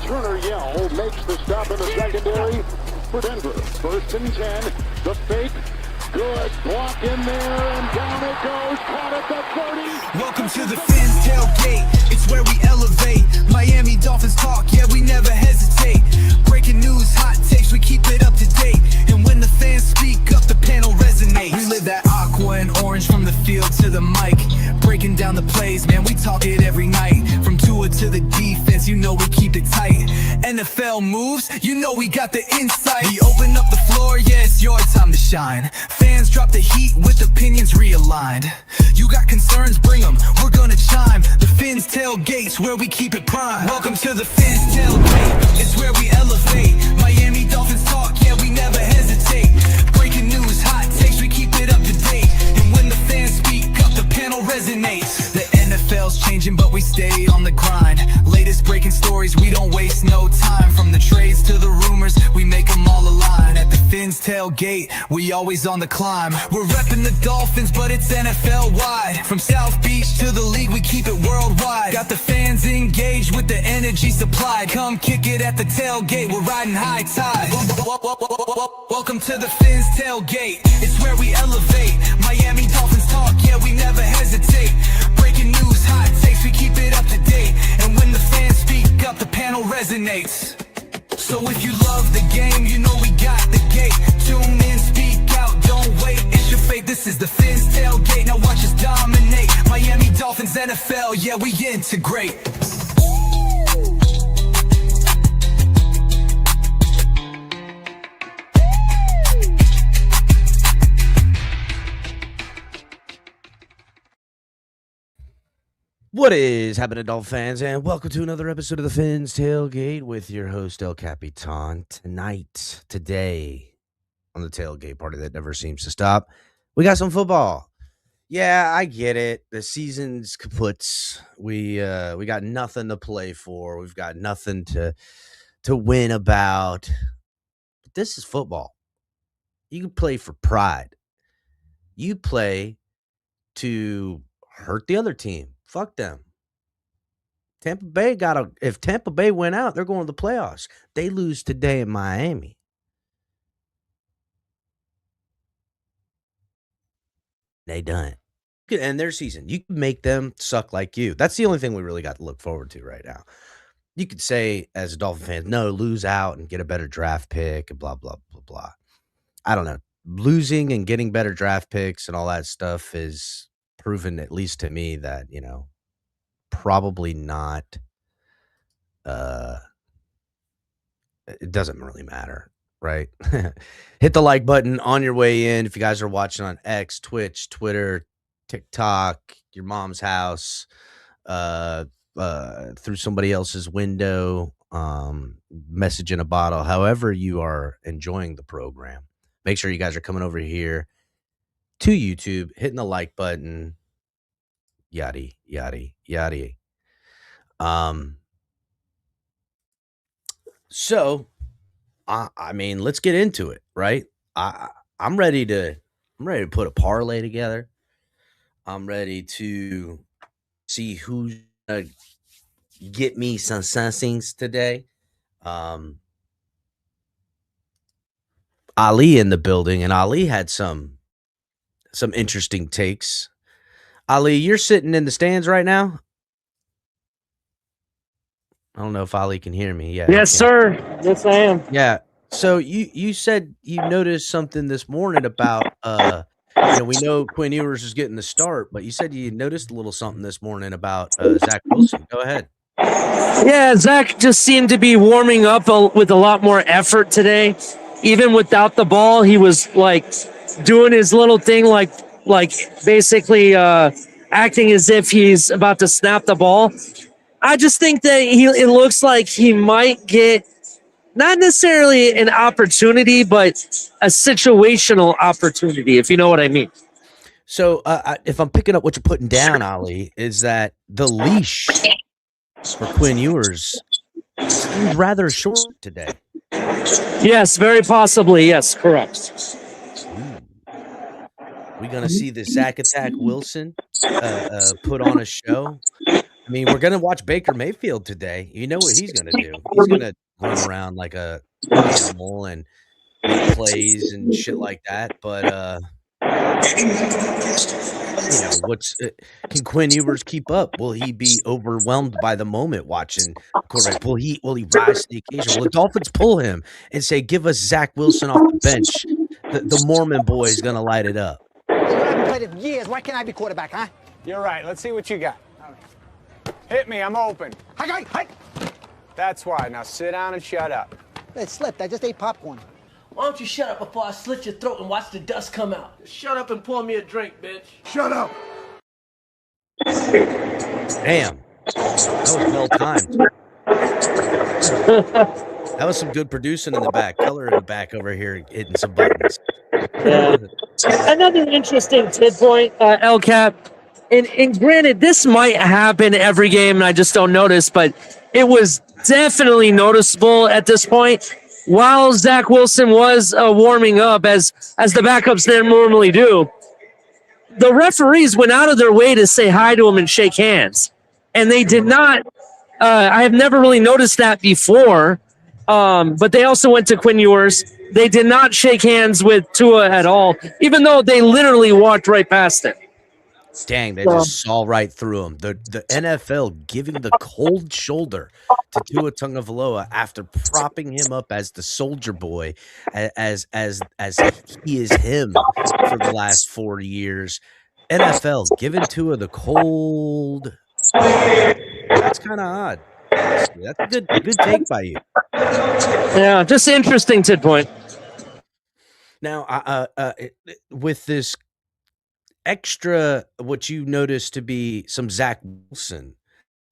Turner Yell makes the stop in the secondary for Denver. 1st and 10. The fake. Good. Block in there, and down it goes. Caught at the 30. Welcome to the Fins Tailgate. It's where we elevate. Miami Dolphins talk, yeah, we never hesitate. Breaking news, hot takes, we keep it up to date. And when the fans speak up, the panel resonates. We live that aqua and orange from the field to the mic. Breaking down the plays, man, we talk it every night. From Tua to the defense, you know we keep it tight. NFL moves, you know we got the insight. We open up the floor, yeah, it's your time to shine. Fans drop the heat with opinions realigned. You got concerns, bring them, we're gonna chime. The Fins Tailgate's where we keep it prime. Welcome to the Fins Tailgate, it's where we elevate. Miami Dolphins talk, yeah, we never hesitate. Breaking news, hot takes, we keep it up to date. And when the fans speak up, the panel resonates. The NFL's changing, but we stay on the grind. Latest breaking stories, we don't waste no time. From the trades to the rumors, we make them all align. At the Fins Tailgate, we always on the climb. We're repping the Dolphins, but it's NFL-wide. From South Beach to the league, we keep it worldwide. Got the fans engaged with the energy supplied. Come kick it at the tailgate, we're riding high tide. Welcome to the Fins Tailgate, it's where we elevate. Miami Dolphins talk, yeah, we never hesitate. Breaking news, hot takes, we keep it up to date. And when the fans speak up, the panel resonates. So if you love the game, you know we got the gate. Tune in, speak out, don't wait, it's your fate. This is the Fins Tailgate, now watch us dominate. Miami Dolphins, NFL, yeah, we integrate. What is happening, Dolphin fans, and welcome to another episode of the Fins Tailgate with your host, El Capitan. Today, on the tailgate party that never seems to stop, we got some football. Yeah, I get it. The season's kaputs. We got nothing to play for. We've got nothing to win about. But this is football. You can play for pride. You play to hurt the other team. Fuck them. Tampa Bay if Tampa Bay went out, they're going to the playoffs. They lose today in Miami. They done it. You can end their season. You can make them suck like you. That's the only thing we really got to look forward to right now. You could say, as a Dolphin fan, no, lose out and get a better draft pick and blah, blah, blah, blah. I don't know. Losing and getting better draft picks and all that stuff is proven, at least to me, that, probably not, it doesn't really matter, right? Hit the like button on your way in if you guys are watching on X, Twitch, Twitter, TikTok, your mom's house, through somebody else's window, message in a bottle, however you are enjoying the program. Make sure you guys are coming over here to YouTube, hitting the like button, yada, yada, yada. So, I mean, let's get into it, right? I'm ready to put a parlay together. I'm ready to see who's gonna get me some things today. Ali in the building, and Ali had some interesting takes. Ali, you're sitting in the stands right now? I don't know if Ali can hear me. Yeah. Yes, sir. Yes, I am. Yeah. So you said you noticed something this morning about we know Quinn Ewers is getting the start, but you said you noticed a little something this morning about Zach Wilson. Go ahead. Yeah, Zach just seemed to be warming up with a lot more effort today. Even without the ball, he was like doing his little thing, like basically acting as if he's about to snap the ball. I just think that it looks like he might get not necessarily an opportunity, but a situational opportunity, if you know what I mean. So if I'm picking up what you're putting down, Ali, is that the leash for Quinn Ewers seems rather short today. Yes, very possibly. Yes, correct. We're going to see the Zach Attack Wilson put on a show. I mean, we're gonna watch Baker Mayfield today. You know what he's gonna do? He's gonna run around like a animal and make plays and shit like that. But what's can Quinn Ewers keep up? Will he be overwhelmed by the moment watching the quarterback? Will he rise to the occasion? Will the Dolphins pull him and say, "Give us Zach Wilson off the bench"? The Mormon boy is gonna light it up. I haven't played in years. Why can't I be quarterback, huh? You're right. Let's see what you got. Hit me. I'm open. Hi. That's why. Now sit down and shut up. It slipped. I just ate popcorn. Why don't you shut up before I slit your throat and watch the dust come out? Shut up and pour me a drink, bitch. Shut up. Damn. That was well timed. That was some good producing in the back. Color in the back over here hitting some buttons. Yeah. Another interesting tidpoint, El Cap. And granted, this might happen every game, and I just don't notice, but it was definitely noticeable at this point. While Zach Wilson was warming up, as the backups normally do, the referees went out of their way to say hi to him and shake hands. And they did not. I have never really noticed that before. But they also went to Quinn Ewers. They did not shake hands with Tua at all, even though they literally walked right past him. Dang, they just saw right through him. The NFL giving the cold shoulder to Tua Tagovailoa after propping him up as the soldier boy, as he is him for the last 4 years. NFL giving Tua the cold. That's kind of odd. That's a good take by you. Yeah, just interesting tidpoint. Now, with this extra, what you notice to be some Zach Wilson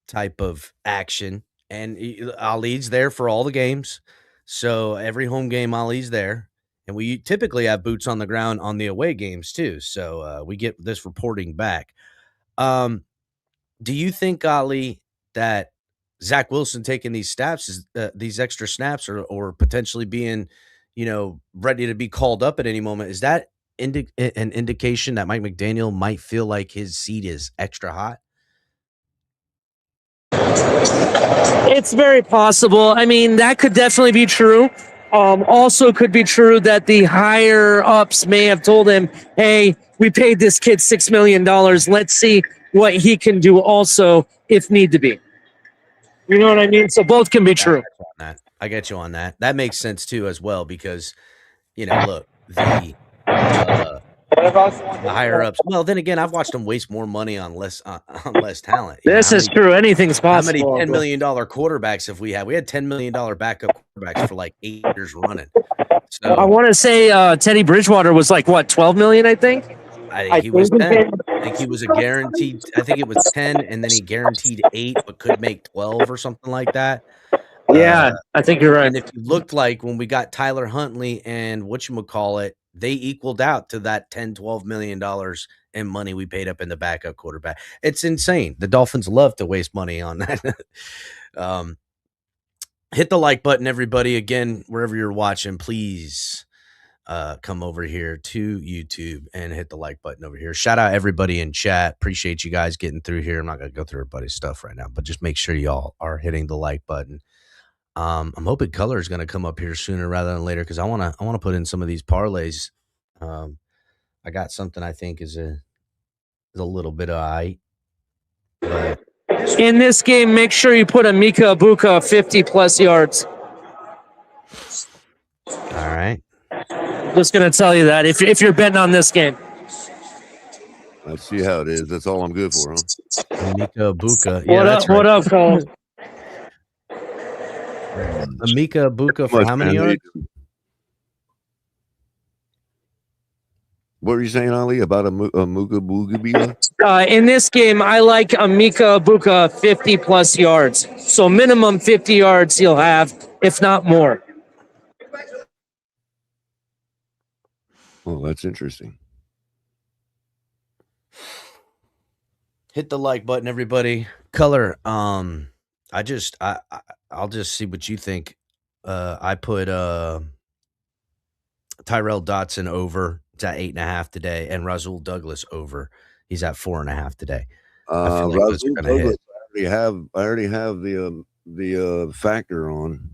type of action, and Ali's there for all the games, so every home game Ali's there, and we typically have boots on the ground on the away games too, so we get this reporting back. Do you think, Ali, that Zach Wilson taking these snaps, these extra snaps, or potentially being, ready to be called up at any moment, is that an indication that Mike McDaniel might feel like his seat is extra hot? It's very possible. I mean, that could definitely be true. Also could be true that the higher ups may have told him, hey, we paid this kid $6 million. Let's see what he can do also if need to be. You know what I mean? So both can be true. I get you on that. That makes sense too as well because, look, the higher ups. Well, then again, I've watched them waste more money on less talent. This is true. Anything's possible. How many $10 million quarterbacks have we had? We had $10 million backup quarterbacks for like 8 years running. So I want to say Teddy Bridgewater was like, what, 12 million, I think? I think he was 10. I think he was a guaranteed. I think it was 10, and then he guaranteed 8, but could make 12 or something like that. Yeah, I think you're right. And if you looked like when we got Tyler Huntley and whatchamacallit, they equaled out to that $10-12 million in money we paid up in the backup quarterback. It's insane. The Dolphins love to waste money on that. Hit the like button, everybody. Again, wherever you're watching, please come over here to YouTube and hit the like button over here. Shout out everybody in chat. Appreciate you guys getting through here. I'm not going to go through everybody's stuff right now, but just make sure y'all are hitting the like button. I'm hoping color is going to come up here sooner rather than later because I want to put in some of these parlays. I got something I think is a little bit of height. But in this game, make sure you put a Mika Ibuka 50+ yards. All right. Just going to tell you that if you're betting on this game. Let's see how it is. That's all I'm good for, huh? Mika Ibuka. Yeah, What up, Cole? Mika Ibuka for how many yards? What were you saying, Ali, about a Muka Boogabila? In this game, I like a Mika Ibuka 50+ yards. So minimum 50 yards he'll have, if not more. Oh, that's interesting. Hit the like button, everybody. Color. I'll just see what you think. I put Tyrell Dotson over. It's at 8.5 today, and Rasul Douglas over. He's at 4.5 today. I feel like those are gonna hit. already have the factor on.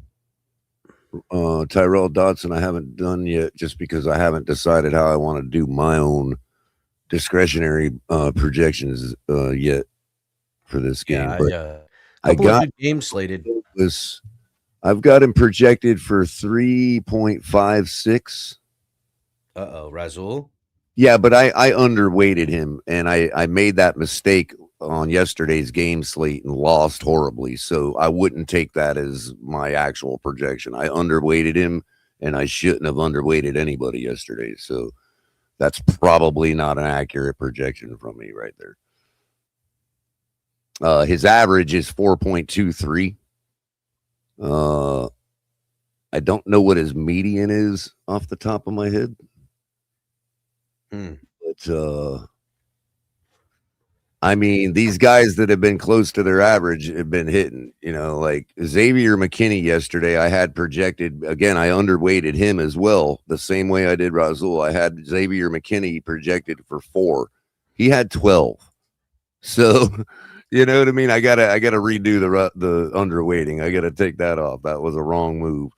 Tyrell Dodson I haven't done yet just because I haven't decided how I want to do my own discretionary projections yet for this game. Yeah, I got good games slated. I've got him projected for 3.56. Razul. Yeah, but I underweighted him, and I made that mistake on yesterday's game slate and lost horribly. So I wouldn't take that as my actual projection. I underweighted him, and I shouldn't have underweighted anybody yesterday. So that's probably not an accurate projection from me right there. His average is 4.23. I don't know what his median is off the top of my head. But I mean, these guys that have been close to their average have been hitting, like Xavier McKinney yesterday. I had projected again, I underweighted him as well, the same way I did Razul. I had Xavier McKinney projected for 4. He had 12. So, you know what I mean? I gotta redo the underweighting. I gotta take that off. That was a wrong move.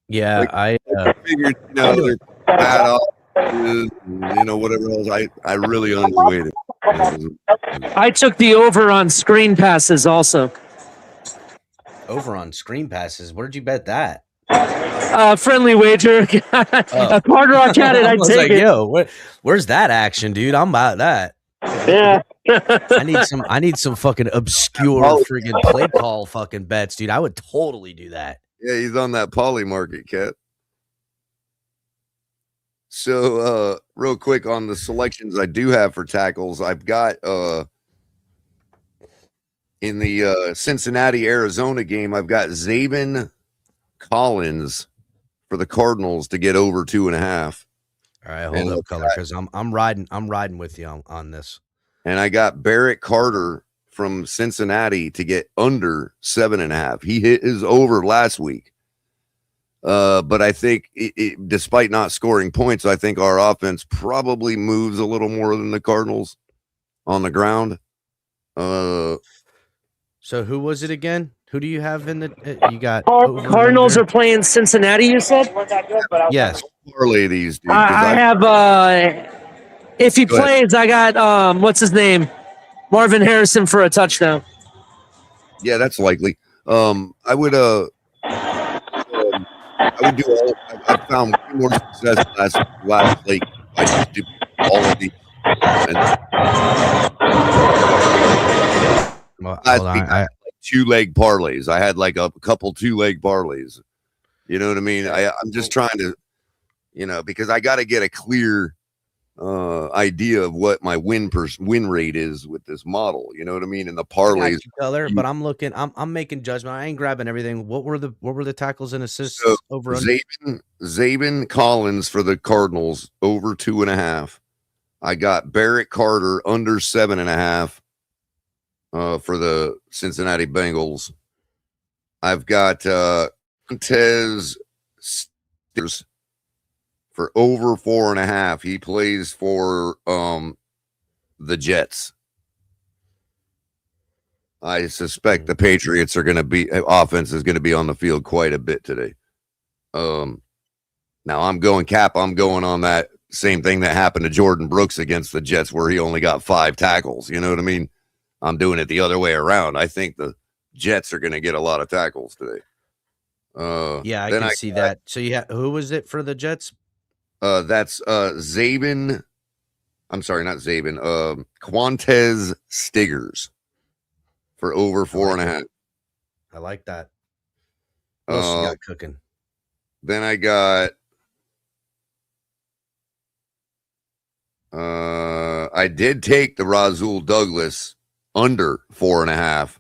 Yeah, I figured, they're bad off, whatever else. I really underweighted. I took the over on screen passes also. Over on screen passes? Where did you bet that? Friendly wager. A Hard Rock had it. I take like, it. Yo, where's that action, dude? I'm about that. Yeah. I need some fucking obscure friggin' play call fucking bets, dude. I would totally do that. Yeah, he's on that poly market, Cat. So, real quick on the selections I do have for tackles, I've got in the Cincinnati Arizona game, I've got Zaven Collins for the Cardinals to get over 2.5. All right, hold up, color, because I'm riding with you on this. And I got Barrett Carter from Cincinnati to get under 7.5. He hit his over last week. But I think despite not scoring points, I think our offense probably moves a little more than the Cardinals on the ground. So who was it again? Who do you have in the? You got Cardinals are playing Cincinnati. You said yes. Parlay these, dude. I have. If he plays, I got what's his name, Marvin Harrison for a touchdown. Yeah, that's likely. I would do all. I found more success last week. I just do all of these. Hold on. 2-leg parlays. I had like a couple 2-leg parlays. You know what I mean? I'm just trying to, because I got to get a clear idea of what my win rate is with this model. You know what I mean? And the parlays, color. But I'm looking. I'm making judgment. I ain't grabbing everything. What were the tackles and assists over? Zaven Collins for the Cardinals over 2.5. I got Barrett Carter under 7.5. For the Cincinnati Bengals. I've got Montez Steers for over 4.5. He plays for the Jets. I suspect the Patriots are going to be offense is going to be on the field quite a bit today. Now I'm going on that same thing that happened to Jordan Brooks against the Jets where he only got 5 tackles. You know what I mean? I'm doing it the other way around. I think the Jets are going to get a lot of tackles today. Yeah, I can see that. So who was it for the Jets? That's Zaven. I'm sorry, not Zaven. Quantez Stiggers for over 4.5. I like that. What else you got cooking? Then I got. I did take the Razul Douglas under 4.5.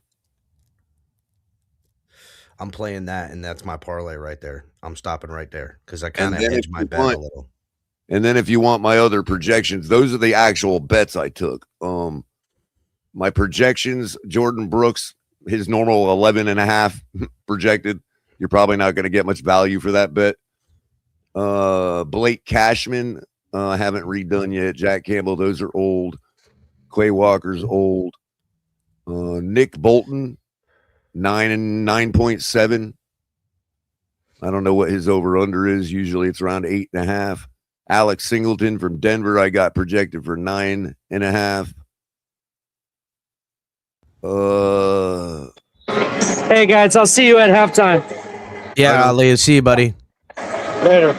I'm playing that, and that's my parlay right there. I'm stopping right there because I kind of hedged my bet a little. And then if you want my other projections, those are the actual bets I took. My projections, Jordan Brooks, his normal 11.5 projected. You're probably not going to get much value for that bet. Blake Cashman I haven't redone yet. Jack Campbell, those are old. Quay Walker's old. Nick Bolton, 9.7. I don't know what his over-under is. Usually it's around 8.5. Alex Singleton from Denver, I got projected for 9.5. Hey guys, I'll see you at halftime. Yeah, Ali, see you, buddy. Later.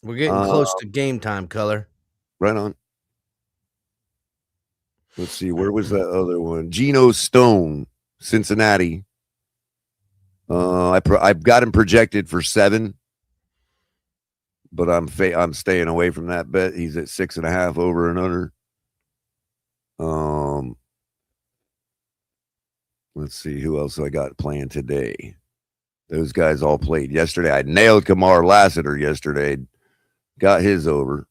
We're getting close to game time, Color. Right on. Let's see, where was that other one? Geno Stone, Cincinnati. I've got him projected for 7, but I'm staying away from that bet. He's at 6.5 over and under. Let's see who else I got playing today. Those guys all played yesterday. I nailed Kamar Lassiter yesterday. Got his over.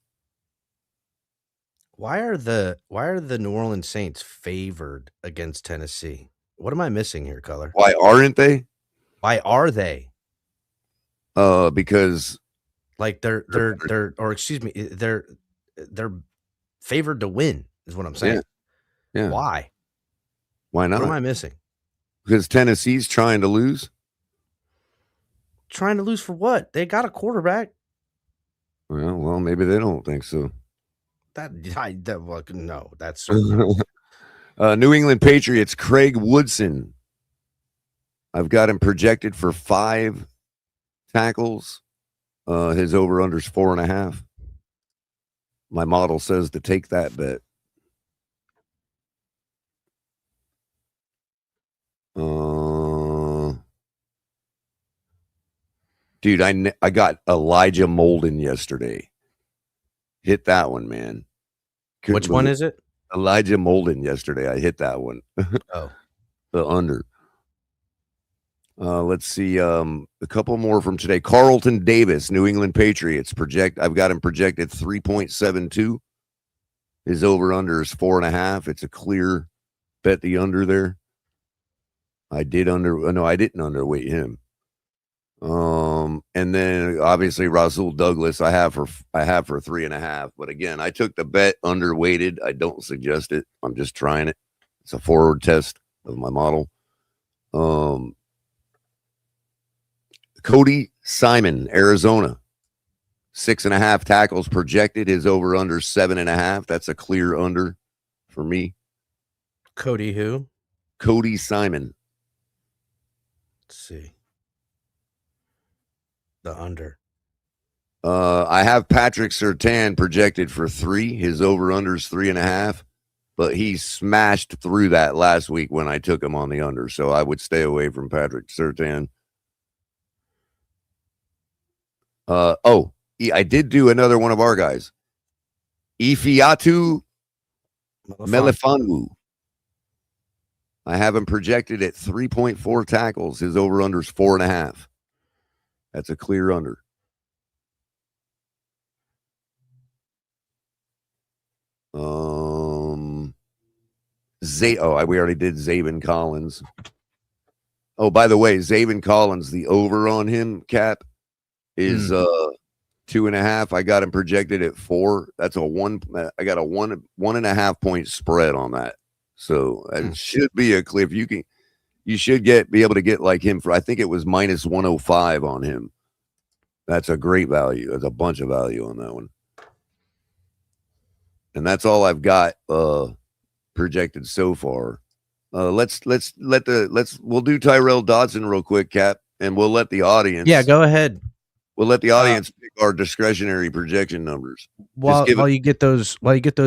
Why are the New Orleans Saints favored against Tennessee? What am I missing here, Color? Why aren't they? Why are they? Because like they're favored to win is what I'm saying. Yeah. Why? Why not? What am I missing? Because Tennessee's trying to lose. Trying to lose for what? They got a quarterback. Well, maybe they don't think so. No, that's New England Patriots, Craig Woodson. I've got him projected for 5 tackles. His over-under's 4.5. My model says to take that bet. Dude, I got Elijah Molden yesterday. Hit that one, man. Which one is it? Elijah Molden yesterday. I hit that one. Oh. The under. Let's see. A couple more from today. Carlton Davis, New England Patriots. I've got him projected 3.72. His over-under is 4.5. It's a clear bet the under there. I didn't underweight him. And then obviously Rasul Douglas I have for 3.5. But again, I took the bet underweighted. I don't suggest it. I'm just trying it. It's a forward test of my model. Cody Simon, Arizona, 6.5 tackles projected. His over under 7.5. That's a clear under for me. Cody who? Cody Simon. Let's see. The under. I have Patrick Surtain projected for 3. His over under is 3.5, but he smashed through that last week when I took him on the under. So I would stay away from Patrick Surtain. I did do another one of our guys. Ifiatu Melifonwu. I have him projected at 3.4 tackles. His over under is 4.5. That's a clear under. We already did Zaven Collins. Oh, by the way, Zaven Collins, the over on him, Cap, is 2.5. I got him projected at 4. That's a 1. I got a 1.5 point spread on that. So it should be a clear. If you should be able to get like him for, I think it was minus 105 on him. That's a great value. There's a bunch of value on that one. And that's all I've got projected so far. We'll do Tyrell Dodson real quick, Cap, and we'll let the audience. Yeah, go ahead. We'll let the audience pick our discretionary projection numbers. While you get those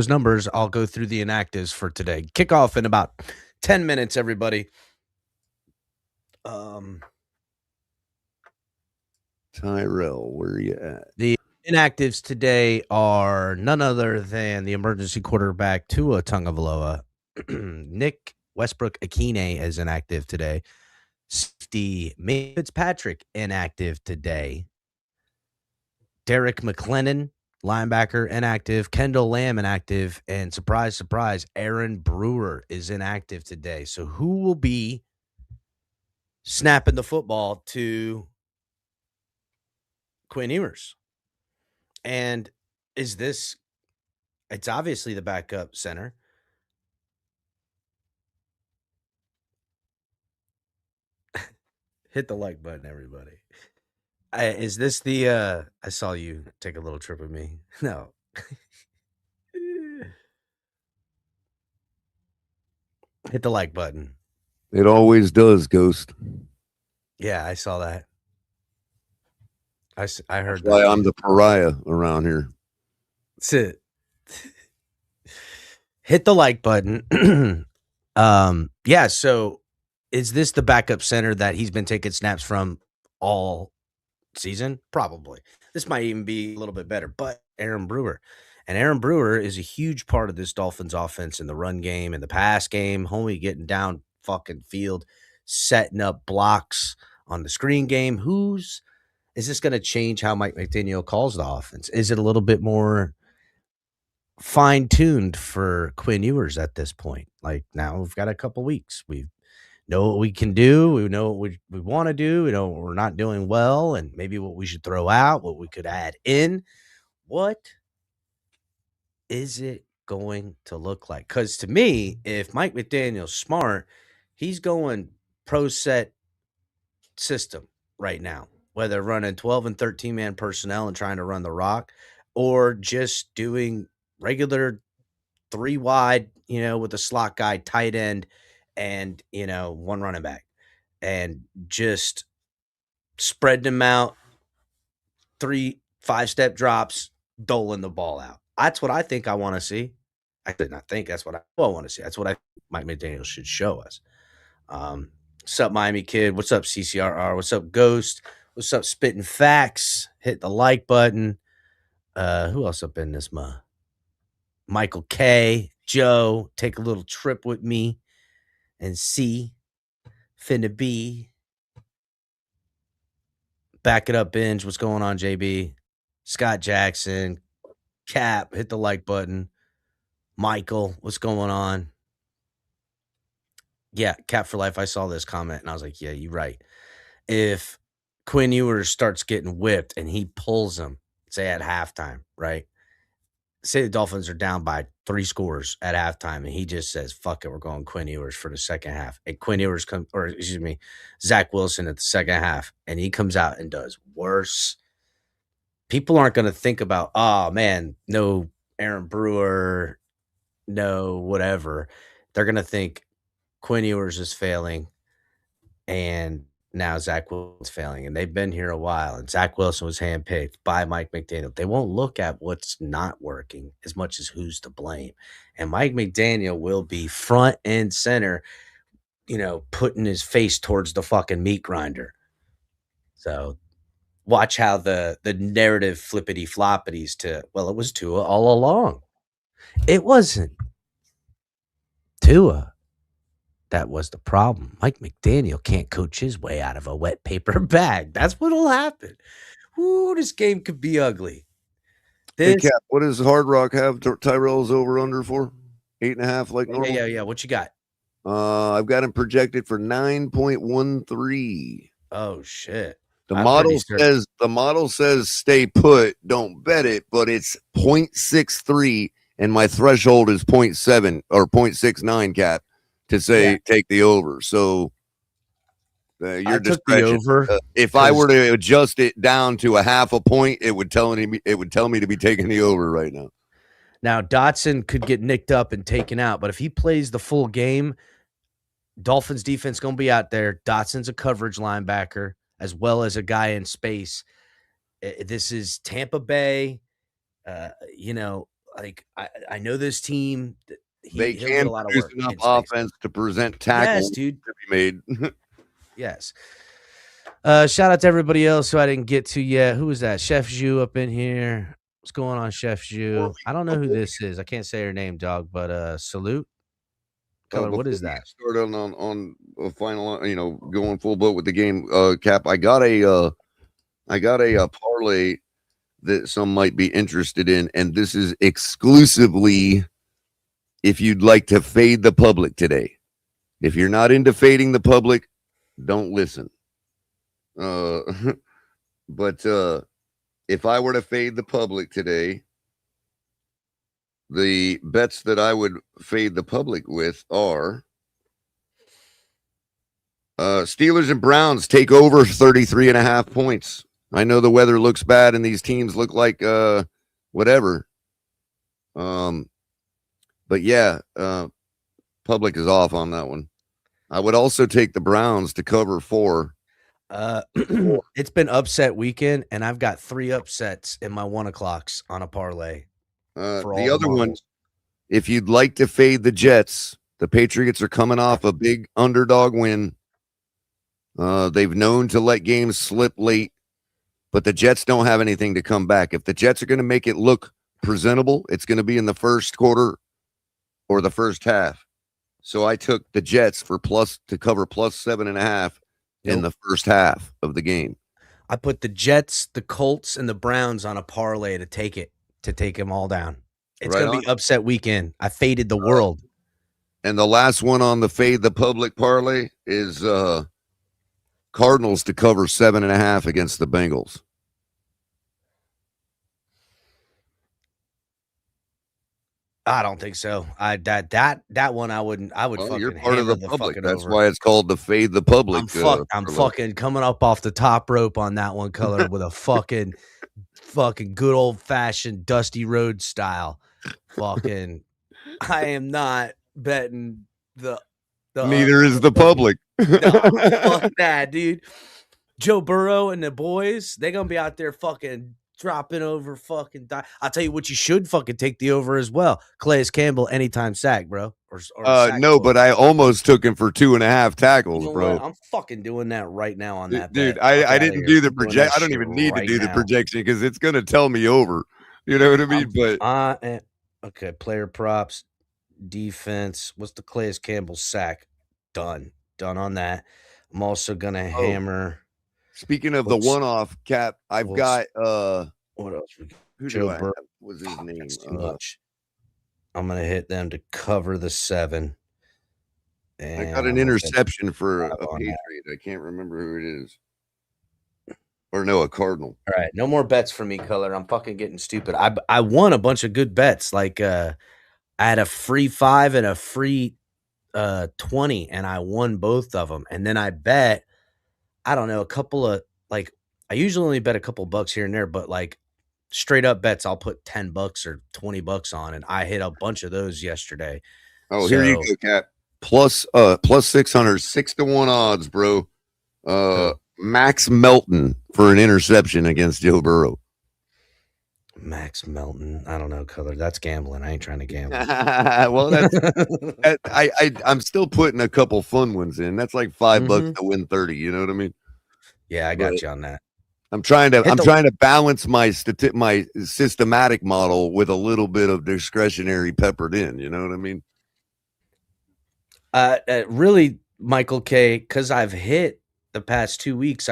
numbers, I'll go through the inactives for today. Kickoff in about 10 minutes, everybody. Tyrell, where are you at? The inactives today are none other than the emergency quarterback Tua Tagovailoa. Nick Westbrook-Akine is inactive today. Safety Fitzpatrick inactive today. Derek McLennan, linebacker, inactive. Kendall Lamb inactive. And surprise, surprise, Aaron Brewer is inactive today. So who will be snapping the football to Quinn Ewers? And is this? It's obviously the backup center. Hit the like button, everybody. Is this the? I saw you take a little trip with me. No. Hit the like button. It always does, Ghost. Yeah, I saw that. I heard That's why that. I'm the pariah around here. That's it. Hit the like button. Yeah, so is this the backup center that he's been taking snaps from all season? Probably. This might even be a little bit better, but Aaron Brewer. And Aaron Brewer is a huge part of this Dolphins offense in the run game and the pass game. Homie getting down fucking field, setting up blocks on the screen game. Is this going to change how Mike McDaniel calls the offense? Is it a little bit more fine-tuned for Quinn Ewers at this point? Like, now we've got a couple weeks. We know what we can do. We know what we want to do. We know what we're not doing well, and maybe what we should throw out, what we could add in. What is it going to look like? Because to me, if Mike McDaniel's smart, he's going pro set system right now, whether running 12 and 13 man personnel and trying to run the rock, or just doing regular 3 wide, with a slot guy, tight end, and, one running back, and just spreading them out, 3 5-step drops, doling the ball out. That's what I think I want to see. I did not think that's what I want to see. That's what I Mike McDaniel should show us. What's up, Miami Kid? What's up, CCRR? What's up, Ghost? What's up, Spitting Facts? Hit the like button. Who else up in this month? Michael K. Joe, take a little trip with me and see. Finna be. Back it up, binge. What's going on, JB? Scott Jackson. Cap, hit the like button. Michael, what's going on? Yeah, Cap for life. I saw this comment and I was like, yeah, you're right. If Quinn Ewers starts getting whipped and he pulls them, say at halftime, right? Say the Dolphins are down by 3 scores at halftime and he just says, fuck it, we're going Quinn Ewers for the second half. And Quinn Ewers Zach Wilson at the second half, and he comes out and does worse. People aren't going to think about, oh man, no Aaron Brewer, no whatever. They're going to think Quinn Ewers is failing and now Zach Wilson's failing, and they've been here a while, and Zach Wilson was handpicked by Mike McDaniel. They won't look at what's not working as much as who's to blame. And Mike McDaniel will be front and center, putting his face towards the fucking meat grinder. So watch how the narrative flippity floppities to, well, it was Tua all along. It wasn't Tua. That was the problem. Mike McDaniel can't coach his way out of a wet paper bag. That's what'll happen. Ooh, this game could be ugly. Hey, Cap, what does Hard Rock have Tyrell's over under for? 8.5 like normal? Yeah. What you got? I've got him projected for 9.13. Oh shit. The model says stay put, don't bet it, but it's 0.63 and my threshold is 0.7 or 0.69, Cap, to say take the over. So your discretion. If I were to adjust it down to a half a point, it would tell me to be taking the over right now. Now Dotson could get nicked up and taken out, but if he plays the full game, Dolphins defense gonna be out there. Dotson's a coverage linebacker as well as a guy in space. This is Tampa Bay. I know this team. They can produce enough offense to present tackles to be made. Yes. Shout out to everybody else who I didn't get to yet. Who was that? Chef Zhu up in here. What's going on, Chef Zhu? I don't know who this is. I can't say her name, dog, but salute. Color, what is that? Start on a final, going full boat with the game. Cap, I got a parlay that some might be interested in, and this is exclusively if you'd like to fade the public today. If you're not into fading the public, don't listen. But if I were to fade the public today, the bets that I would fade the public with are Steelers and Browns take over 33.5 points. I know the weather looks bad and these teams look like whatever. But yeah, public is off on that one. I would also take the Browns to cover 4. It's been upset weekend, and I've got 3 upsets in my 1 o'clocks on a parlay. The other one, if you'd like to fade the Jets, the Patriots are coming off a big underdog win. They've known to let games slip late, but the Jets don't have anything to come back. If the Jets are going to make it look presentable, it's going to be in the first quarter or the first half. So I took the Jets to cover plus 7.5 in the first half of the game. I put the Jets, the Colts, and the Browns on a parlay to take them all down. It's going to be upset weekend. I faded the world. And the last one on the fade the public parlay is Cardinals to cover 7.5 against the Bengals. I don't think so. That one I would fucking you're part of hammer the public. fucking That's over. why it's called the fade the public. I'm fucking coming up off the top rope on that one, color with a fucking good old fashioned Dusty Road style. Fucking, I am not betting the neither is the public. No, fuck that, dude. Joe Burrow and the boys, they're gonna be out there fucking dropping over fucking. I'll tell you what, you should fucking take the over as well. Calais Campbell anytime sack, bro. Or sack no, goal. but I almost took him for 2.5 tackles, You know bro. what? I'm fucking doing that right now on that. Dude, bet. I didn't do the project. I don't even need to do the projection because it's gonna tell me over. You know what I mean? But okay, player props, defense. What's the Calais Campbell sack? Done on that. I'm also gonna hammer. Speaking of the one-off, Cap, I've got what else? Who Joe do I have? Burrow. What's his name? That's too much. I'm gonna hit them to cover the 7. I got an interception for a Patriot. I can't remember who it is. Or no, a Cardinal. All right, no more bets for me, color. I'm fucking getting stupid. I won a bunch of good bets. Like I had a free 5 and a free 20, and I won both of them. And then I bet, I don't know, a couple of, like, I usually only bet a couple bucks here and there, but like straight up bets, I'll put $10 or $20 on, and I hit a bunch of those yesterday. Oh, here you go, Cap. Plus 600, 6-1 odds, bro. Max Melton for an interception against Joe Burrow. Max Melton, I don't know, color. That's gambling. I ain't trying to gamble. Well, I'm still putting a couple fun ones in. That's like $5 to win 30. You know what I mean? Yeah, I got you on that. I'm trying to balance my systematic model with a little bit of discretionary peppered in. You know what I mean? Really, Michael K, because I've hit the past 2 weeks.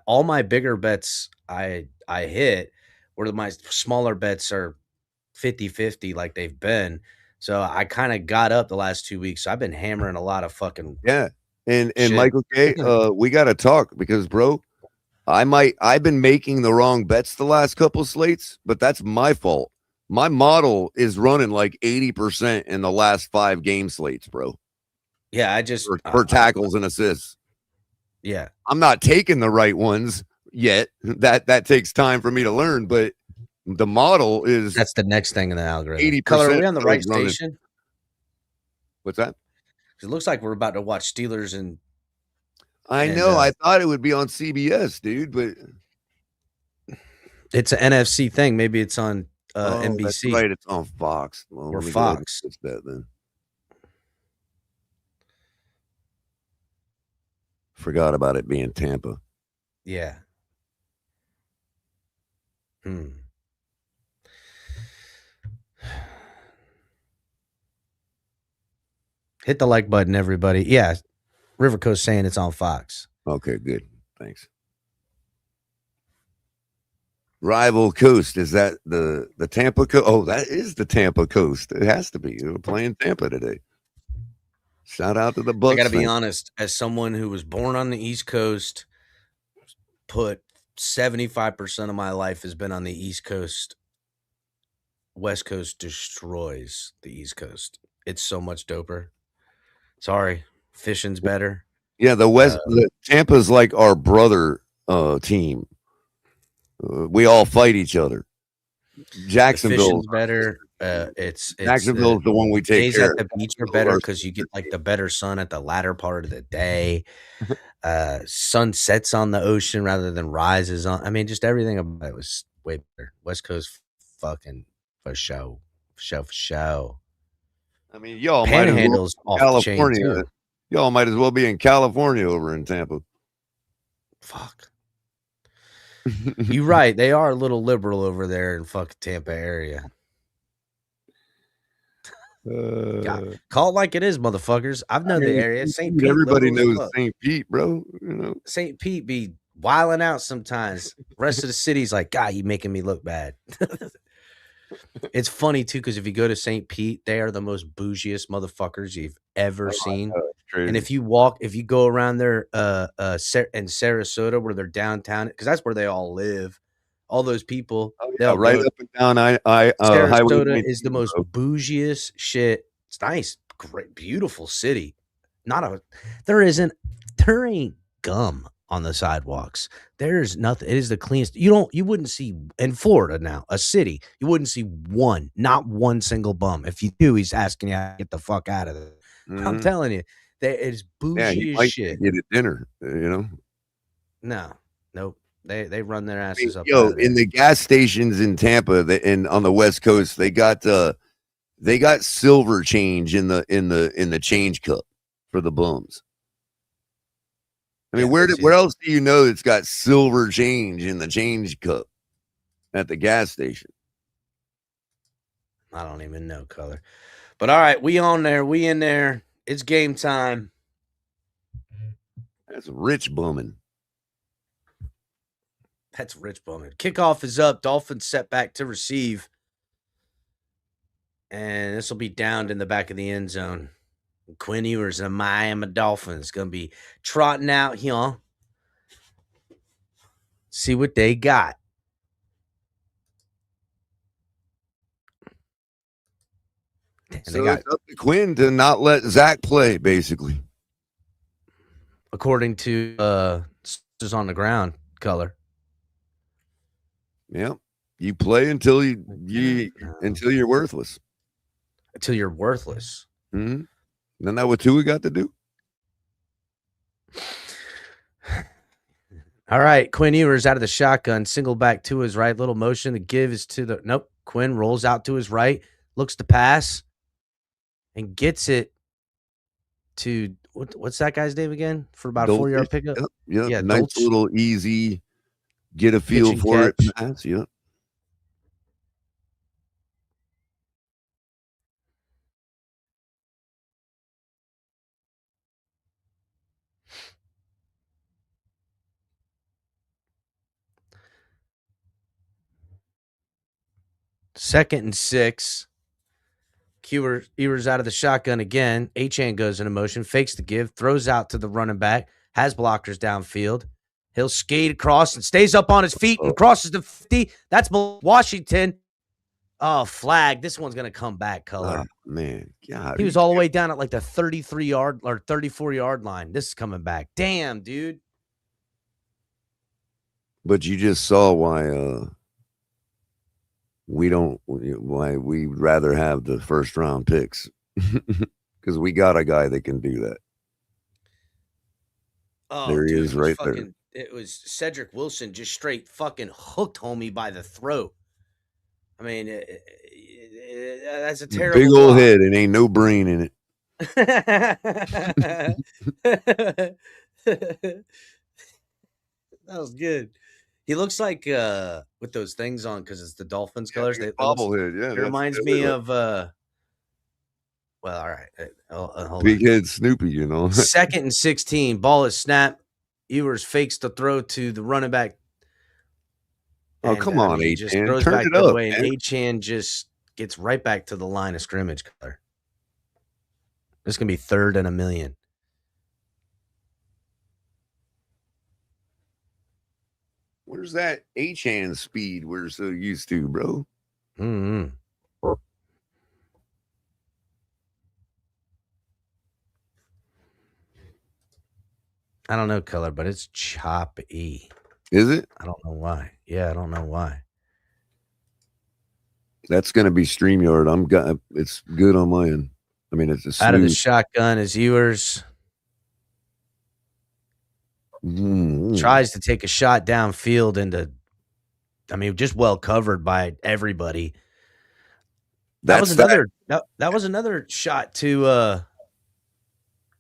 All my bigger bets I hit, where my smaller bets are 50-50 like they've been. So I kind of got up the last 2 weeks. So I've been hammering a lot of fucking And shit. Michael K, we got to talk because, bro, I've been making the wrong bets the last couple slates, but that's my fault. My model is running like 80% in the last 5 game slates, bro. Yeah, I just for tackles and assists. Yeah, I'm not taking the right ones yet. That takes time for me to learn, but the model is that's the next thing in the algorithm. 80%. Color, are we on the right station? What's that? It looks like we're about to watch Steelers and. I know. I thought it would be on CBS, dude, but it's an NFC thing. Maybe it's on NBC. That's right, it's on Fox. Well, or Fox. It's that then. Forgot about it being Tampa. Yeah. Hit the like button, everybody. Yeah. River Coast saying it's on Fox. Okay, good. Thanks. Rival Coast. Is that the Tampa Coast? Oh, that is the Tampa Coast. It has to be. We're playing Tampa today. Shout out to the Bucs. I got to be honest, as someone who was born on the East Coast, put 75% of my life has been on the East Coast West Coast destroys the East Coast. It's so much doper. Sorry, fishing's better. Yeah, Tampa's like our brother team. We all fight each other. The Jacksonville, fishing's better. It's Jacksonville's the one we take days care at of. the beach are better because you get like the better sun at the latter part of the day. Sun sets on the ocean rather than rises on. I mean, just everything about it was way better. West Coast, fucking for show, for show. I mean, y'all might as well Panhandle's be in off the chain California. too. Y'all might as well be in California over in Tampa. Fuck. You're right. They are a little liberal over there in fucking Tampa area. God, call it like it is, motherfuckers. I've known the area. St. Pete, everybody liberal as knows fuck. St. Pete, bro. You know, St. Pete be wilding out sometimes. Rest of the city's like, God, you making me look bad. It's funny too, because if you go to St. Pete, they are the most bougiest motherfuckers you've ever seen. And if you go around there in Sarasota, where they're downtown, because that's where they all live, all those people, they'll right go. up and down Sarasota is the most bougiest shit. It's nice, great, beautiful city. There ain't gum on the sidewalks. There's nothing. It is the cleanest. You wouldn't see in Florida now, a city, you wouldn't see not one single bum. If you do, he's asking you to get the fuck out of there. I'm telling you, that is bougie as shit. Get at dinner, you know. No, nope. They run their asses up. In the gas stations in Tampa, and on the West Coast, they got silver change in the change cup for the bums. I mean, where else do you know it's got silver change in the change cup at the gas station? I don't even know color. But all right, we on there. We in there. It's game time. That's rich bumming. That's rich bumming. Kickoff is up. Dolphins set back to receive. And this will be downed in the back of the end zone. Quinn Ewers and the Miami Dolphins going to be trotting out here. See what they got. So it's up to Quinn to not let Zach play, basically. According to just on the ground color. Yeah. You play until you're worthless. Until you're worthless. Mm-hmm. Isn't that what Tua got to do? All right, Quinn Ewers out of the shotgun, single back to his right, little motion. The give is to the nope. Quinn rolls out to his right, looks to pass, and gets it to what's that guy's name again for about a 4-yard pickup? Yep. Yeah, nice little easy, get a feel for it pass. Yep. Second and 6. Ewers out of the shotgun again. Achane goes into motion, fakes the give, throws out to the running back, has blockers downfield. He'll skate across and stays up on his feet and crosses the 50. That's Washington. Oh, flag. This one's going to come back, color. Oh, man. God, he was all the way down at like the 33-yard or 34-yard line. This is coming back. Damn, dude. But you just saw why why we'd rather have the first round picks, because we got a guy that can do that. Oh, there he is right there. It was Cedric Wilson just straight fucking hooked homie by the throat. I mean, that's a terrible big old head and ain't no brain in it. That was good. He looks like with those things on because it's the Dolphins colors. Bobblehead, yeah. It reminds me of well, all right. Hold big on. head Snoopy, you know. Second and 16. Ball is snapped. Ewers fakes the throw to the running back. Oh, come on, Achane. Just Turn throws back it the up, way, man. and Achane just gets right back to the line of scrimmage color. It's gonna be 3rd and 1,000,000. Where's that Achane speed we're so used to, bro? Mm-hmm. I don't know color, but it's choppy. Is it? I don't know why. Yeah, I don't know why. That's going to be StreamYard. It's good on my end. I mean, it's a smooth. Out of the shotgun is Ewers. Tries to take a shot downfield into, just well covered by everybody. That was another shot to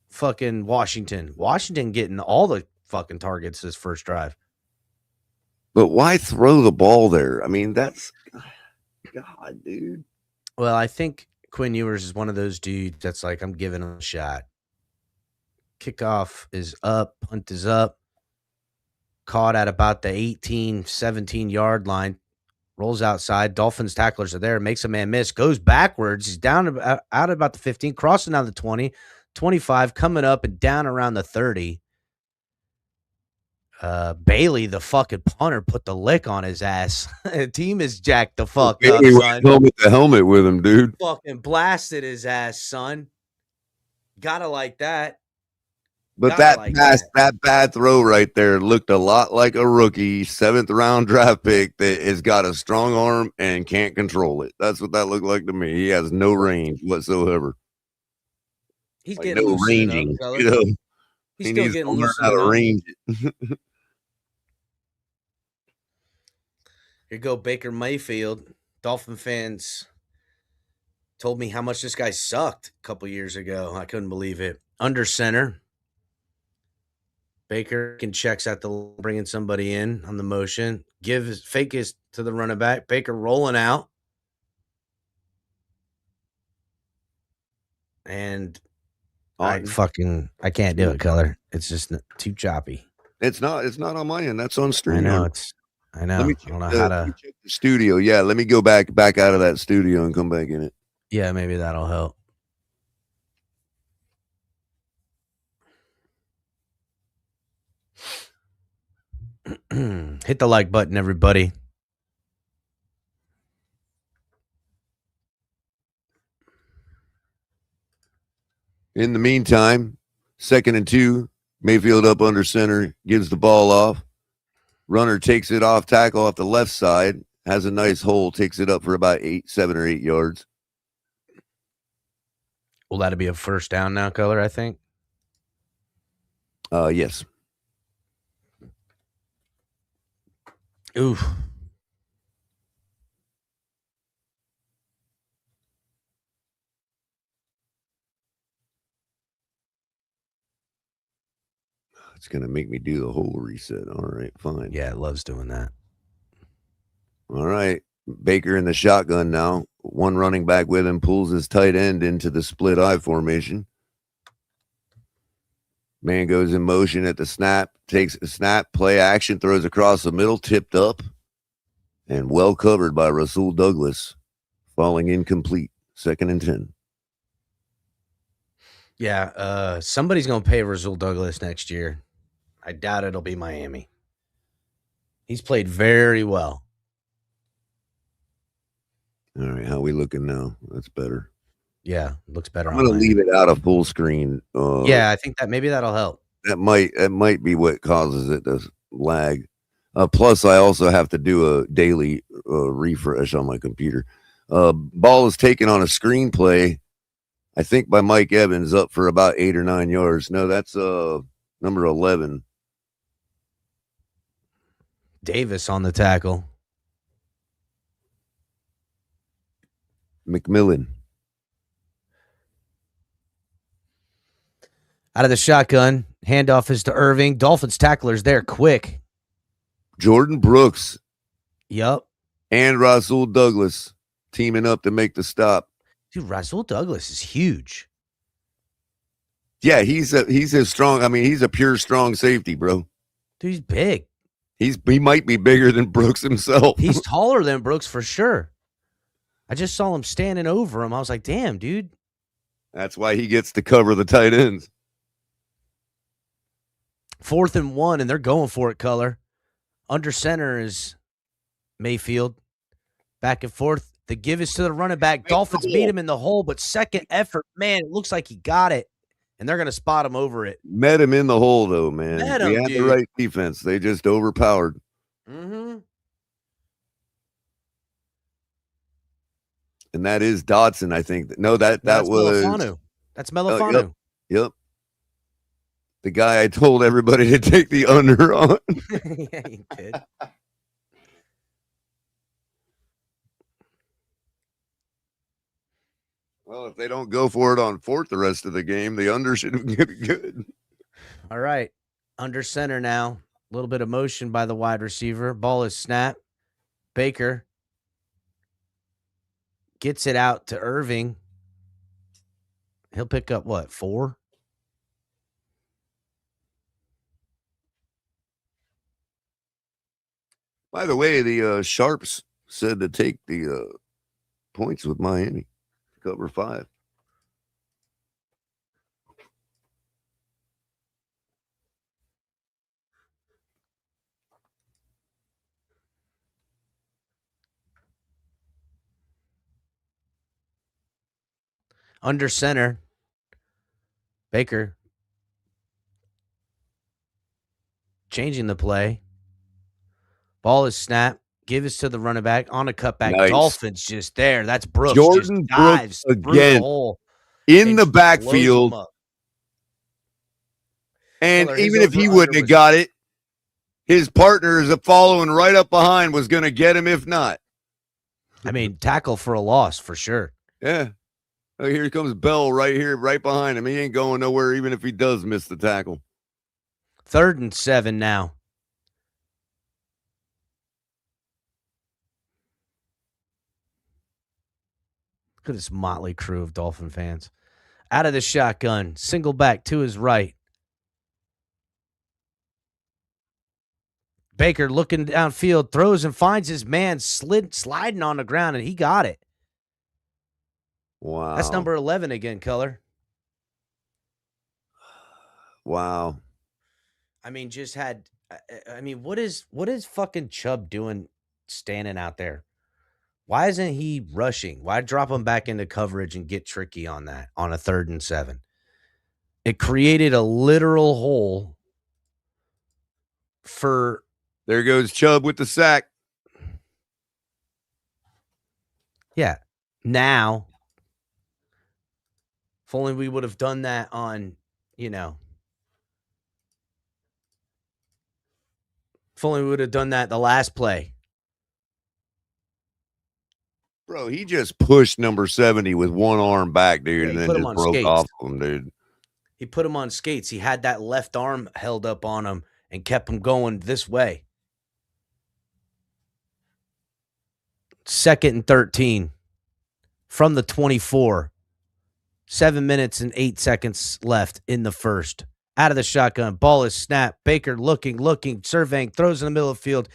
fucking Washington. Washington getting all the fucking targets this first drive. But why throw the ball there? I mean, that's God, dude. Well, I think Quinn Ewers is one of those dudes that's like, I'm giving him a shot. Kickoff is up, punt is up. Caught at about the 18, 17 yard line. Rolls outside. Dolphins tacklers are there. Makes a man miss. Goes backwards. He's down out about the 15, crossing down the 20, 25, coming up and down around the 30. Bailey, the fucking punter, put the lick on his ass. Team is jacked the fuck up, son. Helmet to helmet with him, dude. Fucking blasted his ass, son. Gotta like that. But that bad throw right there looked a lot like a rookie 7th round draft pick that has got a strong arm and can't control it. That's what that looked like to me. He has no range whatsoever. He's getting no ranging. Up, you know, he's still getting learn how to range it. Here you go, Baker Mayfield. Dolphin fans told me how much this guy sucked a couple years ago. I couldn't believe it. Under center. Baker can checks at the bringing somebody in on the motion. Fake his to the running back. Baker rolling out. And I can't do it, color. It's just too choppy. It's not on my end. That's on stream. I know. Let me check the studio. Yeah, let me go back out of that studio and come back in it. Yeah, maybe that'll help. Hit the like button, everybody. In the meantime, 2nd and 2, Mayfield up under center, gives the ball off. Runner takes it off tackle off the left side, has a nice hole, takes it up for about 7 or 8 yards. Will that be a first down now, color, I think? Yes. Oof. It's going to make me do the whole reset. All right, fine. Yeah, it loves doing that. All right. Baker in the shotgun now. One running back with him, pulls his tight end into the split I formation. Man goes in motion at the snap, takes a snap, play action, throws across the middle, tipped up, and well covered by Rasul Douglas, falling incomplete. 2nd and 10. Yeah, somebody's going to pay Rasul Douglas next year. I doubt it'll be Miami. He's played very well. All right, how we looking now? That's better. Yeah, looks better. I'm going to leave it out of full screen. Yeah, I think that maybe that'll help. That might be what causes it to lag. Plus, I also have to do a daily refresh on my computer. Ball is taken on a screenplay, I think by Mike Evans, up for about 8 or 9 yards. No, that's number 11. Davis on the tackle. McMillan. Out of the shotgun, handoff is to Irving. Dolphins tacklers there quick. Jordan Brooks. Yup. And Rasul Douglas teaming up to make the stop. Dude, Rasul Douglas is huge. Yeah, he's a strong. I mean, he's a pure strong safety, bro. Dude, he's big. He might be bigger than Brooks himself. He's taller than Brooks for sure. I just saw him standing over him. I was like, damn, dude. That's why he gets to cover the tight ends. 4th and 1, and they're going for it, color. Under center is Mayfield. Back and forth. The give is to the running back. Dolphins beat him in the hole, but second effort, man, it looks like he got it. and they're going to spot him over it. Met him in the hole, though, man. Met We him, had dude. the right defense. They just overpowered. Mm-hmm. And that is Dodson, I think. No, that That's was Melifanu. That's Melifanu. Yep. The guy I told everybody to take the under on. Yeah, you did. Well, if they don't go for it on fourth the rest of the game, the under should be good. All right. Under center now. A little bit of motion by the wide receiver. Ball is snapped. Baker gets it out to Irving. He'll pick up what, 4? By the way, the Sharps said to take the points with Miami. Cover 5. Under center. Baker changing the play. Ball is snapped. Give us to the running back on a cutback. Nice. Dolphins just there. That's Brooks. Jordan just dives Brooks through the again hole in and the just blows 'em backfield. up. And Color, his even if he over-under wouldn't have was- got it, his partners following right up behind was going to get him if not. I mean, tackle for a loss for sure. Yeah. Oh, here comes Bell right here, right behind him. He ain't going nowhere even if he does miss the tackle. 3rd and 7 now. Look at this motley crew of Dolphin fans. Out of the shotgun, single back to his right. Baker looking downfield, throws and finds his man sliding on the ground, and he got it. Wow. That's number 11 again, Color. Wow. I mean, just had. I mean, what is fucking Chubb doing standing out there? Why isn't he rushing? Why drop him back into coverage and get tricky on that on a 3rd and 7? It created a literal hole for. There goes Chubb with the sack. Yeah. Now, if only we would have done that on, if only we would have done that the last play. Bro, he just pushed number 70 with one arm back, dude, Yeah, and he then put him just on broke skates. off of him, dude. He put him on skates. He had that left arm held up on him and kept him going this way. 2nd and 13 from the 24. 7 minutes and 8 seconds left in the first. Out of the shotgun. Ball is snapped. Baker looking, surveying, throws in the middle of the field,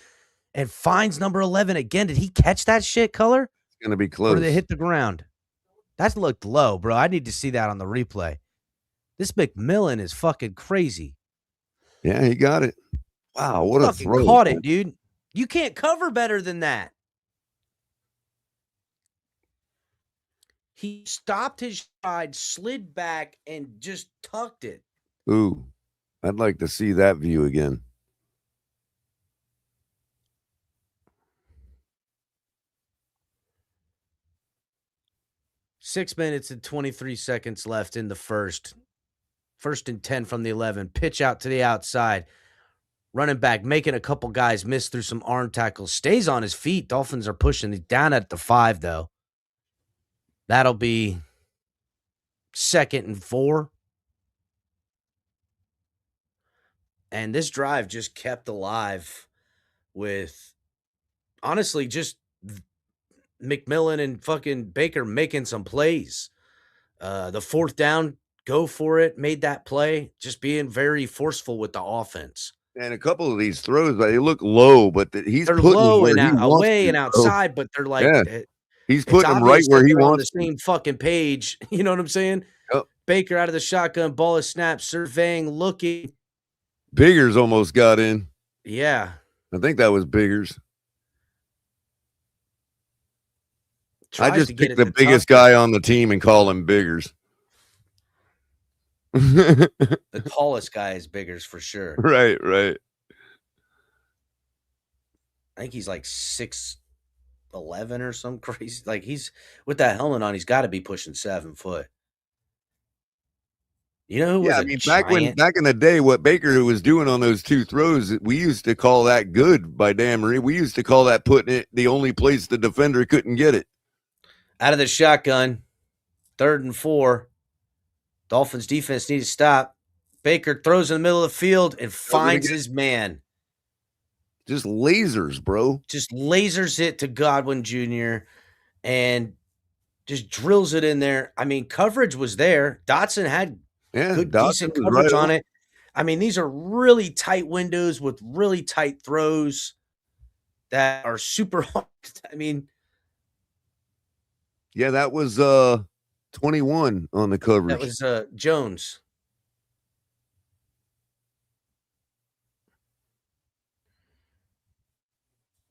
and finds number 11 again. Did he catch that shit, Color? It's going to be Or close. did it hit the ground? That looked low, bro. I need to see that on the replay. This McMillan is fucking crazy. Yeah, he got it. Wow, what a Fucking throw. caught it, dude. You can't cover better than that. He stopped his stride, slid back, and just tucked it. Ooh, I'd like to see that view again. Six minutes and 23 seconds left in the first. 1st and 10 from the 11. Pitch out to the outside. Running back, making a couple guys miss through some arm tackles. Stays on his feet. Dolphins are pushing it down at the 5, though. That'll be 2nd and 4. And this drive just kept alive with, honestly, just McMillan and fucking Baker making some plays. The 4th down, go for it, made that play, just being very forceful with the offense. And a couple of these throws, they look low, but he's They're putting low them and where he wants away to, and bro. outside, but they're like, Yeah. He's it's putting them right obvious where that he they're on wants the to. same fucking page. You know what I'm saying? Yep. Baker out of the shotgun, ball is snapped, surveying, looking. Biggers almost got in. Yeah. I think that was Biggers. I Tries just to get pick it the to biggest Tucker. guy on the team and call him Biggers. The tallest guy is Biggers for sure. Right, right. I think he's like 6'11" or some crazy. Like he's with that helmet on, he's got to be pushing 7 foot. You know who was Yeah, I a mean, giant? back in the day, what Baker was doing on those 2 throws, we used to call that good by Dan Marie. We used to call that putting it the only place the defender couldn't get it. Out of the shotgun, 3rd and 4. Dolphins defense need to stop. Baker throws in the middle of the field and finds his man. Just lasers, bro. Just lasers it to Godwin Jr. and just drills it in there. I mean, coverage was there. Dotson had good, decent coverage on it. I mean, these are really tight windows with really tight throws that are super hard. I mean, yeah, that was 21 on the coverage. that was Jones.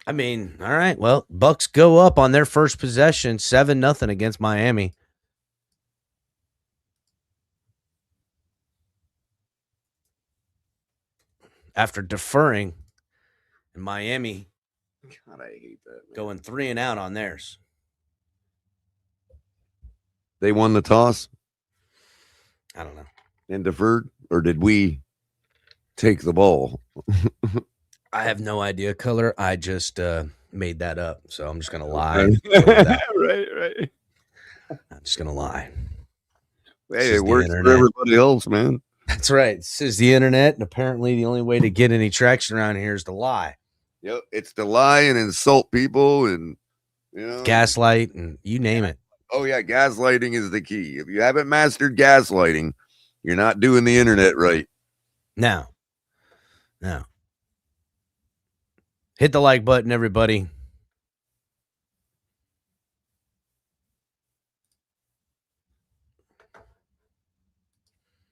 I mean, all right. Well, Bucs go up on their first possession, 7-0 against Miami. After deferring, and Miami God, I hate that, man. going 3 and out on theirs. They won the toss I don't know. and deferred, or did we take the ball? I have no idea, Color. I just made that up, so I'm just gonna lie. Right. I'm just gonna lie. Hey, it works for everybody else, man. That's right. This is the internet, and apparently the only way to get any traction around here is to lie. Yep, it's to lie and insult people, and gaslight, and you name it. Oh yeah, gaslighting is the key. If you haven't mastered gaslighting, you're not doing the internet right. No. Hit the like button, everybody.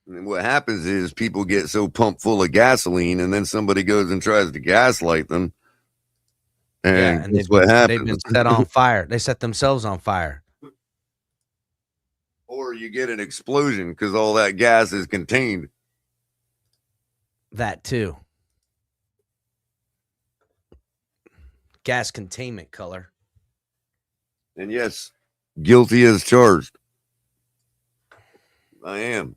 And what happens is people get so pumped full of gasoline, and then somebody goes and tries to gaslight them. And that's what happens. They've been set on fire. They set themselves on fire. Or you get an explosion because all that gas is contained. That too. Gas containment, Color. And yes, guilty as charged. I am.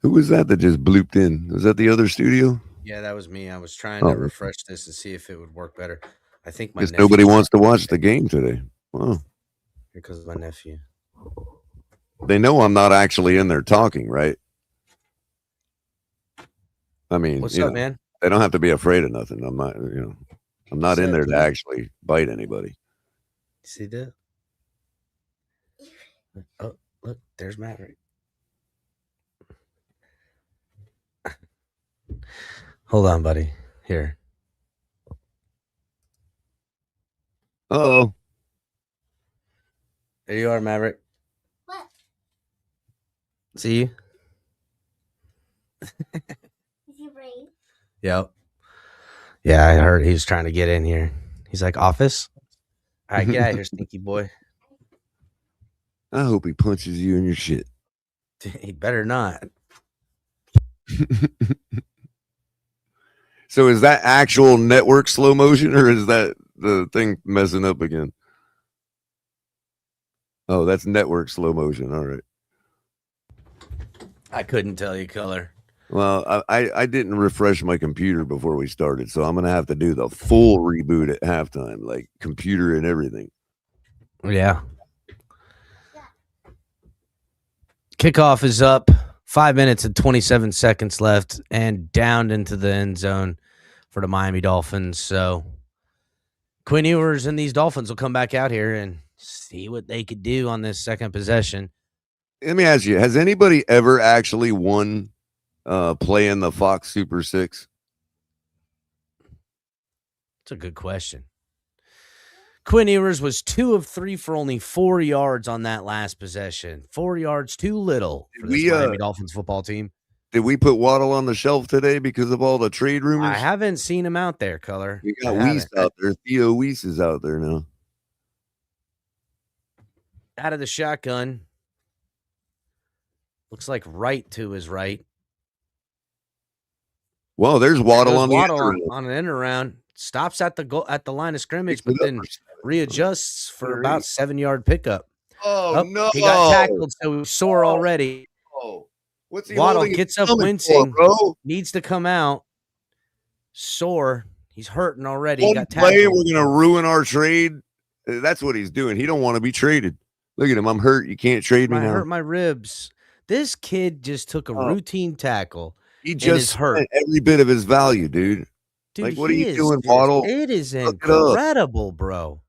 Who was that just blooped in? Was that the other studio? Yeah, that was me. I was trying to refresh this and see if it would work better. I think my nephew nobody wants to watch the game today. Wow. Because of my nephew. They know I'm not actually in there talking, right? I mean, what's up, man? They don't have to be afraid of nothing. I'm not, I'm not in there to actually bite anybody. See that? Oh, look, there's Maverick. Hold on, buddy. Here. Uh-oh. There you are, Maverick. What? See you? Is he brave? Yep. Yeah, I heard he was trying to get in here. He's like, office? All right, get out of here, stinky boy. I hope he punches you in your shit. He better not. So is that actual network slow motion, or is that the thing messing up again? Oh, that's network slow motion. All right. I couldn't tell you, Color. Well, I didn't refresh my computer before we started, so I'm going to have to do the full reboot at halftime, like computer and everything. Yeah. Kickoff is up. 5 minutes and 27 seconds left, and down into the end zone for the Miami Dolphins. So Quinn Ewers and these Dolphins will come back out here and see what they could do on this second possession. Let me ask you, has anybody ever actually won playing the Fox Super 6? That's a good question. Quinn Ewers was 2 of 3 for only 4 yards on that last possession. 4 yards too little for this Miami Dolphins football team. Did we put Waddle on the shelf today because of all the trade rumors? I haven't seen him out there, Color. We got Weiss out there. Theo Weiss is out there now. out of the shotgun. Looks like right to his right. Well, there's Waddle on on an end around. Stops at the goal at the line of scrimmage, but then readjusts for about 7-yard pickup. Oh no! He got tackled, so he was sore already. Oh, what's he Waddle holding gets his up stomach wincing, for, bro? needs to come out. Sore. He's hurting already. One he got play, tackled. we're gonna ruin our trade. That's what he's doing. He don't want to be traded. Look at him. I'm hurt. You can't trade me I now. hurt my ribs. This kid just took a routine tackle. He just hurt spent every bit of his value, dude. Dude, like, what are you doing, Waddle? It is Look incredible, bro.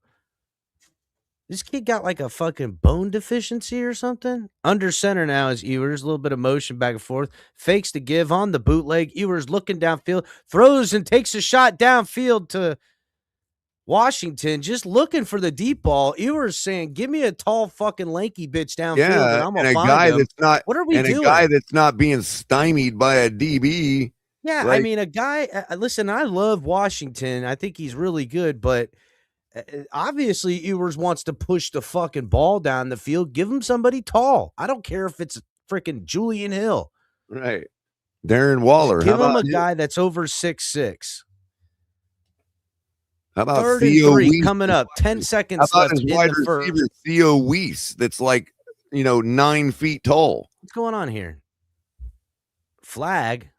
This kid got like a fucking bone deficiency or something. Under center now is Ewers. A little bit of motion back and forth. Fakes to give on the bootleg. Ewers looking downfield. Throws and takes a shot downfield to Washington. Just looking for the deep ball. Ewers saying, give me a tall fucking lanky bitch downfield and I'm going to find him. That's not, what are we doing? A guy that's not being stymied by a DB. Yeah, like, I mean, a guy, listen, I love Washington. I think he's really good, but obviously Ewers wants to push the fucking ball down the field. Give him somebody tall. I don't care if it's freaking Julian Hill. Right. Darren Waller. Give him a guy that's over 6'6". How about 3rd Theo and 3 Weiss? coming up. 10 seconds How about left his in wide the first. receiver, Theo Weiss, that's like, 9 feet tall. What's going on here? Flag.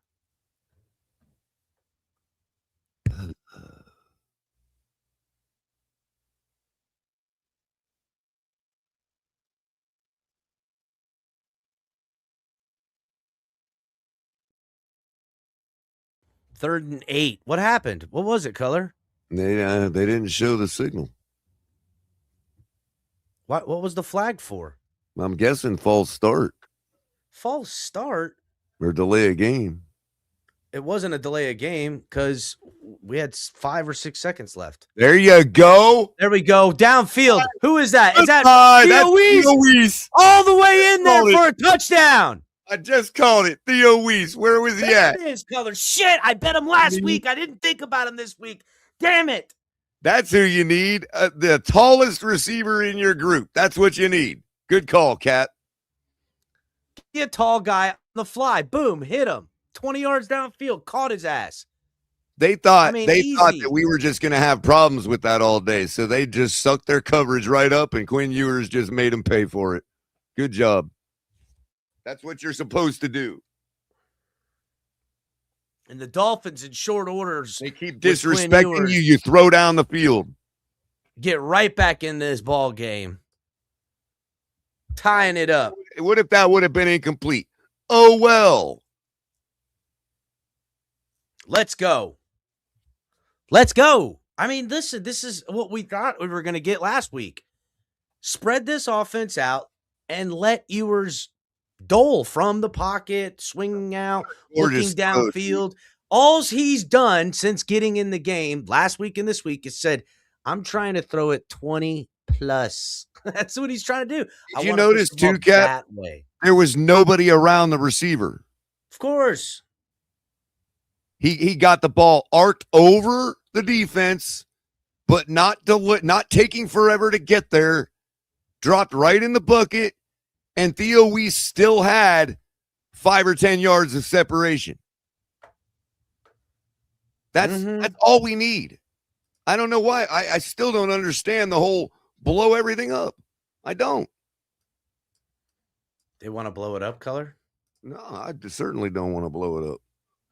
Third and 8. What happened? What was it, Color? They didn't show the signal. What was the flag for? I'm guessing false start. False start? Or delay a game. It wasn't a delay of game because we had 5 or 6 seconds left. There you go. There we go. Downfield. Who is that? Is that Theo Weiss? All the way in there for a touchdown. I just called it. Theo Weiss. Where was he at? There it is, Color. Shit, I bet him last week. I didn't think about him this week. Damn it. That's who you need. The tallest receiver in your group. That's what you need. Good call, Cat. Be a tall guy on the fly. Boom, hit him. 20 yards downfield, caught his ass. They thought easy. thought that we were just going to have problems with that all day, so they just sucked their coverage right up, and Quinn Ewers just made them pay for it. Good job. That's what you're supposed to do. And the Dolphins in short orders. They keep disrespecting you. You throw down the field. Get right back in this ball game. Tying it up. What if that would have been incomplete? Oh, well. Let's go. Let's go. I mean, listen, this is what we thought we were going to get last week. Spread this offense out and let Ewers dole from the pocket, swinging out, looking downfield. All he's done since getting in the game last week and this week is said, I'm trying to throw it 20 plus. That's what he's trying to do. Did you notice too, Cap? There was nobody around the receiver. Of course. He got the ball arced over the defense, but not taking forever to get there. Dropped right in the bucket, and Theo Weiss still had 5 or 10 yards of separation. That's all we need. I don't know why. I still don't understand the whole blow everything up. I don't. They want to blow it up, Color? No, I certainly don't want to blow it up.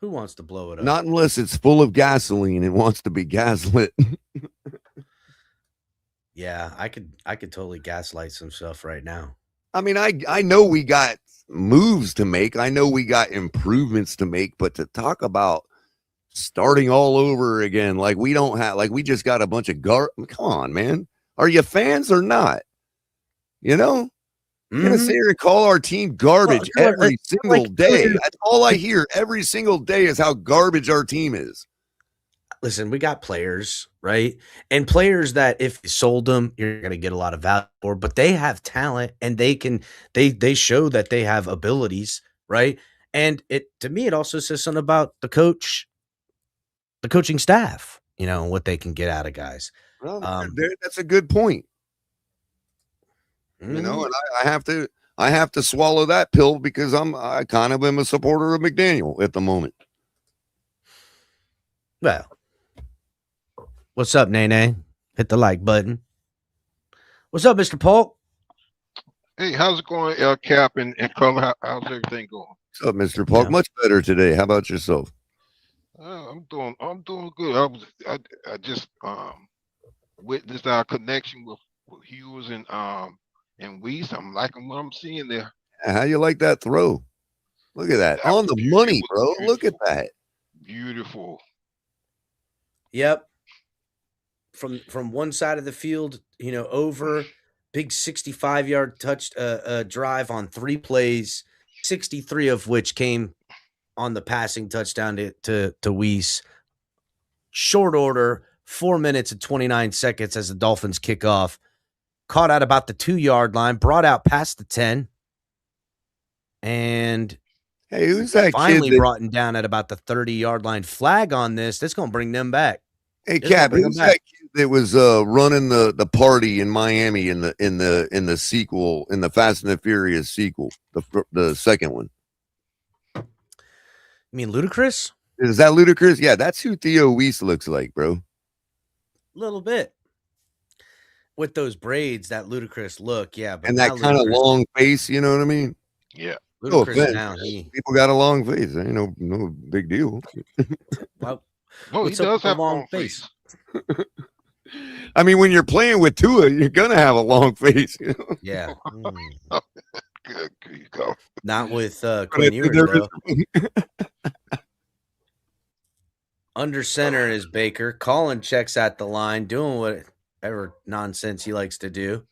Who wants to blow it up? Not unless it's full of gasoline and wants to be gaslit. Yeah, I could totally gaslight some stuff right now. I mean, I know we got moves to make. I know we got improvements to make, but to talk about starting all over again, like we don't have, like we just got a bunch of come on, man. Are you fans or not? You know? You're going to sit here and call our team garbage every single day. That's all I hear every single day is how garbage our team is. Listen, we got players, right? And players that if you sold them, you're going to get a lot of value for, but they have talent and they show that they have abilities, right? And to me, it also says something about the coaching staff, you know, what they can get out of guys. Well, that's a good point. You know, and I have to swallow that pill because I kind of am a supporter of McDaniel at the moment. Well, what's up, Nene? Hit the like button. What's up, Mr. Polk? Hey, how's it going, Cap and Color? How's everything going? What's up, Mr. Polk? Yeah. Much better today. How about yourself? I'm doing good. I just witnessed our connection with Hughes and Weiss. I'm liking what I'm seeing there. How you like that throw? Look at that. That On was the beautiful. money, bro. Look at that. Beautiful. Yep. From one side of the field, you know, over big 65-yard touch drive on 3 plays, 63 of which came on the passing touchdown to Weiss. Short order, 4 minutes and 29 seconds as the Dolphins kick off. Caught out about the 2-yard line, brought out past the 10. And hey, who's that finally kid brought him down at about the 30-yard line. Flag on this. That's going to bring them back. Hey, Cap, who's that kid that was running the party in Miami in the sequel, in the Fast and the Furious sequel, the second one? You mean Ludacris? Is that Ludacris? Yeah, that's who Theo Weiss looks like, bro. A little bit. With those braids, that Ludacris look, yeah. But and that kind of long face, you know what I mean? Yeah. Ludacris now, people got a long face. Ain't no big deal. Well, he does have a long face. I mean, when you're playing with Tua, you're gonna have a long face. You know? Yeah. Good you go. Not with Quinn Ewers, though. Under center is Baker. Colin checks at the line, doing whatever nonsense he likes to do.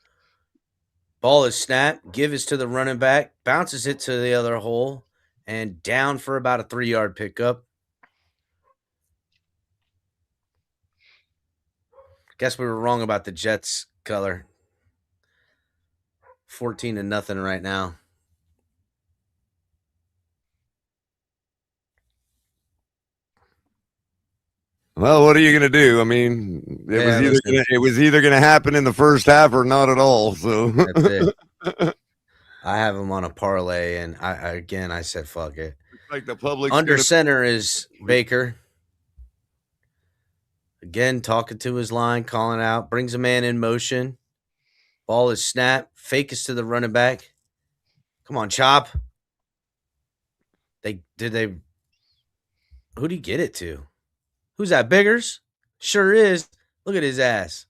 Ball is snapped. Give is to the running back. Bounces it to the other hole. And down for about a 3-yard pickup. Guess we were wrong about the Jets, Color. 14-0 right now. Well, what are you going to do? I mean, it was either going to happen in the first half or not at all. So that's it. I have him on a parlay, and I said fuck it. Like the public. Under center is Baker. Again, talking to his line, calling out, brings a man in motion. Ball is snapped. Fake is to the running back. Come on, Chop. Who'd he get it to? Who's that, Biggers? Sure is. Look at his ass.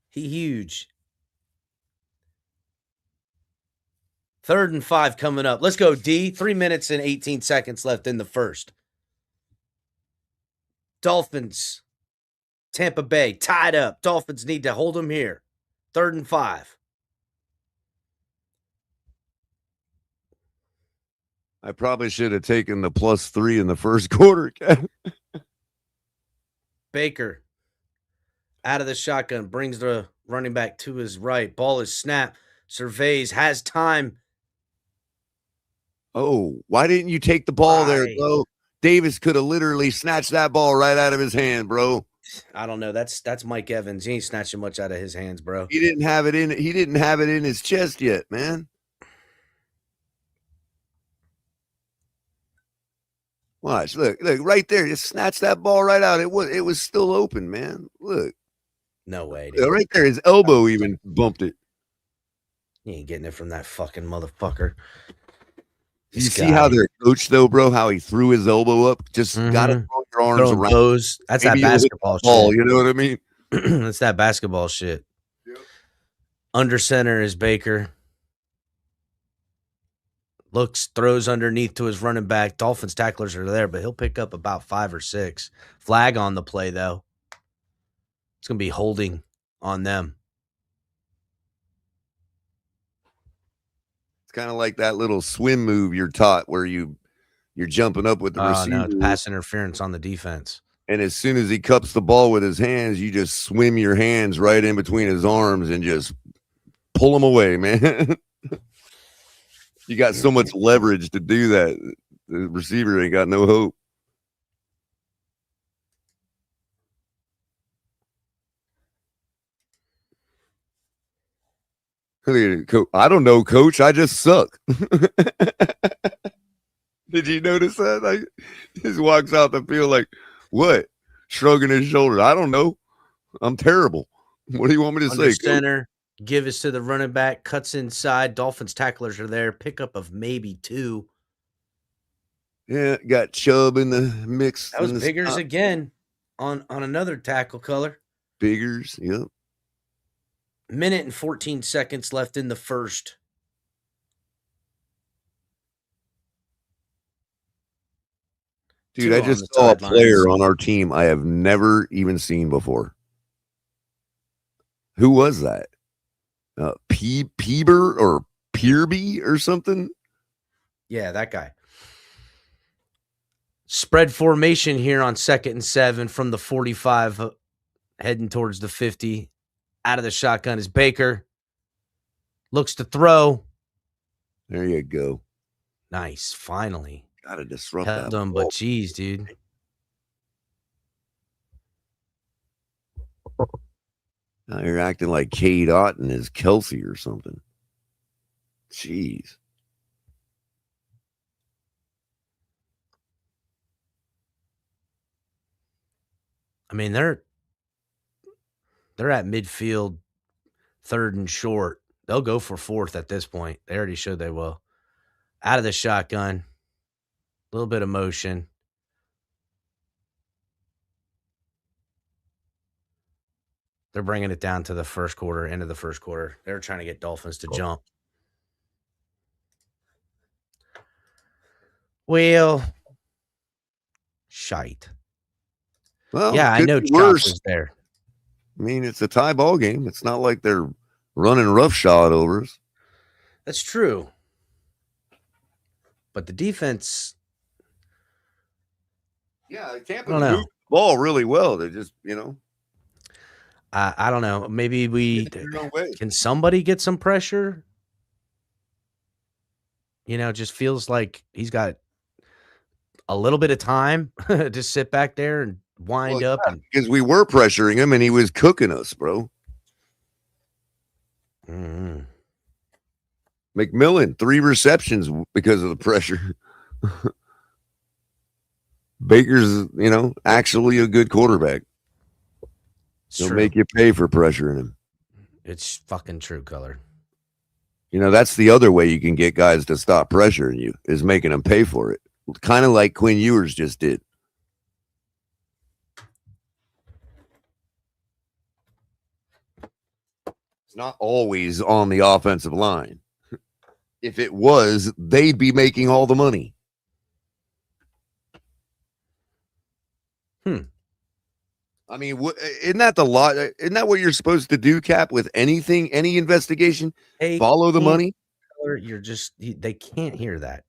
He huge. 3rd and 5 coming up. Let's go, D. 3 minutes and 18 seconds left in the first. Dolphins, Tampa Bay, tied up. Dolphins need to hold them here. 3rd and 5. I probably should have taken the +3 in the first quarter. Baker out of the shotgun, brings the running back to his right. Ball is snapped. Surveys, has time. Oh, why didn't you take the ball there, bro? Davis could have literally snatched that ball right out of his hand, bro. I don't know. That's Mike Evans. He ain't snatching much out of his hands, bro. He didn't have it in his chest yet, man. Watch, look right there. Just snatch that ball right out. It was still open, man. Look. No way, dude. Right there, his elbow even bumped it. He ain't getting it from that fucking motherfucker. You see how they're coached, though, bro? How he threw his elbow up? Just gotta throw your arms around. Those. That's Maybe that basketball shit. You know what I mean? That's that basketball shit. Yep. Under center is Baker. Throws underneath to his running back. Dolphins tacklers are there, but he'll pick up about 5 or 6. Flag on the play, though. It's going to be holding on them. It's kind of like that little swim move you're taught where you're jumping up with the receiver. No, it's pass interference on the defense. And as soon as he cups the ball with his hands, you just swim your hands right in between his arms and just pull him away, man. You got so much leverage to do that. The receiver ain't got no hope. I don't know, coach. I just suck. Did you notice that? Like, he just walks out the field like, what? Shrugging his shoulders. I don't know. I'm terrible. What do you want me to Under say? center, give us to the running back, cuts inside. Dolphins tacklers are there. Pickup of maybe 2. Yeah, got Chubb in the mix. That was Biggers again on another tackle color. Biggers, yep. Minute and 14 seconds left in the first. Dude, I just saw a player on our team I have never even seen before. Who was that? Peeber or Peerby or something? Yeah, that guy. Spread formation here on 2nd and 7 from the 45, heading towards the 50. Out of the shotgun is Baker. Looks to throw. There you go. Nice, finally. Gotta disrupt Held that. him, but geez, dude. Now you're acting like Cade Otton is Kelsey or something. Jeez. I mean, they're at midfield, 3rd and short. They'll go for 4th at this point. They already showed they will. Out of the shotgun. A little bit of motion. They're bringing it down to the first quarter, end of the first quarter. They're trying to get Dolphins to jump. Well, shite. Well, yeah, I know Chop was there. I mean, it's a tie ball game. It's not like they're running roughshod over us. That's true. But the defense. Yeah, Tampa moved the ball really well. They just, I don't know. Maybe can somebody get some pressure? Just feels like he's got a little bit of time to sit back there and wind up. Because we were pressuring him and he was cooking us, bro. Mm-hmm. McMillan, 3 receptions because of the pressure. Baker's, actually a good quarterback. He'll make you pay for pressuring him. It's fucking true, Color. That's the other way you can get guys to stop pressuring you, is making them pay for it. Kind of like Quinn Ewers just did. It's not always on the offensive line. If it was, they'd be making all the money. I mean, isn't that the law? Isn't that what you're supposed to do, Cap, with anything, any investigation? Follow the money? They can't hear that.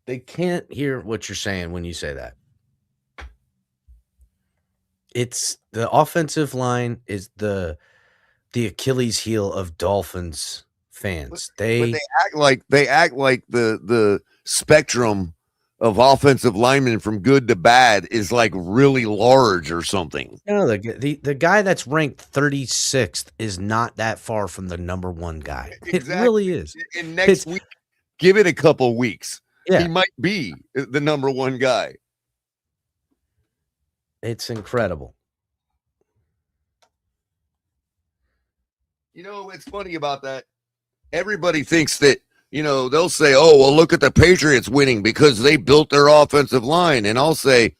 They can't hear what you're saying when you say that. It's the offensive line is the Achilles heel of Dolphins fans. But they act like the spectrum of offensive linemen from good to bad is like really large or something. No, the guy that's ranked 36th is not that far from the number 1 guy. Exactly. It really is. And next week, give it a couple weeks. Yeah. He might be the number 1 guy. It's incredible. What's funny about that? Everybody thinks that, they'll say, oh, well, look at the Patriots winning because they built their offensive line. And I'll say,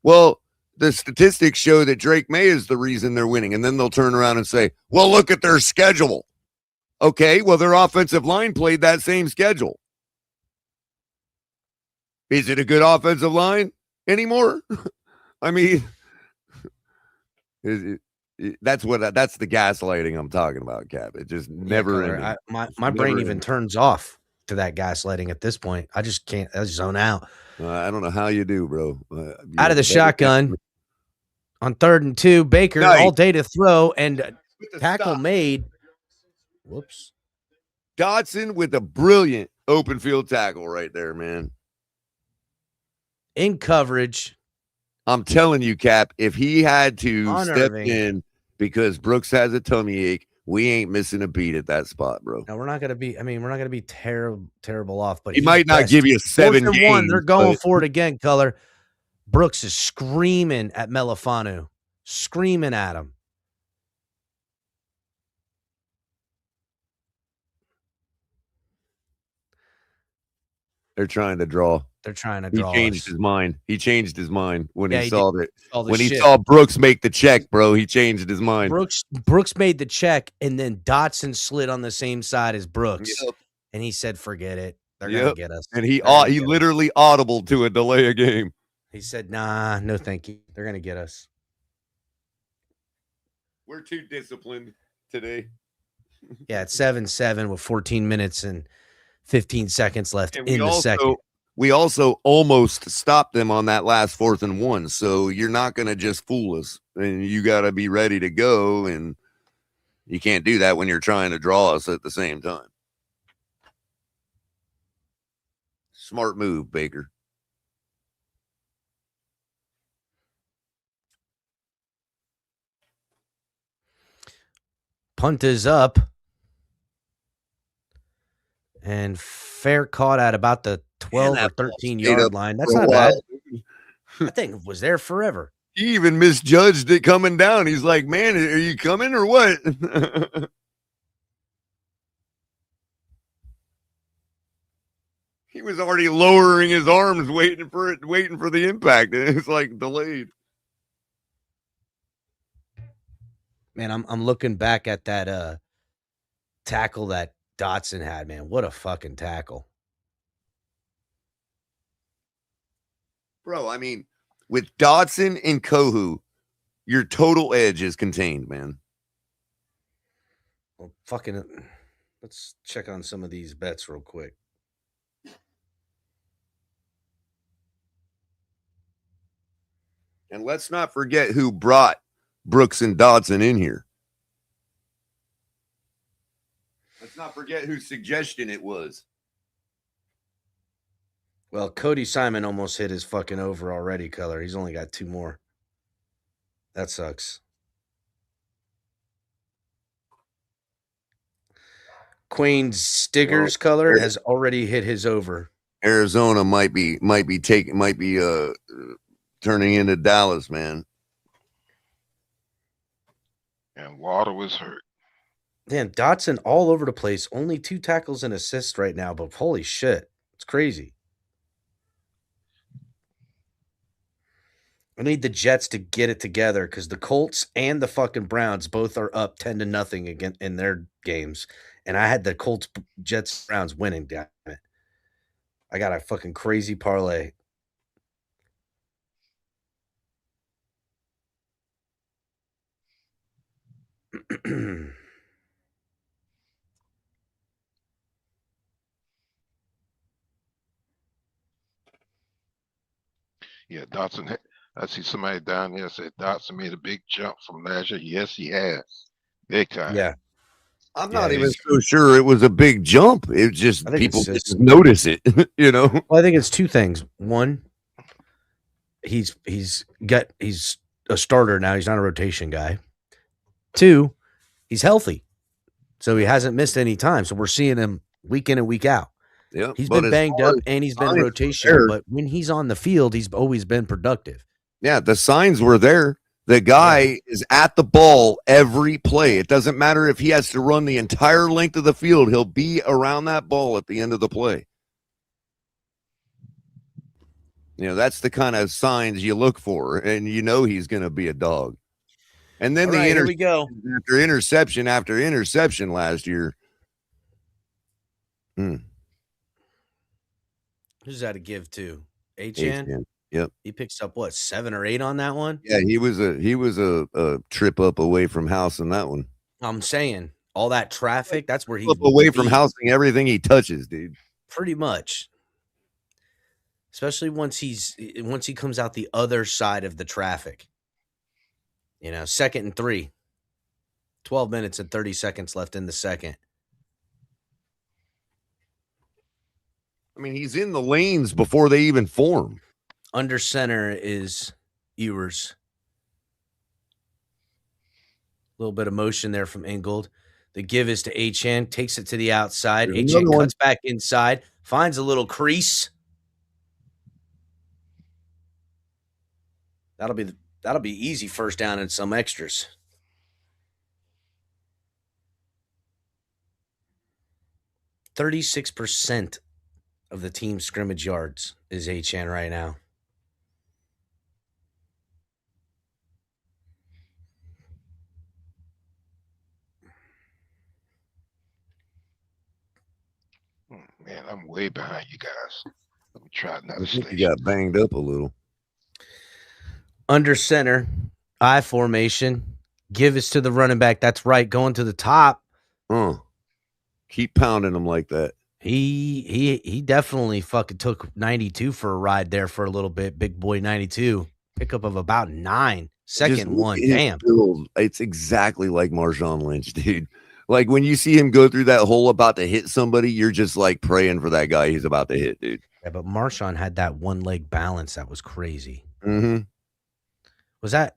well, the statistics show that Drake May is the reason they're winning. And then they'll turn around and say, well, look at their schedule. Okay, well, their offensive line played that same schedule. Is it a good offensive line anymore? I mean, that's the gaslighting I'm talking about, Cap. It just never. My brain even turns off to that gaslighting at this point. I just can't. I just zone out. I don't know how you do, bro. Out of the shotgun on 3rd and 2, Baker all day to throw and tackle made. Whoops. Dotson with a brilliant open field tackle right there, man. In coverage. I'm telling you, Cap, if he had to step in because Brooks has a tummy ache We ain't missing a beat at that spot, bro. Now we're not gonna be. I mean, we're not gonna be terrible off. But He he's might not best. give you 7 4th and games. 1. They're going but for it again. Color. Brooks is screaming at Melifanu, screaming at him. They're trying to draw. They're trying to He draw. changed his mind. He changed his mind when Yeah, he he saw did. that. When he saw Brooks make the check, bro, he changed his mind. Brooks made the check, and then Dotson slid on the same side as Brooks, Yep. and he said, "Forget it. They're gonna get us." And he They're gonna get us. literally audible to a delay a game. He said, "Nah, no, thank you. They're gonna get us." We're too disciplined today. Yeah, it's 7-7 with 14 minutes and 15 seconds left And in the second. we also almost stopped them on that last 4th and 1. So you're not going to just fool us. And you got to be ready to go. And you can't do that when you're trying to draw us at the same time. Smart move, Baker. Punt is up. And fair caught at about the 12 or 13-yard line. That's not bad. I think it was there forever. He even misjudged it coming down. He's like, man, are you coming or what? He was already lowering his arms, waiting for the impact. It's like delayed. Man, I'm looking back at that tackle that Dotson had, man. What a fucking tackle. Bro, I mean, with Dotson and Kohu, your total edge is contained, man. Well, fucking, let's check on some of these bets real quick. And let's not forget who brought Brooks and Dodson in here. Let's not forget whose suggestion it was. Well, Cody Simon almost hit his fucking over already, Color. He's only got 2 more. That sucks. Queen Stiggers, Color, has already hit his over. Arizona might be turning into Dallas, man. And Water was hurt. Damn, Dotson all over the place. Only 2 tackles and assists right now, but holy shit. It's crazy. I need the Jets to get it together because the Colts and the fucking Browns both are up 10-0 again in their games. And I had the Colts, Jets, Browns winning, damn it. I got a fucking crazy parlay. Yeah, Dotson. I see somebody down there said Dotson made a big jump from last year. Yes, he has. Big time. Yeah. I'm not even so sure it was a big jump. It just people just notice it, you know. Well, I think it's 2 things. One, he's a starter now. He's not a rotation guy. 2, he's healthy, so he hasn't missed any time. So we're seeing him week in and week out. Yeah, he's been banged up and he's been rotational, but when he's on the field, he's always been productive. Yeah, the signs were there. The guy is at the ball every play. It doesn't matter if he has to run the entire length of the field. He'll be around that ball at the end of the play. You know, that's the kind of signs you look for, and you know he's going to be a dog. And then here we go. After interception last year. Who's that to give to? H-N? Yep. He picks up what, 7 or 8 on that one? Yeah, he was a trip up away from housing that one. I'm saying all that traffic, that's where he's up away from housing everything he touches, dude. Pretty much. Especially once he comes out the other side of the traffic. You know, 2nd and 3. 12 minutes and 30 seconds left in the second. I mean, he's in the lanes before they even form. Under center is Ewers. A little bit of motion there from Ingold. The give is to Achane, takes it to the outside. There's Achane another one. cuts back inside, finds a little crease. That'll be easy first down and some extras. %36% of the team's scrimmage yards is Achane right now. Man, I'm way behind you guys. Let me try another I think station. you got banged up a little. Under center, I formation. Give is to the running back. That's right, going to the top. Keep pounding them like that. He definitely fucking took 92 for a ride there for a little bit. Big boy 92. Pickup of about 9. Second Just one. look at his Damn. build. It's exactly like Marshawn Lynch, dude. Like when you see him go through that hole about to hit somebody, you're just like praying for that guy he's about to hit, dude. Yeah, but Marshawn had that one leg balance that was crazy. Mm-hmm. Was that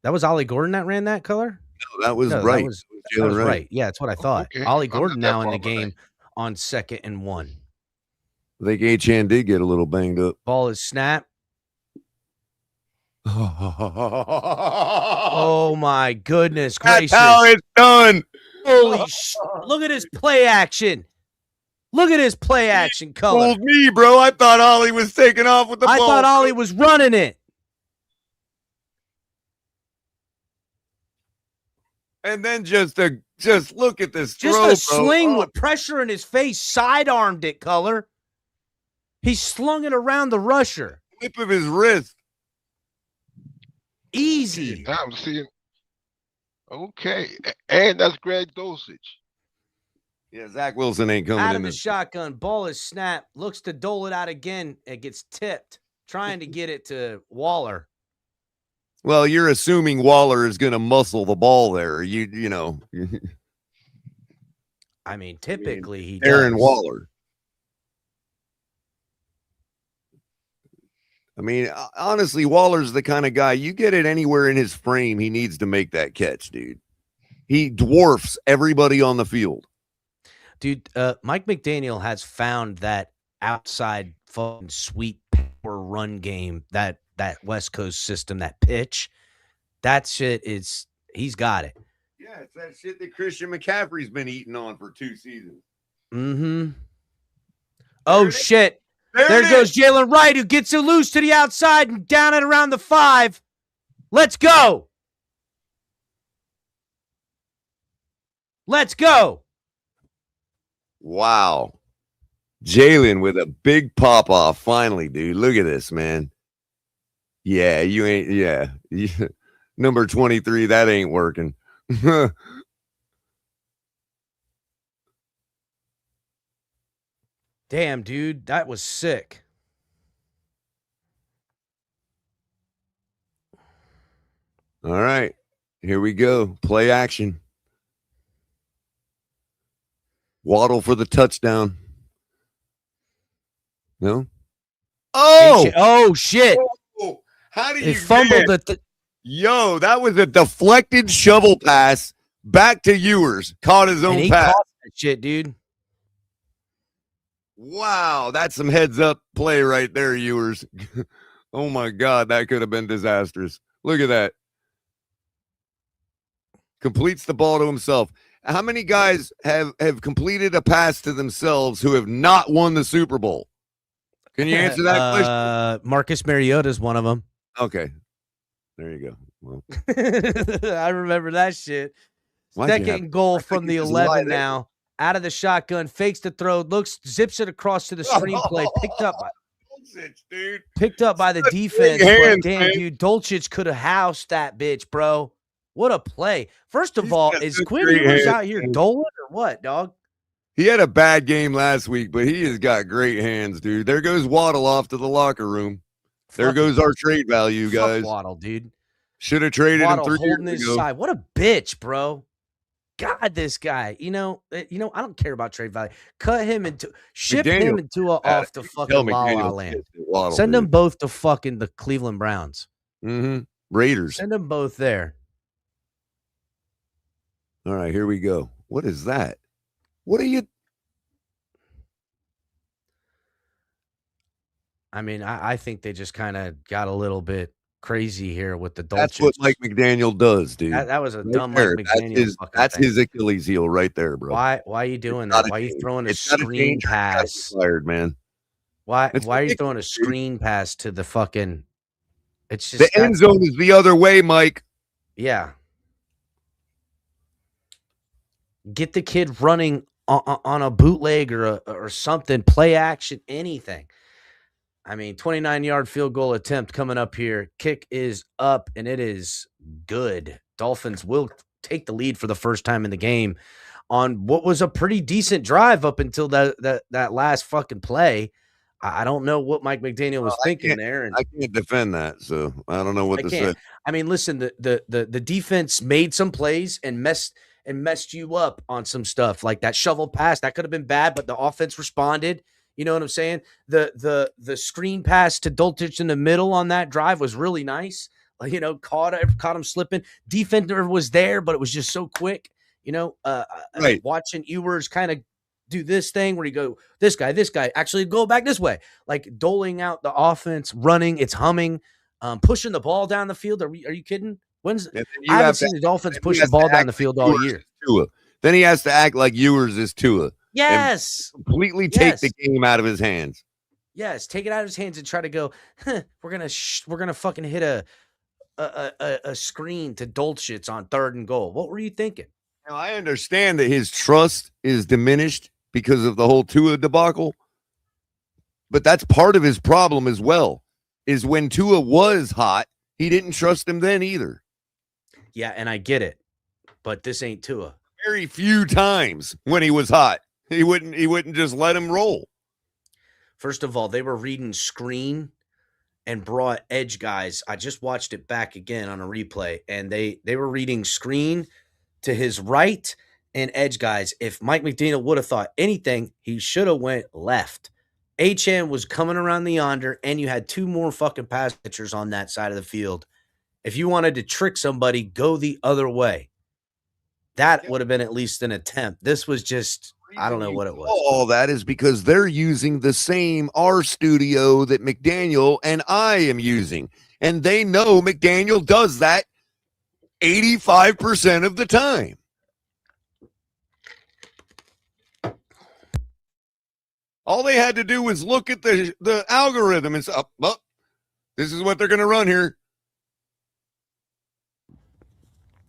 was Ollie Gordon that ran that color? No, that was right. That was right. Yeah, that's what I thought. Okay. Ollie I'm not Gordon that now in far the game on 2nd and 1. I think Achane did get a little banged up. Ball is snapped. Oh, Oh my goodness that's gracious. how it's done. Holy shit. Look at his play action. Look at his play action color. Fooled me, bro. I thought Ollie was taking off with the ball. I thought Ollie was running it. And then just look at this Just throw, a bro. sling Oh, with pressure in his face, sidearmed it, color. He slung it around the rusher. whip of his wrist. Easy. Now I'm seeing. Okay, and that's Greg Dosage. Yeah, Zach Wilson ain't coming Out in of the this. shotgun, ball is snapped, looks to dole it out again. It gets tipped, trying to get it to Waller. Well, you're assuming Waller is going to muscle the ball there. You know, I mean, typically he Aaron does. Waller. I mean, honestly, Waller's the kind of guy you get it anywhere in his frame. He needs to make that catch, dude. He dwarfs everybody on the field. Dude, Mike McDaniel has found that outside fucking sweet power run game, that West Coast system, that pitch. That shit is, he's got it. Yeah, it's that shit that Christian McCaffrey's been eating on for 2 seasons. Mm-hmm. Oh, shit. There There it goes is. Jalen Wright, who gets it loose to the outside and down at around the 5. Let's go. Let's go. Wow. Jalen with a big pop off. Finally, dude. Look at this, man. Yeah, you ain't. Yeah. Number 23, that ain't working. Damn, dude. That was sick. All right. Here we go. Play action. Waddle for the touchdown. No? Oh! Oh, shit. Oh, how did He you fumbled get? it. Yo, that was a deflected shovel pass back to Ewers. Caught his And own he pass. caught that shit, dude. Wow, that's some heads up play right there, Ewers. Oh my God, that could have been disastrous. Look at that. Completes the ball to himself. How many guys have completed a pass to themselves who have not won the Super Bowl? Can you answer that question? Marcus Mariota is one of them. Okay. There you go. Well, I remember that shit. why'd you Second have- and goal I from think the you just lied 11 there. now. Out of the shotgun, fakes the throw, zips it across to the screenplay, picked up by the Such defense. big hands, But damn, man. dude, Dolchich could have housed that bitch, bro. What a play. First of He's all, got is such Quinn great Ewers hands, out here man. doling or what, dog? He had a bad game last week, but he has got great hands, dude. There goes Waddle off to the locker room. There Fuck goes our trade value, Fuck guys. Waddle, dude. Should have traded Waddle him 3 holding years his ago. side. What a bitch, bro. God, this guy. You know, I don't care about trade value. Cut him into ship him McDaniel into off to fucking Tell La La McDaniel Land. pissed at Waddle, Send them dude. both to fucking the Cleveland Browns. Raiders. Send them both there. All right, here we go. What is that? What are you? I mean, I think they just kind of got a little bit crazy here with the That's what Dolchich. Mike McDaniel does, dude. That was a Right dumb there. Mike McDaniel fucking That's thing. his Achilles heel right there, bro. Why are you doing Gotta that? Why are you change. throwing a It's gotta screen change or it's gotta pass? get fired, man. Why It's are you throwing a ridiculous, dude. screen pass to the fucking? It's The just end zone is the other way, Mike. yeah. Get the kid running on a bootleg or something, play action, anything. I mean, 29-yard field goal attempt coming up here. Kick is up, and it is good. Dolphins will take the lead for the first time in the game on what was a pretty decent drive up until that last fucking play. I don't know what Mike McDaniel was thinking there, and I can't defend that, so I don't know what I to can't. say. I mean, listen, the defense made some plays and messed you up on some stuff like that shovel pass. That could have been bad, but the offense responded. You know what I'm saying? The screen pass to Dolchich in the middle on that drive was really nice. Caught him slipping. Defender was there, but it was just so quick. Right. Watching Ewers kind of do this thing where you go, this guy, actually go back this way, like doling out the offense, running, it's humming. Pushing the ball down the field. Are you kidding? I haven't seen the Dolphins push the ball down the field all year. Then he has to act like Ewers is Tua. Yes. Completely take the game out of his hands. Yes, take it out of his hands and try to go, we're gonna fucking hit a screen to Dolchich on 3rd and goal. What were you thinking? Now I understand that his trust is diminished because of the whole Tua debacle, but that's part of his problem as well. Is when Tua was hot, he didn't trust him then either. Yeah, and I get it, but this ain't Tua. Very few times when he was hot, he wouldn't just let him roll. First of all, they were reading screen and brought edge guys. I just watched it back again on a replay, and they were reading screen to his right and edge guys. If Mike McDaniel would have thought anything, he should have went left. HN was coming around the yonder, and you had 2 more fucking pass catchers on that side of the field. If you wanted to trick somebody, go the other way. That would have been at least an attempt. This was just, I don't know what it was. All that is because they're using the same R studio that McDaniel and I am using. And they know McDaniel does that 85% of the time. All they had to do was look at the algorithm and say, oh, this is what they're going to run here.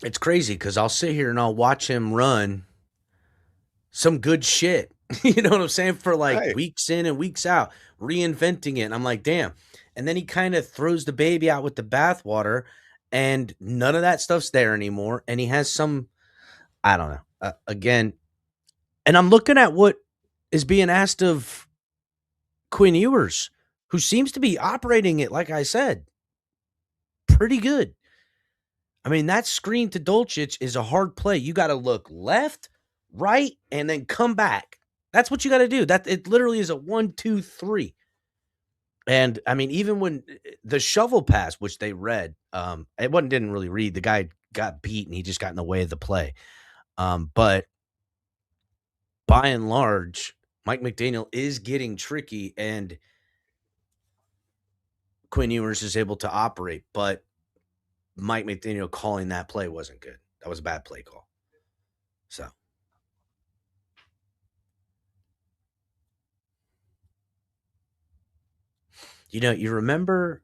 It's crazy because I'll sit here and I'll watch him run some good shit. You know what I'm saying? For like weeks in and weeks out, reinventing it. And I'm like, damn. And then he kind of throws the baby out with the bathwater, and none of that stuff's there anymore. And he has some, I don't know, again. And I'm looking at what is being asked of Quinn Ewers, who seems to be operating it, like I said, pretty good. I mean, that screen to Dolchich is a hard play. You got to look left, right, and then come back. That's what you got to do. That it literally is a 1, 2, 3. And I mean, even when the shovel pass, which they read, didn't really read. The guy got beat and he just got in the way of the play. But by and large, Mike McDaniel is getting tricky, and Quinn Ewers is able to operate, but Mike McDaniel calling that play wasn't good. That was a bad play call. So. You remember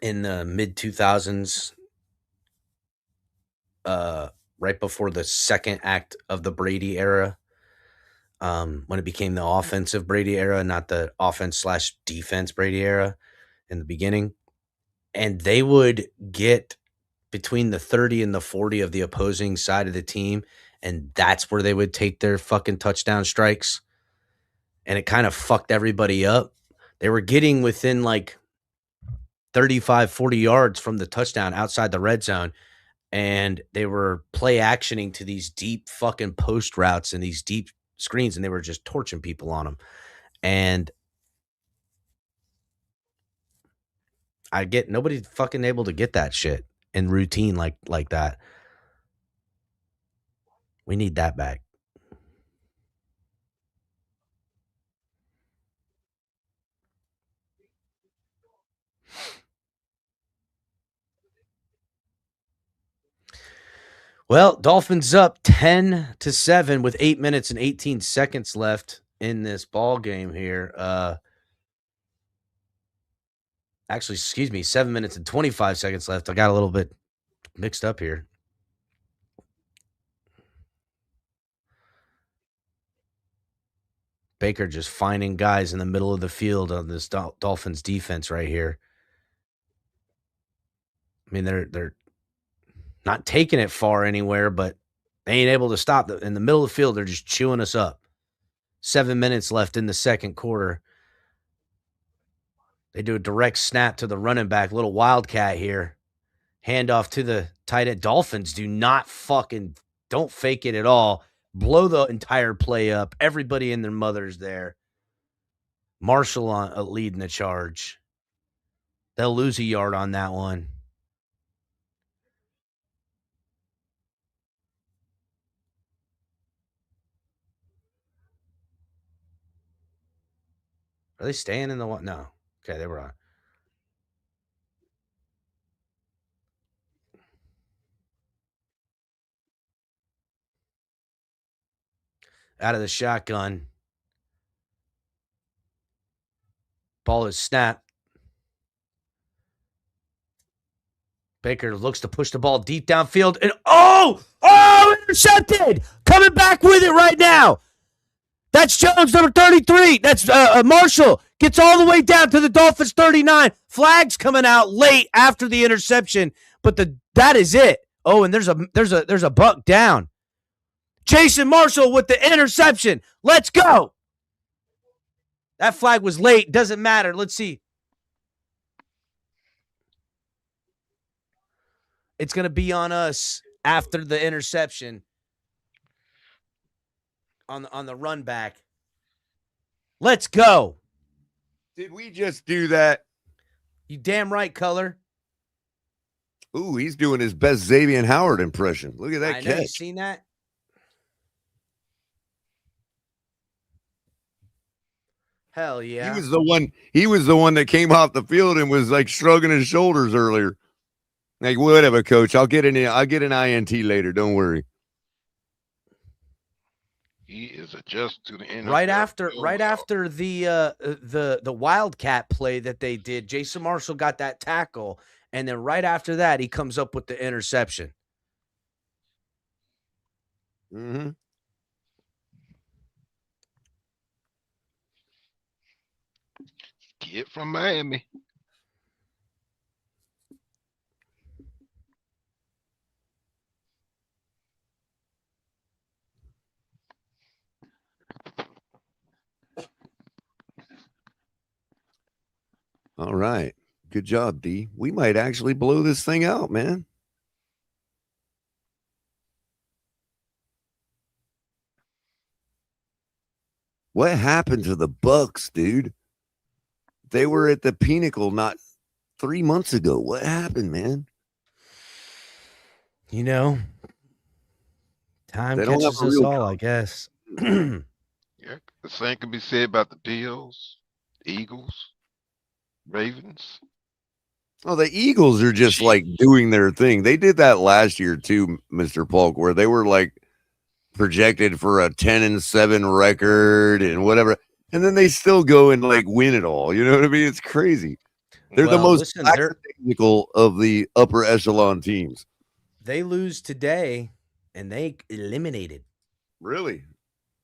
in the mid-2000s, right before the second act of the Brady era, when it became the offensive Brady era, not the offense/defense Brady era in the beginning, and they would get between the 30 and the 40 of the opposing side of the team, and that's where they would take their fucking touchdown strikes, and it kind of fucked everybody up. They were getting within like 35, 40 yards from the touchdown outside the red zone, and they were play actioning to these deep fucking post routes and these deep screens, and they were just torching people on them. And I get nobody fucking able to get that shit in routine like that. We need that back. Well, Dolphins up 10-7 with 8 minutes and 18 seconds left in this ball game here. Actually, excuse me, 7 minutes and 25 seconds left. I got a little bit mixed up here. Baker just finding guys in the middle of the field on this Dolphins defense right here. I mean, they're not taking it far anywhere, but they ain't able to stop. In the middle of the field, they're just chewing us up. 7 minutes left in the second quarter. They do a direct snap to the running back, little wildcat here. Handoff to the tight end. Dolphins don't fake it at all. Blow the entire play up. Everybody and their mother's there. Marshall leading the charge. They'll lose a yard on that one. Are they staying in the one? No. Okay, they were on. Out of the shotgun. Ball is snapped. Baker looks to push the ball deep downfield. And intercepted! Coming back with it right now. That's Jones, number 33. That's Marshall. Gets all the way down to the Dolphins 39. Flags coming out late after the interception, but that is it. Oh, and there's a buck down. Jason Marshall with the interception. Let's go. That flag was late. Doesn't matter. Let's see. It's going to be on us after the interception on the run back. Let's go. Did we just do that? You damn right, Color. Ooh, he's doing his best Xavier Howard impression. Look at that I catch. know, you seen that? Hell yeah. He was the one that came off the field and was like shrugging his shoulders earlier. Like, whatever, coach. I'll get an INT later. Don't worry. He is adjusting to the NFL. Right after the Wildcat play that they did, Jason Marshall got that tackle, and then right after that, he comes up with the interception. Mm-hmm. Kid from Miami. All right. Good job, D. We might actually blow this thing out, man. What happened to the Bucs, dude? They were at the pinnacle not 3 months ago. What happened, man? You know, time catches us all, I guess. Yeah, the same can be said about the Bills, Eagles, Ravens. Oh, the Eagles are just like doing their thing. They did that last year too, Mr. Polk, where they were like projected for a 10-7 record and whatever. And then they still go and like win it all. You know what I mean? It's crazy. They're the most technical of the upper echelon teams. They lose today and they eliminated. Really?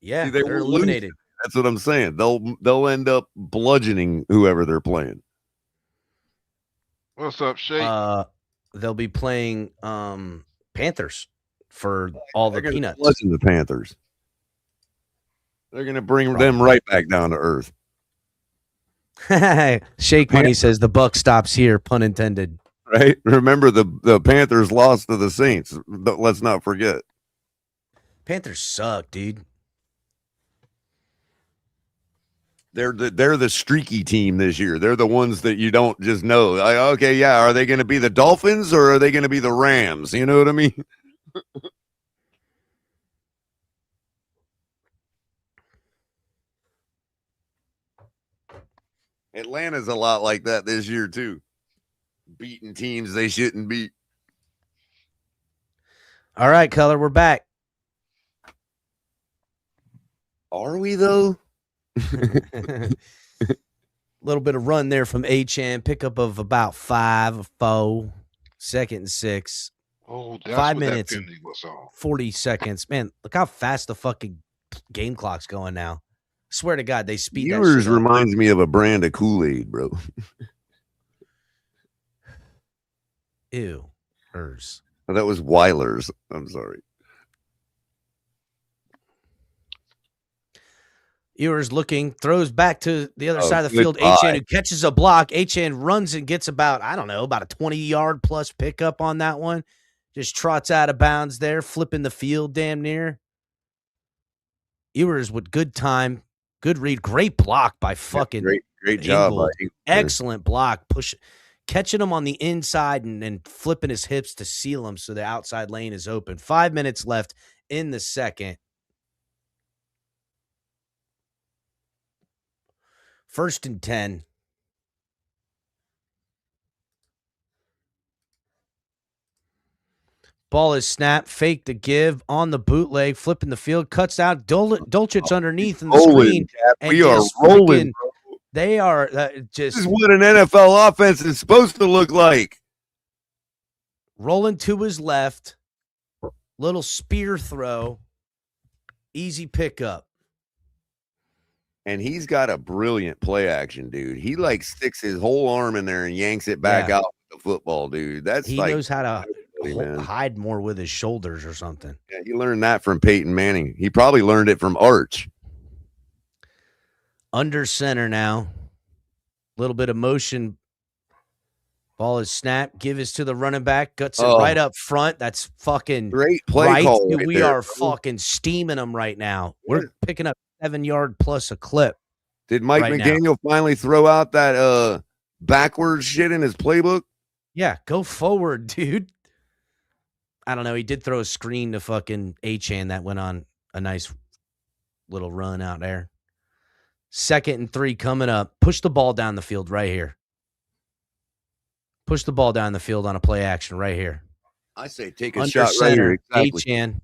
Yeah, See, they're eliminated. That's what I'm saying. They'll end up bludgeoning whoever they're playing. What's up, Shay? They'll be playing Panthers for all the peanuts. Bludgeon the Panthers. They're going to bring them right back down to earth. Shake Money says the buck stops here, pun intended. Right? Remember the Panthers lost to the Saints. Let's not forget. Panthers suck, dude. They're the streaky team this year. They're the ones that you don't just know. Like, okay, yeah, are they going to be the Dolphins or are they going to be the Rams? You know what I mean? Atlanta's a lot like that this year too. Beating teams they shouldn't beat. All right, Color, we're back. Are we though? Little bit of run there from HN. Pickup of about 5 or 4. Second and 6. Oh, that's 5 what minutes that and penalty was on. 40 seconds. Man, look how fast the fucking game clock's going now. Swear to God, they speed that Yours shit up. reminds me of a brand of Kool-Aid, bro. Ew. Hers. That was Weiler's. I'm sorry. Ewers looking, throws back to the other side of the field. goodbye. HN, who catches a block. HN runs and gets about a 20-yard plus pickup on that one. Just trots out of bounds there, flipping the field damn near. Ewers with good time, good read, great block by fucking great job. Ingold. Excellent block, catching him on the inside and flipping his hips to seal him so the outside lane is open. 5 minutes left in the second. First and 10. Ball is snapped, fake the give on the bootleg, flipping the field, cuts out Dolchich underneath in the screen. And we are rolling. Bro. They are This is what an NFL offense is supposed to look like. Rolling to his left, little spear throw, easy pickup. And he's got a brilliant play action, dude. He like sticks his whole arm in there and yanks it back out with the football, dude. He knows how to hide more with his shoulders or something. Yeah, he learned that from Peyton Manning. He probably learned it from Arch. Under center now. Little bit of motion. Ball is snapped. Give is to the running back. Guts it right up front. That's fucking great play call. Right we there, are fucking steaming them right now. We're picking up 7-yard plus a clip. Did Mike McDaniel finally throw out that backwards shit in his playbook? Yeah, go forward, dude. I don't know. He did throw a screen to fucking Achane that went on a nice little run out there. 2nd and 3 coming up. Push the ball down the field right here. Push the ball down the field on a play action right here. I say take a shot right here. Exactly. Achane.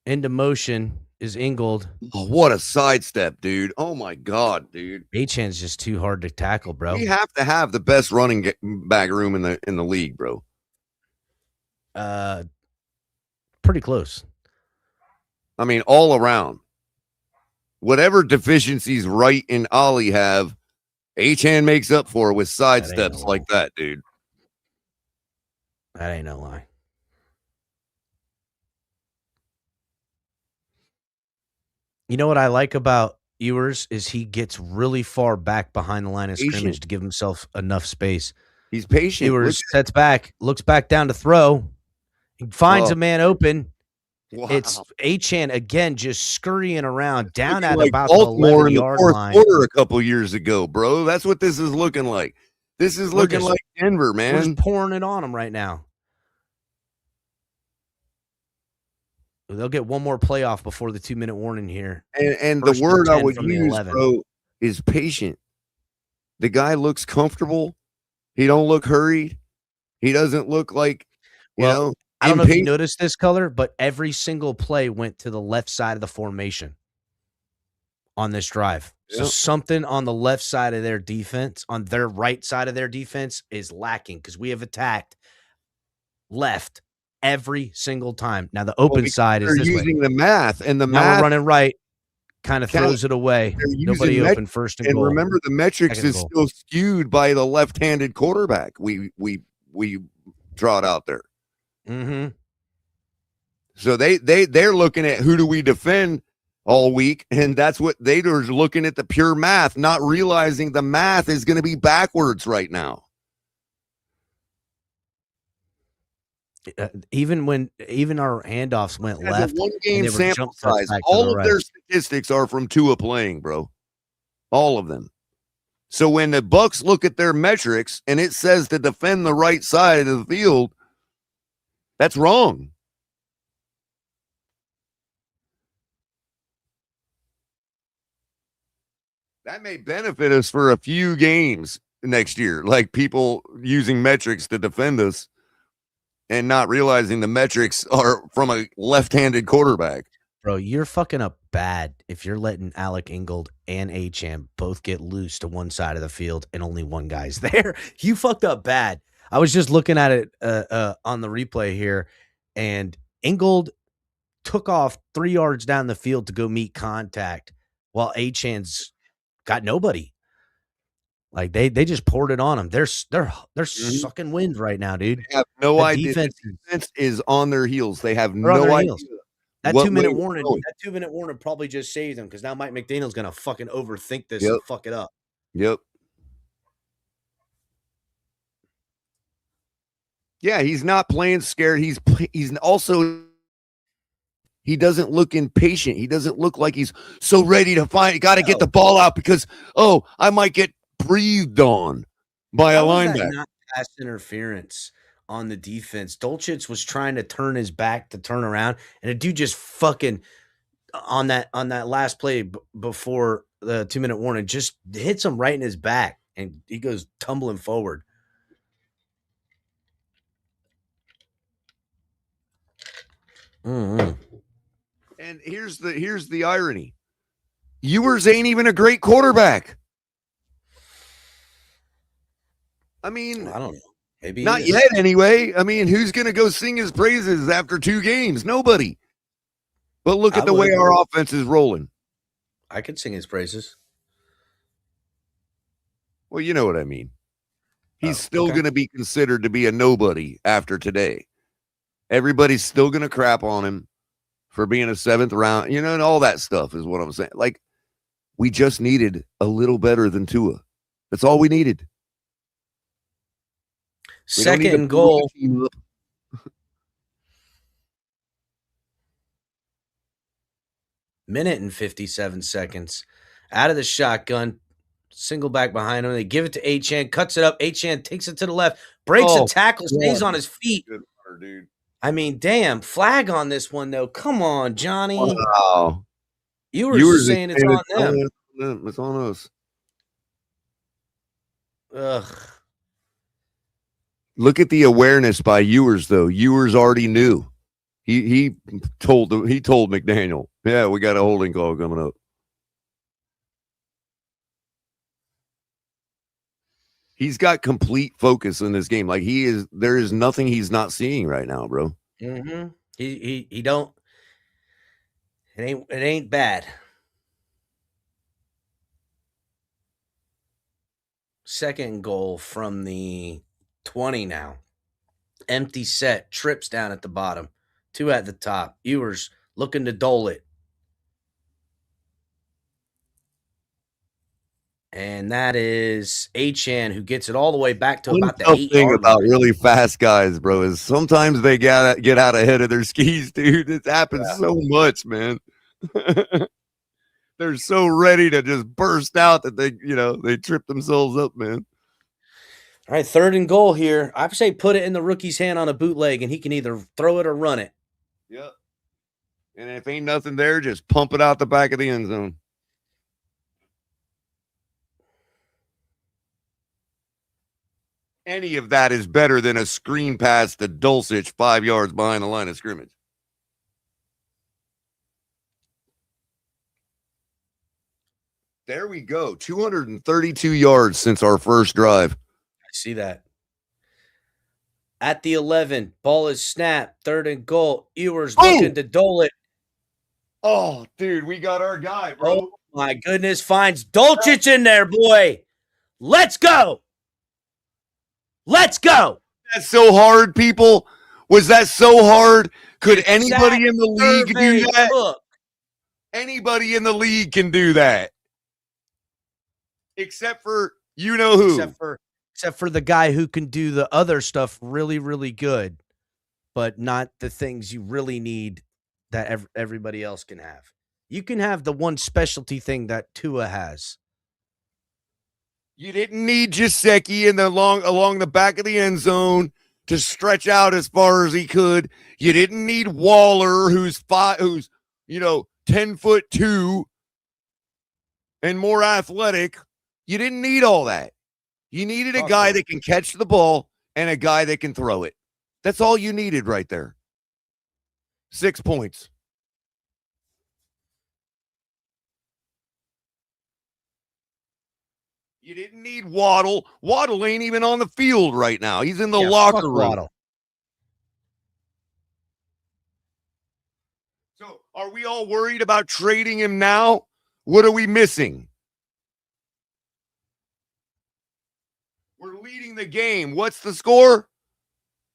Into motion is Ingold. Oh, what a sidestep, dude. Oh, my God, dude. Achane's just too hard to tackle, bro. We have to have the best running back room in the league, bro. Pretty close. I mean, all around. Whatever deficiencies Wright and Ollie have, Achane makes up for with sidesteps like that, dude. That ain't no lie. You know what I like about Ewers is he gets really far back behind the line of scrimmage to give himself ewers space. He's patient. Ewers sets back, looks back down to throw. He finds a man open. Wow. It's Achane again, just scurrying around down at like about Baltimore the in the 11-yard fourth line. quarter a couple years ago, bro. That's what this is looking like. This is looking like Denver, man. We're just pouring it on them right now. They'll get one more playoff before the 2-minute warning here. And the word I would use, bro, is patient. The guy looks comfortable. He don't look hurried. He doesn't look like, you know. I don't know if you noticed this, Color, but every single play went to the left side of the formation on this drive. Yep. So something on the left side of their defense, on their right side of their defense, is lacking because we have attacked left every single time. Now the open side is this using the math, and the now math we're running right, kind of throws it away. Nobody open, first and goal. And remember, the metrics is still skewed by the left-handed quarterback. We trot out there. Mm-hmm. So they're looking at who do we defend all week, and that's what they're looking at, the pure math, not realizing the math is going to be backwards right now. Even our handoffs went left. One game sample size. All of their statistics are from Tua playing, bro. All of them. So when the Bucs look at their metrics and it says to defend the right side of the field, that's wrong. That may benefit us for a few games next year, like people using metrics to defend us and not realizing the metrics are from a left-handed quarterback. Bro, you're fucking up bad if you're letting Alec Ingold and Achane both get loose to one side of the field and only one guy's there. You fucked up bad. I was just looking at it on the replay here, and Ingold took off 3 yards down the field to go meet contact while Achane's got nobody. Like they just poured it on him. They're sucking wind right now, dude. They have no The idea. defense The defense is on their heels. They have They're on no their idea. heels. That what 2-minute way we're warning, going. that 2-minute warning probably just saved them because now Mike McDaniel's gonna fucking overthink this Yep. and fuck it up. Yep. Yeah, he's not playing scared. He's also, he doesn't look impatient. He doesn't look like he's so ready to find. Got to get the ball out because I might get breathed on by a How was that linebacker. not pass interference on the defense? Dolchich was trying to turn his back to turn around, and a dude just fucking on that last play before the 2-minute warning just hits him right in his back, and he goes tumbling forward. Mm-hmm. And here's the irony. Ewers ain't even a great quarterback. I mean, I don't know. Maybe not yet anyway. I mean, who's going to go sing his praises after 2 games? Nobody. But look at the way our offense is rolling. I could sing his praises. Well, you know what I mean. He's still going to be considered to be a nobody after today. Everybody's still going to crap on him for being a 7th round, and all that stuff is what I'm saying. Like, we just needed a little better than Tua. That's all we needed. Second and goal. Minute and 57 seconds. Out of the shotgun. Single back behind him. They give it to Achane. Cuts it up. Achane takes it to the left. Breaks a tackle. Stays on his feet. Good runner, dude. I mean, damn. Flag on this one, though. Come on, Johnny. Wow. You were saying it's on them. It's on us. Ugh. Look at the awareness by Ewers, though. Ewers already knew. He told McDaniel, yeah, we got a holding call coming up. He's got complete focus in this game. Like there is nothing he's not seeing right now, bro. Mm-hmm. He don't. It ain't bad. Second goal from the 20 now. Empty set, trips down at the bottom, 2 at the top. Ewers looking to dole it. And that is Achane who gets it all the way back to about the 8 thing yard about line. really fast guys, bro, is sometimes they get out ahead of their skis, dude. It happens so much, man. They're so ready to just burst out that they trip themselves up, man. All right, 3rd and goal here. I say put it in the rookie's hand on a bootleg, and he can either throw it or run it. Yep. And if ain't nothing there, just pump it out the back of the end zone. Any of that is better than a screen pass to Dulcich 5 yards behind the line of scrimmage. There we go. 232 yards since our first drive. I see that. At the 11, ball is snapped. 3rd and goal. Ewers looking to dole it. Oh, dude, we got our guy, bro. Oh, my goodness. Finds Dolchich in there, boy. Let's go. Let's go. That's so hard, people. Was that so hard? Could anybody in the league do that? Look. Anybody in the league can do that. Except for you know who. Except for the guy who can do the other stuff really, really good, but not the things you really need that everybody else can have. You can have the one specialty thing that Tua has. You didn't need Gesicki along the back of the end zone to stretch out as far as he could. You didn't need Waller, who's 10'2", and more athletic. You didn't need all that. You needed a guy that can catch the ball and a guy that can throw it. That's all you needed right there. 6 points. You didn't need Waddle. Waddle ain't even on the field right now. He's in the locker room. Waddle. So are we all worried about trading him now? What are we missing? We're leading the game. What's the score?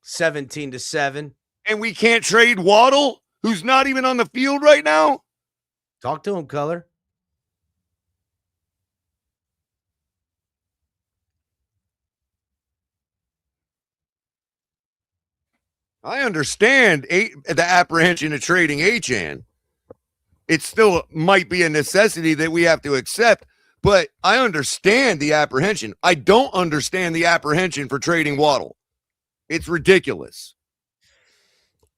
17-7. And we can't trade Waddle, who's not even on the field right now? Talk to him, Color. I understand the apprehension of trading Achan. It still might be a necessity that we have to accept, but I understand the apprehension. I don't understand the apprehension for trading Waddle. It's ridiculous.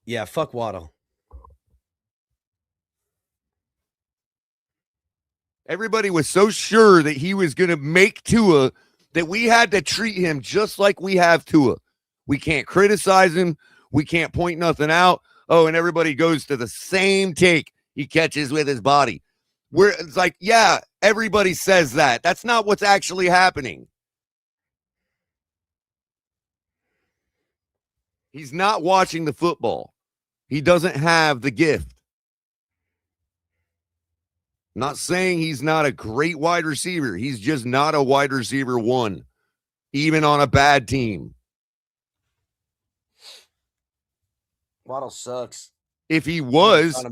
Yeah, fuck Waddle. Everybody was so sure that he was going to make Tua that we had to treat him just like we have Tua. We can't criticize him. We can't point nothing out. Oh, and everybody goes to the same take he catches with his body. It's like, yeah, everybody says that. That's not what's actually happening. He's not watching the football. He doesn't have the gift. Not saying he's not a great wide receiver. He's just not a wide receiver one, even on a bad team. Waddle sucks. If he was,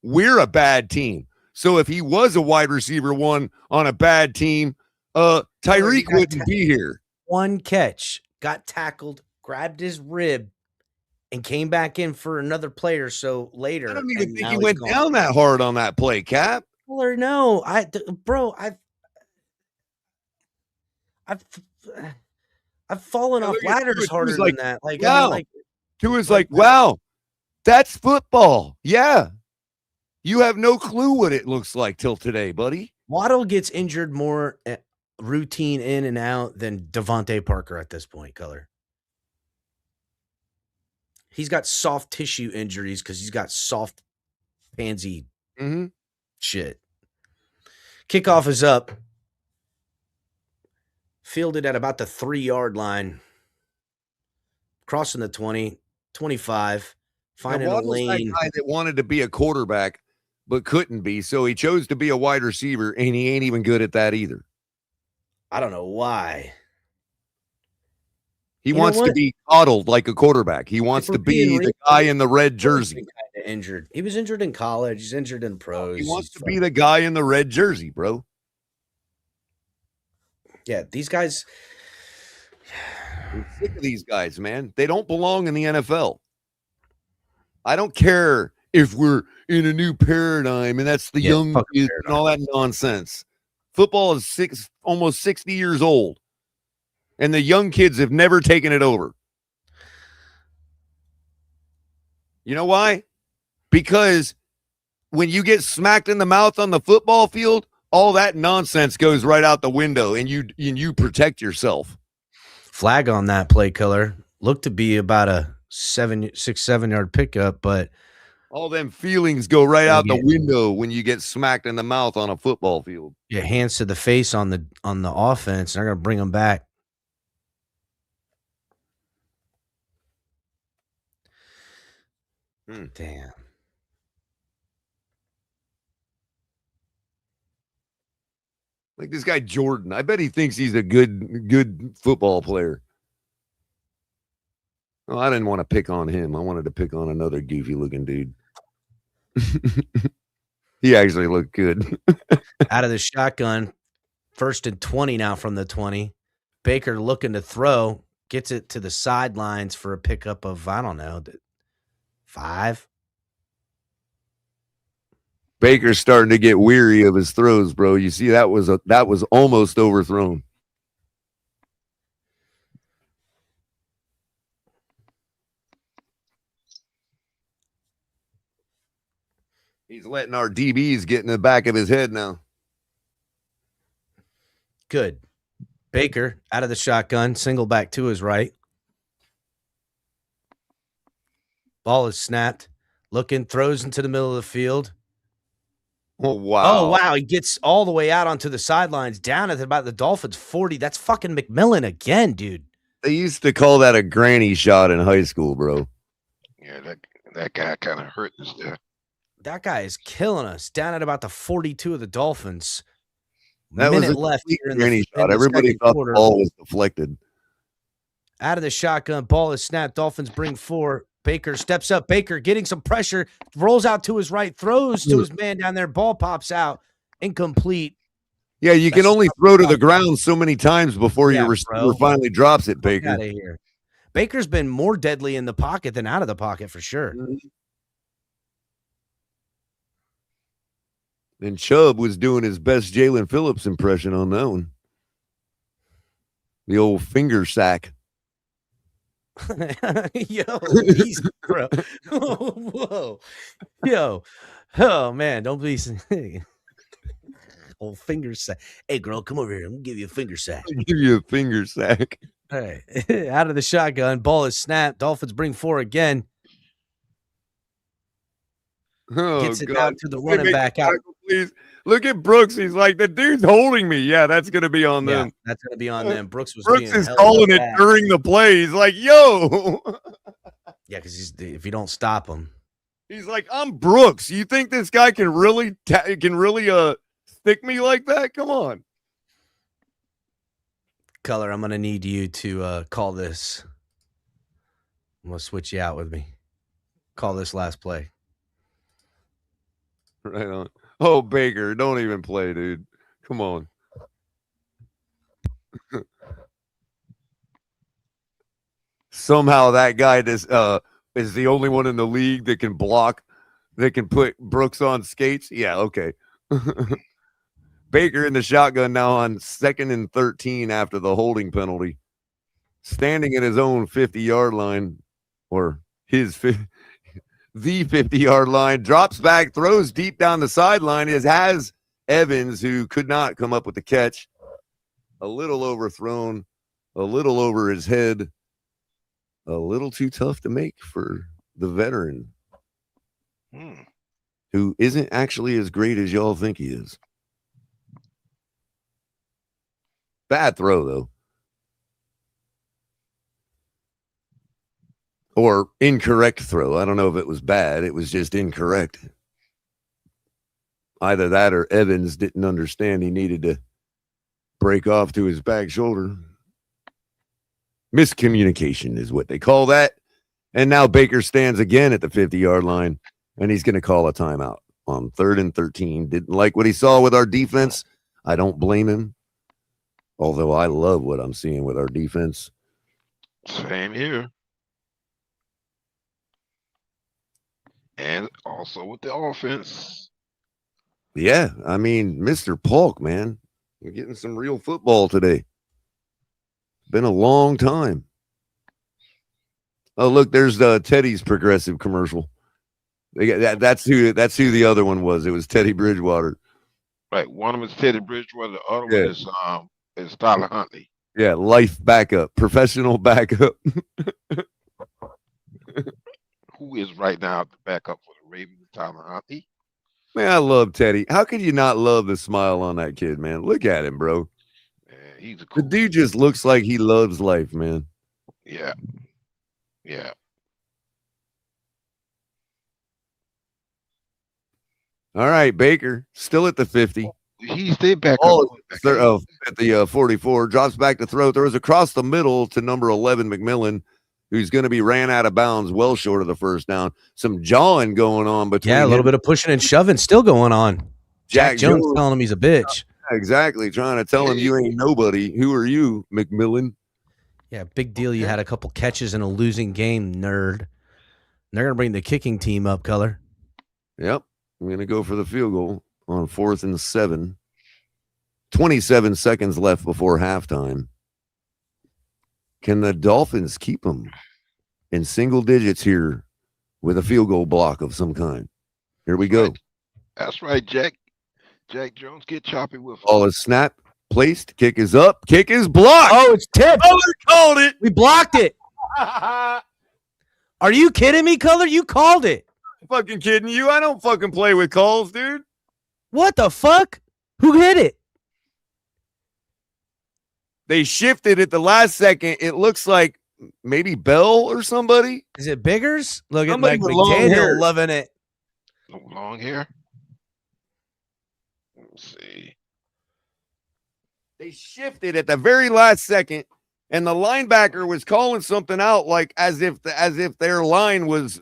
we're a bad team. So if he was a wide receiver one on a bad team, Tyreek wouldn't be here. One catch, got tackled, grabbed his rib, and came back in for another play or so later. I don't even think he went down that hard on that play, Cap. Or no, I've fallen off ladders harder than that. Like, wow. I mean, Tua's like, wow, that's football. Yeah. You have no clue what it looks like till today, buddy. Waddle gets injured more routine in and out than Devontae Parker at this point, Color. He's got soft tissue injuries because he's got soft pansy shit. Kickoff is up. Fielded at about the 3-yard line. Crossing the 20, 25. Finding a lane. That guy that wanted to be a quarterback but couldn't be, so he chose to be a wide receiver, and he ain't even good at that either. I don't know why. He wants to be coddled like a quarterback. He wants to be the guy in the red jersey. Kind of injured. He was injured in college. He's injured in pros. He wants to be the guy in the red jersey, bro. Yeah, these guys. I'm sick of these guys, man. They don't belong in the NFL. I don't care if we're in a new paradigm and that's the young kids and all that nonsense. Football is almost 60 years old, and the young kids have never taken it over. You know why? Because when you get smacked in the mouth on the football field, all that nonsense goes right out the window, and you protect yourself. Flag on that play, Color. Looked to be about a 7-yard pickup, but all them feelings go right out the window when you get smacked in the mouth on a football field. Yeah, hands to the face on the offense. They're going to bring them back. Damn. Like this guy Jordan. I bet he thinks he's a good football player. Well, I didn't want to pick on him. I wanted to pick on another goofy looking dude. He actually looked good. Out of the shotgun. 1st and 20 now from the 20. Baker looking to throw. Gets it to the sidelines for a pickup of, I don't know, 5. Baker's starting to get weary of his throws, bro. You see, that was almost overthrown. He's letting our DBs get in the back of his head now. Good. Baker out of the shotgun, single back to his right. Ball is snapped. Looking, throws into the middle of the field. Oh, wow. Oh, wow. He gets all the way out onto the sidelines, down at about the Dolphins 40. That's fucking McMillan again, dude. They used to call that a granny shot in high school, bro. Yeah, that guy kind of hurt us there. That guy is killing us. Down at about the 42 of the Dolphins. That was a left here in granny the, shot. Everybody thought the ball was deflected. Out of the shotgun, ball is snapped. Dolphins bring 4. Baker steps up. Baker getting some pressure, rolls out to his right, throws to his man down there. Ball pops out, incomplete. Yeah, you can only throw to the ground so many times before your receiver finally drops it, Baker. Out of here. Baker's been more deadly in the pocket than out of the pocket for sure. And Chubb was doing his best Jalen Phillips impression on that one. The old finger sack. Yo, easy, bro. Whoa. Yo. Oh, man. Don't be old finger sack. Hey, girl, come over here. I'm going to give you a finger sack. I'll give you a finger sack. All right. Out of the shotgun. Ball is snapped. Dolphins bring 4 again. Oh, Gets it God. out to the running back out. Please. Look at Brooks. He's like, the dude's holding me. Yeah, that's going to be on them. That's going to be on them. Brooks is calling it during the play. He's like, yo. Yeah, because if you don't stop him. He's like, I'm Brooks. You think this guy can really stick me like that? Come on. Color, I'm going to need you to call this. I'm going to switch you out with me. Call this last play. Right on. Oh, Baker, don't even play, dude. Come on. Somehow that guy is the only one in the league that can block, that can put Brooks on skates. Yeah, okay. Baker in the shotgun now on 2nd and 13 after the holding penalty. Standing at his own 50-yard line, or the 50-yard line, drops back, throws deep down the sideline. It has Evans, who could not come up with the catch. A little overthrown, a little over his head, a little too tough to make for the veteran, who isn't actually as great as y'all think he is. Bad throw, though. Or incorrect throw. I don't know if it was bad. It was just incorrect. Either that or Evans didn't understand he needed to break off to his back shoulder. Miscommunication is what they call that. And now Baker stands again at the 50-yard line, and he's going to call a timeout on 3rd and 13. Didn't like what he saw with our defense. I don't blame him. Although I love what I'm seeing with our defense. Same here. And also with the offense. Yeah, I mean, Mr. Polk, man. We're getting some real football today. Been a long time. Oh, look, there's Teddy's Progressive commercial. They got that's who the other one was. It was Teddy Bridgewater. Right. One of them is Teddy Bridgewater, the other one is Tyler Huntley. Yeah, life backup, professional backup. Who is right now the backup for the Ravens, Tyler Huntley? Man, I love Teddy. How could you not love the smile on that kid, man? Look at him, bro. Man, he's a cool the dude just looks like he loves life, man. Yeah. Yeah. All right, Baker, still at the 50. He stayed back up. At the 44, drops back to throw. Throws across the middle to number 11, McMillan, who's going to be ran out of bounds well short of the first down. Some jawing going on between a little bit of pushing and shoving still going on. Jack Jones telling him he's a bitch. Exactly, trying to tell him you ain't nobody. Who are you, McMillan? Yeah, big deal. You had a couple catches in a losing game, nerd. They're going to bring the kicking team up, Color. Yep. I'm going to go for the field goal on 4th and 7. 27 seconds left before halftime. Can the Dolphins keep them in single digits here with a field goal block of some kind? Here we go. That's right, Jack. Jack Jones, get choppy with him. Ball is snap. placed. Kick is up. Kick is blocked. Oh, it's tipped. Color called it. We blocked it. Are you kidding me, Color? You called it. Fucking kidding you? I don't fucking play with calls, dude. What the fuck? Who hit it? They shifted at the last second. It looks like maybe Bell or somebody. Is it Biggers? Look at Somebody Mike with long hair. McDaniel loving it. Long hair. Let's see. They shifted at the very last second, and the linebacker was calling something out like as if their line was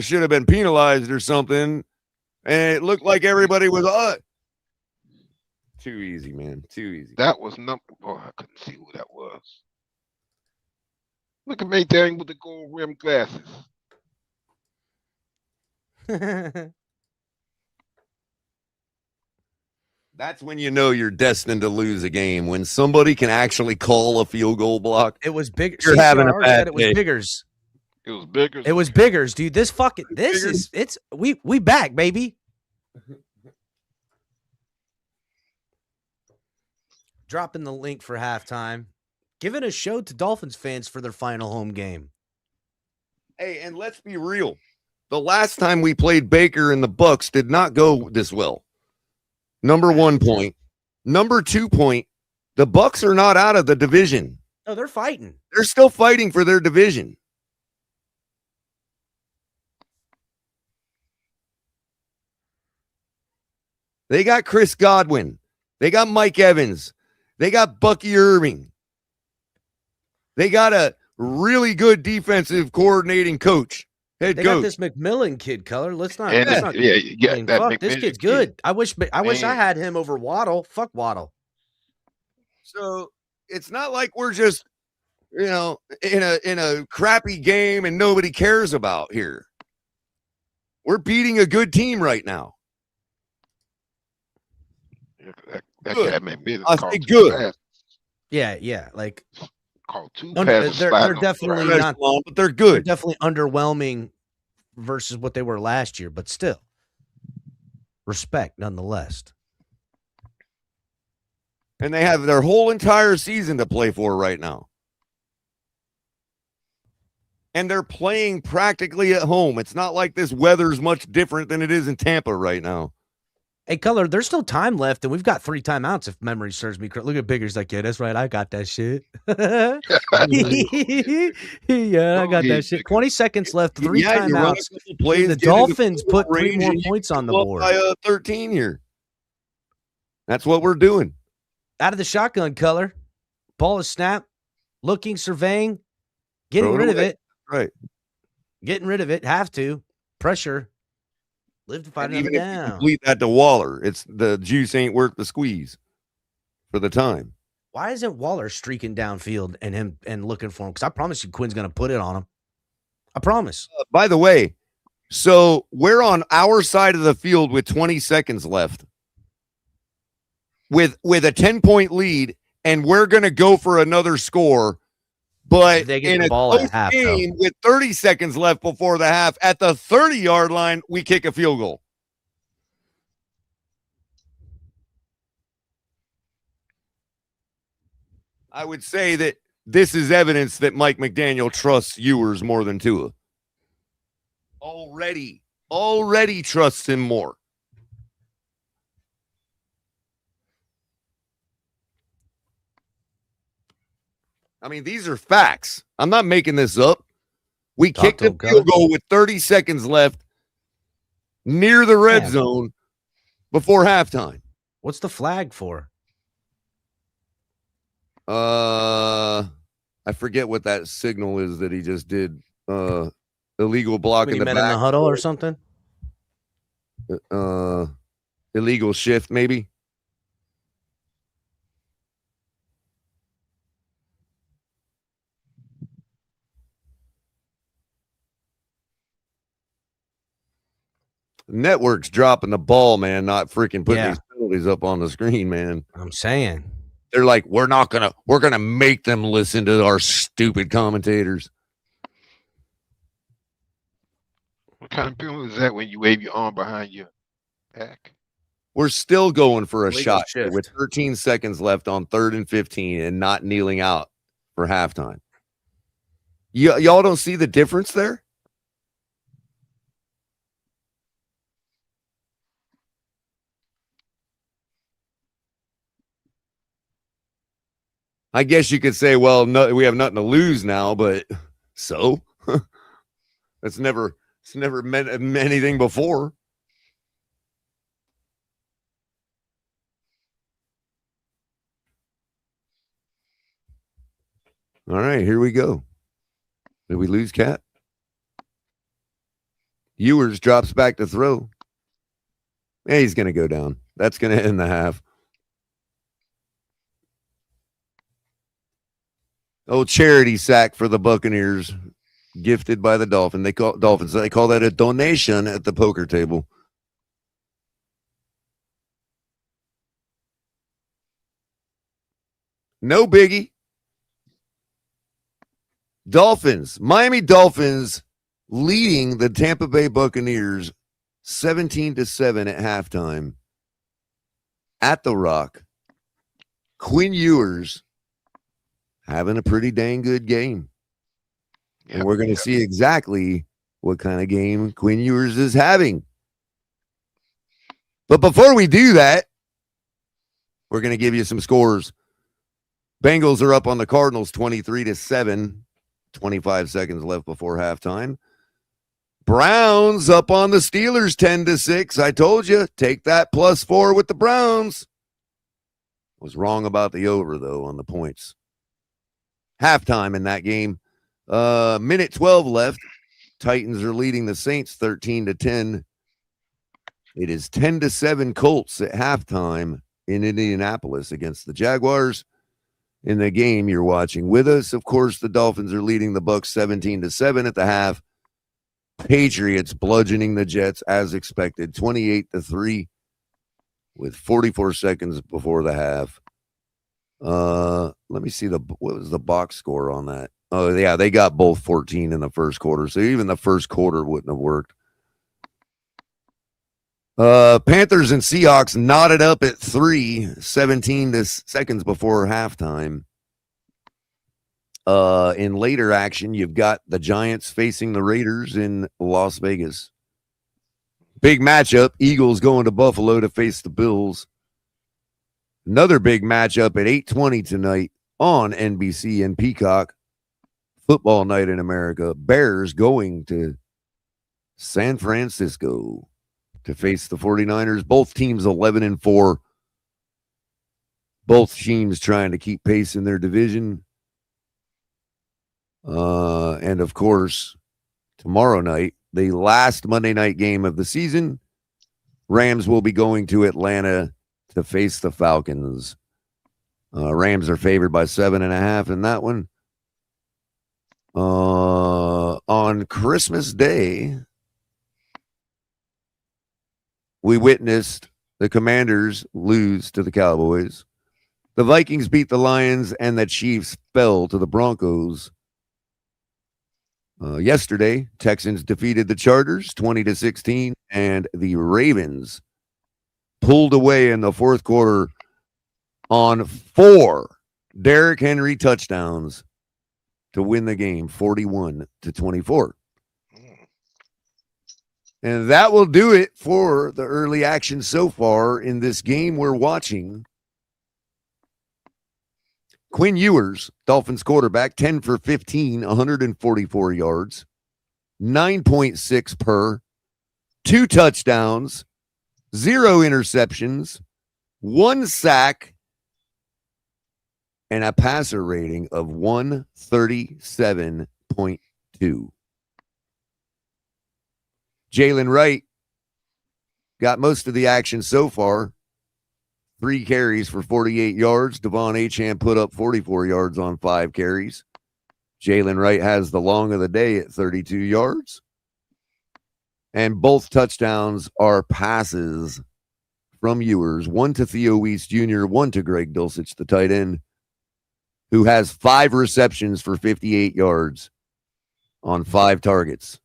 should have been penalized or something, and it looked like everybody was too easy, man. Too easy. That was number. Oh, I couldn't see who that was. Look at me there with the gold rim glasses. That's when you know you're destined to lose a game, when somebody can actually call a field goal block. It was big. You're having a CCR bad said it was day. Biggers. It was bigger. It was Biggers, dude. We back, baby. Dropping the link for halftime. Giving a show to Dolphins fans for their final home game. Hey, and let's be real. The last time we played Baker and the Bucs did not go this well. Number 1 point. Number 2 point, the Bucs are not out of the division. Oh, they're fighting. They're still fighting for their division. They got Chris Godwin. They got Mike Evans. They got Bucky Irving. They got a really good defensive coordinating coach. Head They coach. got this McMillan kid, Color. Let's not. And Let's not yeah, I mean, that fuck, this McMillan kid's kid. good. I wish I Man. had him over Waddle. Fuck Waddle. So it's not like we're just, in a crappy game and nobody cares about here. We're beating a good team right now. That Good. cat made me I call say two good. passes. Yeah. Like Call two No, passes. they're sliding on the definitely ground. not- But they're they're good. definitely underwhelming versus what they were last year, but still, respect nonetheless. And they have their whole entire season to play for right now. And they're playing practically at home. It's not like this weather's much different than it is in Tampa right now. Hey, Color, there's still time left, and we've got 3 timeouts if memory serves me correct. Look at Bigger's like, yeah, that's right. I got that shit. Yeah, I got that shit. 20 seconds left, 3 you run a timeouts. couple plays, The get into Dolphins field put goal 3 range, more and you points on the go up board. by 13 here. That's what we're doing. Out of the shotgun, Color. Ball is snapped. Looking, surveying. Getting Throw it rid of away. it. Right. Getting rid of it. Have to. Pressure. Live to fight And another even if you down. complete that to Waller, it's the juice ain't worth the squeeze for the time. Why isn't Waller streaking downfield and looking for him? Because I promise you Quinn's going to put it on him. I promise. By the way, so we're on our side of the field with 20 seconds left with a 10-point lead, and we're going to go for another score. But They get in the a ball at close half, though. game with 30 seconds left before the half, at the 30-yard line, we kick a field goal. I would say that this is evidence that Mike McDaniel trusts Ewers more than Tua. Already trusts him more. I mean, these are facts. I'm not making this up. We Talk kicked to a him, field Gus. goal with 30 seconds left near the red Yeah. zone before halftime. What's the flag for? I forget what that signal is that he just did. Illegal block When in you the met in the back. huddle or something? Illegal shift, maybe. Network's dropping the ball, man, not freaking putting Yeah. these penalties up on the screen, man. I'm saying. They're like, we're gonna make them listen to our stupid commentators. What kind of penalty is that when you wave your arm behind your back? We're still going for a Legal shot shift. with 13 seconds left on 3rd and 15 and not kneeling out for halftime. Y'all don't see the difference there? I guess you could say, well, no, we have nothing to lose now, but so it's never meant anything before. All right, here we go. Did we lose Cat? Ewers drops back to throw. Hey, he's going to go down. That's going to end the half. Oh, charity sack for the Buccaneers, gifted by the Dolphins. They call that a donation at the poker table. No biggie. Miami Dolphins leading the Tampa Bay Buccaneers 17-7 at halftime at the Rock. Quinn Ewers having a pretty dang good game. And we're going to see exactly what kind of game Quinn Ewers is having. But before we do that, we're going to give you some scores. Bengals are up on the Cardinals 23-7. 25 seconds left before halftime. Browns up on the Steelers 10-6. I told you, take that +4 with the Browns. Was wrong about the over, though, on the points. Halftime in that game. Minute 12 left. Titans are leading the Saints 13-10. It is 10-7 Colts at halftime in Indianapolis against the Jaguars. In the game you're watching with us, of course, the Dolphins are leading the Bucs 17-7 at the half. Patriots bludgeoning the Jets as expected, 28-3 with 44 seconds before the half. Let me see what was the box score on that? Oh, yeah, they got both 14 in the first quarter, so even the first quarter wouldn't have worked. Panthers and Seahawks knotted up at 17 seconds before halftime. In later action, you've got the Giants facing the Raiders in Las Vegas. Big matchup. Eagles going to Buffalo to face the Bills. Another big matchup at 8:20 tonight on NBC and Peacock. Football night in America. Bears going to San Francisco to face the 49ers. Both teams 11-4. Both teams trying to keep pace in their division. And of course, tomorrow night, the last Monday night game of the season, Rams will be going to Atlanta to face the Falcons. Rams are favored by 7.5 in that one. On Christmas Day, we witnessed the Commanders lose to the Cowboys. The Vikings beat the Lions, and the Chiefs fell to the Broncos. Yesterday, Texans defeated the Chargers 20-16, and the Ravens pulled away in the fourth quarter on 4 Derrick Henry touchdowns to win the game 41-24. And that will do it for the early action so far in this game we're watching. Quinn Ewers, Dolphins quarterback, 10 for 15, 144 yards, 9.6 per, 2 touchdowns, 0 interceptions, 1 sack, and a passer rating of 137.2. Jalen Wright got most of the action so far. 3 carries for 48 yards. Devon Achane put up 44 yards on 5 carries. Jalen Wright has the long of the day at 32 yards. And both touchdowns are passes from Ewers. 1 to Theo Weiss Jr., 1 to Greg Dulcich, the tight end, who has 5 receptions for 58 yards on 5 targets.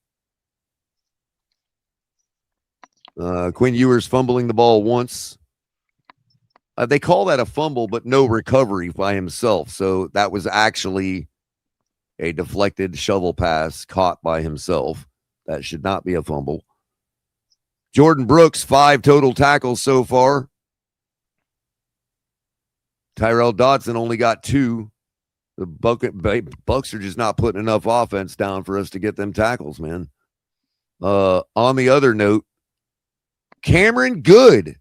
Quinn Ewers fumbling the ball once. They call that a fumble, but no recovery by himself. So that was actually a deflected shovel pass caught by himself. That should not be a fumble. Jordan Brooks, 5 total tackles so far. Tyrell Dodson only got 2. The Bucs are just not putting enough offense down for us to get them tackles, man. On the other note, Cameron Good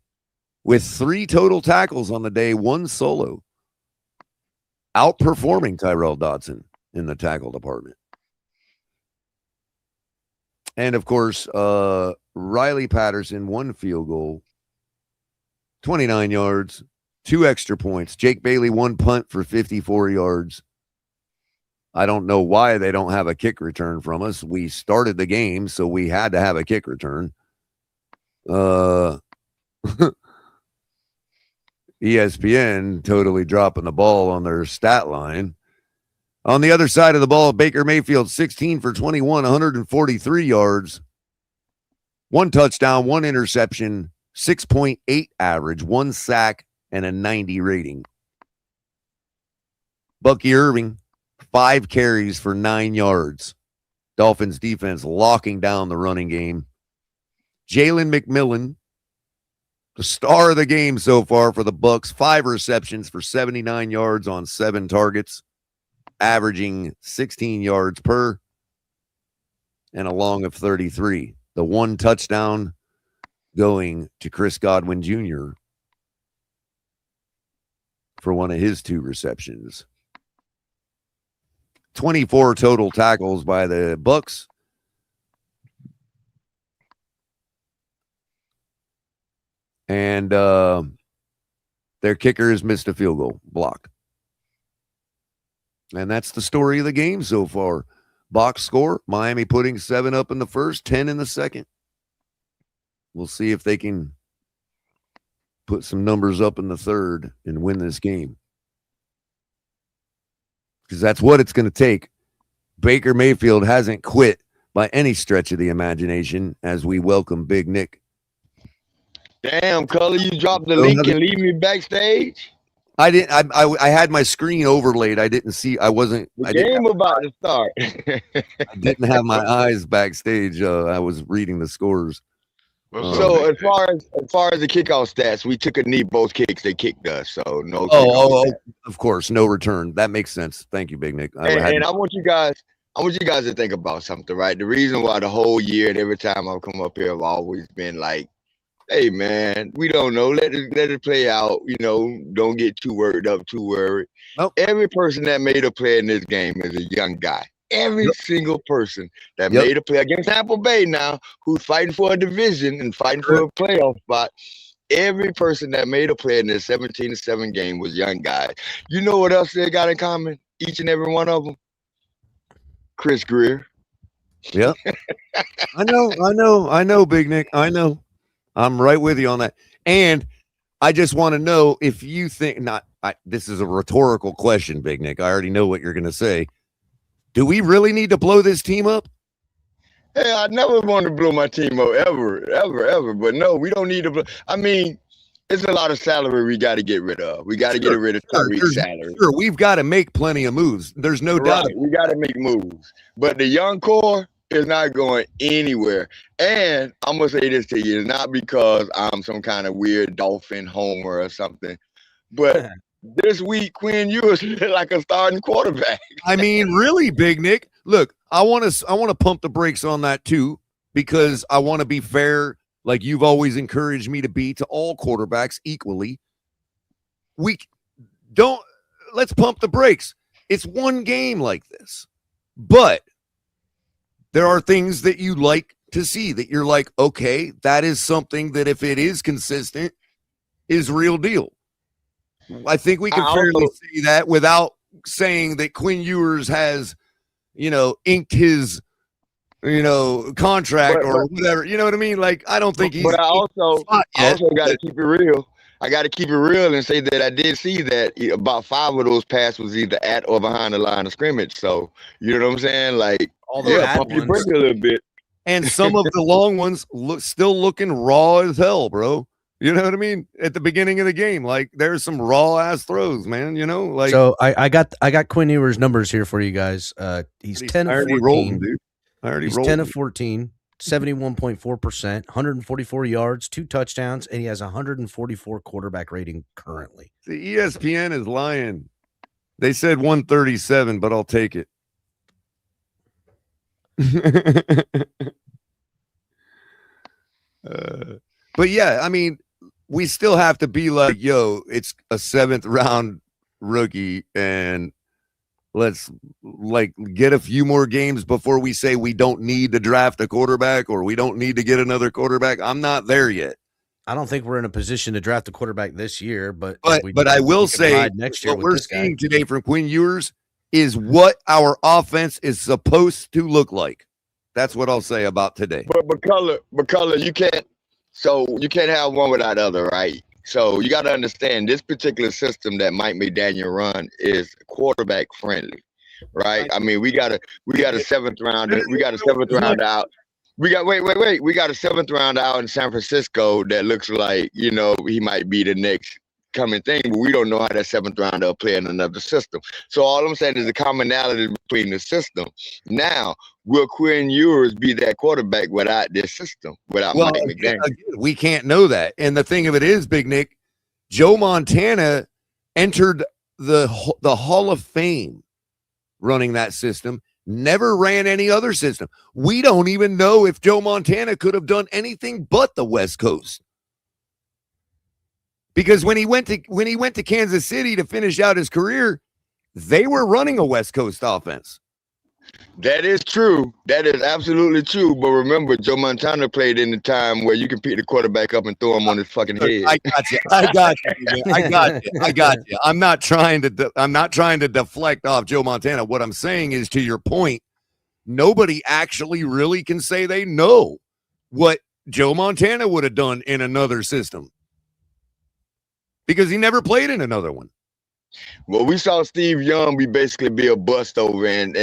with 3 total tackles on the day, 1 solo. Outperforming Tyrell Dodson in the tackle department. And, of course, Riley Patterson, 1 field goal, 29 yards, 2 extra points. Jake Bailey, 1 punt for 54 yards. I don't know why they don't have a kick return from us. We started the game, so we had to have a kick return. ESPN totally dropping the ball on their stat line. On the other side of the ball, Baker Mayfield, 16 for 21, 143 yards, 1 touchdown, 1 interception, 6.8 average, 1 sack, and a 90 rating. Bucky Irving, 5 carries for 9 yards. Dolphins defense locking down the running game. Jalen McMillan, the star of the game so far for the Bucs, 5 receptions for 79 yards on 7 targets, averaging 16 yards per and a long of 33. The 1 touchdown going to Chris Godwin Jr. for one of his 2 receptions. 24 total tackles by the Bucs. And their kicker has missed a field goal, blocked. And that's the story of the game so far. Box score, Miami putting 7 up in the first, 10 in the second. We'll see if they can put some numbers up in the third and win this game. Because that's what it's going to take. Baker Mayfield hasn't quit by any stretch of the imagination as we welcome Big Nick. Damn, Cully, you dropped the link and leave me backstage? I didn't. I had my screen overlaid. I didn't see. I wasn't. The game about to start. I didn't have my eyes backstage. I was reading the scores. So as far as the kickoff stats, we took a knee both kicks. They kicked us, so no. Oh, of course, no return. That makes sense. Thank you, Big Nick. And I want you guys to think about something, right? The reason why the whole year and every time I've come up here, I've always been like, hey man, we don't know. Let it play out. You know, don't get too worked up, too worried. Nope. Every person that made a play in this game is a young guy. Every single person that made a play against Tampa Bay now, who's fighting for a division and fighting for a playoff spot. Every person that made a play in this 17-7 game was young guys. You know what else they got in common? Each and every one of them. Chris Greer. Yep. I know, Big Nick. I know. I'm right with you on that. And I just want to know if you think this is a rhetorical question, Big Nick. I already know what you're going to say. Do we really need to blow this team up? Hey, I never want to blow my team up ever. But no, we don't need to blow. I mean, it's a lot of salary we got to get rid of. We got to get rid of Tyreek's salary. Sure, we've got to make plenty of moves. There's no doubt. We got to make moves. But the young core is not going anywhere. And I'm going to say this to you, not because I'm some kind of weird Dolphin homer or something, but this week, Quinn, you was like a starting quarterback. I mean, really, Big Nick. Look, I want to pump the brakes on that too, because I want to be fair, like you've always encouraged me to be to all quarterbacks equally. Let's pump the brakes. It's one game like this, but there are things that you like to see that you're like, okay, that is something that if it is consistent is real deal. I think we can fairly say that without saying that Quinn Ewers has, inked his, contract or whatever. You know what I mean? Like, I don't think he's. But I also got to keep it real. I got to keep it real and say that I did see that about 5 of those passes was either at or behind the line of scrimmage. So, you know what I'm saying? Like, all the pump your brake a little bit. And some of the long ones still looking raw as hell, bro. You know what I mean? At the beginning of the game, like there's some raw ass throws, man. You know, like so I got Quinn Ewers' numbers here for you guys. He's 10 of 14. Rolled him, dude. I already he's rolled 10 him. of 14, 71.4%, 144 yards, 2 touchdowns, and he has 144 quarterback rating currently. The ESPN is lying. They said 137, but I'll take it. But yeah, I mean, we still have to be like, yo, it's a 7th round rookie, and let's like get a few more games before we say we don't need to draft a quarterback or we don't need to get another quarterback. I'm not there yet. I don't think we're in a position to draft a quarterback this year, but I will say next year what we're seeing today from Quinn Ewers is what our offense is supposed to look like. That's what I'll say about today. But color, you can't. So you can't have one without other, right? So you got to understand this particular system that Mike McDaniel run is quarterback friendly, right? I mean, we got a 7th rounder. We got a 7th round out. We got We got a 7th round out in San Francisco that looks like, you know, he might be the next coming thing, but we don't know how that 7th rounder will play in another system. So all I'm saying is the commonality between the system. Now, will Quinn Ewers be that quarterback without this system, without Mike McDaniel? Again, we can't know that. And the thing of it is, Big Nick, Joe Montana entered the Hall of Fame running that system, never ran any other system. We don't even know if Joe Montana could have done anything but the West Coast. Because when he went to Kansas City to finish out his career, they were running a West Coast offense. That is true. That is absolutely true. But remember, Joe Montana played in the time where you can pick the quarterback up and throw him on his fucking head. I got you. I'm not trying to deflect off Joe Montana. What I'm saying is, to your point, nobody actually really can say they know what Joe Montana would have done in another system because he never played in another one. Well, we saw Steve Young basically be a bust over in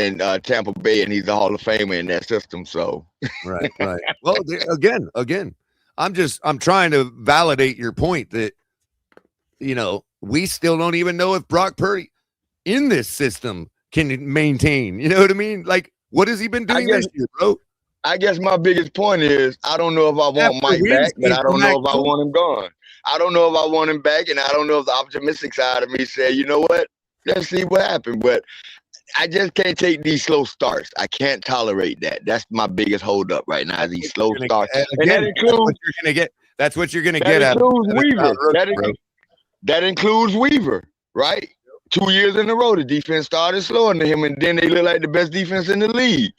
Tampa Bay, and he's a Hall of Famer in that system. So, right. Well, again, I'm trying to validate your point that, you know, we still don't even know if Brock Purdy in this system can maintain. You know what I mean? Like, what has he been doing this year, bro? I guess my biggest point is I don't know if I want Mike back, but I don't know if I want him gone. I don't know if I want him back, and I don't know if the optimistic side of me said, you know what, let's see what happened. But I just can't take these slow starts. I can't tolerate that. That's my biggest holdup right now, these slow starts. And that includes that's what you're gonna get out of Weaver. That includes Weaver, right? 2 years in a row, the defense started slowing to him, and then they look like the best defense in the league.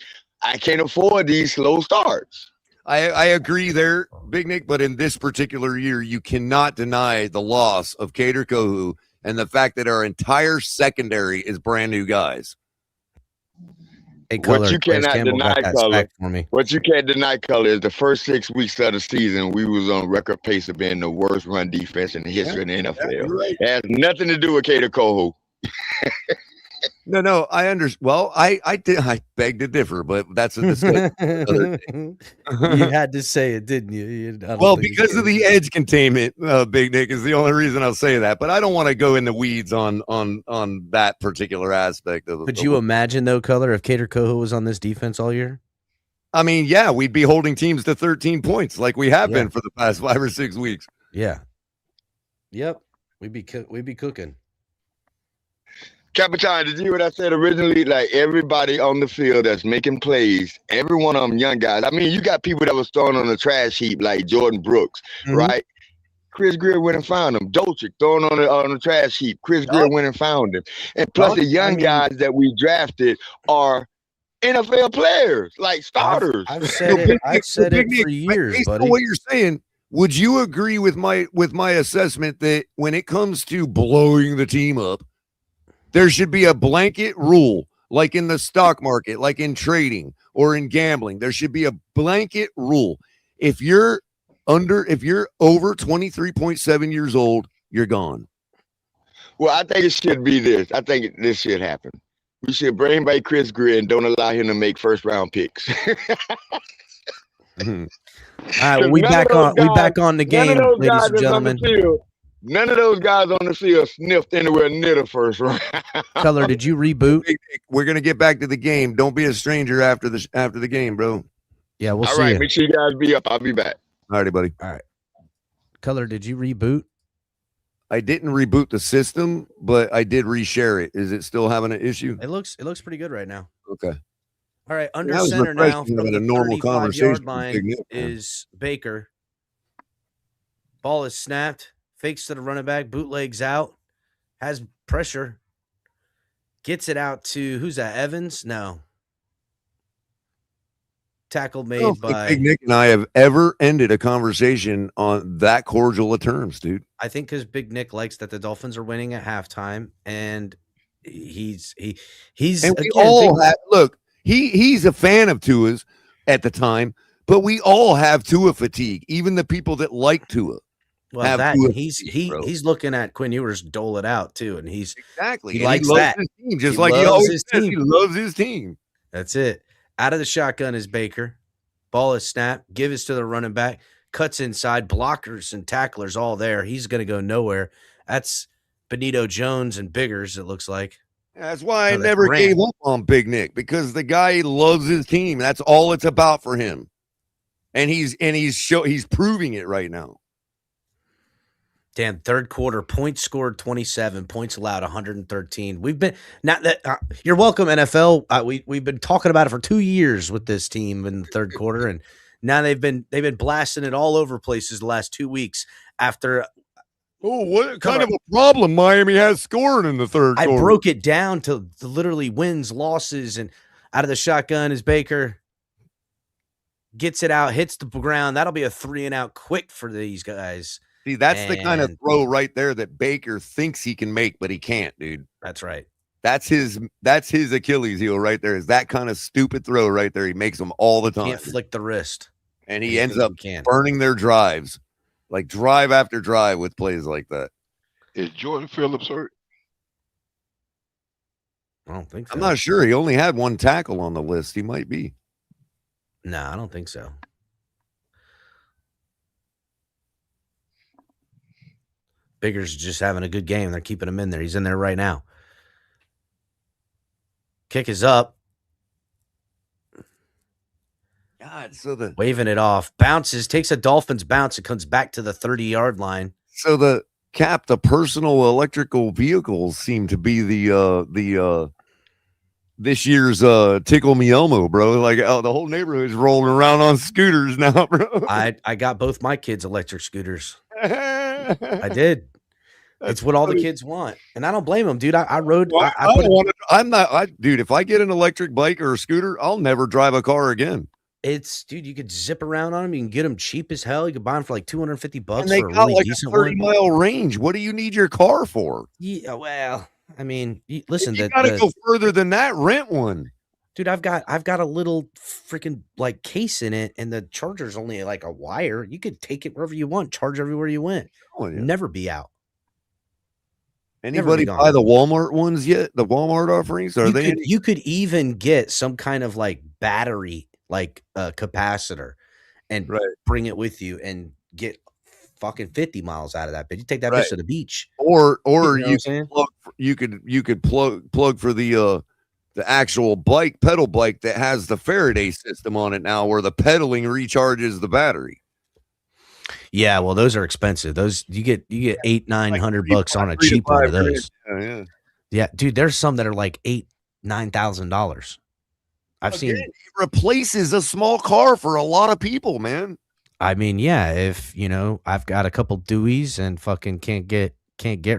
I can't afford these slow starts. I agree there, Big Nick, but in this particular year, you cannot deny the loss of Kader Kohou and the fact that our entire secondary is brand new guys. Hey, Color, what you cannot deny, Color, for me. What you can't deny, Color, is the first 6 weeks of the season, we was on record pace of being the worst run defense in the history of the NFL. Right. It has nothing to do with Kader Kohou. No, I understand. Well, I beg to differ, but that's a discussion. You had to say it, didn't you? Well, because of the edge containment, Big Nick is the only reason I'll say that. But I don't want to go in the weeds on that particular aspect of it. Could you imagine, though, Color, if Kader Kohou was on this defense all year? I mean, yeah, we'd be holding teams to 13 points like we have been for the past 5 or 6 weeks. Yeah. Yep. We'd be cooking. Capitan, did you hear what I said originally? Like, everybody on the field that's making plays, every one of them young guys. I mean, you got people that was thrown on the trash heap like Jordan Brooks, right? Chris Greer went and found him. Dolchik thrown on the trash heap. Chris Greer went and found him. And plus, the young guys that we drafted are NFL players, like starters. I've said it for years, based buddy. on what you're saying, would you agree with my assessment that when it comes to blowing the team up, there should be a blanket rule, like in the stock market, like in trading or in gambling? There should be a blanket rule. If you're over 23.7 years old, you're gone. Well, I think it should be this. I think this should happen. We should bring back Chris Greer and don't allow him to make first-round picks. All right, well, we back on the game, none of those ladies guys and that's on the gentlemen. field. None of those guys on the field sniffed anywhere near the first round. Color, did you reboot? We're gonna get back to the game. Don't be a stranger after the game, bro. Yeah, we'll All see right, you. make sure you guys be up. I'll be back. All righty, buddy. All right. Color, did you reboot? I didn't reboot the system, but I did reshare it. Is it still having an issue? It looks pretty good right now. Okay. All right, under That was center now refreshing from having the a normal 35-yard conversation with line Big Nick, man. is Baker. Ball is snapped, fakes to the running back, bootlegs out, has pressure, gets it out to, who's that, Evans? No. Tackle I don't made think by, Big Nick and I have ever ended a conversation on that cordial of terms, dude. I think because Big Nick likes that the Dolphins are winning at halftime, and he's And we again, all have, look, he's a fan of Tua's at the time, but we all have Tua fatigue. Even the people that like Tua. well, have that Tua he's fatigue, bro. he's looking at Quinn Ewers dole it out too, and he's Exactly. he And likes loves that. his team, just He like he loves always his says. team. He loves his team. That's it. Out of the shotgun is Baker. Ball is snapped. Give it to the running back. Cuts inside. Blockers and tacklers all there. He's going to go nowhere. That's Benito Jones and Biggers, it looks like. That's why I that's never Grant. gave up on Big Nick, because the guy loves his team. That's all it's about for him. And he's proving it right now. Damn, third quarter, points scored 27, points allowed 113. We've been not that you're welcome, NFL. We've been talking about it for 2 years with this team in the third quarter, and now they've been blasting it all over places the last 2 weeks after. Oh, what kind of a problem Miami has scoring in the third I quarter? broke it down to literally wins, losses, and out of the shotgun is Baker. Gets it out, hits the ground. That'll be a 3-and-out quick for these guys. See, that's the kind of throw right there that Baker thinks he can make, but he can't, dude. That's right. That's his Achilles heel right there. Is that kind of stupid throw right there. He makes them all the time. Can't flick the wrist. And he ends up burning their drives, like drive after drive with plays like that. Is Jordan Phillips hurt? I don't think so. I'm not sure. He only had one tackle on the list. He might be. No, I don't think so. Bigger's just having a good game. They're keeping him in there. He's in there right now. Kick is up. God, so the waving it off. Bounces, takes a Dolphins bounce. It comes back to the 30-yard line. So the personal electrical vehicles seem to be the this year's Tickle Me Elmo, bro. Like the whole neighborhood is rolling around on scooters now, bro. I got both my kids electric scooters. I did. It's what all the kids want, and I don't blame them, dude. I rode. Well, dude. If I get an electric bike or a scooter, I'll never drive a car again. Dude, you could zip around on them. You can get them cheap as hell. You could buy them for like $250 and they for a got really like decent a 30-mile range. What do you need your car for? Yeah, well, I mean, listen, you got to go further than that. Rent one, dude. I've got a little freaking like case in it, and the charger's only like a wire. You could take it wherever you want, charge everywhere you went. Oh, yeah. Never be out. Anybody buy the Walmart ones yet? The Walmart offerings You could even get some kind of like battery, like a capacitor, and bring it with you and get fucking 50 miles out of that. But you take that bitch to the beach, or you could plug for the actual pedal bike that has the Faraday system on it now, where the pedaling recharges the battery. Yeah, well, those are expensive. Those you get $800-900 on a cheap one of those. Yeah, dude. There's some that are like $9,000. I've seen. It replaces a small car for a lot of people, man. I mean, yeah. If I've got a couple Deweys and fucking can't get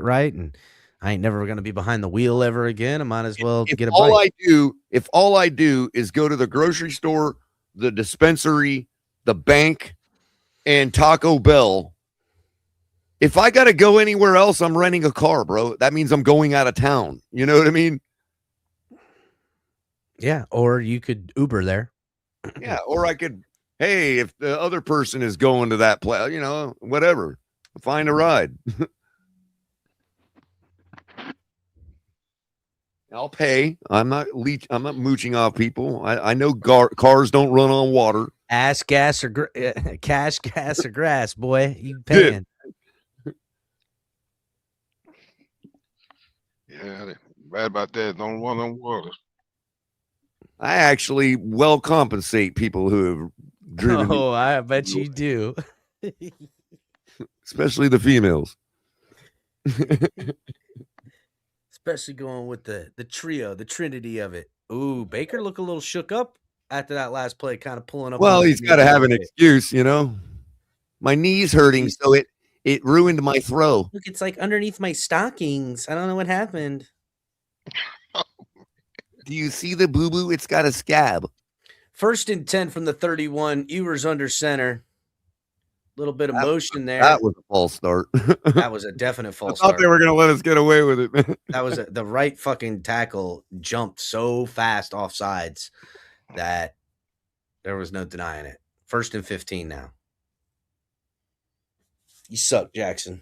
right, and I ain't never gonna be behind the wheel ever again. I might as well get a bike. If all I do is go to the grocery store, the dispensary, the bank, and Taco Bell, if I got to go anywhere else, I'm renting a car, bro. That means I'm going out of town. You know what I mean? Yeah. Or you could Uber there. Yeah. Or I could, hey, if the other person is going to that place, whatever, find a ride. I'll pay. I'm not mooching off people. I know cars don't run on water. Ass, gas, or cash, gas, or grass, boy. You paying. Yeah, bad about that. Don't run on water. I actually well compensate people who have driven. Oh, I bet you do. Especially the females. Especially going with the trio, the trinity of it. Ooh, Baker look a little shook up after that last play, kind of pulling up. Well, he's got to have an excuse, you know. My knee's hurting, so it ruined my throw. Look, it's like underneath my stockings. I don't know what happened. Do you see the boo-boo? It's got a scab. 1st and 10 from the 31. Ewers under center. Little bit of motion there. That was a false start. That was a definite false I thought start. they were going to let us get away with it, man. That was the right fucking tackle jumped so fast off sides that there was no denying it. 1st and 15 now. You suck, Jackson.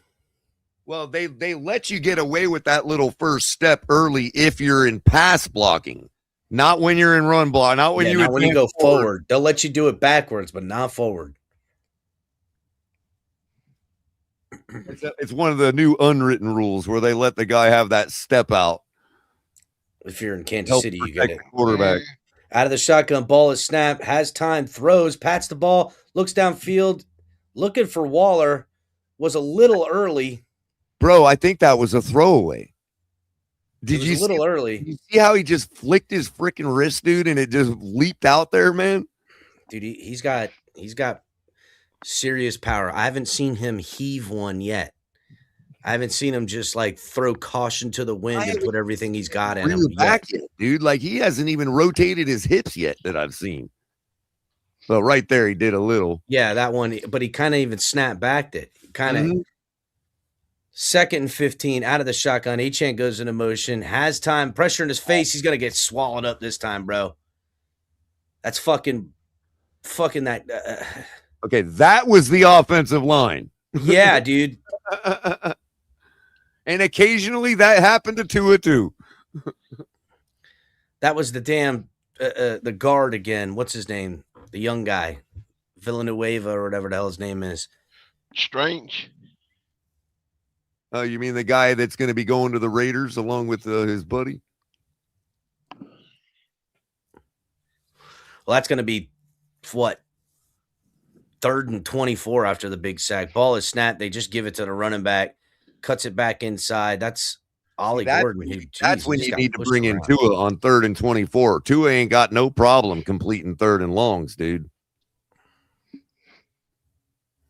Well, they let you get away with that little first step early if you're in pass blocking, not when you're in run block, not when not when you go forward. They'll let you do it backwards, but not forward. It's one of the new unwritten rules where they let the guy have that step out. If you're in Kansas City, you get it. Quarterback. Out of the shotgun, ball is snapped, has time, throws, pats the ball, looks downfield, looking for Waller, was a little early. Bro, I think that was a throwaway. Did you see, a little early. Did you see how he just flicked his freaking wrist, dude, and it just leaped out there, man? Dude, he's got serious power. I haven't seen him heave one yet. I haven't seen him just like throw caution to the wind and put everything he's got in him yet, dude. Like he hasn't even rotated his hips yet that I've seen. But right there, he did a little. Yeah, that one. But he kind of even snapped backed it. Kind of. 2nd and 15 out of the shotgun. Achane goes into motion. Has time. Pressure in his face. He's gonna get swallowed up this time, bro. That's fucking that. Okay, that was the offensive line. Yeah, dude. And occasionally that happened to Tua too. That was the damn the guard again. What's his name? The young guy, Villanueva or whatever the hell his name is. Strange. Oh, you mean the guy that's going to be going to the Raiders along with his buddy? Well, that's going to be what? 3rd and 24 after the big sack. Ball is snapped. They just give it to the running back. Cuts it back inside. That's Ollie Gordon. That's when you need to bring in Tua on 3rd and 24. Tua ain't got no problem completing 3rd and longs, dude.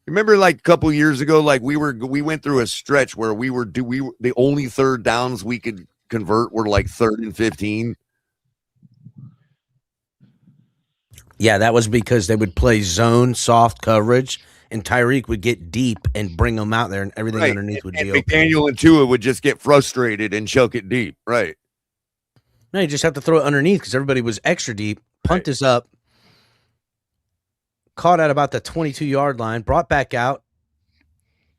Remember, like a couple years ago, like we went through a stretch where we were the only 3rd downs we could convert were like 3rd and 15. Yeah, that was because they would play zone soft coverage, and Tyreek would get deep and bring them out there, and everything underneath would be open. McDaniel and Tua would just get frustrated and chuck it deep, right? No, you just have to throw it underneath because everybody was extra deep. Punt is up. Caught at about the 22-yard line, brought back out,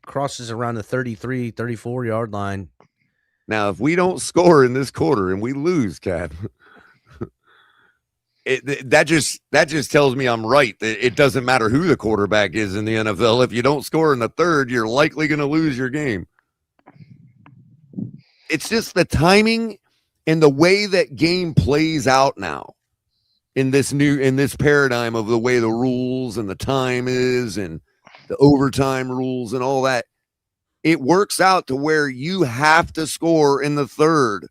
crosses around the 33, 34-yard line. Now, if we don't score in this quarter and we lose, Cap, that just tells me I'm right. It doesn't matter who the quarterback is in the NFL. If you don't score in the 3rd, you're likely going to lose your game. It's just the timing and the way that game plays out now. In this paradigm of the way the rules and the time is and the overtime rules and all that, it works out to where you have to score in the 3rd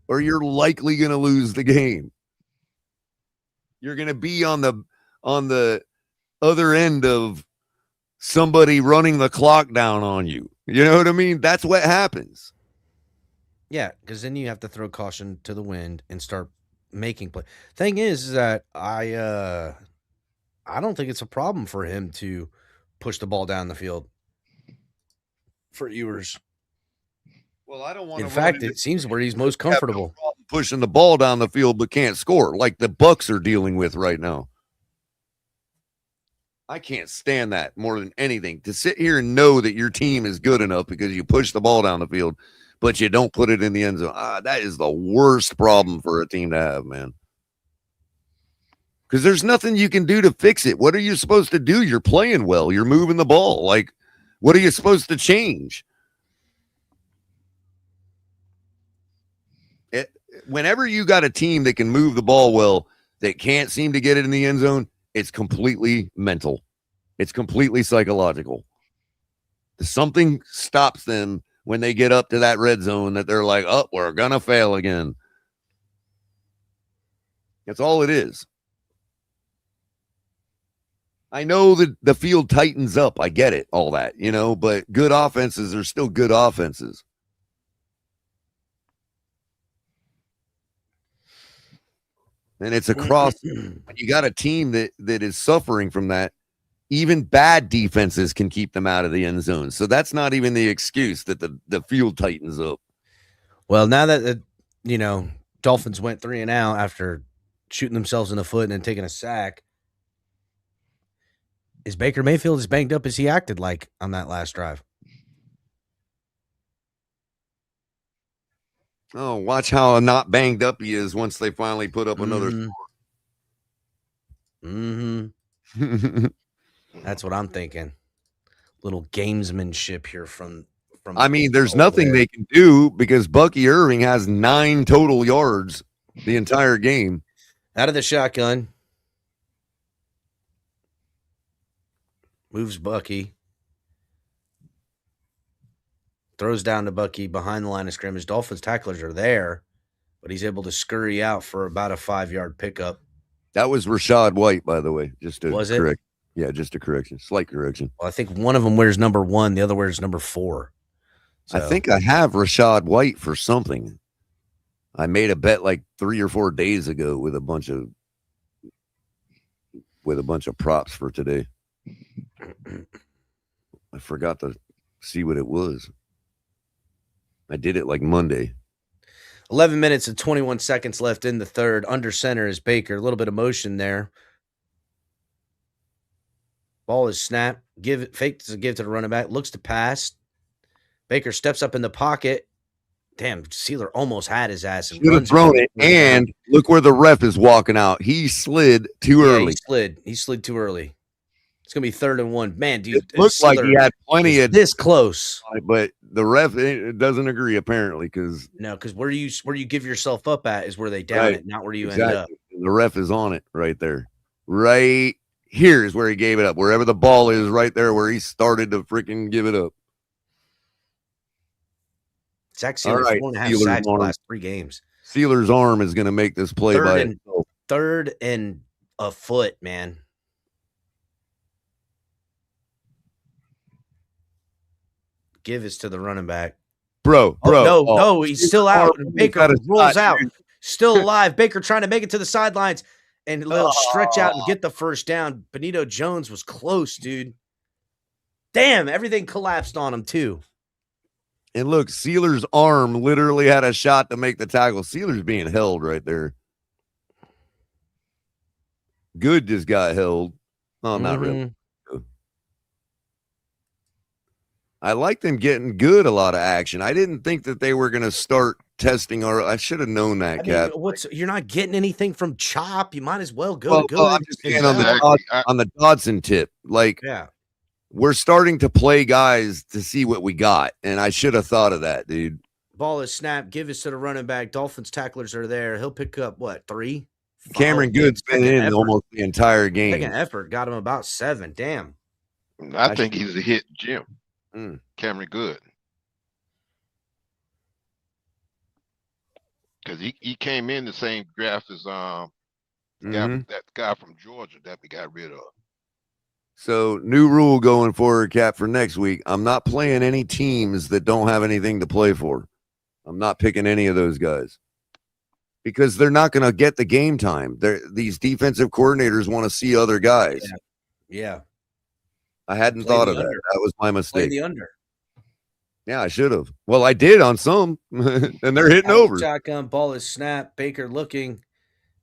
or you're likely going to lose the game. You're going to be on the other end of somebody running the clock down on you. You know what I mean? That's what happens. Yeah, because then you have to throw caution to the wind and start making play. Thing is that I don't think it's a problem for him to push the ball down the field for Ewers. Well, I don't want. In fact, it seems where he's most comfortable pushing the ball down the field, but can't score like the Bucs are dealing with right now. I can't stand that more than anything. To sit here and know that your team is good enough because you push the ball down the field, but you don't put it in the end zone. That is the worst problem for a team to have, man. Because there's nothing you can do to fix it. What are you supposed to do? You're playing well. You're moving the ball. Like, what are you supposed to change? Whenever you got a team that can move the ball well, that can't seem to get it in the end zone, it's completely mental. It's completely psychological. Something stops them when they get up to that red zone that they're like, oh, we're going to fail again. That's all it is. I know that the field tightens up. I get it, all that, but good offenses are still good offenses. And it's across. When you got a team that is suffering from that, even bad defenses can keep them out of the end zone. So that's not even the excuse that the field tightens up. Well, now that Dolphins went 3-and-out after shooting themselves in the foot and then taking a sack, is Baker Mayfield as banged up as he acted like on that last drive? Oh, watch how not banged up he is once they finally put up another score. Mm-hmm. That's what I'm thinking. Little gamesmanship here from I mean, there's nothing they can do because Bucky Irving has 9 total yards the entire game. Out of the shotgun. Moves Bucky. Throws down to Bucky behind the line of scrimmage. Dolphins tacklers are there, but he's able to scurry out for about a 5-yard pickup. That was Rashad White, by the way. Just to was correct. It? Yeah, just a correction. Slight correction. Well, I think one of them wears number 1. The other wears number 4. So. I think I have Rashad White for something. I made a bet like 3 or 4 days ago with a bunch of props for today. I forgot to see what it was. I did it like Monday. 11 minutes and 21 seconds left in the third. Under center is Baker. A little bit of motion there. Ball is snapped. Fake to give to the running back. Looks to pass. Baker steps up in the pocket. Damn, Sealer almost had his ass. Should have thrown it. And look where the ref is walking out. He slid too early. He slid too early. It's going to be 3rd and 1. Man, dude. It looked like he had plenty of this close. But the ref doesn't agree, apparently. Because where you give yourself up at is where they down it, not where you end up. The ref is on it right there. Right here is where he gave it up. Wherever the ball is, right there where he started to freaking give it up. Zach Sealer, 4.5 sacks the last 3 games. Sealer's arm is going to make this play by itself. 3rd and a foot, man. Give is to the running back. Bro. No, he's still out. Baker rolls out. Still alive. Baker trying to make it to the sidelines and little stretch out and get the first down. Benito Jones was close, dude. Damn, everything collapsed on him, too. And look, Sealer's arm literally had a shot to make the tackle. Sealer's being held right there. Good just got held. Oh, not really. I like them getting good a lot of action. I didn't think that they were going to start testing, or I should have known that, Cap. You're not getting anything from Chop. You might as well go good. I'm just saying on the Dodson tip. Like, yeah. We're starting to play guys to see what we got, and I should have thought of that, dude. Ball is snapped. Give us to the running back. Dolphins tacklers are there. He'll pick up, 3? Cameron Good's been in almost the entire game. Second effort got him about 7. Damn. I think he's a hit, Jim. Cameron Good. Because he came in the same draft as that guy from Georgia that we got rid of. So, new rule going forward, Cap, for next week. I'm not playing any teams that don't have anything to play for. I'm not picking any of those guys because they're not going to get the game time. These defensive coordinators want to see other guys. Yeah. I hadn't thought of that. That was my mistake. Play the under. Yeah, I should have. Well, I did on some, and they're hitting over. Shotgun, ball is snapped. Baker looking,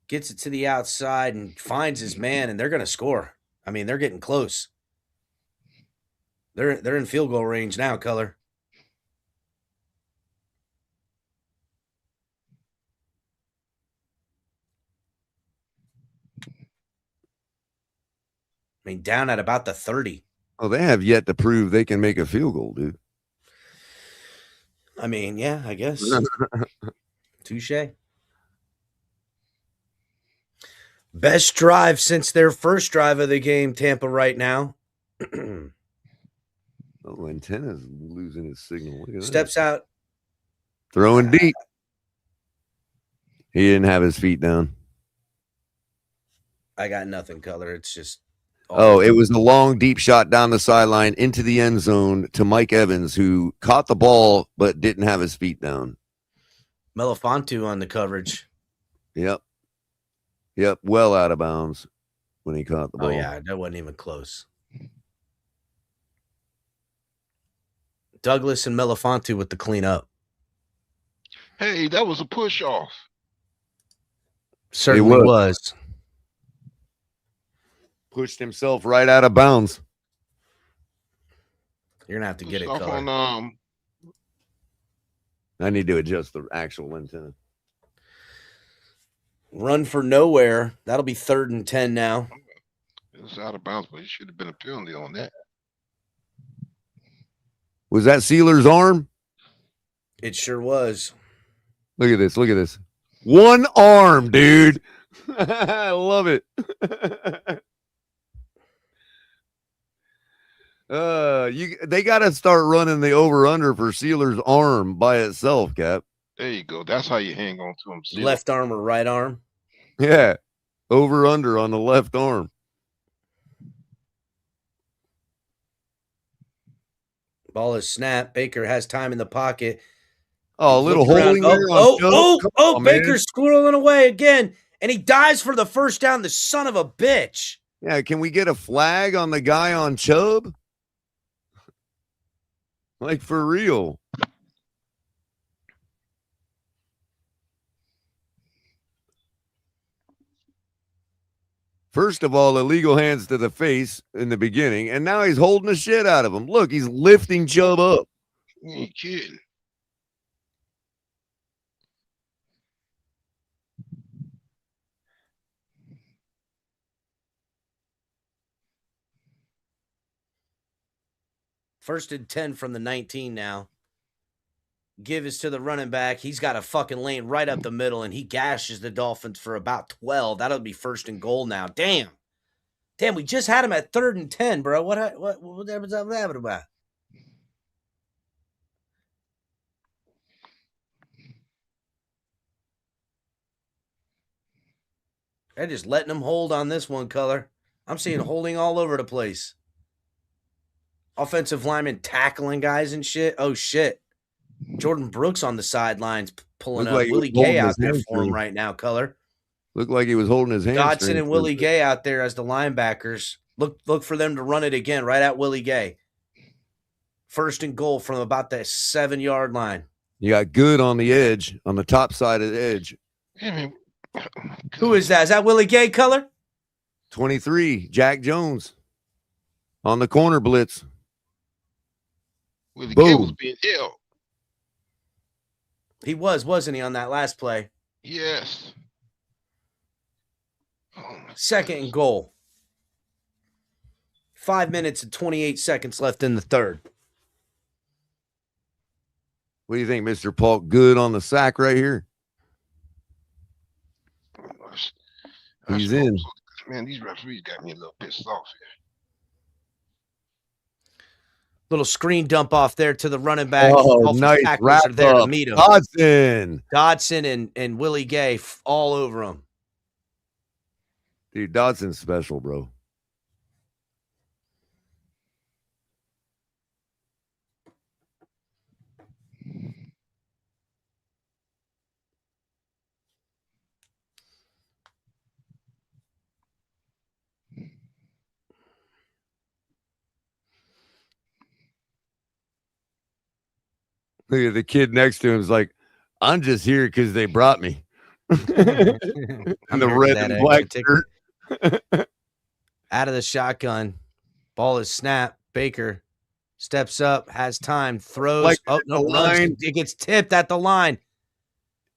gets it to the outside and finds his man, and they're going to score. I mean, they're getting close. They're in field goal range now, Color. I mean, down at about the 30. Oh, they have yet to prove they can make a field goal, dude. I mean, yeah, I guess. Touche. Best drive since their first drive of the game, Tampa right now. Oh, antenna's losing his signal. Look at Steps out. Throwing deep. He didn't have his feet down. I got nothing, color. It's just. Oh, it was a long, deep shot down the sideline into the end zone to Mike Evans, who caught the ball but didn't have his feet down. Melifonte on the coverage. Yep. Well out of bounds when he caught the ball. Oh, yeah. That wasn't even close. Douglas and Melifonte with the cleanup. Hey, that was a push off. Certainly was. Pushed himself right out of bounds. You're gonna have to get it, Off color. on, I need to adjust the actual antenna. Run for nowhere. That'll be 3rd and 10 now. it was out of bounds, but it should have been a penalty on that. Was that Sealer's arm? It sure was. Look at this. Look at this. One arm, dude. I love it. They got to start running the over-under for Sealer's arm by itself, Cap. There you go. That's how you hang on to him. Left arm or right arm? Yeah. Over-under on the left arm. Ball is snapped. Baker has time in the pocket. Oh, a little holding there. Baker's squirreling away again, and he dives for the first down, the son of a bitch. Yeah, can we get a flag on the guy on Chubb? Like, for real. First of all, illegal hands to the face in the beginning, and now he's holding the shit out of him. Look, he's lifting Chubb up. You ain't kidding. First and 10 from the 19 now. Give is to the running back. He's got a fucking lane right up the middle, and he gashes the Dolphins for about 12. That'll be 1st and goal now. Damn, we just had him at 3rd and 10, bro. What happened about? They're just letting him hold on this one, color. I'm seeing holding all over the place. Offensive lineman tackling guys and shit. Oh, shit. Jordan Brooks on the sidelines pulling up. Like Willie Gay out there for him right now, color. Looked like he was holding his hand. Dodson and Willie Gay out there as the linebackers. Look for them to run it again right at Willie Gay. 1st and goal from about the 7-yard line. You got Good on the edge, on the top side of the edge. Who is that? Is that Willie Gay, color? 23, Jack Jones on the corner blitz. Willie Gay was being held. He wasn't he, on that last play? Yes. 2nd and goal. 5 minutes and 28 seconds left in the 3rd. What do you think, Mr. Paul? Good on the sack right here. He's in. Man, these referees got me a little pissed off here. Little screen dump off there to the running back. Oh, nice. Are there to meet him. Dodson and Willie Gay all over him. Dude, Dodson's special, bro. Look at the kid next to him is like, I'm just here because they brought me. And the red and black shirt. Out of the shotgun. Ball is snapped. Baker steps up, has time, throws. Runs. It gets tipped at the line.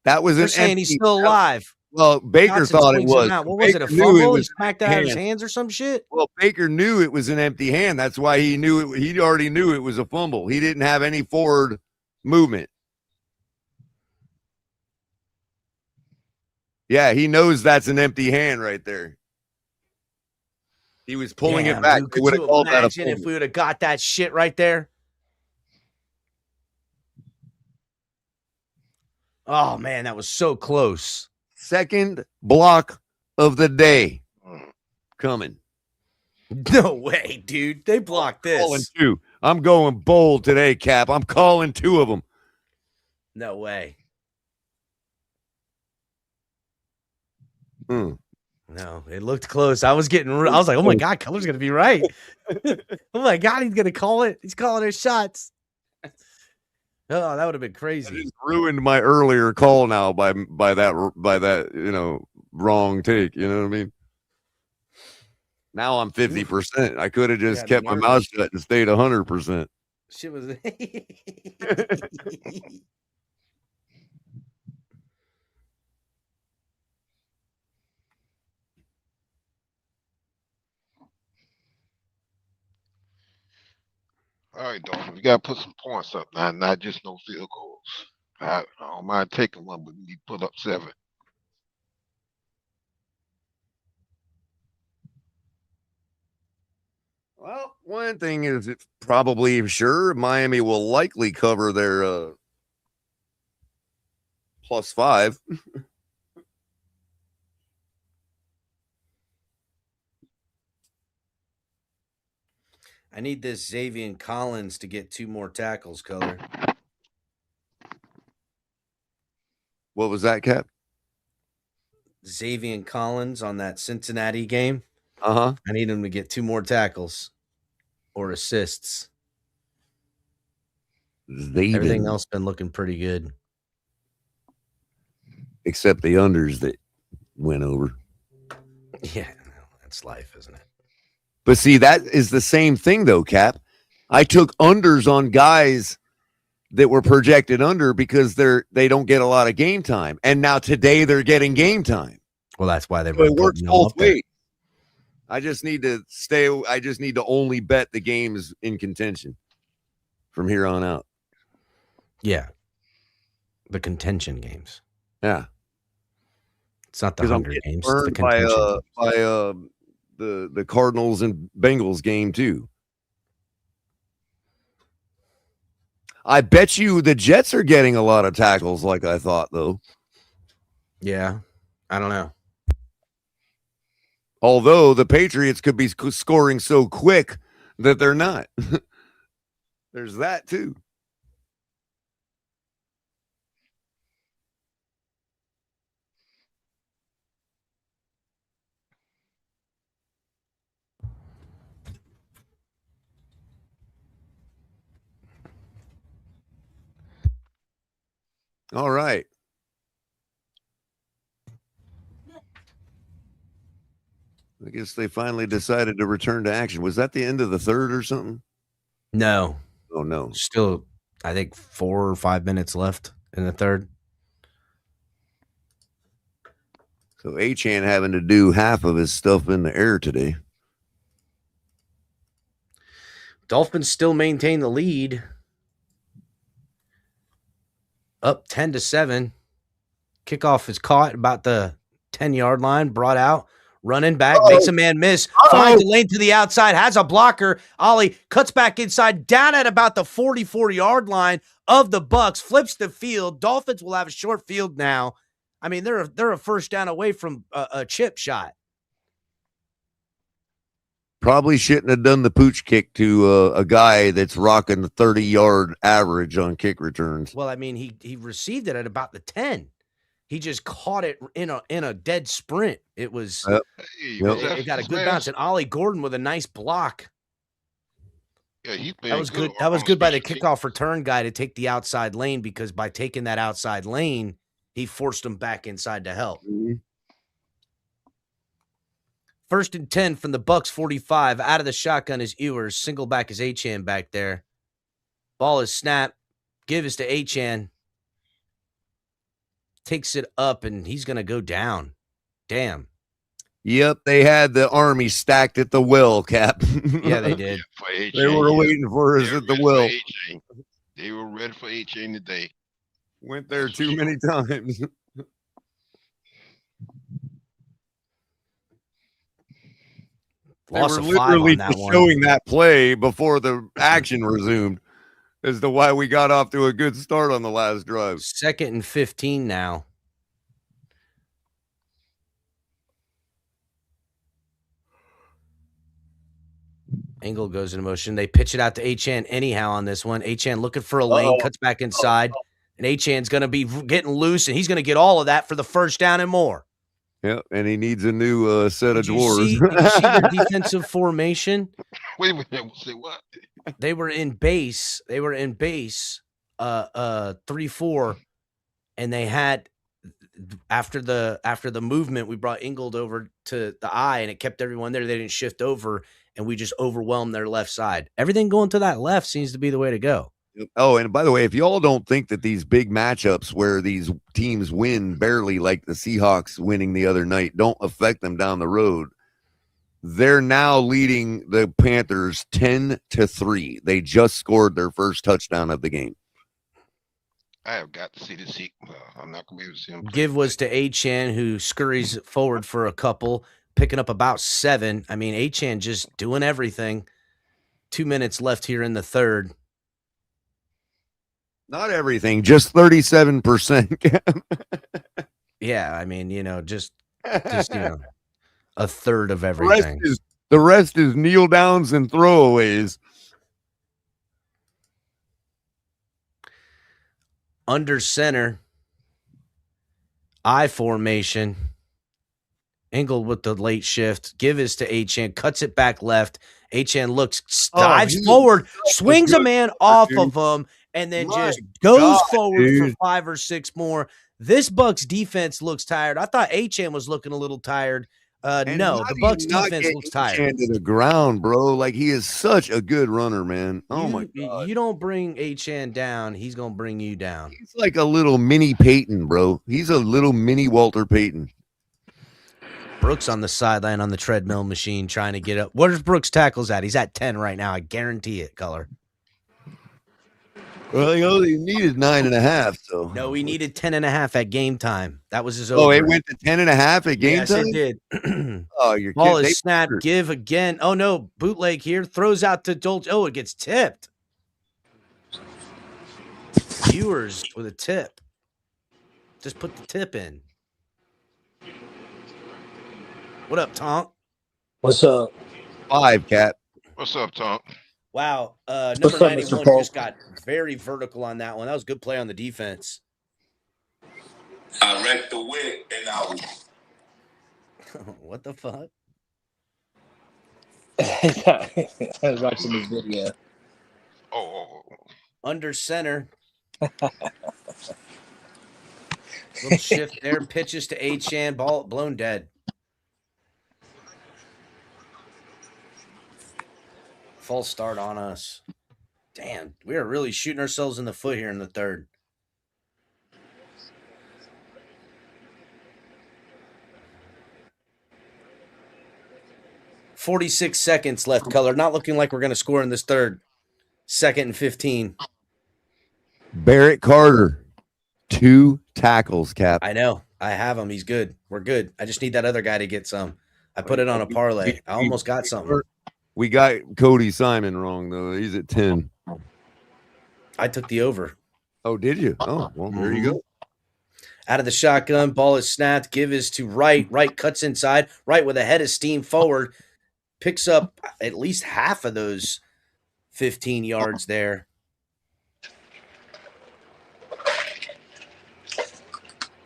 That was They're saying he's still alive. Well, Baker Johnson thought it swings him was. out. What was it, a Baker knew fumble? He was smacked an out of empty his hand. hands or some shit? Well, Baker knew it was an empty hand. That's why he knew it. He already knew it was a fumble. He didn't have any forward movement. Yeah, he knows that's an empty hand right there. He was pulling it back. Dude, They would have called that a imagine if fumble. we would have got that shit right there? Oh, man, that was so close. Second block of the day coming. No way, dude. They blocked Calling this. two. I'm going bold today, Cap. I'm calling two of them. No way. No, it looked close. I was like, oh my God, Color's going to be right. Oh my God, he's going to call it. He's calling his shots. Oh, that would have been crazy. It ruined my earlier call now by that wrong take. You know what I mean? Now I'm 50%. I could have just kept my mouth shut and stayed 100%. Shit was. All right, Dolphins, we gotta put some points up now, not just no field goals. I don't mind taking one, but we need to put up 7. Well, one thing is it's probably sure Miami will likely cover their +5. I need this Xavier Collins to get 2 more tackles, Color. What was that, Cap? Xavier Collins on that Cincinnati game. Uh-huh. I need him to get 2 more tackles or assists. Everything else been looking pretty good. Except the unders that went over. Yeah, that's life, isn't it? But see, that is the same thing, though, Cap. I took unders on guys that were projected under because they don't get a lot of game time, and now today they're getting game time. Well, that's why they so it works both ways. I just need to only bet the games in contention from here on out. Yeah, the contention games. Yeah, it's not the Hunger Games. It's the contention games. The Cardinals and Bengals game too. I bet you the Jets are getting a lot of tackles like I thought, though. Yeah, I don't know. Although the Patriots could be scoring so quick that they're not. There's that too. All right. I guess they finally decided to return to action. Was that the end of the third or something? No. Oh, no. Still, I think 4 or 5 minutes left in the third. So Achane having to do half of his stuff in the air today. Dolphins still maintain the lead. Up 10-7. Kickoff is caught about the 10-yard line, brought out, running back, makes a man miss, finds the lane to the outside, has a blocker. Ollie cuts back inside, down at about the 44-yard line of the Bucs, flips the field. Dolphins will have a short field now. I mean, they're a first down away from a chip shot. Probably shouldn't have done the pooch kick to a guy that's rocking the 30-yard average on kick returns. Well, I mean, he received it at about the 10. He just caught it in a dead sprint. It was it got a good bounce. And Ollie Gordon with a nice block. Yeah, that was good. That was good by the kickoff return guy to take the outside lane, because by taking that outside lane, he forced him back inside to help. Mm-hmm. 1st and 10 from the Bucs 45. Out of the shotgun is Ewers. Single back is Achane back there. Ball is snapped. Give is to Achane. takes it up, and he's going to go down. Damn. Yep, they had the army stacked at the well, Cap. Yeah, they did. They were waiting for us at the well. They were ready for A-Chain today. Went there too many times. They were literally just showing that play before the action resumed as to why we got off to a good start on the last drive. 2nd and 15 now. Engel goes into motion. They pitch it out to Achane anyhow on this one. Achane looking for a lane, cuts back inside, and Achane's going to be getting loose, and he's going to get all of that for the first down and more. Yep, and he needs a new set of drawers. Did you see the defensive formation? Wait, say what? They were in base. 3-4, and they had after the movement, we brought Ingold over to the eye, and it kept everyone there. They didn't shift over, and we just overwhelmed their left side. Everything going to that left seems to be the way to go. Oh, and by the way, if y'all don't think that these big matchups where these teams win barely, like the Seahawks winning the other night, don't affect them down the road, they're now leading the Panthers 10-3. They just scored their first touchdown of the game. I have got to see the sequel. I'm not going to be able to see him. Give was to Achane, who scurries forward for a couple, picking up about 7. I mean, Achane just doing everything. 2 minutes left here in the third. Not everything, just 37%. Yeah, I mean, just a third of everything. The rest is kneel downs and throwaways. Under center, I formation. Engel with the late shift. Give is to Achane, cuts it back left. Achane looks, dives forward, swings a man off of him, and then just goes forward for 5 or 6 more. This Bucs defense looks tired. I thought Achane was looking a little tired. No, the Bucs defense looks tired. To the ground, bro. Like, he is such a good runner, man. Oh my God. You don't bring Achane down, he's gonna bring you down. He's like a little mini Peyton, bro. He's a little mini Walter Payton. Brooks on the sideline on the treadmill machine trying to get up. Where's Brooks' tackles at? He's at 10 right now. I guarantee it, Color. Well, he needed 9.5. So no, he needed 10.5 at game time. That was his over. Oh, it went to 10.5 at game time? Yes, it did. Oh, you're Ball kidding. is snapped. Give again. Oh, no. Bootleg here. Throws out to Dolce. Oh, it gets tipped. Viewers with a tip. Just put the tip in. What up, Tonk? What's up? 5, Cat. What's up, Tonk? Wow. Number 91 just got very vertical on that one. That was a good play on the defense. I wrecked the wig and I was. What the fuck? I was watching this video. Oh. Under center. Little shift there. Pitches to Achane. Ball blown dead. False start on us. Damn, we are really shooting ourselves in the foot here in the third. $46 seconds left, Color. Not looking like we're going to score in this third. 2nd and 15. Barrett Carter, 2 tackles, Cap. I know. I have him. He's good. We're good. I just need that other guy to get some. I put it on a parlay. I almost got something. We got Cody Simon wrong, though. He's at 10. I took the over. Oh, did you? Oh, well, there you go. Out of the shotgun, ball is snapped. Give is to Wright. Wright cuts inside. Wright with a head of steam forward. Picks up at least half of those 15 yards there.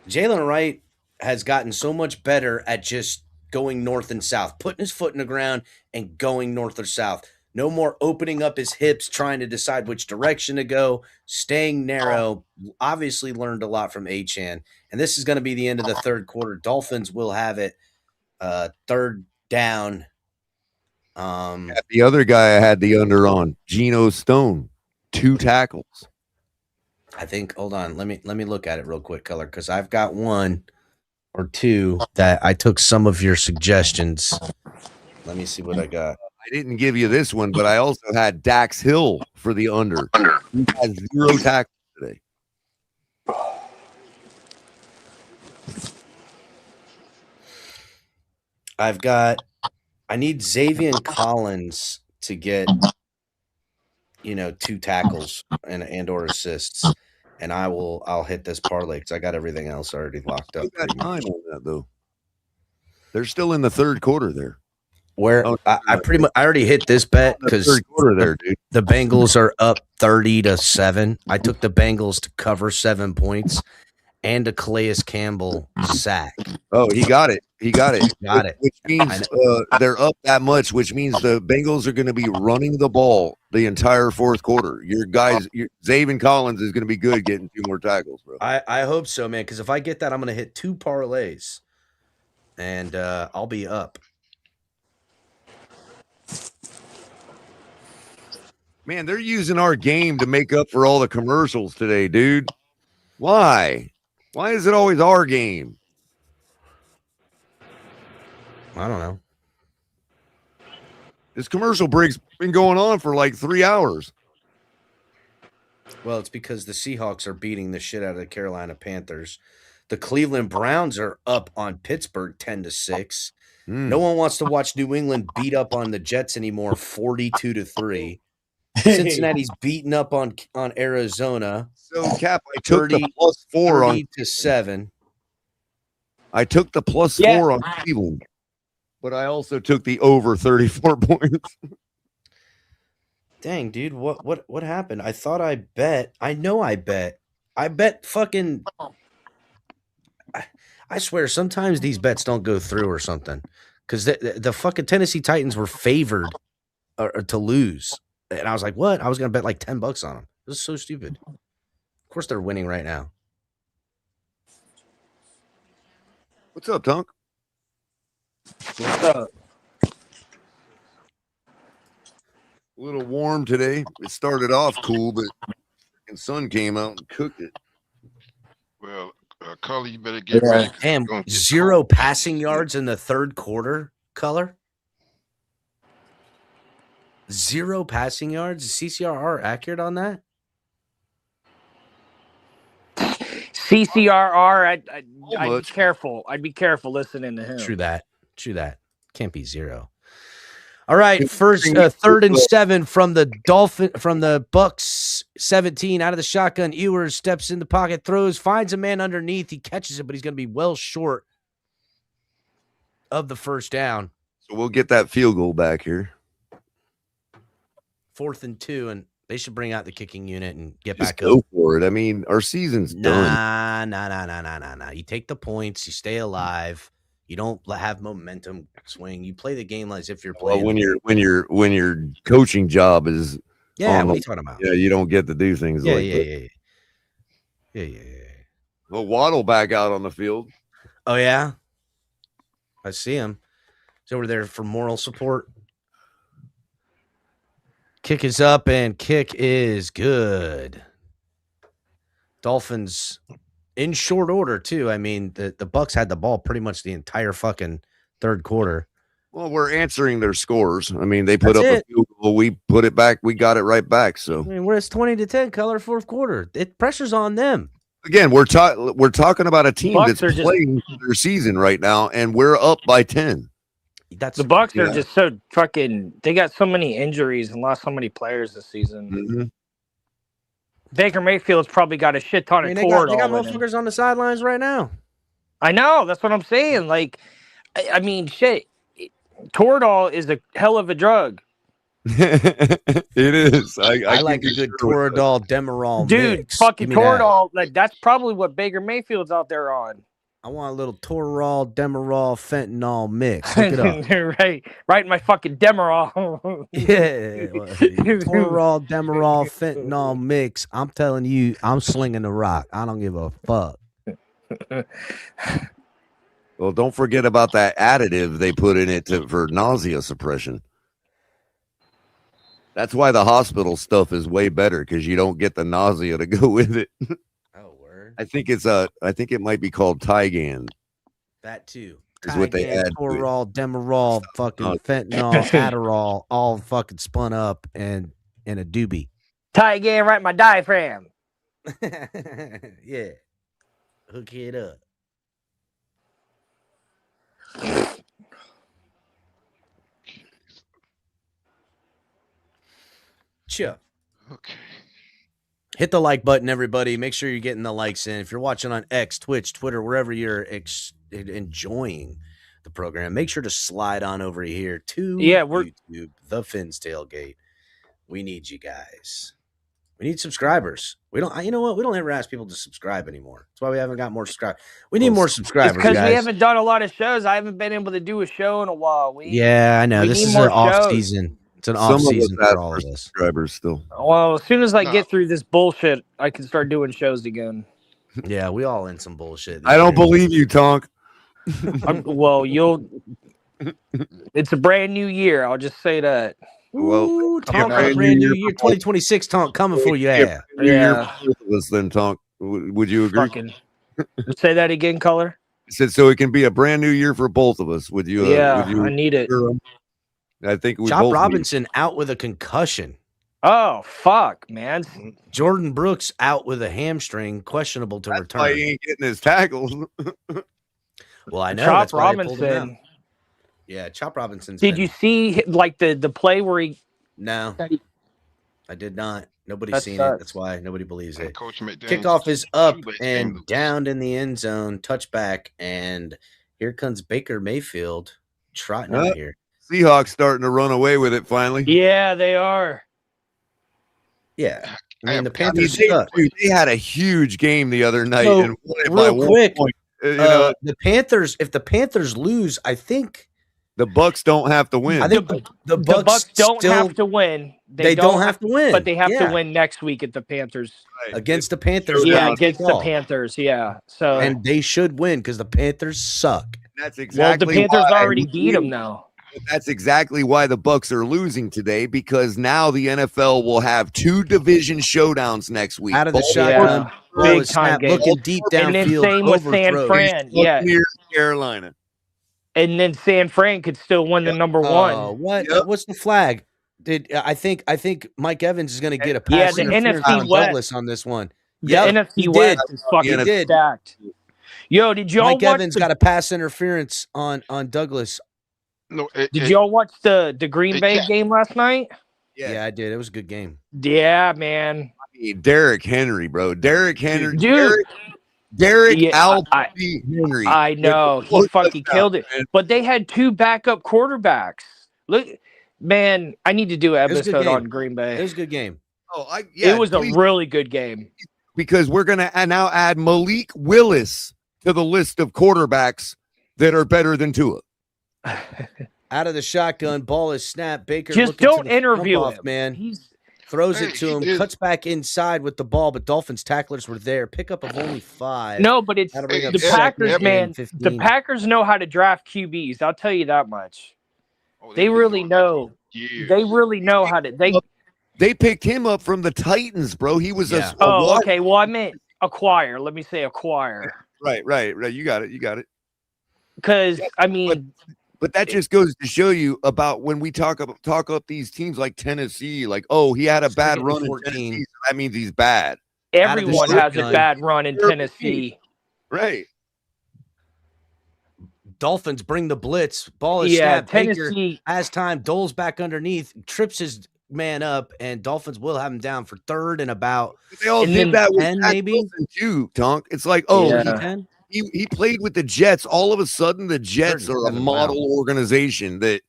Jalen Wright has gotten so much better at just going north and south, putting his foot in the ground and going north or south. No more opening up his hips, trying to decide which direction to go, staying narrow. Obviously learned a lot from Achane. And this is going to be the end of the third quarter. Dolphins will have it 3rd down. The other guy I had the under on, Geno Stone, 2 tackles. I think. Hold on. Let me look at it real quick, Color, because I've got one or two that I took some of your suggestions. Let me see what I got. I didn't give you this one, but I also had Dax Hill for the under. He has 0 tackles today. I need Xavier Collins to get 2 tackles and or assists, and I'll hit this parlay because I got everything else already locked up. Got time on that though. They're still in the third quarter there. Where I already hit this bet because third quarter there, dude. The Bengals are up 30-7. I took the Bengals to cover 7 points and a Calais Campbell sack. Oh, he got it. Got it. Which means they're up that much, which means the Bengals are going to be running the ball the entire fourth quarter. Your Xavier Collins is going to be good getting 2 more tackles, bro. I hope so, man, because if I get that, I'm going to hit 2 parlays, and I'll be up. Man, they're using our game to make up for all the commercials today, dude. Why? Why is it always our game? I don't know. This commercial break's been going on for like 3 hours. Well, it's because the Seahawks are beating the shit out of the Carolina Panthers. The Cleveland Browns are up on Pittsburgh 10-6. No one wants to watch New England beat up on the Jets anymore, 42-3. Cincinnati's beating up on Arizona. So, Cap, I took the +4 on 30-7. I took the +4 on Cleveland, but I also took the over 34 points. Dang, dude, what happened? I thought I bet. I know I bet. I bet fucking. I swear, sometimes these bets don't go through or something, because the fucking Tennessee Titans were favored to lose. And I was like, what? I was going to bet like $10 on them. This is so stupid. Of course they're winning right now. What's up, Tunk? What's up? A little warm today. It started off cool, but the sun came out and cooked it. Well, Color, you better get ready. Damn, 0 passing yards in the third quarter, Color? 0 passing yards? Is CCRR accurate on that? CCRR, I'd be careful. I'd be careful listening to him. True that. Can't be 0. All right, first 3rd and 7 from the Bucs 17 out of the shotgun. Ewers steps in the pocket, throws, finds a man underneath. He catches it, but he's going to be well short of the first down. So we'll get that field goal back here. 4th and 2, and they should bring out the kicking unit and get Just back go up. for it. I mean, our season's done. Nah. You take the points. You stay alive. You don't have momentum swing. You play the game as if you're playing. Well, when your coaching job is what are you talking about? Yeah, you don't get to do things like that. Yeah. Well, Waddle back out on the field. Oh yeah, I see him. He's over there for moral support. Kick is up and kick is good. Dolphins in short order too. I mean, the Bucs had the ball pretty much the entire fucking third quarter. Well, we're answering their scores. I mean, they put up a field goal. We put it back. We got it right back. So I mean, we're 20-10, Color, fourth quarter. Pressure's on them. Again, we're talking about a team that's playing their season right now, and we're up by 10. The Bucs are just so fucking. They got so many injuries and lost so many players this season. Mm-hmm. Baker Mayfield's probably got a shit ton of Toradol. They got motherfuckers on the sidelines right now. I know. That's what I'm saying. Like, I mean, shit. Toradol is a hell of a drug. It is. I like a good Toradol Demerol dude, mix. fucking Toradol. Like, that's probably what Baker Mayfield's out there on. I want a little Toradol Demerol fentanyl mix. Look it up. right in my fucking Demerol. Yeah, Toradol Demerol fentanyl mix. I'm telling you, I'm slinging the rock. I don't give a fuck. Well, don't forget about that additive they put in it for nausea suppression. That's why the hospital stuff is way better because you don't get the nausea to go with it. Oh, word. I think it might be called Tygan. That too. Is what they Tygan, add to it. Toral, Demerol, fucking fentanyl, Adderall, all fucking spun up and in a doobie. Tie again, right? My diaphragm. Yeah. Hook it up. Chill. Okay. Hit the like button, everybody. Make sure you're getting the likes in. If you're watching on X, Twitch, Twitter, wherever you're enjoying the program, make sure to slide on over here to YouTube, The Fins Tailgate. We need you guys. We need subscribers. We don't. You know what? We don't ever ask people to subscribe anymore. That's why we haven't got more subscribers. We need more subscribers, because guys. we haven't done a lot of shows. I haven't been able to do a show in a while. Yeah, I know. This is an off season. It's an off season for all of us. Subscribers still. Well, as soon as I get through this bullshit, I can start doing shows again. Yeah, we all in some bullshit. I don't believe you, Tonk. Well, it's a brand new year. I'll just say that. Ooh, Tonk, brand new year 2026 Tonk coming for you. Yeah. Then Tonk, would you agree? Say that again, Color. I said so it can be a brand new year for both of us. Would you? Yeah, I need it. I think we Chop both Robinson out with a concussion. Oh fuck, man! Jordan Brooks out with a hamstring, questionable to return. Why he ain't getting his tackles. Well, I know. Chop that's why they pulled him out. Robinson. Yeah, Chop Robinson. Did you see like the play where he? No, I did not. Nobody's That seen sucks. it. That's why nobody believes it. Coach McDaniels Kickoff is up shoelace and game. down in the end zone. Touchback, and here comes Baker Mayfield trotting out here. Seahawks starting to run away with it finally. Yeah, they are. Yeah, I mean the I Panthers mean, suck. they had a huge game the other night So, and won it by real 1 quick, point. You know, the Panthers. If the Panthers lose, I think the Bucs don't have to win. I think the Bucs don't still have to win. They don't have to win, but they have yeah. to win next week at the Panthers. against the Panthers. Yeah, they against kick the off. Panthers. Yeah, so And they should win because the Panthers suck. That's well, exactly the Panthers why already beat them now. That's exactly why the Bucs are losing today, because now the NFL will have 2 division showdowns next week. Out of the Baltimore, shotgun, ball Big is time snapped, game. looking deep And then downfield, same with San overthrow. Fran. Yeah, near Carolina. and then San Fran could still win the number one. What? What's the flag? I think Mike Evans is going to get a Yeah, pass the interference NFC on West. Douglas on this one. The Yep, NFC he West did. is fucking He did. stacked. Yo, did y'all Mike watch Evans got a pass interference on Douglas. No, Did y'all watch the Green Bay game last night? Yeah, I did. It was a good game. Yeah, man. I mean, Derrick Henry, bro. Derrick Henry. Dude. Derrick Yeah, Henry. I know. He fucking killed it. But they had 2 backup quarterbacks. Look, man, I need to do an It was a good episode game. on Green Bay. It was a good game. It was a really good game. Because we're going to now add Malik Willis to the list of quarterbacks that are better than Tua. Out of the shotgun, ball is snapped. Baker Just looking to don't the interview dump off, him. man. Throws it to him, cuts back inside with the ball, but Dolphins tacklers were there. Pickup of only 5. No, but it's That'll bring up the second Packers, and man. 15. The Packers know how to draft QBs. I'll tell you that much. They really know. They really know how to. They picked him up from the Titans, bro. He was a Oh, okay. Well, I meant acquire. Let me say acquire. Right. You got it. Because I mean, but that just goes to show you about when we talk up these teams like Tennessee, like, oh, he had a bad run in Tennessee, so that means he's bad. everyone has a bad run in Tennessee. Right. Dolphins bring the blitz. Ball is Yeah, snapped. Baker Tennessee has time. Dole's back underneath. Trips his man up, and Dolphins will have him down for 3rd and about. They all and did then that with 10 Zach maybe. Wilson too, Tonk. It's like, oh, Yeah. he played with the Jets. All of a sudden, the Jets are a 37 model organization that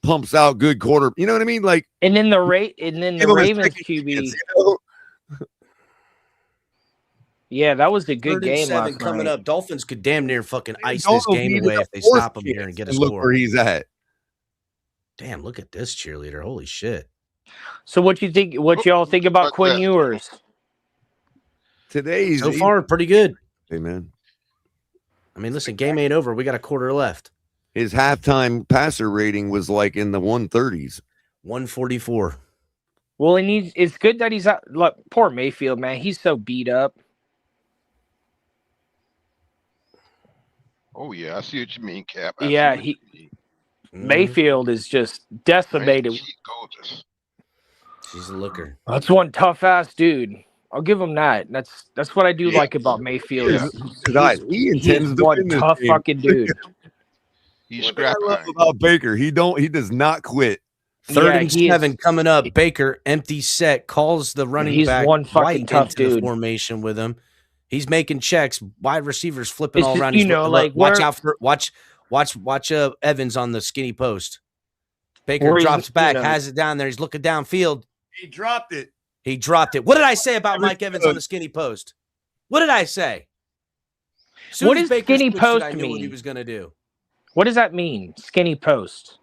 pumps out good quarter. You know what I mean? Like, and then the give Ravens him a second QB. chance, you know? Yeah, that was a good 3rd and game 7 last coming night. up. Dolphins could damn near fucking ice Don't this game need away the if they fourth stop him here and get a chance, look score. where he's at. Damn, look at this cheerleader. Holy shit. So what you think? What y'all think about Quinn Ewers? Today's So far, pretty good. Hey, man. I mean, listen, game ain't over. We got a quarter left. His halftime passer rating was like in the 130s. 144. Well, it's good that he's out. Look, poor Mayfield, man. He's so beat up. Oh yeah, I see what you mean, Cap. I see Yeah, what you mean. Mayfield is just decimated. She's gorgeous. She's a looker. That's one tough ass dude. I'll give him that. That's what I do like about Mayfield. Yeah. Guys, he intends to one win this tough game. fucking dude. He's What I love scrapping. about Baker, he does not quit. Third Yeah, and he 7 is- coming up. Baker, empty set, calls the running He's back one fucking right tough into the dude. formation with him. He's making checks. Wide receivers flipping It's all just, around. you He's know, look, like, watch where- out for watch Evans on the skinny post. Baker Where he's, drops you back, know- has it down there. He's looking downfield. He dropped it. He dropped it. What did I say about Mike Evans on the skinny post? What did I say? Soon What as does Baker skinny switched it, post I knew what he mean? was going to do. What does that mean? Skinny post.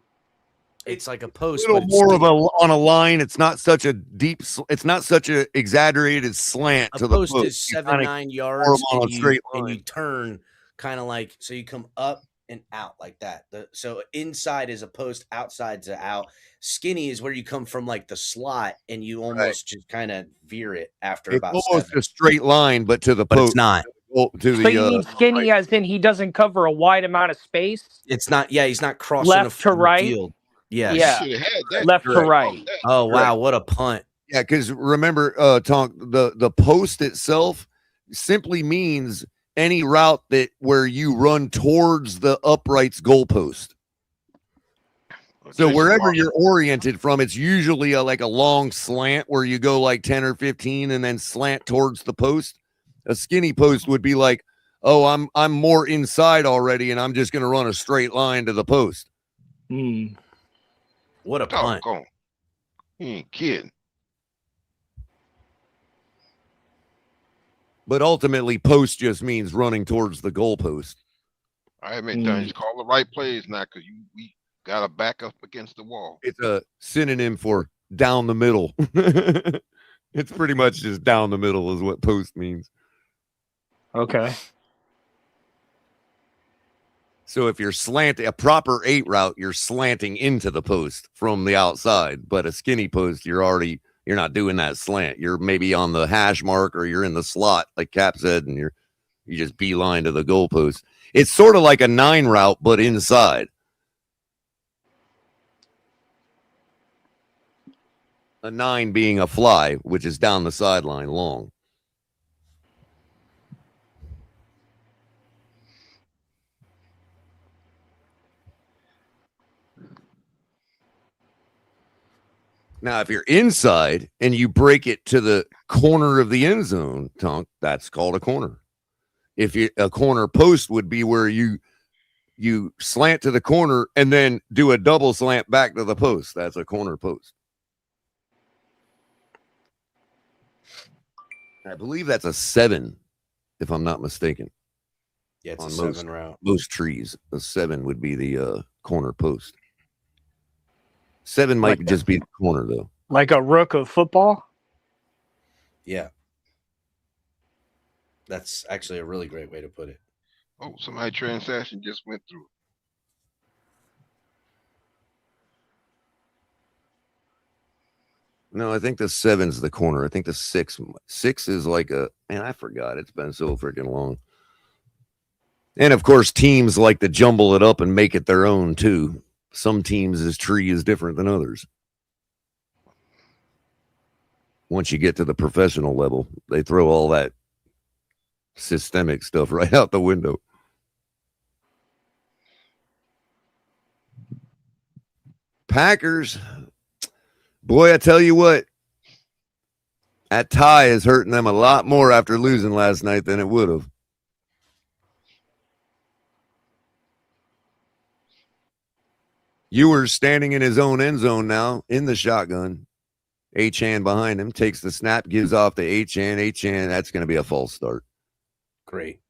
It's like a post, A little but it's more of skinny. on a line. It's not such a deep. It's not such a exaggerated slant A to the post post. is You 7-9 kinda yards, form on and a you, straight and line. you turn kind of like so. You come up and out like that. So inside is a post, outside's a out. Skinny is where you come from like the slot, and you almost just kind of veer it after It's about almost 7. a straight line, but to the But post. it's not. To the, So you mean skinny as in he doesn't cover a wide amount of space? It's not. Yeah, he's not crossing Left to the right? field. Yes. Yeah. Should have had that. Left to Correct. right. Oh wow, what a punt! Yeah, because remember, Tonk, the post itself simply means any route that where you run towards the upright's goalpost. So wherever you're oriented from, it's usually like a long slant where you go like 10 or 15 and then slant towards the post. A skinny post would be like, oh, I'm more inside already, and I'm just going to run a straight line to the post. What a punt! Doggone. He ain't kidding. But ultimately, post just means running towards the goalpost. I have many times call the right plays now because we got to back up against the wall. It's a synonym for down the middle. It's pretty much just down the middle is what post means. Okay. So if you're slanting a proper 8 route, you're slanting into the post from the outside. But a skinny post, you're not doing that slant. You're maybe on the hash mark or you're in the slot, like Cap said, and you just beeline to the goalpost. It's sort of like a 9 route, but inside. A 9 being a fly, which is down the sideline long. Now, if you're inside and you break it to the corner of the end zone, Tonk, that's called a corner. A corner post would be where you slant to the corner and then do a double slant back to the post. That's a corner post. I believe that's a 7, if I'm not mistaken. Yeah, it's on a 7 route. Most trees, a 7 would be the corner post. 7 might just be the corner, though. Like a rook of football? Yeah. That's actually a really great way to put it. Oh, somebody transaction just went through. No, I think the 7's the corner. I think the 6 is like man, I forgot. It's been so freaking long. And of course, teams like to jumble it up and make it their own too. Some teams' tree is different than others. Once you get to the professional level, they throw all that systemic stuff right out the window. Packers, boy, I tell you what, that tie is hurting them a lot more after losing last night than it would have. Ewers standing in his own end zone now in the shotgun. Achane behind him takes the snap, gives off to Achane. Achane, that's going to be a false start. Great.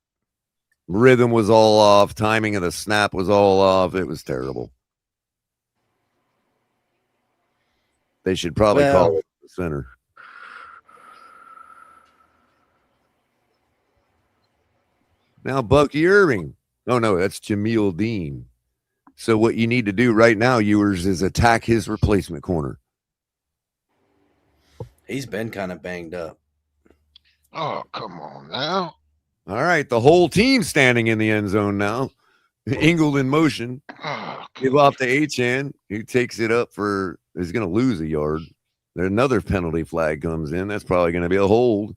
Rhythm was all off. Timing of the snap was all off. It was terrible. They should probably call it the center. Now Bucky Irving. Oh, no, that's Jameel Dean. So what you need to do right now, Ewers, is attack his replacement corner. He's been kind of banged up. Oh, come on now. All right, the whole team standing in the end zone now. Ingold in motion. Oh, Give off to Achane. He takes it up for, he's going to lose a yard. There another penalty flag comes in. That's probably going to be a hold.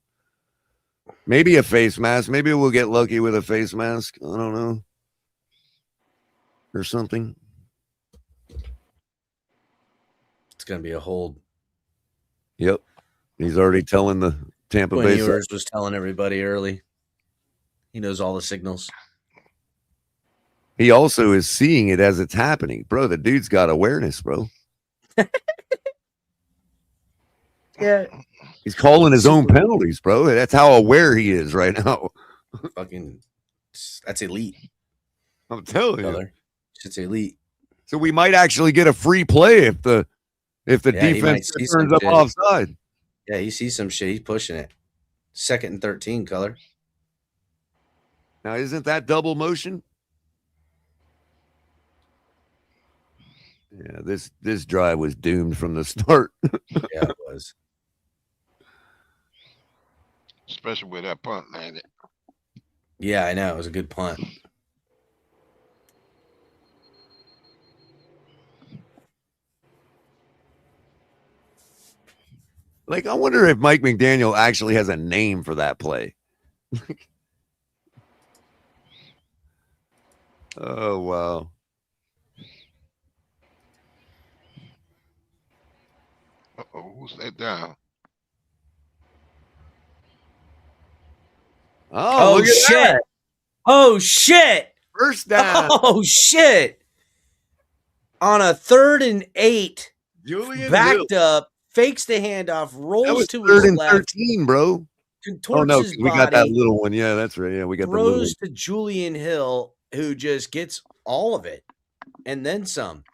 Maybe a face mask. Maybe we'll get lucky with a face mask. I don't know. Or something. It's going to be a hold. Yep. He's already telling the Tampa Bay. Ewers was telling everybody early. He knows all the signals. He also is seeing it as it's happening. Bro, the dude's got awareness, bro. Yeah. He's calling his own penalties, bro. That's how aware he is right now. Fucking, that's elite. I'm telling you. It's elite. So we might actually get a free play if the defense turns up offside. Yeah, he sees some shit. He's pushing it. 2nd and 13, color. Now, isn't that double motion? Yeah, this drive was doomed from the start. Yeah, it was. especially with that punt landed. Yeah, I know. It was a good punt. Like, I wonder if Mike McDaniel actually has a name for that play. Oh, wow. Uh-oh, who's that down? Oh, look at shit. that. Oh, shit. First down. Oh, shit. On a 3rd and 8, Julian backed Hill. up, fakes the handoff, That rolls was to 3rd his and left, 13, bro. contorts Oh, no, his we got that body, little one. Yeah, that's right. Yeah, we got the little one. throws to Julian Hill, who just gets all of it and then some.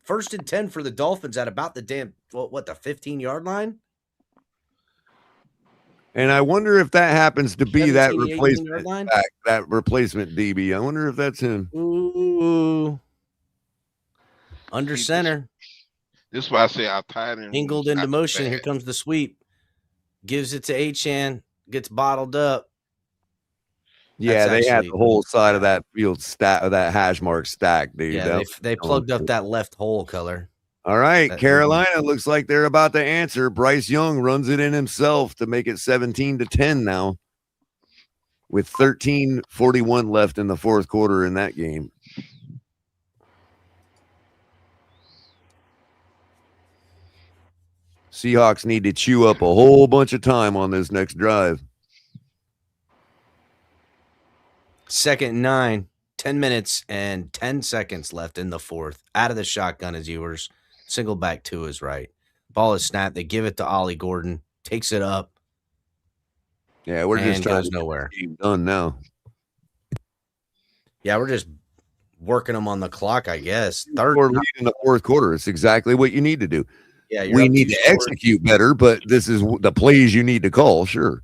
1st and 10 for the Dolphins at about the the 15-yard line? And I wonder if that happens to be that 17, 18 replacement yard line? back, that replacement DB. I wonder if that's him. Ooh. Under center. This is why I say our tight end. Ingold into motion. Here comes the sweep. Gives it to Achane. Gets bottled up. Yeah, That's they had actually- the whole side of that field stack, that hash mark stack, dude. Yeah, That they plugged up that left hole, color. All right, That- Carolina looks like they're about to answer. Bryce Young runs it in himself to make it 17-10 now, with 13:41 left in the fourth quarter in that game. Seahawks need to chew up a whole bunch of time on this next drive. 2nd and 9, 10 minutes and 10 seconds left in the fourth. Out of the shotgun is Ewers. Single back to his right. Ball is snapped. They give it to Ollie Gordon. Takes it up. Yeah, we're just And trying goes to get nowhere. the game done now. Yeah, we're just working them on the clock, I guess. Third. Or lead in the fourth quarter. It's exactly what you need to do. Yeah, you're We up need too to short. execute better, but this is the plays you need to call. Sure.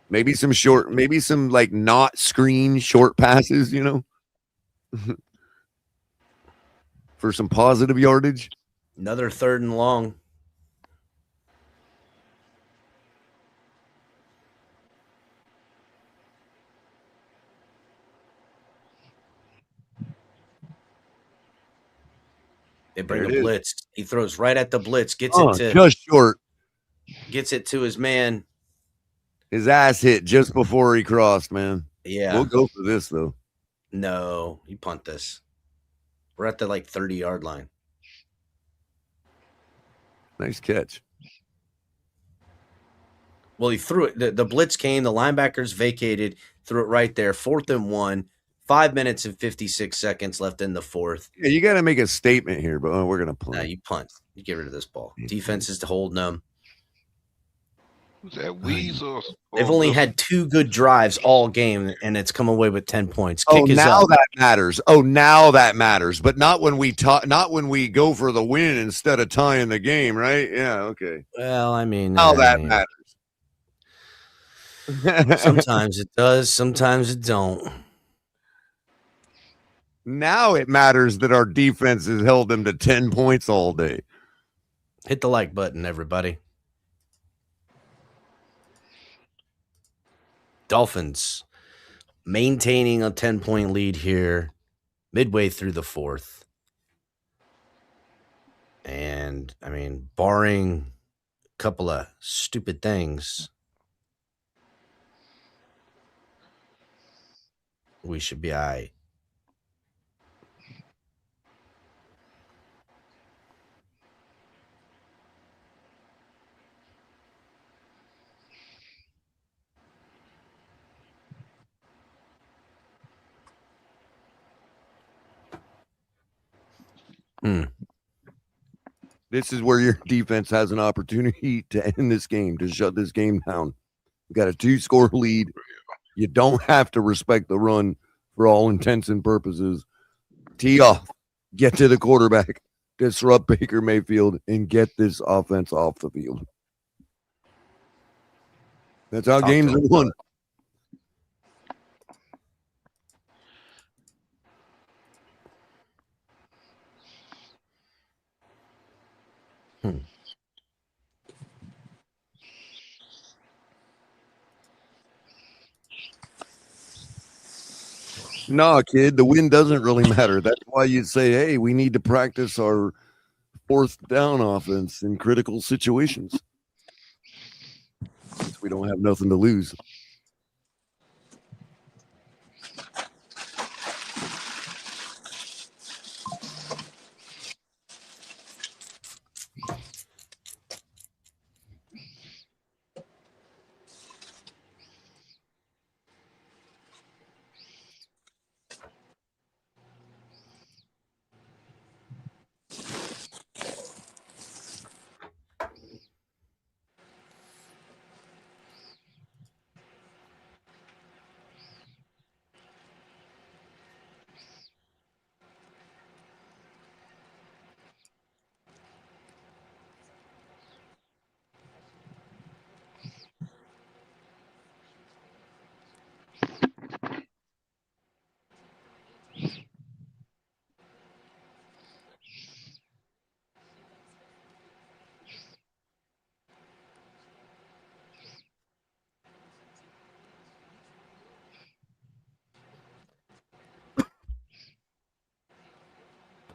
Maybe some short, maybe some like not screen short passes, you know, for some positive yardage. Another 3rd and long. They bring There a it is. blitz. He throws right at the blitz. Gets Oh, it to just short. gets it to his man. His ass hit just before he crossed, man. Yeah. We'll go for this, though. No, you punt this. We're at the 30-yard line. Nice catch. Well, he threw it. The blitz came. The linebackers vacated. Threw it right there. 4th and 1. 5 minutes and 56 seconds left in the fourth. Yeah, you got to make a statement here, but we're going to punt. Now you punt. You get rid of this ball. Defense is holding them. Was that Weasel? They've only had 2 good drives all game, and it's come away with 10 points. Oh, Kick is now up. that matters. Oh, now that matters, but not when we not when we go for the win instead of tying the game, right? Yeah, okay. Well, I mean, Now that matters. sometimes it does, sometimes it don't. Now it matters that our defense has held them to 10 points all day. Hit the like button, everybody. Dolphins maintaining a 10-point lead here midway through the fourth. And, I mean, barring a couple of stupid things, we should be all right. This is where your defense has an opportunity to end this game, to shut this game down. You got a 2-score lead. You don't have to respect the run for all intents and purposes. Tee off, get to the quarterback, disrupt Baker Mayfield, and get this offense off the field. That's how games are won. Nah, kid, the win doesn't really matter. That's why you say, hey, we need to practice our fourth down offense in critical situations. Since we don't have nothing to lose.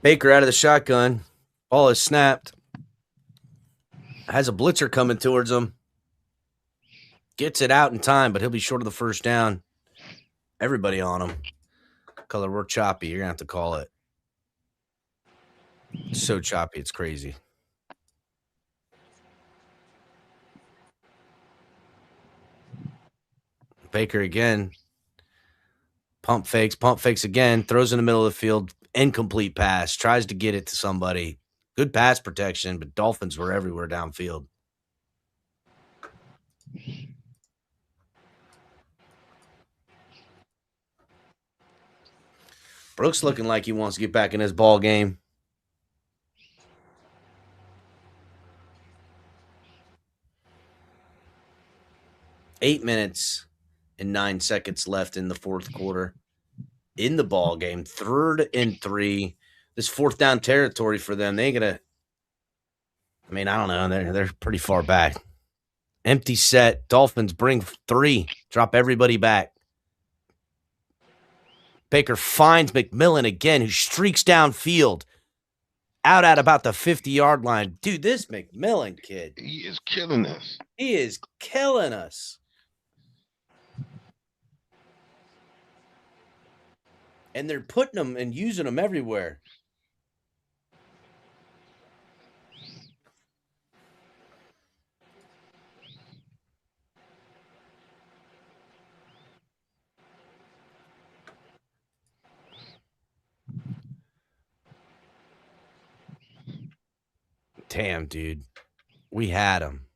Baker out of the shotgun. Ball is snapped. Has a blitzer coming towards him. Gets it out in time, but he'll be short of the first down. Everybody on him. Color, we're choppy. You're going to have to call it. It's so choppy, it's crazy. Baker again. Pump fakes again. Throws in the middle of the field. Incomplete pass. Tries to get it to somebody. Good pass protection, but Dolphins were everywhere downfield. Brooks looking like he wants to get back in his ball game. Eight minutes and 9 seconds left in the fourth quarter. In the ball game, 3rd and 3. This fourth down territory for them. They gonna. I mean, I don't know. They're pretty far back. Empty set. Dolphins bring 3. Drop everybody back. Baker finds McMillan again, who streaks downfield. Out at about the 50-yard line. Dude, this McMillan kid. He is killing us. He is killing us. And they're putting them and using them everywhere. Damn, dude. We had him.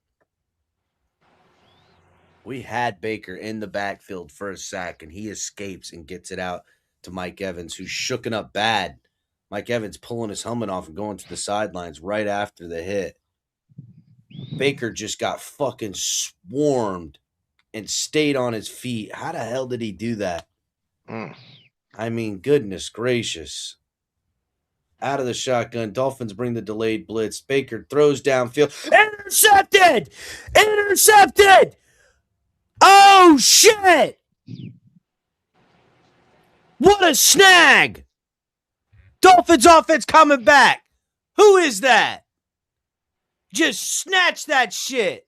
We had Baker in the backfield for a sack, and he escapes and gets it out to Mike Evans, who's shooken up bad. Mike Evans pulling his helmet off and going to the sidelines right after the hit. Baker just got fucking swarmed and stayed on his feet. How the hell did he do that? I mean, goodness gracious. Out of the shotgun. Dolphins bring the delayed blitz. Baker throws downfield. Intercepted! Intercepted! Oh, shit! What a snag! Dolphins offense coming back. Who is that? Just snatch that shit.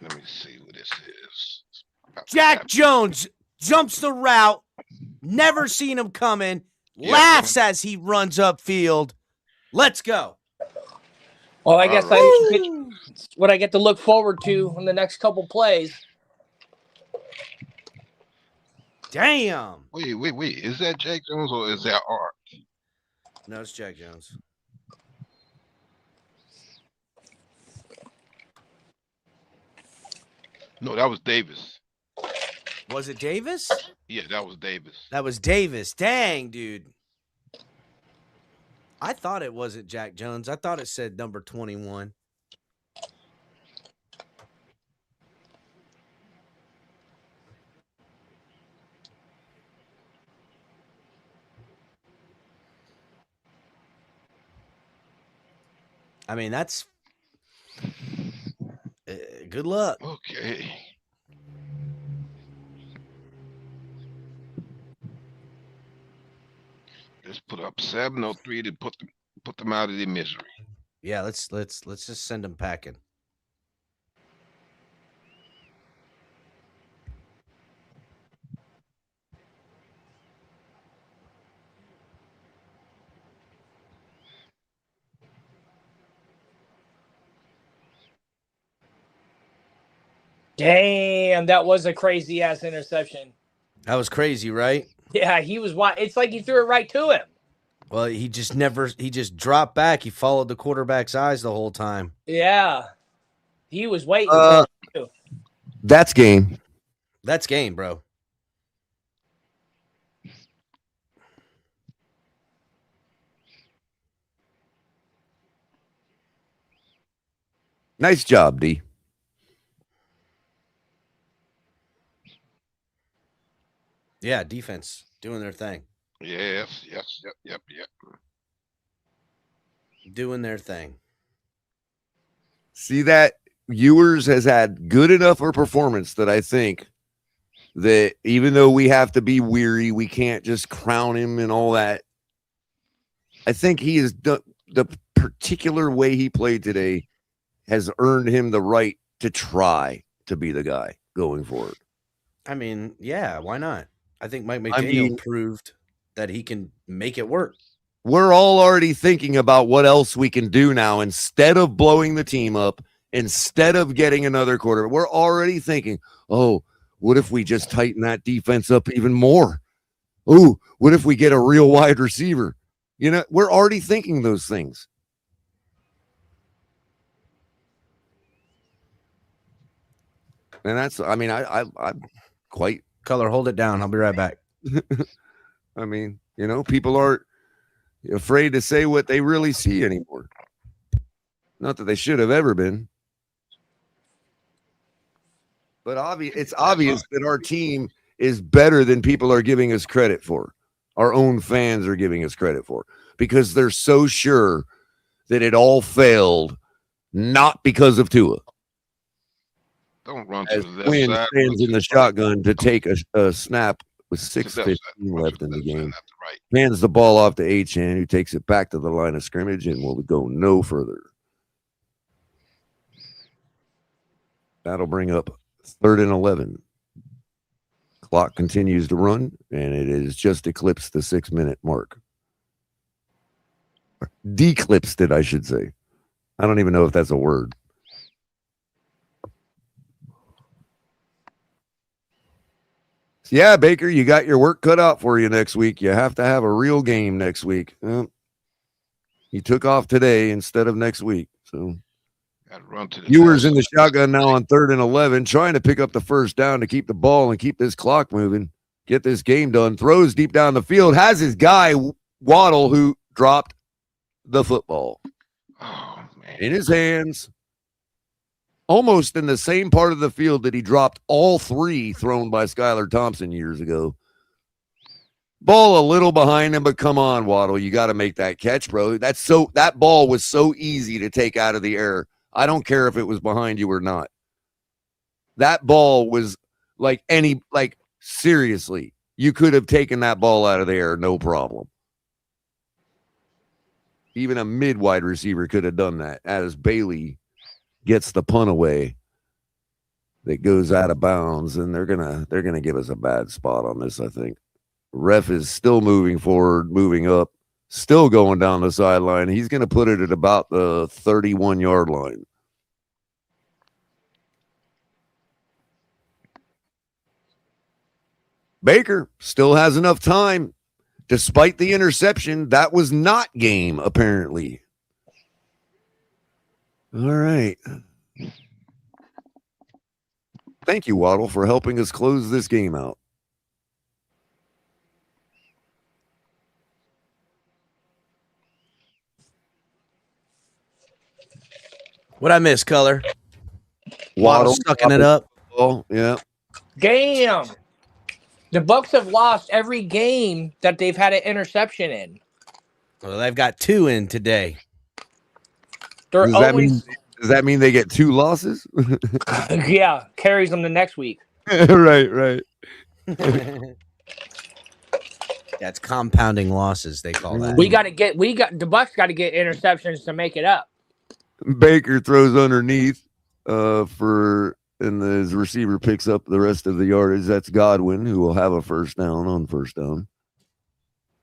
Let me see what this is. Jack Jones jumps the route. Never seen him coming. Laughs as he runs upfield. Let's go. Well, I guess what I get to look forward to in the next couple plays. Damn. Wait. Is that Jack Jones or is that Art? No, it's Jack Jones. No, that was Davis. Was it Davis? Yeah, that was Davis. That was Davis. Dang, dude. I thought it wasn't Jack Jones. I thought it said number 21. I mean, that's good luck. Okay. Let's put up 703 to put them out of their misery. Yeah, let's just send them packing. Damn, that was a crazy ass interception. That was crazy, right? Yeah, he was wide. It's like he threw it right to him. Well, he just dropped back. He followed the quarterback's eyes the whole time. Yeah. He was waiting. That's game. That's game, bro. Nice job, D. Yeah, defense doing their thing. Yes. Yep. Doing their thing. See that Ewers has had good enough a performance that I think that even though we have to be weary, we can't just crown him and all that. I think he is the particular way he played today has earned him the right to try to be the guy going forward. I mean, yeah, why not? I think Mike McDaniel proved that he can make it work. We're all already thinking about what else we can do now instead of blowing the team up, instead of getting another quarter. We're already thinking, oh, what if we just tighten that defense up even more? Oh, what if we get a real wide receiver? You know, we're already thinking those things. And that's, I mean, I'm quite. Color, hold it down. I'll be right back. I mean, you know, people aren't afraid to say what they really see anymore. Not that they should have ever been. But it's obvious that our team is better than people are giving us credit for. Our own fans are giving us credit for. Because they're so sure that it all failed, not because of Tua. Don't run to the left Quinn side. stands in the shotgun to take a snap with 6:15 left in the game. Hands the ball off to Achane, who takes it back to the line of scrimmage and will go no further. That'll bring up 3rd and 11. Clock continues to run, and it has just eclipsed the 6-minute mark. Declipsed it, I should say. I don't even know if that's a word. Yeah, Baker, you got your work cut out for you next week. You have to have a real game next week. You took off today instead of next week. So Ewers in the shotgun now on 3rd and 11, trying to pick up the first down to keep the ball and keep this clock moving, get this game done. Throws deep down the field, has his guy Waddle, who dropped the football in his hands. Almost in the same part of the field that he dropped all 3 thrown by Skylar Thompson years ago. Ball a little behind him, but come on, Waddle. You got to make that catch, bro. That ball was so easy to take out of the air. I don't care if it was behind you or not. That ball was seriously, you could have taken that ball out of the air, no problem. Even a mid-wide receiver could have done that, as Bailey gets the punt away that goes out of bounds, and they're gonna give us a bad spot on this, I think. Ref is still moving forward, moving up, still going down the sideline. He's going to put it at about the 31-yard line. Baker still has enough time. Despite the interception, that was not game, apparently. All right. Thank you, Waddle, for helping us close this game out. What'd I miss, Color? Waddle sucking it up. Oh, yeah. Damn. The Bucs have lost every game that they've had an interception in. Well, they've got 2 in today. They're Does that mean they get 2 losses? Yeah, carries them the next week. Right. That's compounding losses, they call that. The Bucs got to get interceptions to make it up. Baker throws underneath and his receiver picks up the rest of the yardage. That's Godwin, who will have a first down on first down.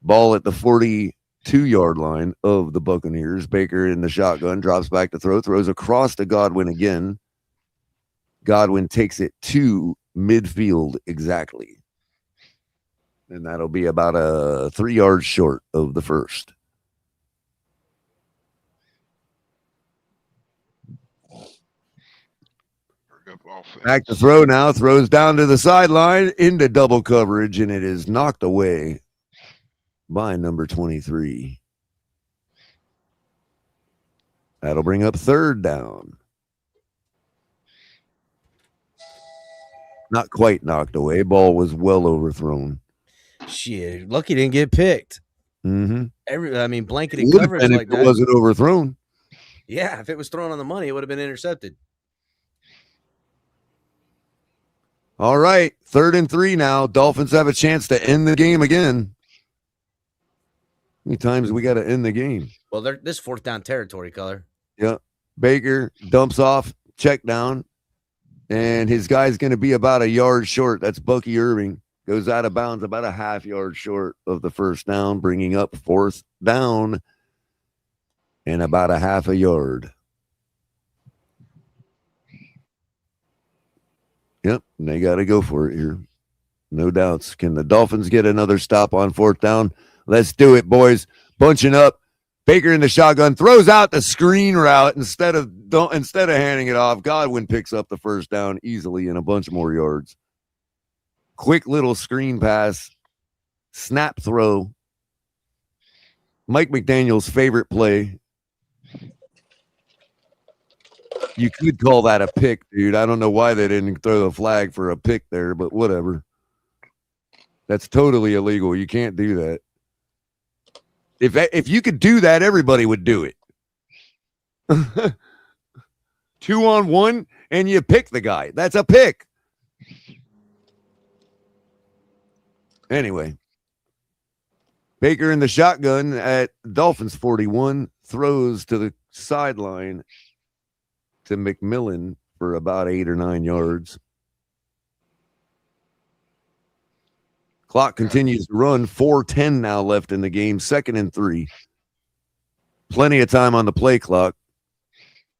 Ball at the 42-yard line of the Buccaneers. Baker in the shotgun, drops back to throw, throws across to Godwin again. Godwin takes it to midfield exactly. And that'll be about a 3 yards short of the first. Back to throw now. Throws down to the sideline into double coverage, and it is knocked away by number 23. That'll bring up third down. Not quite knocked away. Ball was well overthrown. Shit, lucky didn't get picked. Mm-hmm. Blanketed coverage like that. It wasn't overthrown. Yeah, if it was thrown on the money, it would have been intercepted. All right, 3rd and 3 now. Dolphins have a chance to end the game again. How many times we got to end the game? Well, this 4th down territory, Color. Yeah. Baker dumps off, check down, and his guy's going to be about a yard short. That's Bucky Irving. Goes out of bounds about a half yard short of the first down, bringing up 4th down and about a half a yard. Yep, and they got to go for it here. No doubts. Can the Dolphins get another stop on 4th down? Let's do it, boys. Bunching up. Baker in the shotgun throws out the screen route instead of handing it off. Godwin picks up the first down easily and a bunch more yards. Quick little screen pass. Snap throw. Mike McDaniel's favorite play. You could call that a pick, dude. I don't know why they didn't throw the flag for a pick there, but whatever. That's totally illegal. You can't do that. If you could do that, everybody would do it. 2-on-1, and you pick the guy. That's a pick. Anyway. Baker in the shotgun at Dolphins 41, throws to the sideline to McMillan for about 8 or 9 yards. Clock continues to run. 4:10 now left in the game. 2nd and 3. Plenty of time on the play clock.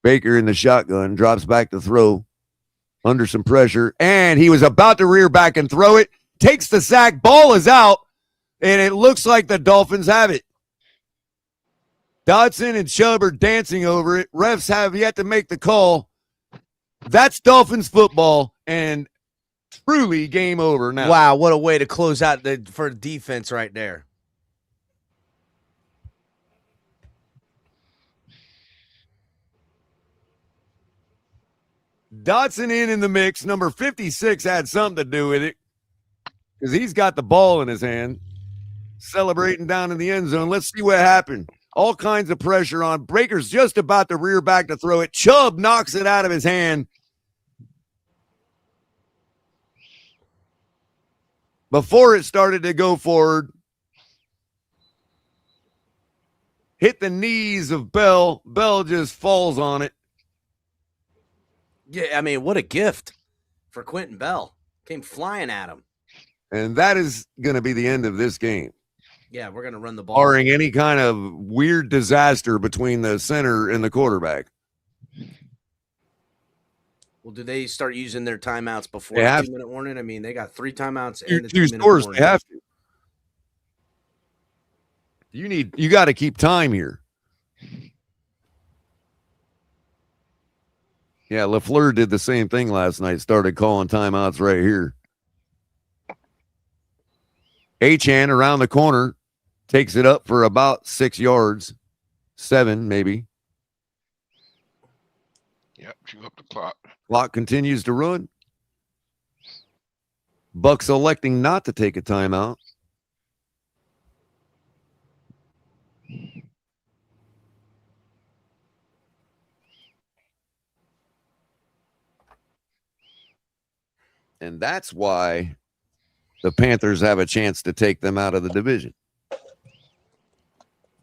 Baker in the shotgun drops back to throw under some pressure, and he was about to rear back and throw it. Takes the sack. Ball is out, and it looks like the Dolphins have it. Dodson and Chubb are dancing over it. Refs have yet to make the call. That's Dolphins football, and truly game over now. Wow, what a way to close out for defense right there. Dodson in the mix. Number 56 had something to do with it because he's got the ball in his hand. celebrating down in the end zone. Let's see what happened. All kinds of pressure on. Breaker's just about to rear back to throw it. Chubb knocks it out of his hand. Before it started to go forward, hit the knees of Bell. Bell just falls on it. Yeah, I mean, what a gift for Quentin Bell. Came flying at him. And that is going to be the end of this game. Yeah, we're going to run the ball. Barring any kind of weird disaster between the center and the quarterback. Well, do they start using their timeouts before They the have 2-minute warning? I mean, they got 3 timeouts Two and the 2-minute scores. warning. They have to. You got to keep time here. Yeah, LaFleur did the same thing last night. Started calling timeouts right here. Achane around the corner takes it up for about 6 yards, 7 maybe. Yep, chew up the clock. Clock continues to run. Bucs electing not to take a timeout. And that's why the Panthers have a chance to take them out of the division.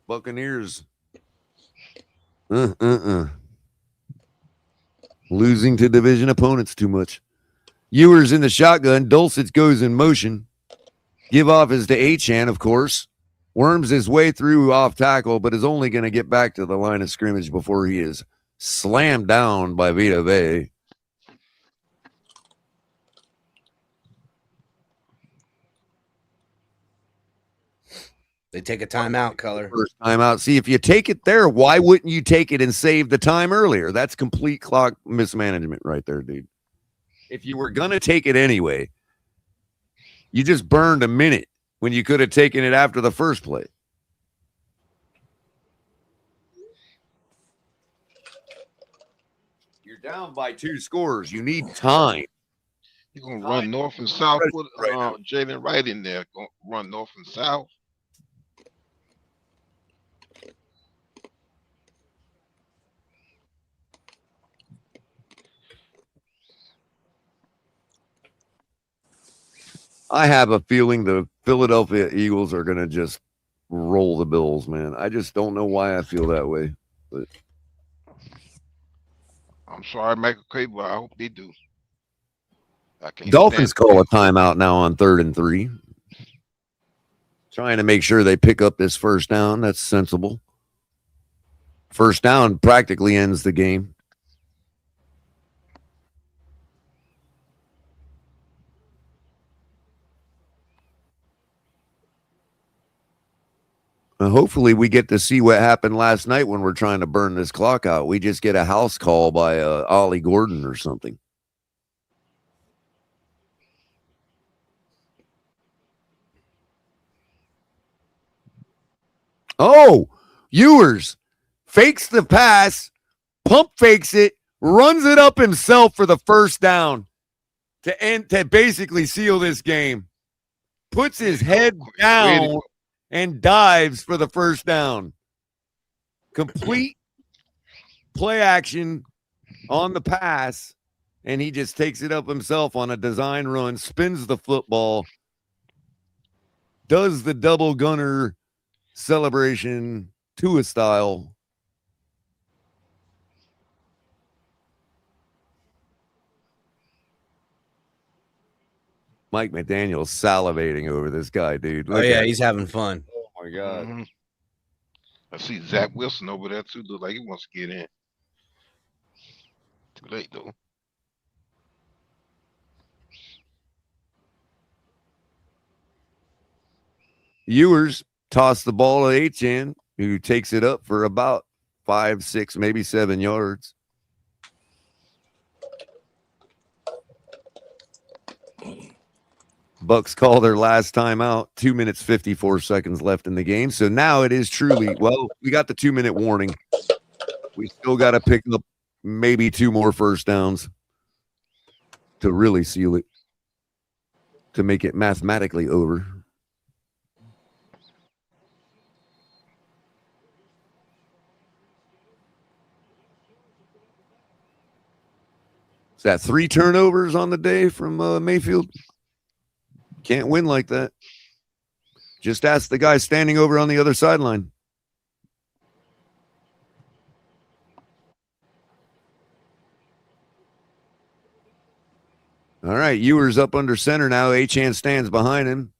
Buccaneers. Losing to division opponents too much. Ewers in the shotgun. Dulcich goes in motion. Give off is to Achane, of course. Worms his way through off tackle, but is only going to get back to the line of scrimmage before he is slammed down by Vita Vea. They take a timeout, Color. First timeout. See, if you take it there, why wouldn't you take it and save the time earlier? That's complete clock mismanagement right there, dude. If you were going to take it anyway, you just burned a minute when you could have taken it after the first play. You're down by 2 scores. You need time. You're going to run north and south with Jalen Wright in there. Going to run north and south. I have a feeling the Philadelphia Eagles are going to just roll the Bills, man. I just don't know why I feel that way. But I'm sorry, Michael Craig, but I hope they do. Dolphins call a timeout now on 3rd and 3. Trying to make sure they pick up this first down. That's sensible. First down practically ends the game. Hopefully we get to see what happened last night when we're trying to burn this clock out. We just get a house call by Ollie Gordon or something. Oh, Ewers fakes the pass, pump fakes it, runs it up himself for the first down to basically seal this game. Puts his head down and dives for the first down. Complete play action on the pass, and he just takes it up himself on a design run, spins the football, does the double gunner celebration Tua style. Mike McDaniel's salivating over this guy, dude. Look he's having fun. Oh my God. Mm-hmm. I see Zach Wilson over there too. Look like he wants to get in. Too late though. Ewers tossed the ball to Achane, who takes it up for about 5, 6, maybe 7 yards. Bucs call their last time out. 2 minutes, 54 seconds left in the game. So now it is truly, well, we got the 2-minute warning. We still got to pick up maybe 2 more first downs to really seal it, to make it mathematically over. that 3 turnovers on the day from Mayfield? Can't win like that. Just ask the guy standing over on the other sideline. All right, Ewers up under center now. Achane stands behind him.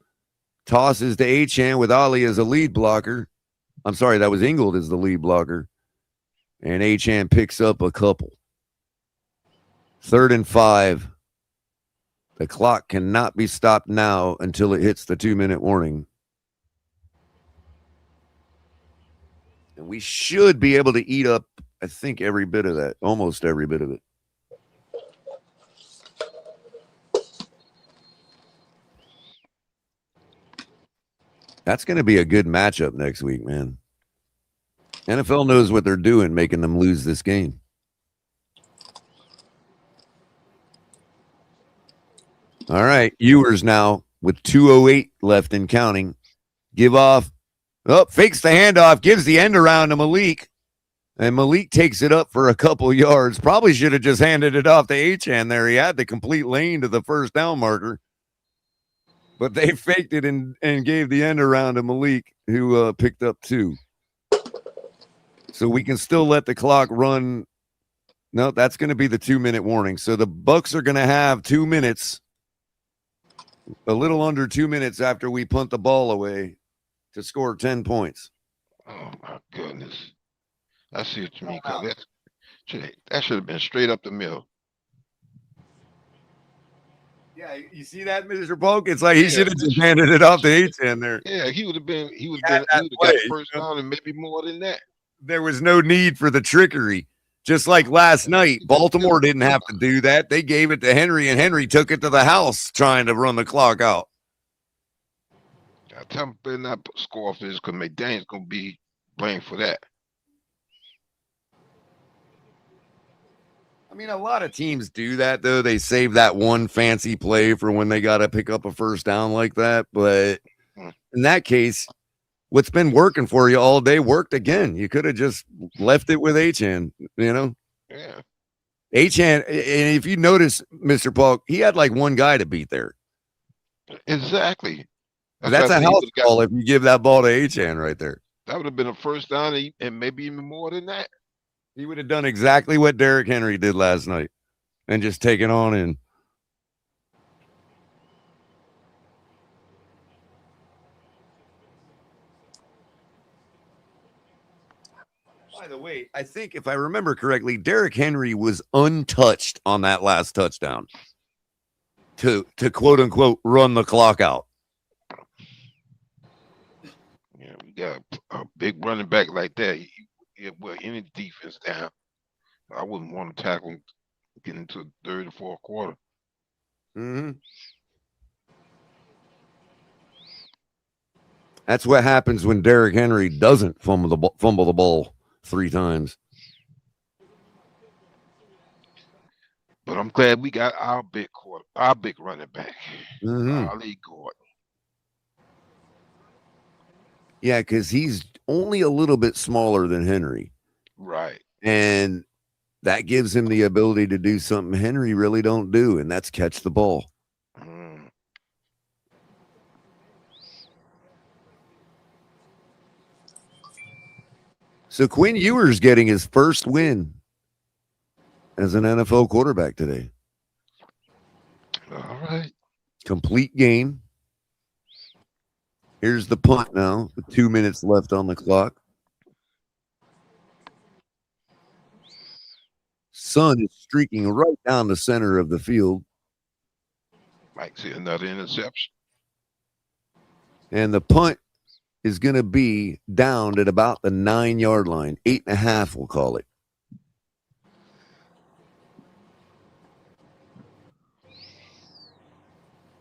Tosses to Achane with Ali as a lead blocker. I'm sorry, that was Ingold as the lead blocker. And Achane picks up a couple. 3rd and 5. The clock cannot be stopped now until it hits the 2-minute warning. And we should be able to eat up, I think, every bit of that, almost every bit of it. That's going to be a good matchup next week, man. NFL knows what they're doing, making them lose this game. All right, Ewers now with 2:08 left and counting. Give off. Oh, fakes the handoff, gives the end around to Malik. And Malik takes it up for a couple yards. Probably should have just handed it off to Achane there. He had the complete lane to the first down marker. But they faked it and gave the end around to Malik, who picked up 2. So we can still let the clock run. No, that's going to be the 2-minute warning. So the Bucs are going to have 2 minutes, a little under 2 minutes after we punt the ball away to score 10 points. Oh, my goodness. I see what you mean. That should have been straight up the middle. Yeah, you see that, Mr. Polk? It's like he should have just handed it off to Achane there. Yeah, he would have got first down and maybe more than that. There was no need for the trickery. Just like last night, Baltimore didn't have to do that. They gave it to Henry, and Henry took it to the house trying to run the clock out. Tampa better not score off this because McDaniel's going to be blamed for that. I mean, a lot of teams do that, though. They save that one fancy play for when they got to pick up a first down like that. But in that case, what's been working for you all day worked again. You could have just left it with Achane, you know? Yeah. Achane, and if you notice, Mr. Polk, he had like one guy to beat there. Exactly. That's a house call if you give that ball to Achane right there. That would have been a first down and maybe even more than that. He would have done exactly what Derrick Henry did last night and just taken on in. By the way, I think if I remember correctly, Derrick Henry was untouched on that last touchdown to quote unquote run the clock out. Yeah, we got a big running back like that. Well, any defense down, I wouldn't want to tackle him getting into the 3rd or 4th quarter. Mm-hmm. That's what happens when Derrick Henry doesn't fumble the ball 3 times. But I'm glad we got our big running back, Ali Gordon. Yeah, because he's only a little bit smaller than Henry. Right. And that gives him the ability to do something Henry really don't do, and that's catch the ball. So Quinn Ewers getting his first win as an NFL quarterback today. All right. Complete game. Here's the punt now, with 2 minutes left on the clock. Sun is streaking right down the center of the field. Might see another interception. And the punt is going to be down at about the 9-yard line. 8.5, we'll call it.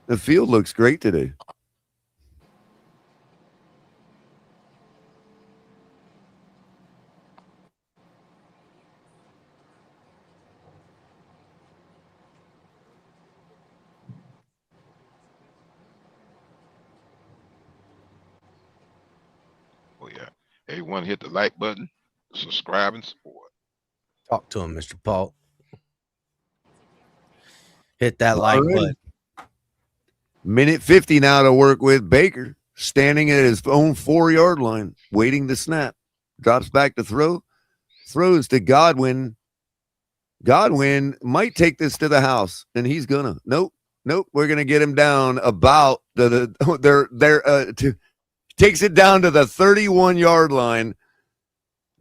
The field looks great today. Oh, yeah. Everyone hit the like button, subscribe, and support. Talk to him, Mr. Paul. Hit that like Alrighty. button. Minute 50 now to work with. Baker standing at his own 4-yard line, waiting to snap. Drops back to throw. Throws to Godwin. Godwin might take this to the house, and he's gonna. Nope. We're gonna get him down about takes it down to the 31-yard line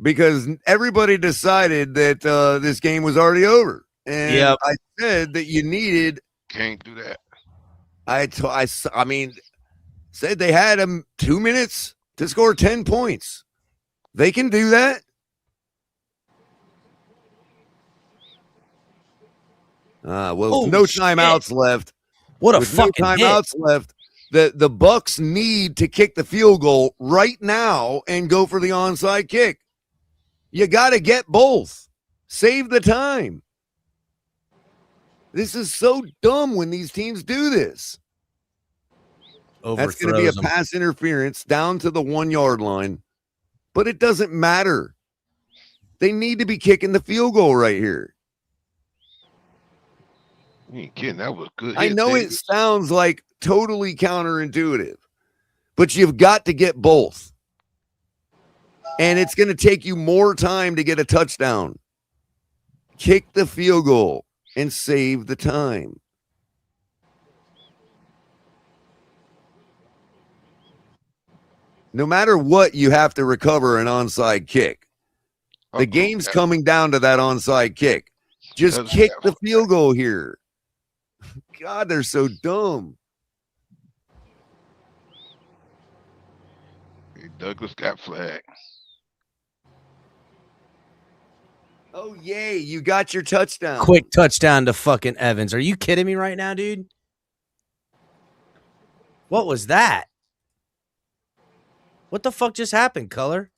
because everybody decided that this game was already over. And I said that you needed. Can't do that. I mean, said they had him 2 minutes to score 10 points. They can do that. Well, no timeouts left. What a With fucking no timeouts left. The Bucs need to kick the field goal right now and go for the onside kick. You got to get both. Save the time. This is so dumb when these teams do this. That's going to be a pass interference down to the 1-yard line, but it doesn't matter. They need to be kicking the field goal right here. You ain't kidding. That was good. I know it sounds like totally counterintuitive, but you've got to get both. And it's going to take you more time to get a touchdown. Kick the field goal and save the time. No matter what, you have to recover an onside kick. The game's coming down to that onside kick. Just kick the field goal here. God, they're so dumb. Douglas got flagged. Oh, yay. You got your touchdown. Quick touchdown to fucking Evans. Are you kidding me right now, dude? What was that? What the fuck just happened, Color?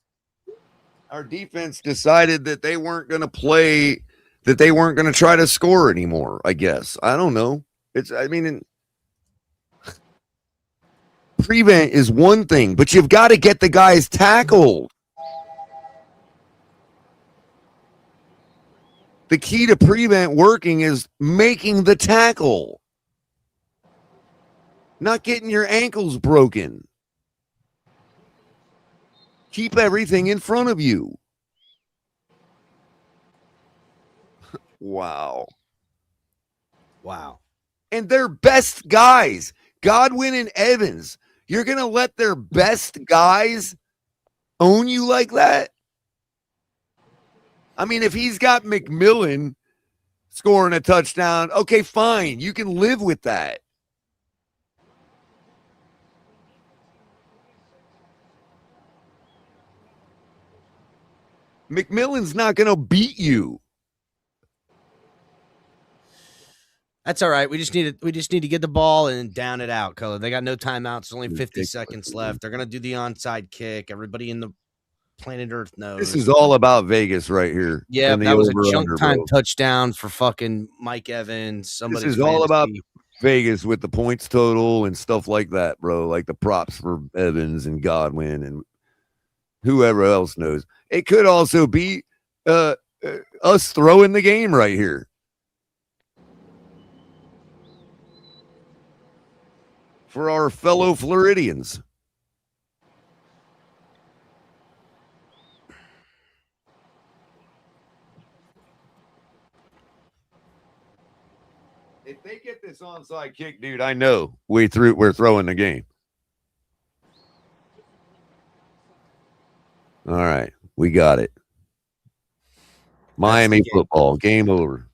Our defense decided that they weren't going to play, that they weren't going to try to score anymore, I guess. I don't know. Prevent is one thing, but you've got to get the guys tackled. The key to prevent working is making the tackle, not getting your ankles broken. Keep everything in front of you. Wow. And their best guys, Godwin and Evans, you're going to let their best guys own you like that? I mean, if he's got McMillan scoring a touchdown, okay, fine. You can live with that. McMillan's not going to beat you. That's all right. We just need to get the ball and down it out, Color. They got no timeouts. There's only 50 seconds left. They're going to do the onside kick. Everybody in the planet Earth knows. This is all about Vegas right here. Yeah, that was a chunk time touchdown for fucking Mike Evans. This is all about Vegas with the points total and stuff like that, bro. Like the props for Evans and Godwin and whoever else knows. It could also be us throwing the game right here. For our fellow Floridians. If they get this onside kick, dude, I know we're throwing the game. All right, we got it. Miami football, game over.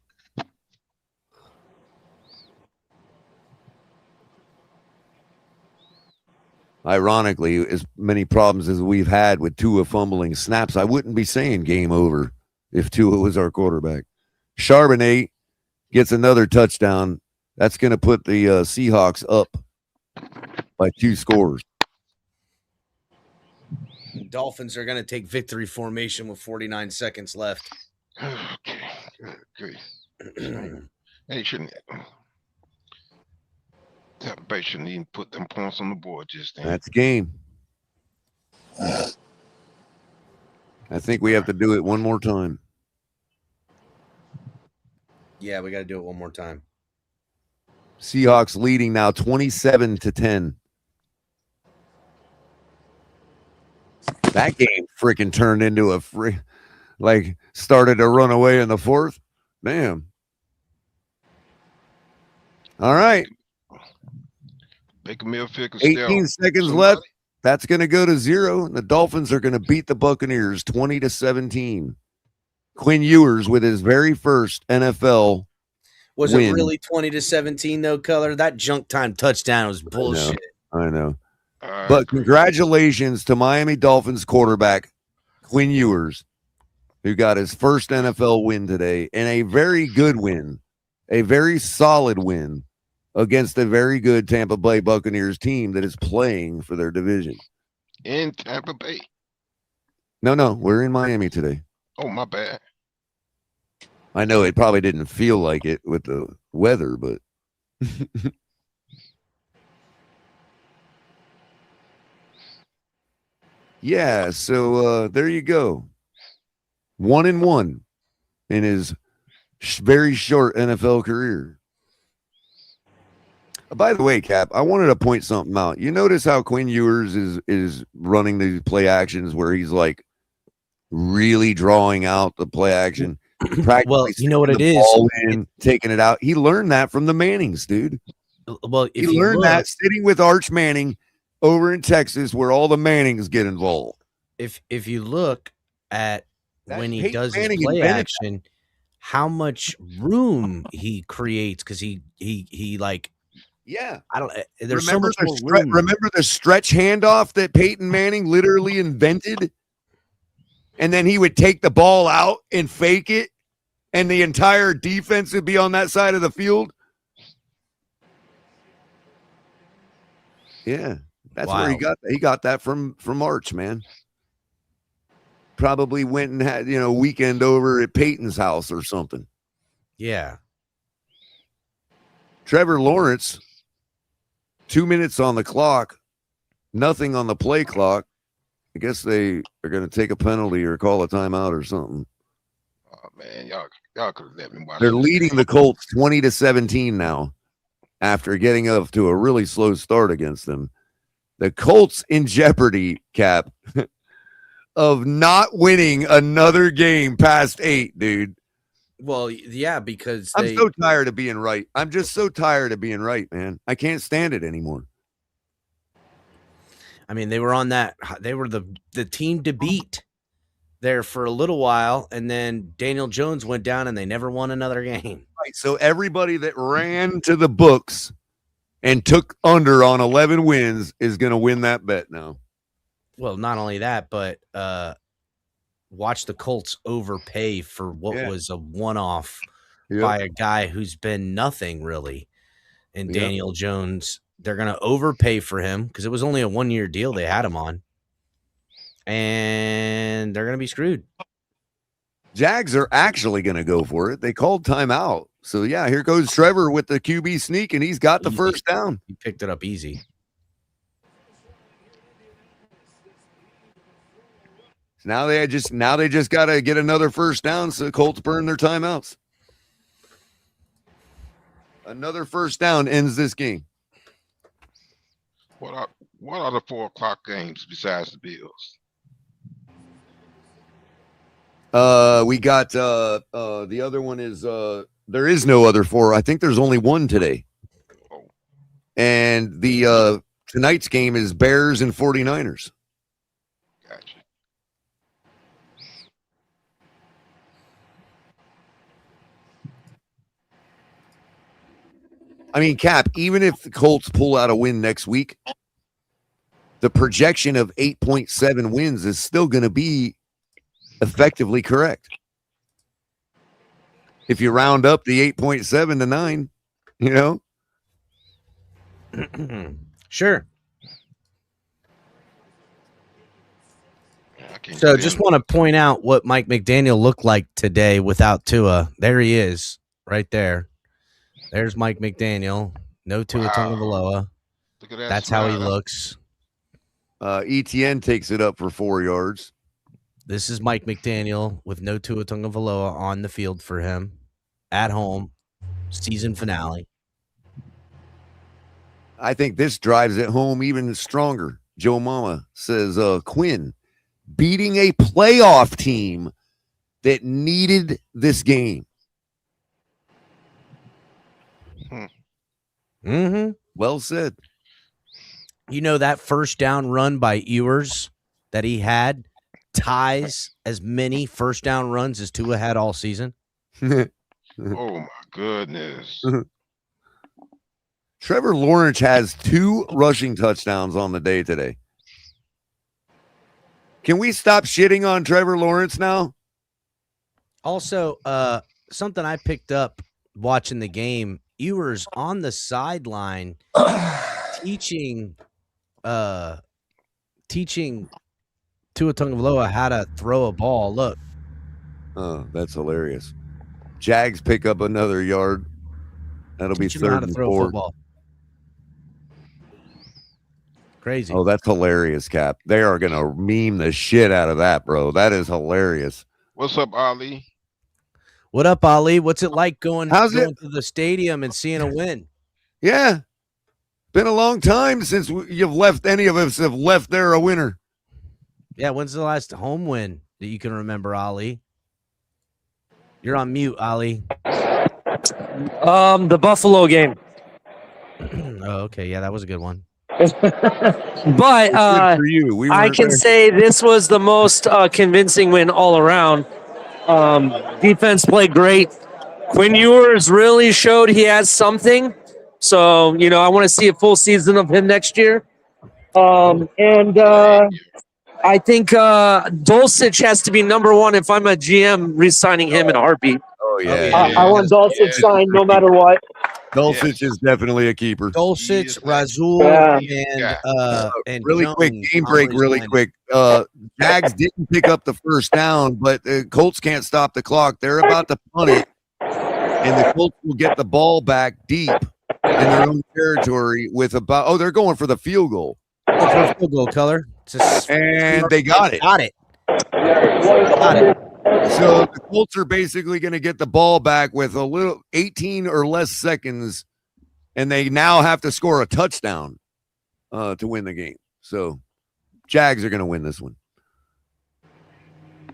Ironically, as many problems as we've had with Tua fumbling snaps, I wouldn't be saying game over if Tua was our quarterback. Charbonnet gets another touchdown. That's going to put the Seahawks up by 2 scores. Dolphins are going to take victory formation with 49 seconds left. Okay. They shouldn't. Tampa shouldn't even put them points on the board just then. That's game. I think we have to do it one more time. Yeah, we got to do it one more time. Seahawks leading now 27-10. That game freaking turned into a started to run away in the fourth. Damn. All right. Baker Mayfield can 18 seconds left. That's going to go to 0. The Dolphins are going to beat the Buccaneers 20-17. Quinn Ewers with his very first NFL Was win. it really 20-17 though, Color? That junk time touchdown was bullshit. I know. But congratulations to Miami Dolphins quarterback Quinn Ewers, who got his first NFL win today, and a very good win, a very solid win against a very good Tampa Bay Buccaneers team that is playing for their division. In Tampa Bay? No, we're in Miami today. Oh, my bad. I know it probably didn't feel like it with the weather, but yeah, so there you go. 1-1 in his very short NFL career. By the way, Cap, I wanted to point something out. You notice how Quinn Ewers is running these play actions where he's like really drawing out the play action. Well, you know what it is? Taking it out. He learned that from the Mannings, dude. Well, he learned that sitting with Arch Manning over in Texas, where all the Mannings get involved. If you look at when he does his Manning play invented action, how much room he creates because he like yeah. I don't. There's so much more room. Remember the stretch handoff that Peyton Manning literally invented, and then he would take the ball out and fake it, and the entire defense would be on that side of the field. Yeah, that's where he got that from Arch, man. Probably went and had a weekend over at Peyton's house or something. Yeah. Trevor Lawrence, 2 minutes on the clock, nothing on the play clock. I guess they are going to take a penalty or call a timeout or something. Oh man, y'all could have let me watch. They're leading the Colts 20-17 now after getting up to a really slow start against them. The Colts in jeopardy, Cap, of not winning another game past 8, dude. Well, yeah, because I'm so tired of being right. I'm just so tired of being right, man. I can't stand it anymore. I mean, they were on that. They were the team to beat there for a little while, and then Daniel Jones went down, and they never won another game. Right. So everybody that ran to the books and took under on 11 wins is going to win that bet now. Well, not only that, but watch the Colts overpay for what was a one-off by a guy who's been nothing really. And Daniel Jones, they're going to overpay for him because it was only a 1-year deal they had him on. And they're going to be screwed. Jags are actually going to go for it. They called timeout. So, yeah, here goes Trevor with the QB sneak, and he's got the first down. He picked it up easy. Now they just got to get another first down so the Colts burn their timeouts. Another first down ends this game. What are the 4 o'clock games besides the Bills? We got the other one is there is no other 4. I think there's only one today. And the tonight's game is Bears and 49ers. Gotcha. I mean, Cap, even if the Colts pull out a win next week, the projection of 8.7 wins is still going to be effectively correct. If you round up the 8.7 to 9, Sure. So just want to point out what Mike McDaniel looked like today without Tua. There he is, right there. There's Mike McDaniel. No Tua Tagovailoa. That's how he looks. ETN takes it up for 4 yards. This is Mike McDaniel with no Tua Tagovailoa on the field for him at home. Season finale. I think this drives it home even stronger. Joe Mama says, Quinn beating a playoff team that needed this game. Mm-hmm. Well said. You know, that first down run by Ewers that he had ties as many first down runs as Tua had all season. Oh my goodness. Trevor Lawrence has 2 rushing touchdowns on the day today. Can we stop shitting on Trevor Lawrence now? Also, something I picked up watching the game, Ewers on the sideline teaching Tua Tagovailoa how to throw a ball. Look. Oh, that's hilarious. Jags pick up another yard. That'll be Teach him how third to and throw 4. football. Crazy. Oh, that's hilarious, Cap. They are going to meme the shit out of that, bro. That is hilarious. What's up, Ali? What up, Ali? What's it like going it? to the stadium and seeing a win? Yeah. Been a long time since any of us have left there a winner. Yeah, when's the last home win that you can remember, Ali? You're on mute, Ali. The Buffalo game. Oh, okay. Yeah, that was a good one. But for you. I can say this was the most convincing win all around. Defense played great. Quinn Ewers really showed he has something. So, I want to see a full season of him next year. And I think Dulcich has to be number 1 if I'm a GM re-signing him in a heartbeat. Oh, yeah. I want Dulcich signed no matter what. Dulcich is definitely a keeper. Dulcich, Razul, and really Jones, quick game break. Really quick. Jags didn't pick up the first down, but the Colts can't stop the clock. They're about to punt it, and the Colts will get the ball back deep in their own territory with about. They're going for the field goal. Field goal, Color. And they got it. Got it. So the Colts are basically going to get the ball back with 18 or less seconds, and they now have to score a touchdown to win the game. So Jags are going to win this one. The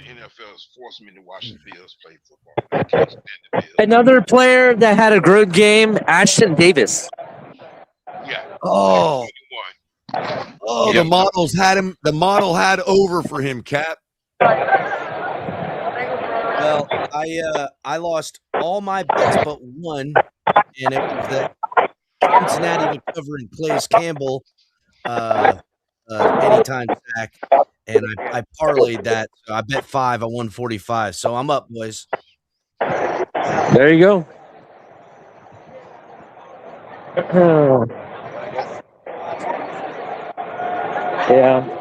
NFL is forcing me to watch the Bills play football. I can't stand the Bills. Another player that had a good game, Ashton Davis. Yeah. Oh, the models had him. The model had over for him, Cap. Well, I lost all my bets but one, and it was that Cincinnati would cover and Calais Campbell anytime sack, and I parlayed that. So I bet 5. I won 45. So I'm up, boys. There you go. Yeah.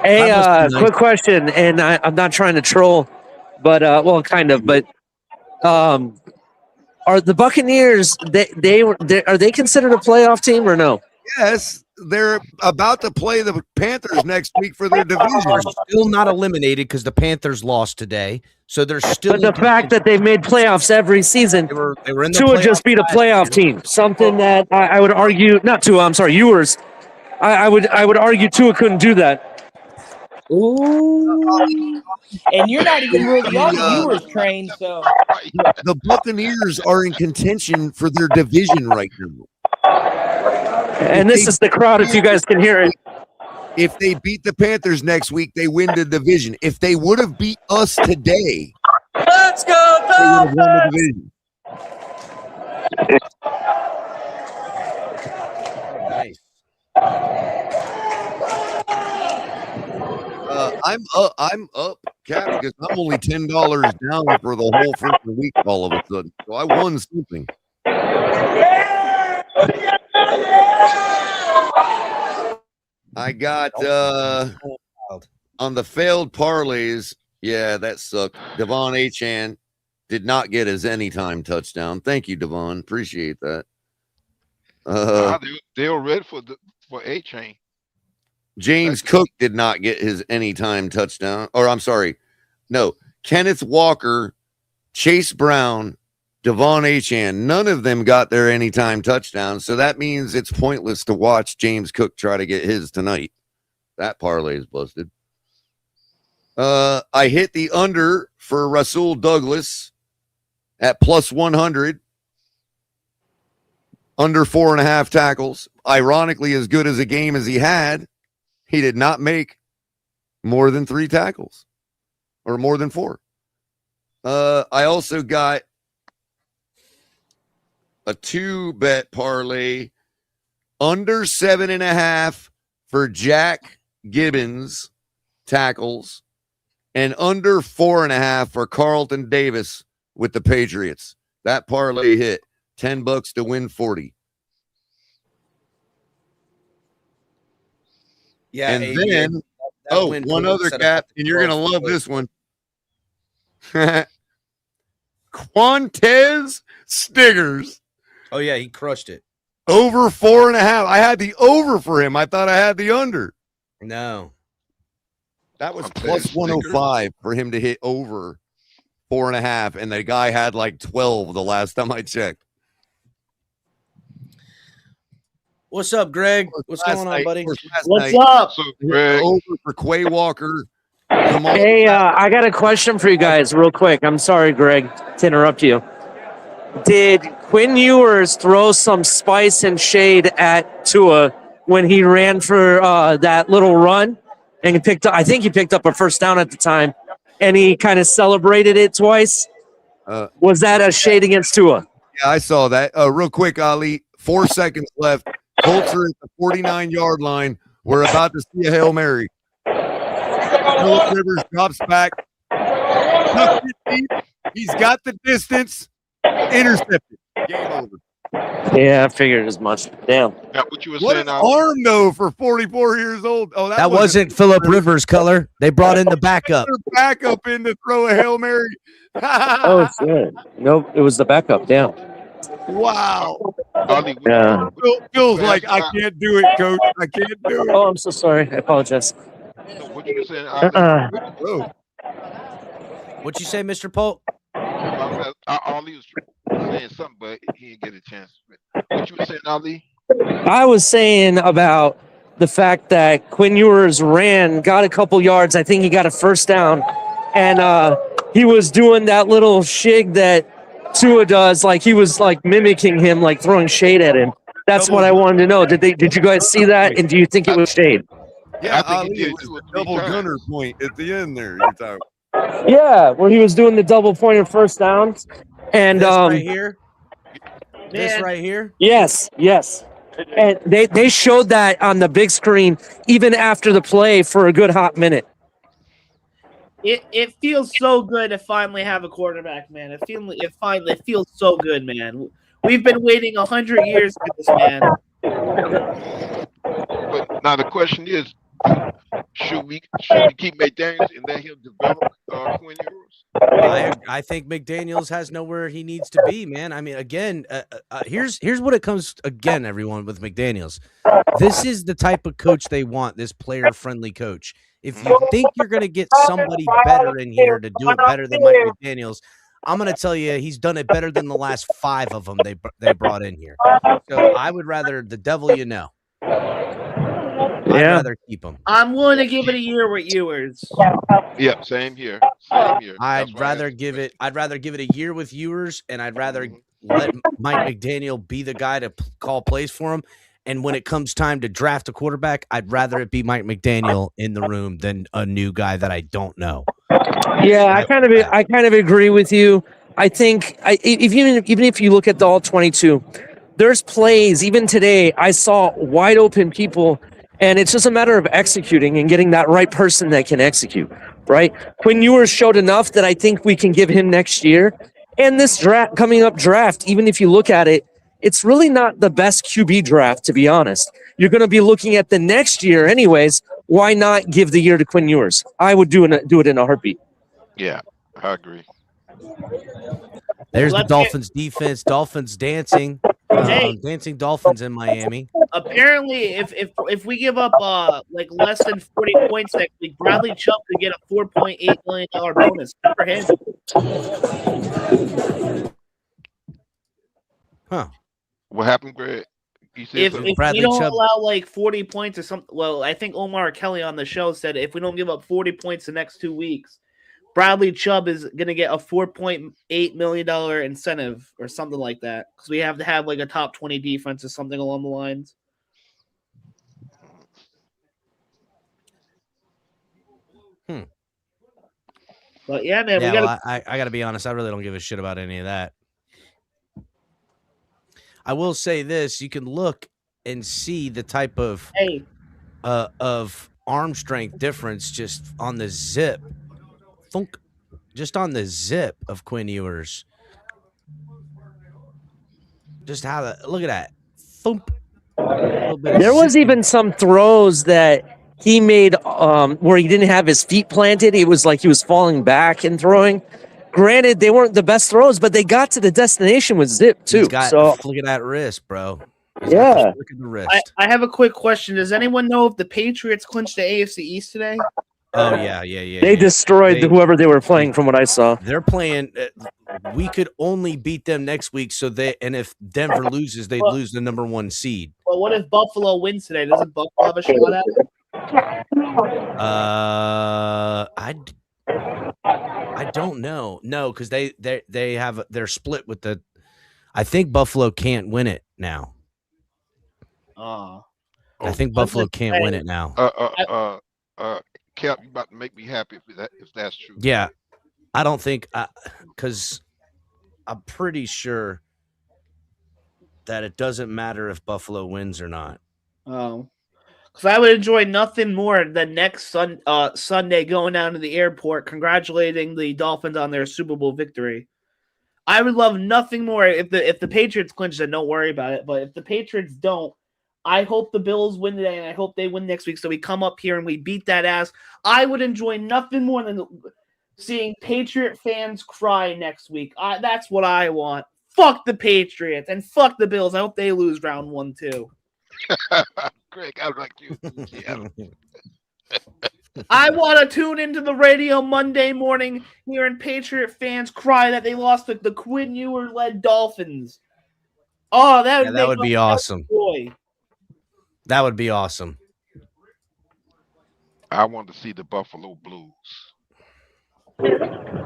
Hey, quick question, and I'm not trying to troll, but well, kind of. But are the Buccaneers are they considered a playoff team or no? Yes, they're about to play the Panthers next week for their division. They're still not eliminated because the Panthers lost today, so they're still. But the fact that they've made playoffs every season, they were in the Tua just beat a playoff team. Something that I would argue, not Tua, I'm sorry, Ewers. I would argue Tua couldn't do that. Ooh. And you're not even really on the Ewers train, so. The Buccaneers are in contention for their division right now. And this is the crowd, if you guys can hear it. If they beat the Panthers next week, they win the division. If they would have beat us today, let's go, they would have won the division. Nice. I'm up, Cap, because I'm only $10 down for the whole freaking week all of a sudden. So I won something. I got on the failed parlays. Yeah, that sucked. Devon Achane did not get his anytime touchdown. Thank you, Devon. Appreciate that. They were ready for Achane. James Cook did not get his anytime touchdown. Or I'm sorry. No, Kenneth Walker, Chase Brown, Devon Achane. None of them got their anytime touchdowns, so that means it's pointless to watch James Cook try to get his tonight. That parlay is busted. I hit the under for Rasul Douglas at plus 100. Under 4.5 tackles. Ironically, as good as a game as he had, he did not make more than 3 tackles or more than 4. I also got a 2-bet parlay under 7.5 for Jack Gibbons tackles and under 4.5 for Carlton Davis with the Patriots. That parlay hit. $10 to win 40. Yeah, and then one other cap, and you're gonna love this one. Quantez Stiggers. Oh yeah, he crushed it. Over 4.5. I had the over for him. I thought I had the under. No. That was plus 105 for him to hit over 4.5, and the guy had like 12 the last time I checked. What's up, Greg? What's going on, buddy? What's up? Greg? Over for Quay Walker. Hey, I got a question for you guys real quick. I'm sorry, Greg, to interrupt you. Did Quinn Ewers throw some spice and shade at Tua when he ran for that little run? And he picked up, I think he picked up a first down at the time, and he kind of celebrated it twice. Was that a shade against Tua? Yeah, I saw that. Real quick, Ali, 4 seconds left. Colts are at the 49-yard line. We're about to see a Hail Mary. Phillip Rivers drops back. He's got the distance. Intercepted. Game over. Yeah, I figured as much. Damn. What an arm, though, for 44 years old. Oh, that wasn't Phillip Rivers' color. They brought in the backup. Backup in to throw a Hail Mary. Oh, shit. Nope, it was the backup. Damn. Wow. Yeah. Feels like I can't do it, Coach. I can't do it. Oh, I'm so sorry. I apologize. What you saying? What you say, Mr. Polk? Ali was saying something, but he didn't get a chance. What you were saying, Ali? I was saying about the fact that Quinn Ewers got a couple yards. I think he got a first down, and he was doing that little shig that Tua does, like he was like mimicking him, like throwing shade at him. That's what I wanted to know. Did you guys see that? And do you think it was shade? Yeah, Ali, it was a double gunner point at the end there. You're talking. Yeah, where he was doing the double pointed first downs. And this right here. This right here. Yes. And they showed that on the big screen even after the play for a good hot minute. It feels so good to finally have a quarterback, man. It feels so good, man. We've been waiting 100 years for this, man. But now the question is, should we keep McDaniels and let him develop Quinn Ewers? I think McDaniels has nowhere he needs to be, man. I mean, again, here's what it comes again, everyone, with McDaniels. This is the type of coach they want, this player-friendly coach. If you think you're going to get somebody better in here to do it better than Mike McDaniels, I'm going to tell you he's done it better than the last 5 of them they brought in here. So I would rather the devil you know. I'd rather keep him. I'm willing to give it a year with Ewers. Yeah, same here. I'd rather give it a year with Ewers, and I'd rather let Mike McDaniel be the guy to call plays for him. And when it comes time to draft a quarterback, I'd rather it be Mike McDaniel in the room than a new guy that I don't know. Yeah, I kind of agree with you. I think even if you look at the all 22, there's plays even today. I saw wide open people, and it's just a matter of executing and getting that right person that can execute. Right? Quinn Ewers showed enough that I think we can give him next year. And this coming up draft, even if you look at it, it's really not the best QB draft, to be honest. You're going to be looking at the next year anyways. Why not give the year to Quinn Ewers? I would do it in a heartbeat. Yeah, I agree. There's the Dolphins defense. Dolphins dancing. Dancing Dolphins in Miami. Apparently, if we give up like less than 40 points next week, Bradley Chubb could get a $4.8 million bonus for him. Huh. What happened, Greg? You said If something? we don't allow like 40 points or something, well, I think Omar Kelly on the show said if we don't give up 40 points the next 2 weeks, Bradley Chubb is going to get a $4.8 million incentive or something like that because we have to have like a top 20 defense or something along the lines. But yeah, man, Yeah, we got. well, I got to be honest. I really don't give a shit about any of that. I will say this: you can look and see the type of arm strength difference just on the zip, just on the zip of Quinn Ewers. Just how the look at that, thump. There was even some throws that he made where he didn't have his feet planted. It was like he was falling back and throwing. Granted, they weren't the best throws, but they got to the destination with zip too. He's got, so look at that wrist, bro. Yeah. Look at the wrist. I have a quick question. Does anyone know if the Patriots clinched the AFC East today? Oh yeah. They destroyed whoever they were playing, from what I saw. They're playing. We could only beat them next week, and if Denver loses, they'd lose the number 1 seed. But what if Buffalo wins today? Doesn't Buffalo have a shot at it? I don't know. No, because they're split with the. I think Buffalo can't win it now. I think Buffalo can't win it now. Cap, you about to make me happy if that's true. Yeah, I don't think because I'm pretty sure that it doesn't matter if Buffalo wins or not. Oh, because I would enjoy nothing more than next Sunday going down to the airport, congratulating the Dolphins on their Super Bowl victory. I would love nothing more if the Patriots clinch. Then don't worry about it. But if the Patriots don't, I hope the Bills win today, and I hope they win next week. So we come up here and we beat that ass. I would enjoy nothing more than seeing Patriot fans cry next week. That's what I want. Fuck the Patriots and fuck the Bills. I hope they lose round 1 too. Greg, I like you. Yeah. I want to tune into the radio Monday morning hearing Patriot fans cry that they lost the Quinn Ewers-led Dolphins. Oh, that would be awesome. That would be awesome. I want to see the Buffalo Blues.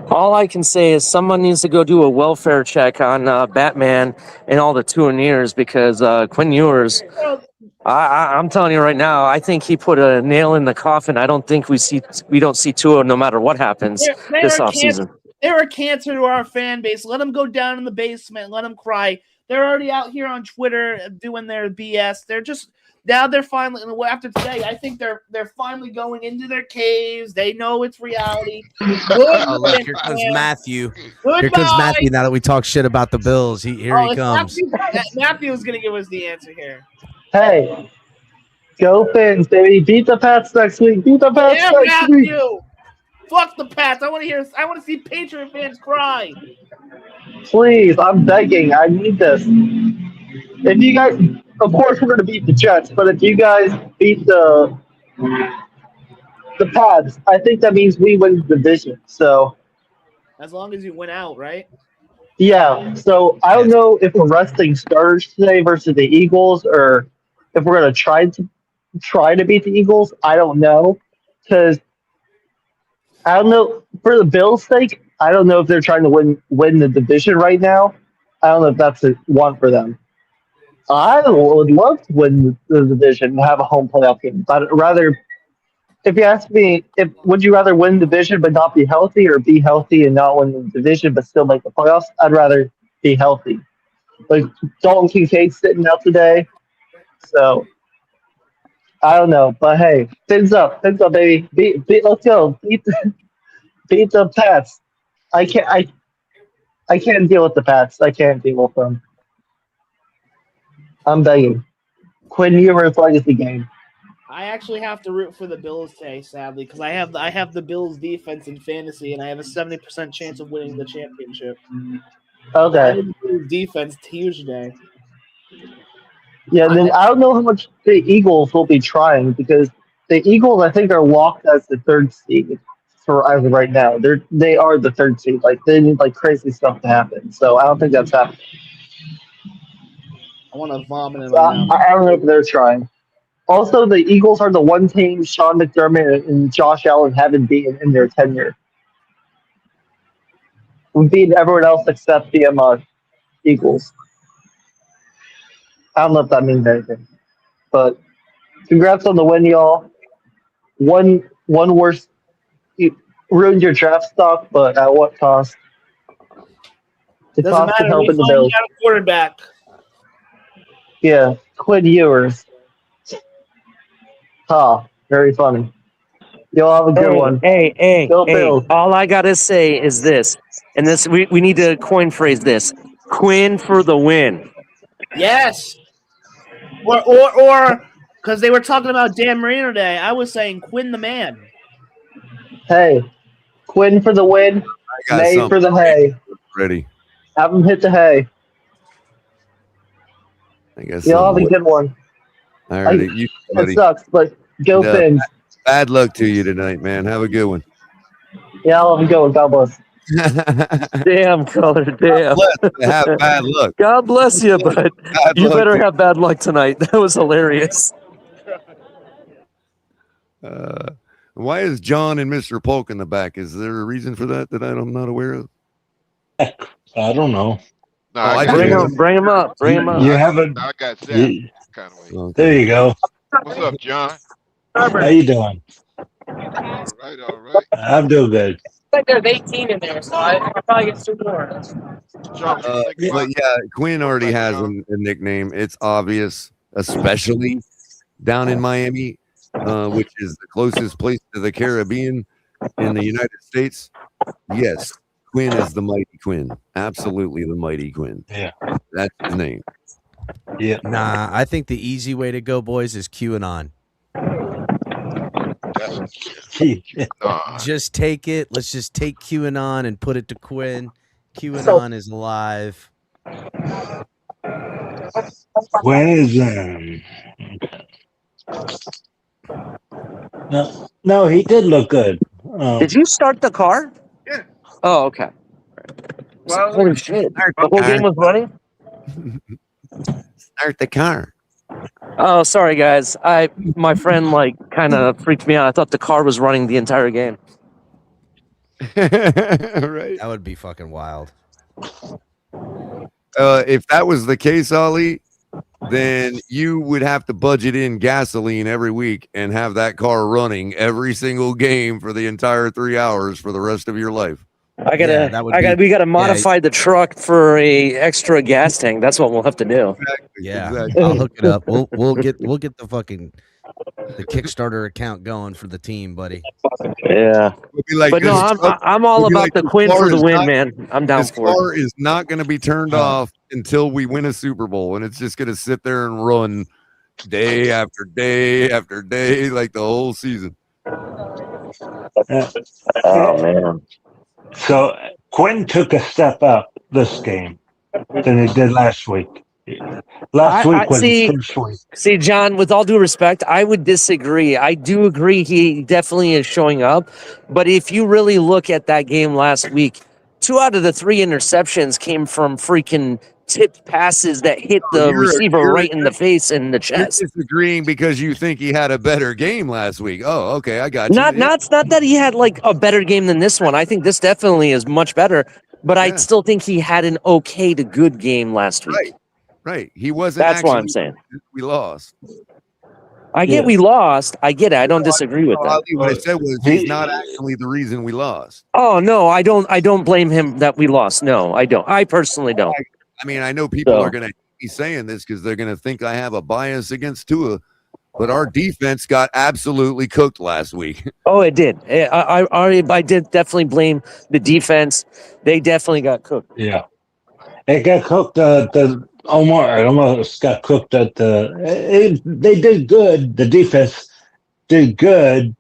All I can say is someone needs to go do a welfare check on Batman and all the Tuaneers because Quinn Ewers, I'm telling you right now, I think he put a nail in the coffin. I don't think we don't see Tua no matter what happens this offseason. They're a cancer to our fan base. Let them go down in the basement. Let them cry. They're already out here on Twitter doing their BS. Now they're finally, after today, I think they're finally going into their caves. They know it's reality. Look, here comes Matthew. Here comes Matthew. Now that we talk shit about the Bills, here he comes. Matthew is going to give us the answer here. Hey, go Fins, baby! Beat the Pats next week. Beat the Pats next week. Fuck the Pats. I want to see Patriot fans cry. Please, I'm begging. I need this. If you guys, of course, we're going to beat the Jets, but if you guys beat the Pats, I think that means we win the division. So, as long as you win out, right? Yeah. So I don't know if we're resting starters today versus the Eagles, or if we're going to try to beat the Eagles. I don't know, because I don't know for the Bills' sake. I don't know if they're trying to win the division right now. I don't know if that's a one for them. I would love to win the division and have a home playoff game. But rather, if you ask me, would you rather win the division but not be healthy, or be healthy and not win the division but still make the playoffs? I'd rather be healthy. Like Dalton Kincaid sitting out today, so I don't know. But hey, fins up, baby. Let's go. Beat the Pats. I can't deal with the Pats. I can't deal with them. I'm begging. Quinn Ewers legacy game. I actually have to root for the Bills today, sadly, because I have the Bills defense in fantasy, and I have a 70% chance of winning the championship. Okay. Defense Tuesday. Yeah, then I don't know how much the Eagles will be trying, because the Eagles, I think, are locked as the third seed as of right now. They are the third seed. Like they need crazy stuff to happen. So I don't think that's happening. I want to vomit in So my mouth. I don't know if they're trying. Also, the Eagles are the one team Sean McDermott and Josh Allen haven't beaten in their tenure. We've beaten everyone else except the Eagles. I don't know if that means anything, but congrats on the win, y'all. One worse. You ruined your draft stock, but at what cost? The Doesn't cost of matter. We helping the finally Bills. got a quarterback. Yeah, Quinn Ewers. Very funny. Y'all have a good one. Hey. Go Bills. All I gotta say is this, and this we need to coin phrase this: Quinn for the win. Yes. Or because they were talking about Dan Marino today, I was saying Quinn the man. Hey, Quinn for the win. I got May something for the hay. ready. Have him hit the hay. I guess Y'all have a good one. I already. You, It buddy. sucks, but go No, Fins. bad luck to you tonight, man. Have a good one. Yeah, I'll have a good one. God bless. Damn, color, damn. Have bad luck. God bless you, but Bad you luck better to- have bad luck tonight. That was hilarious. Why is John and Mr. Polk in the back? Is there a reason for that I'm not aware of? I don't know. No, I got Bring Zach. him, bring him up, bring him up. You haven't. I got Zach. You, Kind of way. Okay. there you go. What's up, John? How you doing? All right. I'm doing good. Like there's 18 in there, so I'll probably get 2 more. John, what you think But about yeah, Quinn already has a nickname. It's obvious, especially down in Miami, which is the closest place to the Caribbean in the United States. Yes, Quinn is the mighty Quinn. Absolutely the mighty Quinn. Yeah. That's his name. Yeah. Nah, I think the easy way to go, boys, is QAnon. Just take it. Let's just take QAnon and put it to Quinn. QAnon is alive. When is No, he did look good. Did you start the car? Yeah. Oh, okay. Well, Holy shit! The whole game was running. Start the car. Oh, sorry guys. My friend kind of freaked me out. I thought the car was running the entire game. Right. That would be fucking wild. If that was the case, Ollie, then you would have to budget in gasoline every week and have that car running every single game for the entire 3 hours for the rest of your life. We gotta modify the truck for a extra gas tank. That's what we'll have to do. Yeah, Exactly. I'll hook it up. We'll get the fucking the Kickstarter account going for the team, buddy. Yeah. We'll be like, But no, I'm all about the Quinn for the win, man. I'm down for it. This car is not going to be turned off until we win a Super Bowl, and it's just going to sit there and run day after day after day, like the whole season. Oh man. So Quinn took a step up this game than he did last week. Last week was the first week. See, John, with all due respect, I would disagree. I do agree he definitely is showing up. But if you really look at that game last week, 2 out of the 3 interceptions came from freaking tipped passes that hit the receiver right in the face and the chest. You're disagreeing because you think he had a better game last week. Oh, okay, I got you. Not that he had a better game than this one. I think this definitely is much better. But I still think he had an okay to good game last week. Right. He wasn't. That's what I'm saying. We lost. I get we lost. I get it. I don't disagree with that. What I said was he's not actually the reason we lost. Oh no, I don't blame him that we lost. No, I don't. I personally don't. I mean, I know people are going to be saying this because they're going to think I have a bias against Tua, but our defense got absolutely cooked last week. Oh, it did. I did definitely blame the defense. They definitely got cooked. Yeah, it got cooked. Omar almost got cooked at the. They did good. The defense did good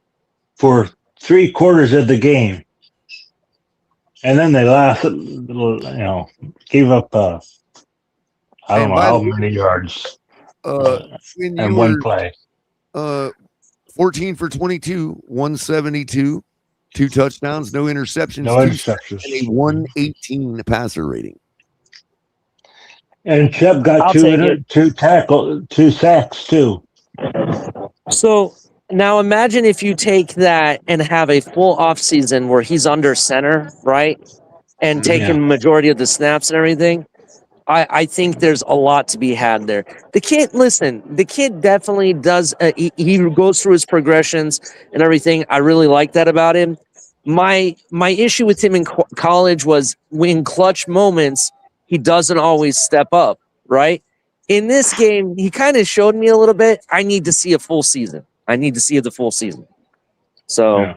for 3 quarters of the game, and then they lost. Gave up. I don't know how many yards. And one play. 14 for 22, 172, 2 touchdowns, no interceptions, no interceptions, and a 118 passer rating. And Chubb got I'll take it. two sacks too. So now imagine if you take that and have a full offseason where he's under center, right? And taking majority of the snaps and everything. I think there's a lot to be had there. The kid definitely does. He goes through his progressions and everything. I really like that about him. My issue with him in college was in clutch moments, he doesn't always step up, right? In this game, he kind of showed me a little bit. I need to see a full season. I need to see the full season. So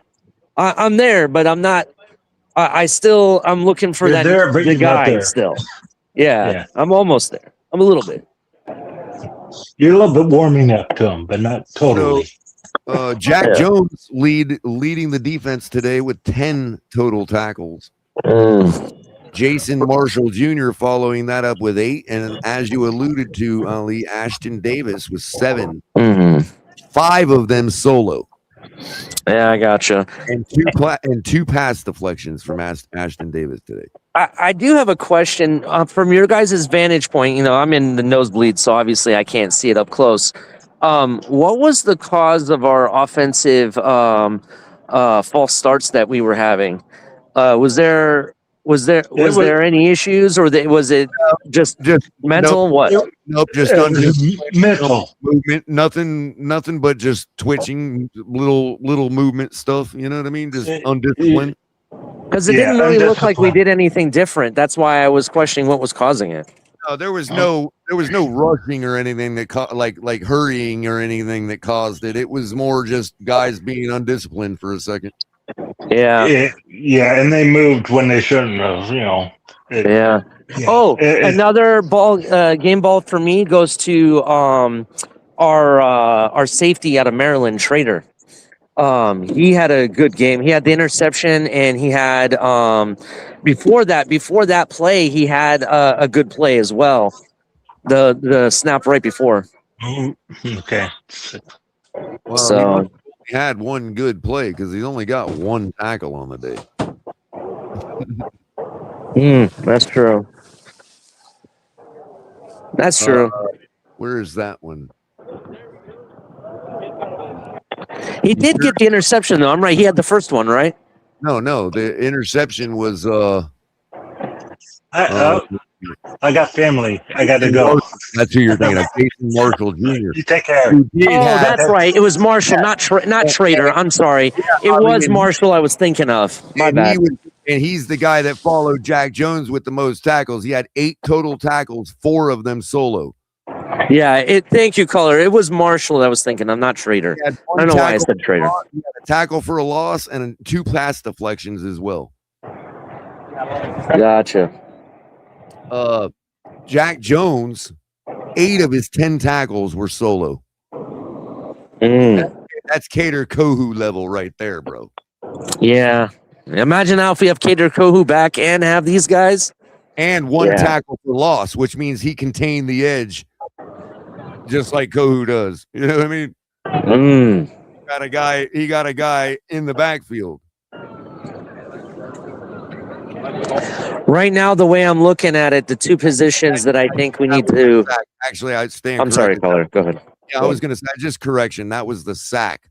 I'm there, but I'm not. I'm looking for You're there, but the you're not guy there. still. Yeah, I'm almost there. I'm a little bit. You're a little bit warming up to him, but not totally. Jack Jones leading the defense today with 10 total tackles. Jason Marshall Jr. following that up with 8, and as you alluded to, Ali, Ashton Davis with 7. 5 of them solo. Yeah, I gotcha. And two pass deflections from Ashton Davis today. I do have a question from your guys' vantage point. I'm in the nosebleed, so obviously I can't see it up close. What was the cause of our offensive false starts that we were having? Was there any issues, or was it just mental? Nope, what? Nope, just mental movement. Nothing but just twitching, little movement stuff. You know what I mean? Just undisciplined. Because it didn't really look like we did anything different. That's why I was questioning what was causing it. No, there was no rushing or anything that like hurrying or anything that caused it. It was more just guys being undisciplined for a second. Yeah, and they moved when they shouldn't have. Another game ball for me goes to our safety out of Maryland, Trader. He had a good game. He had the interception, and he had before that play, he had a good play as well. The snap right before. Okay. Well, so he had one good play because he only got one tackle on the day. That's true. That's true. Where is that one? He did get the interception, though. I'm right. He had the first one, right? No. The interception was. I got family. I got to go. That's who you're thinking of. Jason Marshall Jr. You take care. That's right. It was Marshall, not Trader. I'm sorry. It was Marshall I was thinking of. My bad. And he's the guy that followed Jack Jones with the most tackles. He had 8 total tackles, 4 of them solo. Yeah, thank you, caller. It was Marshall I was thinking. I'm not Trader. I don't know why I said Trader. He had a tackle for a loss and 2 pass deflections as well. Gotcha. Jack Jones, 8 of his 10 tackles were solo. That's Cater Kohu level right there, bro. Yeah. Imagine now if we have Cater Kohu back and have these guys. And 1 tackle for loss, which means he contained the edge just like Kohu does. You know what I mean? He got a guy in the backfield. Right now, the way I'm looking at it, the 2 positions that I think we need to. Actually, I'd stand. I'm sorry, caller. Go ahead. Yeah, I was going to say, just correction. That was the sack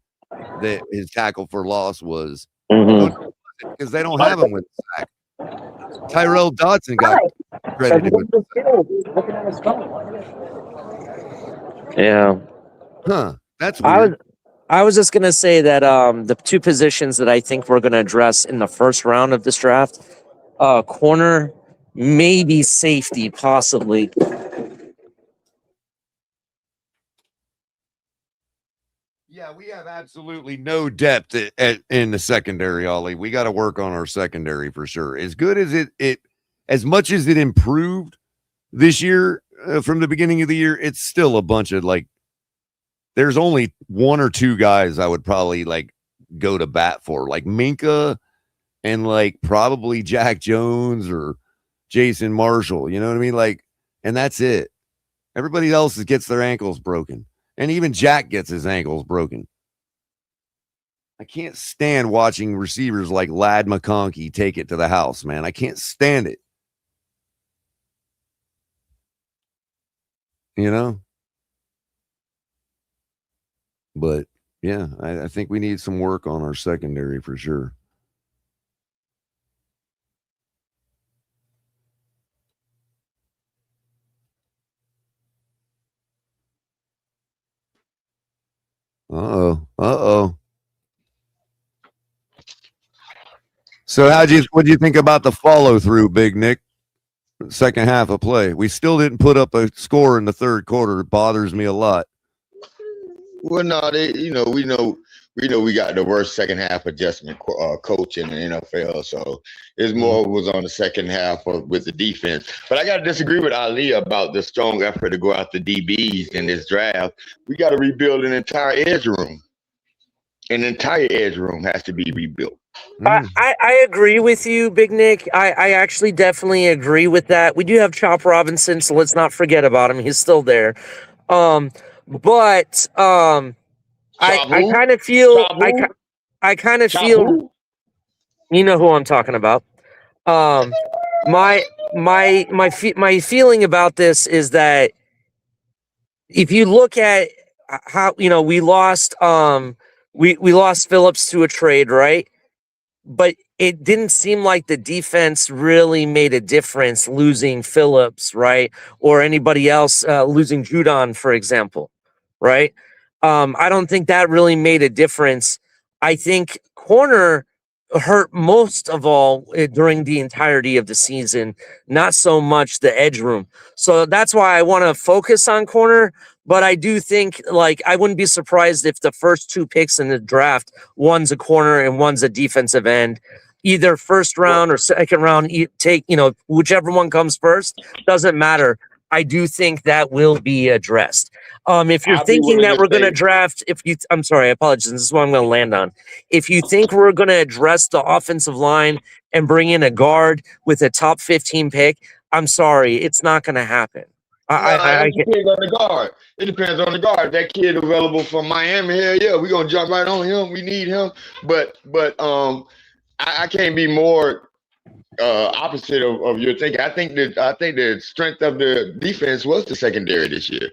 that his tackle for loss was. Because they don't have him with the sack. Tyrell Dodson got credited with the sack. Yeah. Huh. That's weird. I was just going to say that the 2 positions that I think we're going to address in the first round of this draft, corner, maybe safety, possibly. Yeah, we have absolutely no depth in the secondary, Ollie. We got to work on our secondary for sure. As good as it as much as it improved this year from the beginning of the year, it's still a bunch of there's only 1 or 2 guys I would probably go to bat for, like Minka and probably Jack Jones or Jason Marshall. You know what I mean? And that's it. Everybody else gets their ankles broken. And even Jack gets his ankles broken. I can't stand watching receivers like Ladd McConkey take it to the house, man. I can't stand it. you know. But yeah, I think we need some work on our secondary for sure. Uh-oh. So what'd you think about the follow through, Big Nick? Second half of play. We still didn't put up a score in the third quarter. It bothers me a lot. Well, no, we know we got the worst second half adjustment coach in the NFL. So it's more was on the second half with the defense. But I got to disagree with Ali about the strong effort to go after DBs in this draft. We got to rebuild an entire edge room. An entire edge room has to be rebuilt. I agree with you, Big Nick. I actually definitely agree with that. We do have Chop Robinson, so let's not forget about him. He's still there. I kind of feel I kind of feel you know who I'm talking about. My feeling about this is that if you look at how we lost we lost Phillips to a trade, right? But it didn't seem like the defense really made a difference losing Phillips, right? Or anybody else losing Judon, for example, right? I don't think that really made a difference. I think corner hurt most of all during the entirety of the season, not so much the edge room. So that's why I want to focus on corner. But I do think, I wouldn't be surprised if the first two picks in the draft, one's a corner and one's a defensive end, either first round or second round, take, whichever one comes first, doesn't matter. I do think that will be addressed. If you're thinking that we're going to draft, I'm sorry, I apologize. This is what I'm going to land on. If you think we're going to address the offensive line and bring in a guard with a top 15 pick, I'm sorry, it's not going to happen. It depends on the guard. It depends on the guard. That kid available from Miami, hell yeah, we're gonna jump right on him. We need him. But I can't be more opposite of your thinking. I think the strength of the defense was the secondary this year.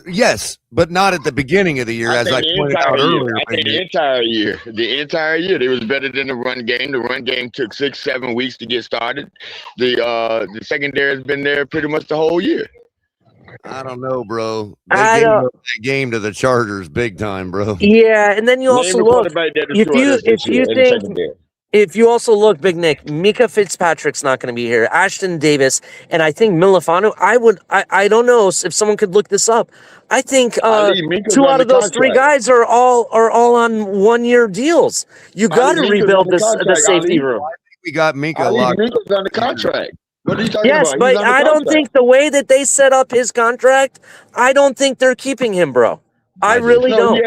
Yes, but not at the beginning of the year, as I pointed out earlier. I think the entire year, they was better than the run game. The run game took 6-7 weeks to get started. The secondary has been there pretty much the whole year. I don't know, bro. They gave up that game to the Chargers big time, bro. Yeah, and then you also look. If you also look, Big Nick, Mika Fitzpatrick's not going to be here. Ashton Davis, and I think Milifano. I don't know if someone could look this up. I think two out of those three guys are all on 1-year deals. You got to rebuild the safety room. I think we got Mika. Mika's on the contract. What are you talking about? Yes, but I don't think the way that they set up his contract, I don't think they're keeping him, bro. I really don't. He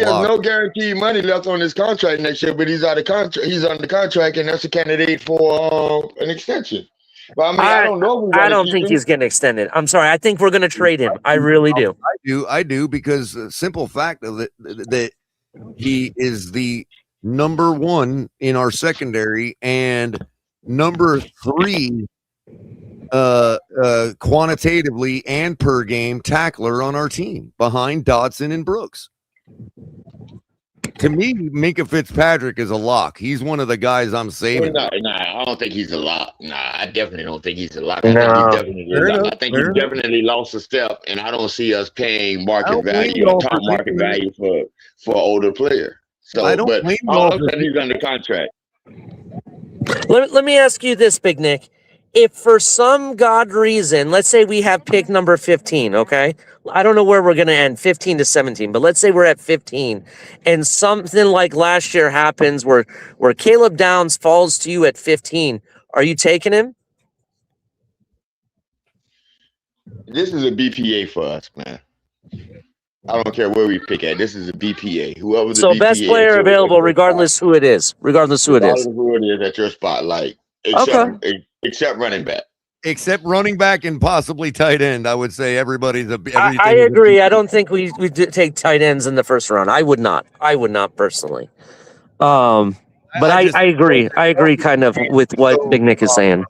has no guaranteed money left on his contract next year, but he's out of contract. He's under contract, and that's a candidate for an extension. But I don't know. I don't think he's getting extended. I'm sorry. I think we're going to trade him. I really do. I do because the simple fact of it that he is the number one in our secondary and number 3 quantitatively and per game tackler on our team behind Dodson and Brooks. To me, Minka Fitzpatrick is a lock. He's one of the guys I'm saving. Nah, I don't think he's a lock. Nah, I definitely don't think he's a lock. I think he's definitely lost a step, and I don't see us paying market value, top market value for an older player. So, but all of a sudden he's under contract. Let me ask you this, Big Nick. If for some God reason, let's say we have pick number 15, okay? I don't know where we're going to end, 15 to 17, but let's say we're at 15 and something like last year happens where Caleb Downs falls to you at 15. Are you taking him? This is a BPA for us, man. I don't care where we pick at. This is a BPA. Whoever the BPA best player available, regardless who it is. Regardless who it is at your spotlight. Except running back. Except running back and possibly tight end. I would say everybody's everything. I agree. I don't think we take tight ends in the first round. I would not personally. But I agree. I agree kind of with what Big Nick is saying.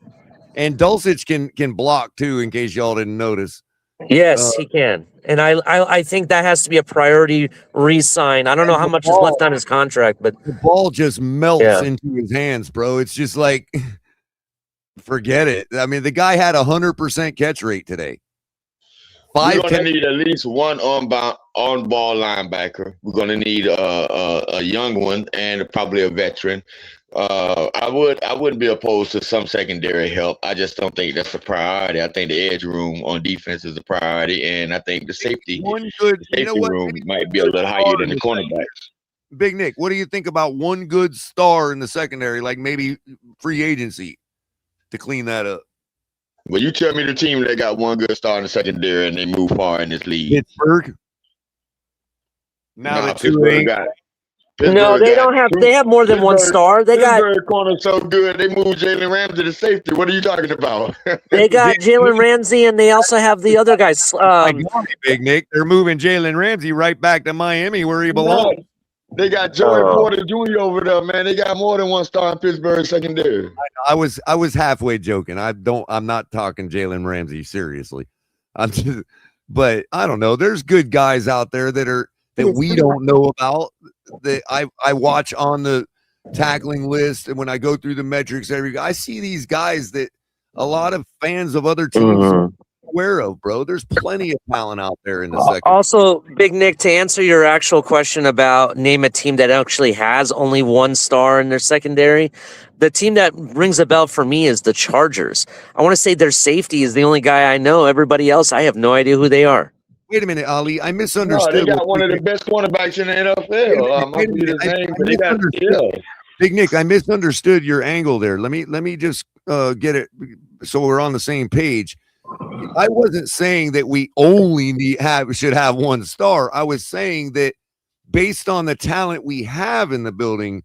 And Dulcich can block too, in case y'all didn't notice. Yes, he can. And I think that has to be a priority re-sign. I don't know how much is left on his contract, but the ball just melts into his hands, bro. It's just like, forget it. I mean, the guy had 100% catch rate today. We're gonna need at least one on-ball linebacker. We're gonna need a young one and probably a veteran. I wouldn't be opposed to some secondary help. I just don't think that's a priority. I think the edge room on defense is a priority, and I think the safety room might be a little higher than the cornerbacks. Big Nick, what do you think about one good star in the secondary, like maybe free agency to clean that up? Well, you tell me the team that got one good star in the secondary and they move far in this league. Pittsburgh. Now that Pittsburgh got. No, they don't have. They have more than one star. They got Pittsburgh corner so good. They moved Jalen Ramsey to safety. What are you talking about? They got Jalen Ramsey, and they also have the other guys. Big Nick, they're moving Jalen Ramsey right back to Miami where he belongs. They got Joey Porter Jr. over there, man. They got more than one star in Pittsburgh secondary. I was halfway joking. I'm not talking Jalen Ramsey seriously. But I don't know. There's good guys out there that we don't know about that I watch on the tackling list, and when I go through the metrics I see these guys that a lot of fans of other teams are aware of, bro. There's plenty of talent out there in the second. Also, Big Nick, to answer your actual question about name a team that actually has only one star in their secondary, the team that rings a bell for me is the Chargers. I want to say their safety is the only guy I know. Everybody else, I have no idea who they are. Wait a minute, Ali. I misunderstood. No, they got one of the best cornerbacks in the NFL. Big Nick, I misunderstood your angle there. Let me just get it so we're on the same page. I wasn't saying that we only should have one star. I was saying that based on the talent we have in the building,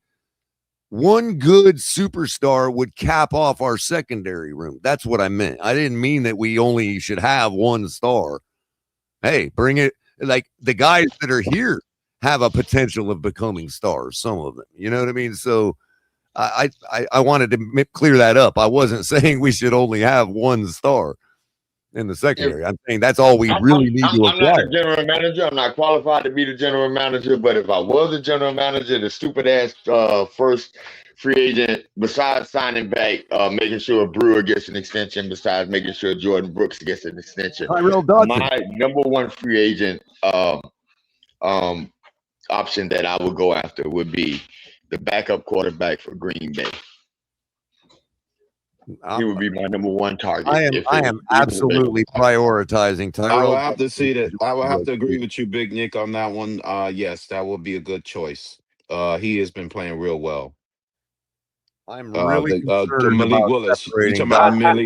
one good superstar would cap off our secondary room. That's what I meant. I didn't mean that we only should have one star. Hey, bring it. Like the guys that are here have a potential of becoming stars, some of them. You know what I mean? So I wanted to clear that up. I wasn't saying we should only have one star in the secondary. I'm saying that's all we really need to acquire. I'm not a general manager. I'm not qualified to be the general manager. But if I was a general manager, the stupid ass first free agent, besides signing back, making sure Brewer gets an extension, besides making sure Jordan Brooks gets an extension. My number one free agent option that I would go after would be the backup quarterback for Green Bay. He would be my number one target. I am absolutely prioritizing Tyrell. I will have to see that. I will have to agree with you, Big Nick, on that one. Yes, that will be a good choice. He has been playing real well. I'm really concerned Malik about Willis.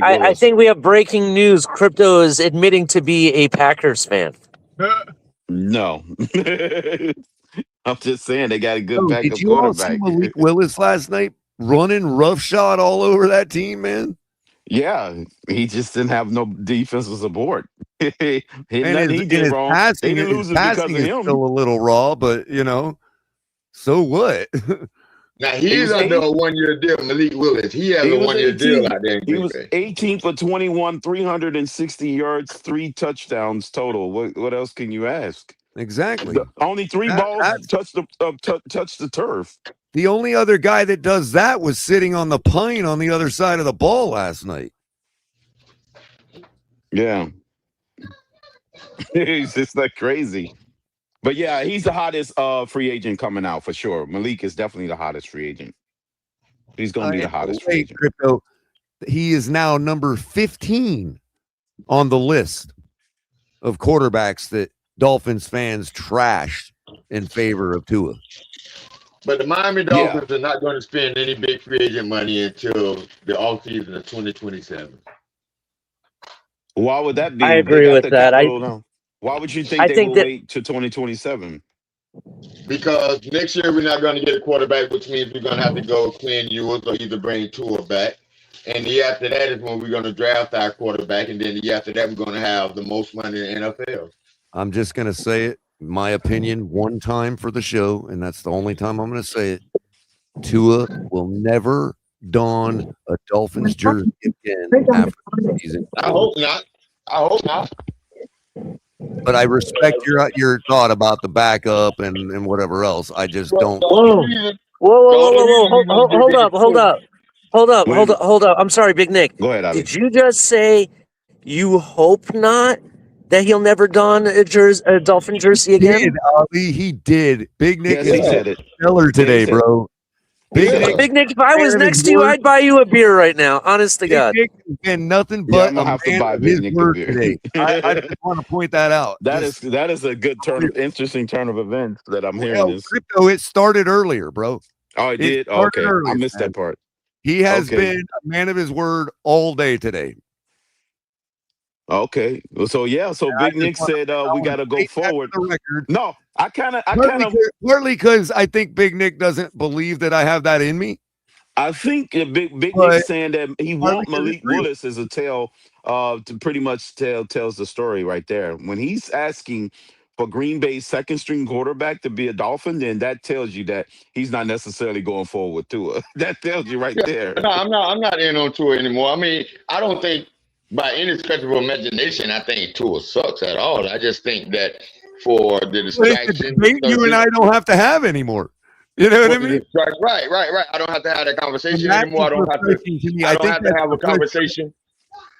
I think we have breaking news. Crypto is admitting to be a Packers fan. No. I'm just saying they got a good backup did you all see quarterback. Malik Willis last night running roughshod all over that team, man? Yeah, he just didn't have no defensive support. He His did wrong. They didn't lose it because of is him. still a little raw, but so what? Now he's under a 1-year deal, Malik Willis. He has a 1-year deal out there. He was 18 for 21, 360 yards, 3 touchdowns total. What else can you ask? Exactly. Only 3 balls touched the turf. The only other guy that does that was sitting on the pine on the other side of the ball last night. Yeah. He's just like crazy. But yeah, he's the hottest free agent coming out for sure. Malik is definitely the hottest free agent. He's going to be the hottest free agent. Crypto, he is now number 15 on the list of quarterbacks that Dolphins fans trashed in favor of Tua. But the Miami Dolphins are not going to spend any big free agent money until the offseason of 2027. Why would that be? I agree with that. Why would you think they will wait to 2027? Because next year we're not going to get a quarterback, which means we're going to have to go Quinn Ewers or either bring Tua back. And the year after that is when we're going to draft our quarterback. And then the year after that, we're going to have the most money in the NFL. I'm just going to say it, my opinion, one time for the show, and that's the only time I'm going to say it. Tua will never don a Dolphins jersey again after the season. I hope not. I hope not. But I respect your thought about the backup and whatever else. I just don't. Whoa, hold up. I'm sorry, Big Nick. Go ahead, Ali. Did you just say you hope not that he'll never don a Dolphin jersey again? He did, Ali. He did. Big Nick Yes, he said it. stellar today, bro. Big Nick, if I was next to you, I'd buy you a beer right now. Honest to God. Big Nick has been nothing Yeah, but I'm gonna have to man buy of Big his Nick a word beer. today. I just want to point that out. That is a good interesting turn of events that I'm hearing. Well, crypto, it started earlier, bro. Oh, it did? Oh, okay. I missed that part. He has been a man of his word all day today. Okay. So Big Nick said we got to go forward. No, I kind of partly because I think Big Nick doesn't believe that I have that in me. I think Big Nick's saying that he wants Malik Willis as a tell to pretty much tells the story right there. When he's asking for Green Bay's second string quarterback to be a Dolphin, then that tells you that he's not necessarily going forward with Tua. That tells you right there. No, I'm not in on Tua anymore. I mean, I don't think by any stretch of imagination, I think Tua sucks at all. I just think that for the distraction, you and I don't have to have anymore. You know what I mean? Right. I don't have to have that conversation anymore. I don't have to have a conversation.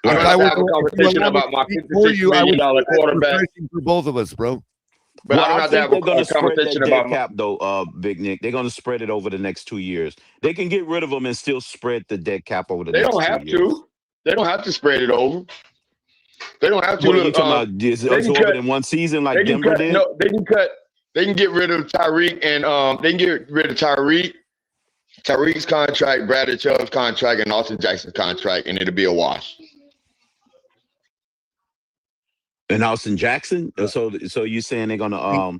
I don't have to have a conversation about my $56 million quarterback. For both of us, bro. But I don't have to have a conversation about cap, though, Big Nick. They're going to spread it over the next 2 years. They can get rid of them and still spread the dead cap over the next 2 years. They don't have to. They don't have to spread it over. They don't have to. What are you talking about? Is it absorbed in one season like Denver did? No, they can cut. They can get rid of Tyreek and they can get rid of Tyreek's contract, Bradley Chubb's contract, and Austin Jackson's contract, and it'll be a wash. And Austin Jackson? So you're saying they're gonna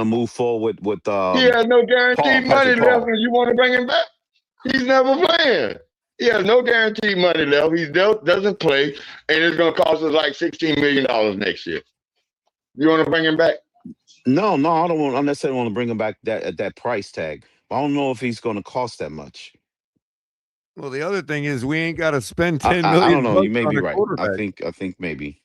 move forward with he has no guaranteed money left, and you want to bring him back? He's never playing. He has no guaranteed money left. He doesn't play, and it's going to cost us like $16 million next year. You want to bring him back? No, I don't want. I necessarily want to bring him back at that price tag. I don't know if he's going to cost that much. Well, the other thing is we ain't got to spend $10 million. I don't know. You may be right. I think maybe,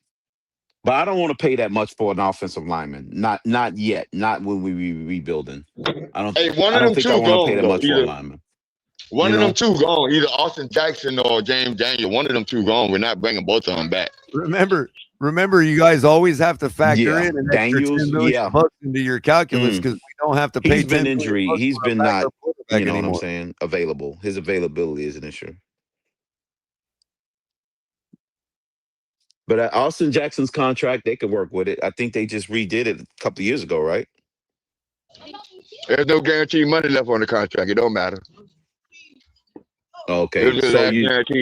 but I don't want to pay that much for an offensive lineman. Not yet. Not when we rebuilding. I don't think I want to pay that much for a lineman. One of them two gone, either Austin Jackson or James Daniel. One of them two gone. We're not bringing both of them back. Remember, you guys always have to factor in an extra $10 million into your calculus because we don't have to pay. He's been injury. He's been not. You know what I'm saying? Available. His availability is an issue. But Austin Jackson's contract, they could work with it. I think they just redid it a couple of years ago, right? There's no guaranteed money left on the contract. It don't matter. Okay,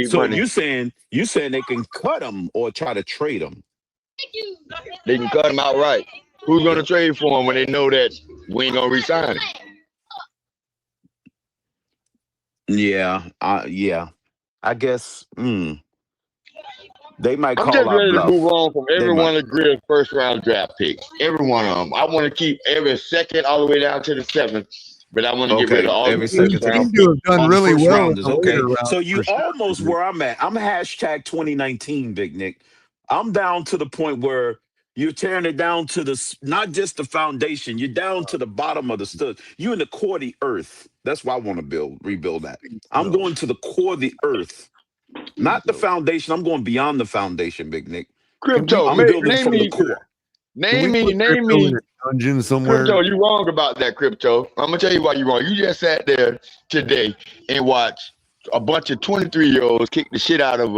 so you saying they can cut him or try to trade him? They can cut him outright. Who's going to trade for him when they know that we ain't going to resign him? Yeah, I guess they might. I'm just ready to move on from every one of Grill's first round draft picks. Every one of them. I want to keep every second all the way down to the 7th. But I want to get rid of all every second round. You have done really well. Rounders, okay, so you almost where I'm at. I'm hashtag 2019, Big Nick. I'm down to the point where you're tearing it down to not just the foundation. You're down to the bottom of the studs. You're in the core of the earth. That's why I want to rebuild that. I'm going to the core of the earth, not the foundation. I'm going beyond the foundation, Big Nick. Crypto, I'm building from the core. Name me. Dungeon somewhere. Crypto, you wrong about that, Crypto. I'm gonna tell you why you're wrong. You just sat there today and watched a bunch of 23-year-olds kick the shit out of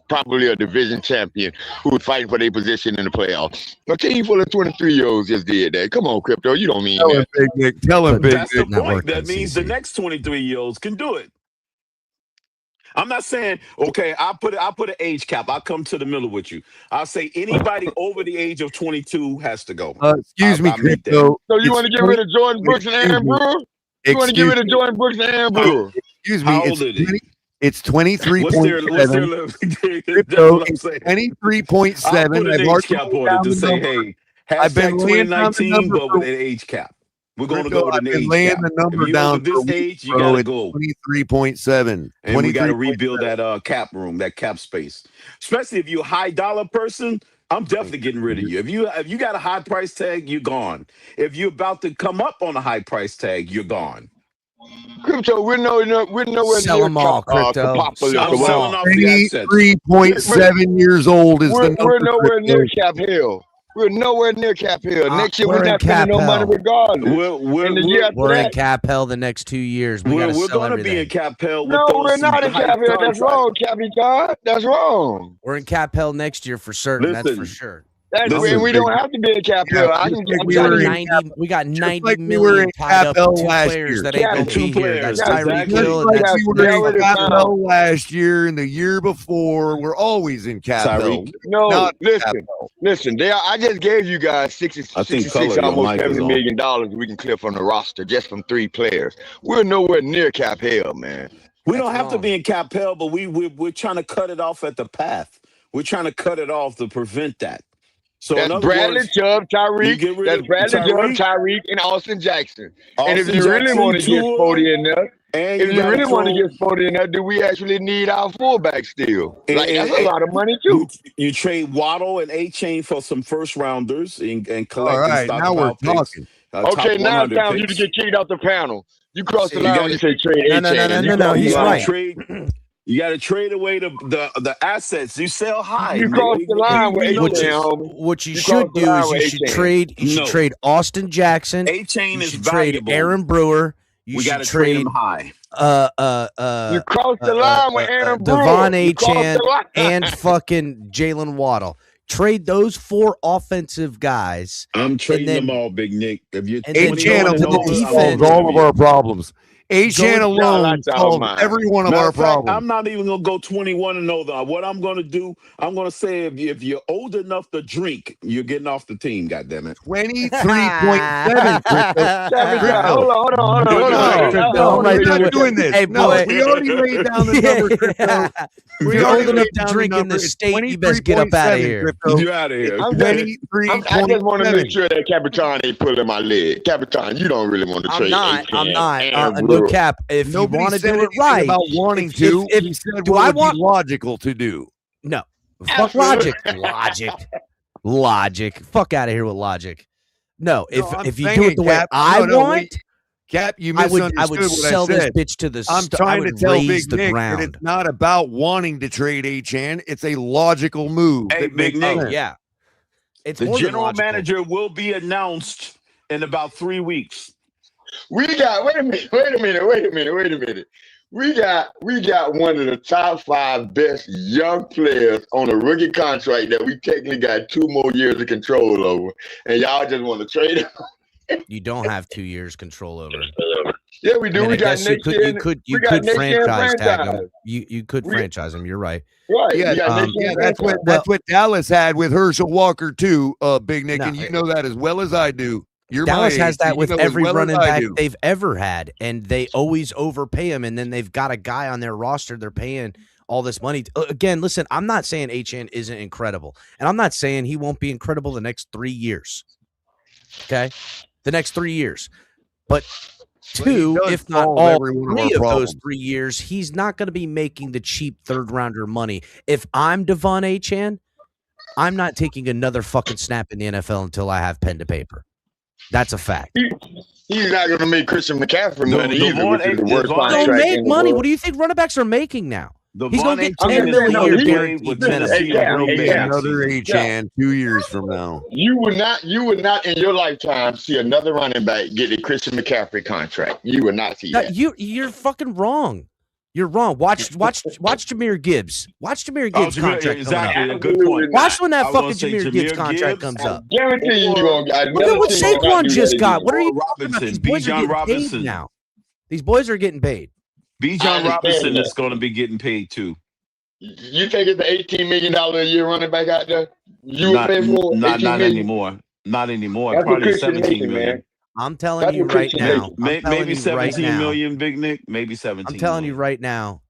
probably a division champion who was fighting for their position in the playoffs. A team full of 23-year-olds just did that. Come on, Crypto, you don't mean that. Big Nick. Tell him, Big Nick. That's the point. That means the next 23-year-olds can do it. I'm not saying, okay, I'll put an age cap. I'll come to the middle with you. I'll say anybody over the age of 22 has to go. Excuse me, Crypto. So you want to get rid of Jordan Brooks and Aaron Brewer? You want to get rid of Jordan Brooks and Aaron Brewer? Excuse me. How old are they? It's 23.7. Crypto, it's 23.7. I've put an age cap on it to say, hey, I've been 2019, but with an age cap. We're going to Crypto, go with I've an been age laying cap. the number If you down over for this weeks, age, you bro. got to It's go. 23.7. And we got to 23.7. rebuild that cap room, that cap space. Especially if you're a high dollar person, I'm definitely getting rid of you. If you got a high price tag, you're gone. If you're about to come up on a high price tag, you're gone. Crypto, we're nowhere Sell near them all, crypto. Apocalypse Sell I'm or them whatever. selling all. off the assets. 23.7 years old is the We're number. nowhere near Crypto. Cap Hill. We're nowhere near Cap Hill. Next year, We're we're in not spending cap no money hell. regardless. And the year after We're in that, cap hell the next 2 years. We got to We're sell going to be in everything. cap hell with no, we're those not in high Cap Hill. That's contracts. wrong, Capitan. That's wrong. We're in cap hell next year for certain. That's for Listen, sure. And listen, we don't have to be in Cap Yeah, Hill. just like I'm we telling were you. in 90, we got just 90 like we million were in tied up Cap in L two last players year. that ain't and gonna two be here. players. That's Tyreek Exactly. Hill and Like that's we were in Hell it is Cap now. L last year and the year before. We're always in Cap L. Tyreek. No, Not Cap listen. I just gave you guys 66, I think color, your almost mic is $70 on. million we can clear from the roster just from 3 players. We're nowhere near Cap Hill, man. We That's don't have to wrong. be in cap hell, but we're trying to cut it off at the path. We're trying to cut it off to prevent that. So in That's other Bradley words, Chubb, you Tyreek. get rid That's of Bradley Chubb, Tyreek, Tyreek, and Austin Jackson. And if Austin you really Jackson, want to get Tua, sporty in there, and if you you got to really want to throw. get sporty in there, do we actually need our fullback still? And, Like that's a and lot of money too. you trade Waddle and A-Chain for some first rounders and All collect and right, now we're stockpile picks. talking. Okay, Top now it's 100 time for you to picks. get kicked off the panel. You cross the See, line You when got you say trade No, A no, no, chain. no, You no, cross no. the He's You got line. to right. trade. You got to trade away the assets. You sell high. You cross the line with We know A chain, this. homie. What you You should cross the do line is with you should A-Chain. trade. You should No. trade Austin Jackson. A-Chain You is should trade valuable. Aaron Brewer. You We got should to trade trade him high. You cross the line with Aaron Brewer. Devon You cross Achane the line. and fucking Jalen Waddle. Trade those 4 offensive guys. I'm trading then- them all, Big Nick. If you're and then Achan 21 and alone older, I'm defense- solves getting rid all of you. our problems. Achan Go alone shout out to solves mine. every one of Matter our of fact, problems. I'm not even gonna go 21 and older. What I'm gonna do, I'm gonna say if you're old enough to drink, you're getting off the team. God damn it! 23.7. Hold on. Crypto, We're not it. doing this. Hey, No, boy. we already laid down the number, Crypto. If We you're already old enough laid to down the drink in number. the It's state, you best get up out of 23.7, here. Crypto. You out of here. I just want to make sure that Capitan ain't pulling my leg. Capitan, you don't really want to trade. I'm not. Aaron No Brewer. cap. If Nobody you want to said do it anything right, about wanting if- to. if- He said do what I would want- be logical to do. no. Fuck logic. Fuck out of here with logic. No, I'm if you saying do it the way Cap. I No, want, wait. Cap, you I misunderstood would what sell I this said. bitch to the. I'm I trying to would tell raise Big the Nick that ground. it's not about wanting to trade Achan. It's a logical move. Hey, that Big makes Nick. sense. Yeah, it's The more than general logical. manager will be announced in about 3 weeks. We got wait a minute. We got one of the top 5 best young players on a rookie contract that we technically got 2 more years of control over, and y'all just want to trade him. You don't have 2 years control over it. Yeah, we do. I mean, we I got guess next you year. could we got next year franchise tag him. franchise. You could franchise him. You're right. Right. Yeah, we got next year that's franchise. what Dallas had with Herschel Walker too, Big Nick, No, and you know that as well as I do. You're Dallas my has age, so that you with know as every well as running I back do. they've ever had, and they always overpay him, and then they've got a guy on their roster they're paying all this money. Again, listen, I'm not saying HN isn't incredible, and I'm not saying he won't be incredible the next 3 years. Okay, the next 3 years, but But he 2, does if not solve all every one of 3 our of those problems. 3 years, he's not going to be making the cheap third rounder money. If I'm Devon Achane, I'm not taking another fucking snap in the NFL until I have pen to paper. That's a fact. He's not going to make Christian McCaffrey money either, which is the worst Don't contract make in the money. world. What do you think running backs are making now? He's Von going to get Achane $10 is million a gonna year play guaranteed with minimum. Tennessee and Green Bay next Another season. Achan 2 years from now. You would not in your lifetime see another running back get a Christian McCaffrey contract. You would not see that. You're fucking wrong. You're wrong. Watch Jahmyr Gibbs. Watch Jahmyr Gibbs contract exactly. coming A up. good point. Watch when that I was fucking gonna say Jahmyr Gibbs Jahmyr contract Gibbs. comes up. Guarantee you gonna get. Look at what Saquon just got. What are you Robinson, talking about? These boys are Bijan getting Robinson. paid now. These boys are getting paid. Bijan Robinson is going to be getting paid too. You think it's the $18 million a year running back out there? You would pay for not 18 million? anymore. Not anymore. That's what Probably Christian 17 making, million. man. I'm telling That's you what right Christian now. making. Maybe 17 million, Big Nick. Maybe 17. I'm telling you right now.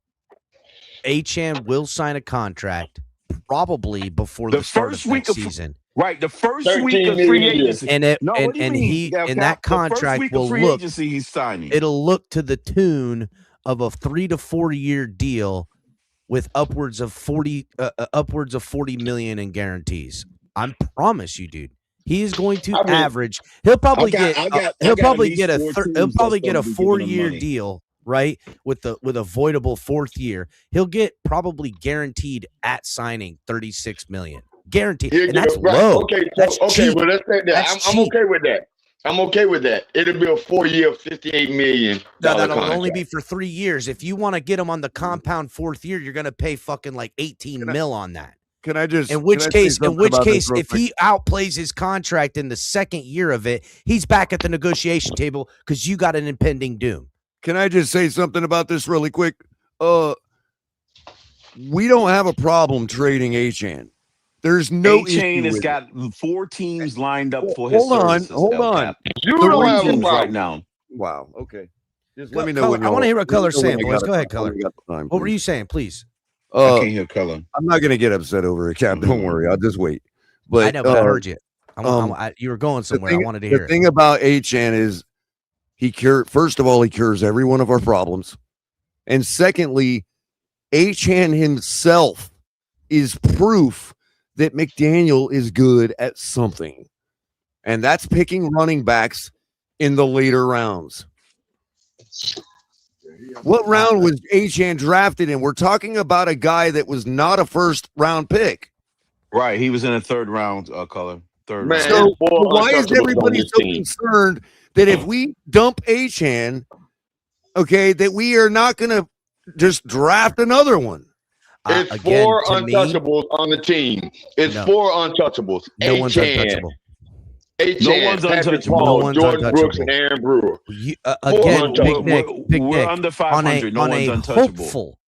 Achane will sign a contract probably before the start first of week next of season. Right, the first 13 week of million free a year. agency. And it No, what do you and mean? he Yeah, and that the first contract week will of free look. agency he's signing. It'll look to the tune of a 3 to 4 year deal with upwards of 40 million in guarantees. I promise you, dude. He is going to I mean, average. He'll probably get. He'll at probably least get a. four He'll teams probably that's get gonna a be giving him 4-year money. deal, right? With a voidable 4th year. He'll get probably guaranteed at signing 36 million, guaranteed, He'll and get that's it right. low. Okay, so That's cheap. well, let's say that. That's I'm cheap. okay with that. I'm okay with that. It'll be a 4-year, $58 million No, that'll contract. only be for 3 years. If you want to get him on the compound 4th year, you're going to pay fucking like 18 mil on that. Can I just? In which case, if if he outplays his contract in the 2nd year of it, he's back at the negotiation table because you got an impending doom. Can I just say something about this really quick? We don't have a problem trading Achane. There's no A-Chain issue has with got 4 teams lined up for Hold his on, services. hold on. El-Cap. You The don't have a reason- problem right now. Wow. Okay. Just Go- let me know Color, when I want to hear what Color's let me know saying, when you boys. got Go it. ahead, Color. When you got the time, What were please. you saying, please? I can't hear color. I'm not going to get upset over it, Cap. Don't worry. I'll just wait. But I know, but I heard you. You were going the somewhere. thing, I wanted to hear the it. thing about Achane is first of all, he cures every one of our problems. And secondly, Achane himself is proof that McDaniel is good at something. And that's picking running backs in the later rounds. What round was Achane drafted in? We're talking about a guy that was not a first round pick. Right, he was in a 3rd round color. 3rd Man, round. So four why is untouchables on everybody this so team. concerned that if we dump Achane, okay, that we are not going to just draft another one? It's Again, 4 to me, untouchables on the team. It's No. 4 untouchables. no one's Achane, untouchable. Achane, one's Patrick untouchable. Paul, No one's Jordan Brooks, untouchable. and Aaron Brewer. Again, Big untouchables. Nick, We're under 500. No one's untouchable.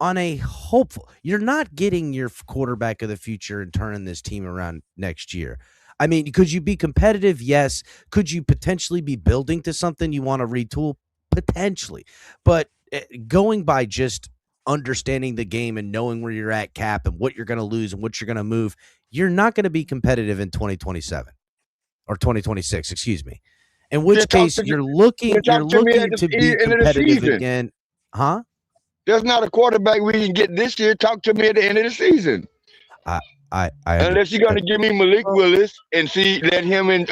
on a hopeful, you're not getting your quarterback of the future and turning this team around next year. I mean, could you be competitive? Yes. Could you potentially be building to something you want to retool? Potentially. But going by just understanding the game and knowing where you're at, Cap, and what you're going to lose and what you're going to move, you're not going to be competitive in 2027 or 2026, excuse me. In which case you're looking to be competitive again. Huh? There's not a quarterback we can get this year. Talk to me at the end of the season. Unless you're gonna give me Malik Willis and let him and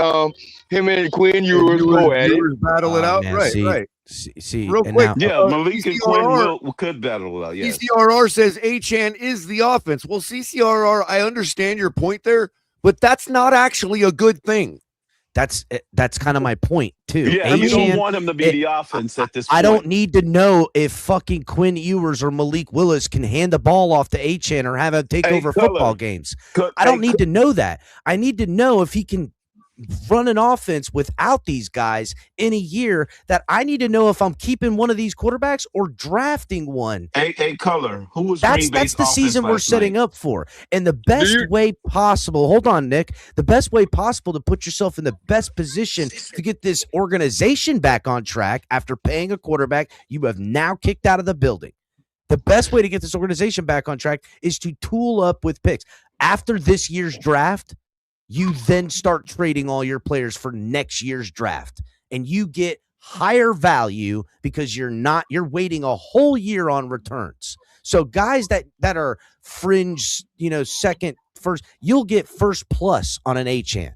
Quinn Ewers go at it. Battle it out, man, right. See, Real and quick, now, Malik and Quinn could battle it out. Yes. CCRR says Achane is the offense. Well, CCRR, I understand your point there, but that's not actually a good thing. That's kind of my point too. Yeah, you don't want him to be the offense at this point. I don't need to know if fucking Quinn Ewers or Malik Willis can hand the ball off to Achane or have him take over football games. I don't need to know that. I need to know if he can run an offense without these guys in a year that I need to know if I'm keeping one of these quarterbacks or drafting one. A color. Who was that's the season we're setting up for. And the best way possible, hold on, Nick, the best way possible to put yourself in the best position to get this organization back on track after paying a quarterback you have now kicked out of the building. The best way to get this organization back on track is to tool up with picks. After this year's draft, you then start trading all your players for next year's draft, and you get higher value because you're waiting a whole year on returns. So guys that are fringe, second, first, you'll get first plus on an Achane.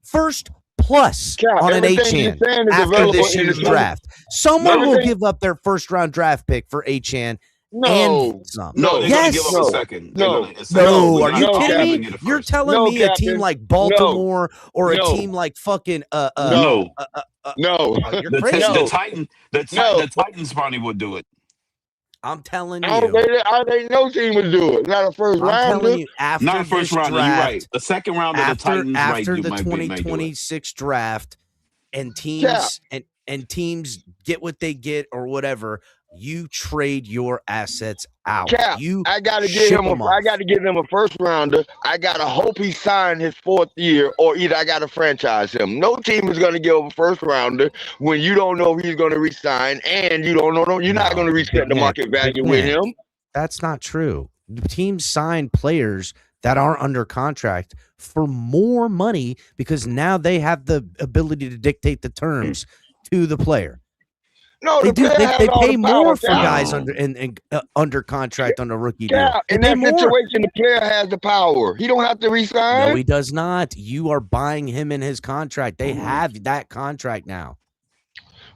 First plus on an Achane after this year's draft. Someone will give up their first round draft pick for Achane. No, yes. Give up a second. No. Are you kidding me? You're telling me a team like Baltimore or a team like fucking no. You're crazy. The Titans probably would do it. I'm telling you. I think no team would do it. Not a first round. I'm telling you, after not a first round. You're right. The second round of the Titans, after the 2026 draft, and teams and teams get what they get or whatever. You trade your assets out. Cap, I gotta give him a first rounder. I gotta hope he signed his 4th year, or either I gotta franchise him. No team is gonna give a first rounder when you don't know if he's gonna resign, and you don't know you're not gonna reset the market value with him. That's not true. Teams sign players that are under contract for more money because now they have the ability to dictate the terms to the player. No, They the do. player has They all pay the more power. for Cal. guys under contract on a rookie deal. Cal, They in pay that more. situation, the player has the power. He don't have to resign. No, he does not. You are buying him in his contract. They have that contract now.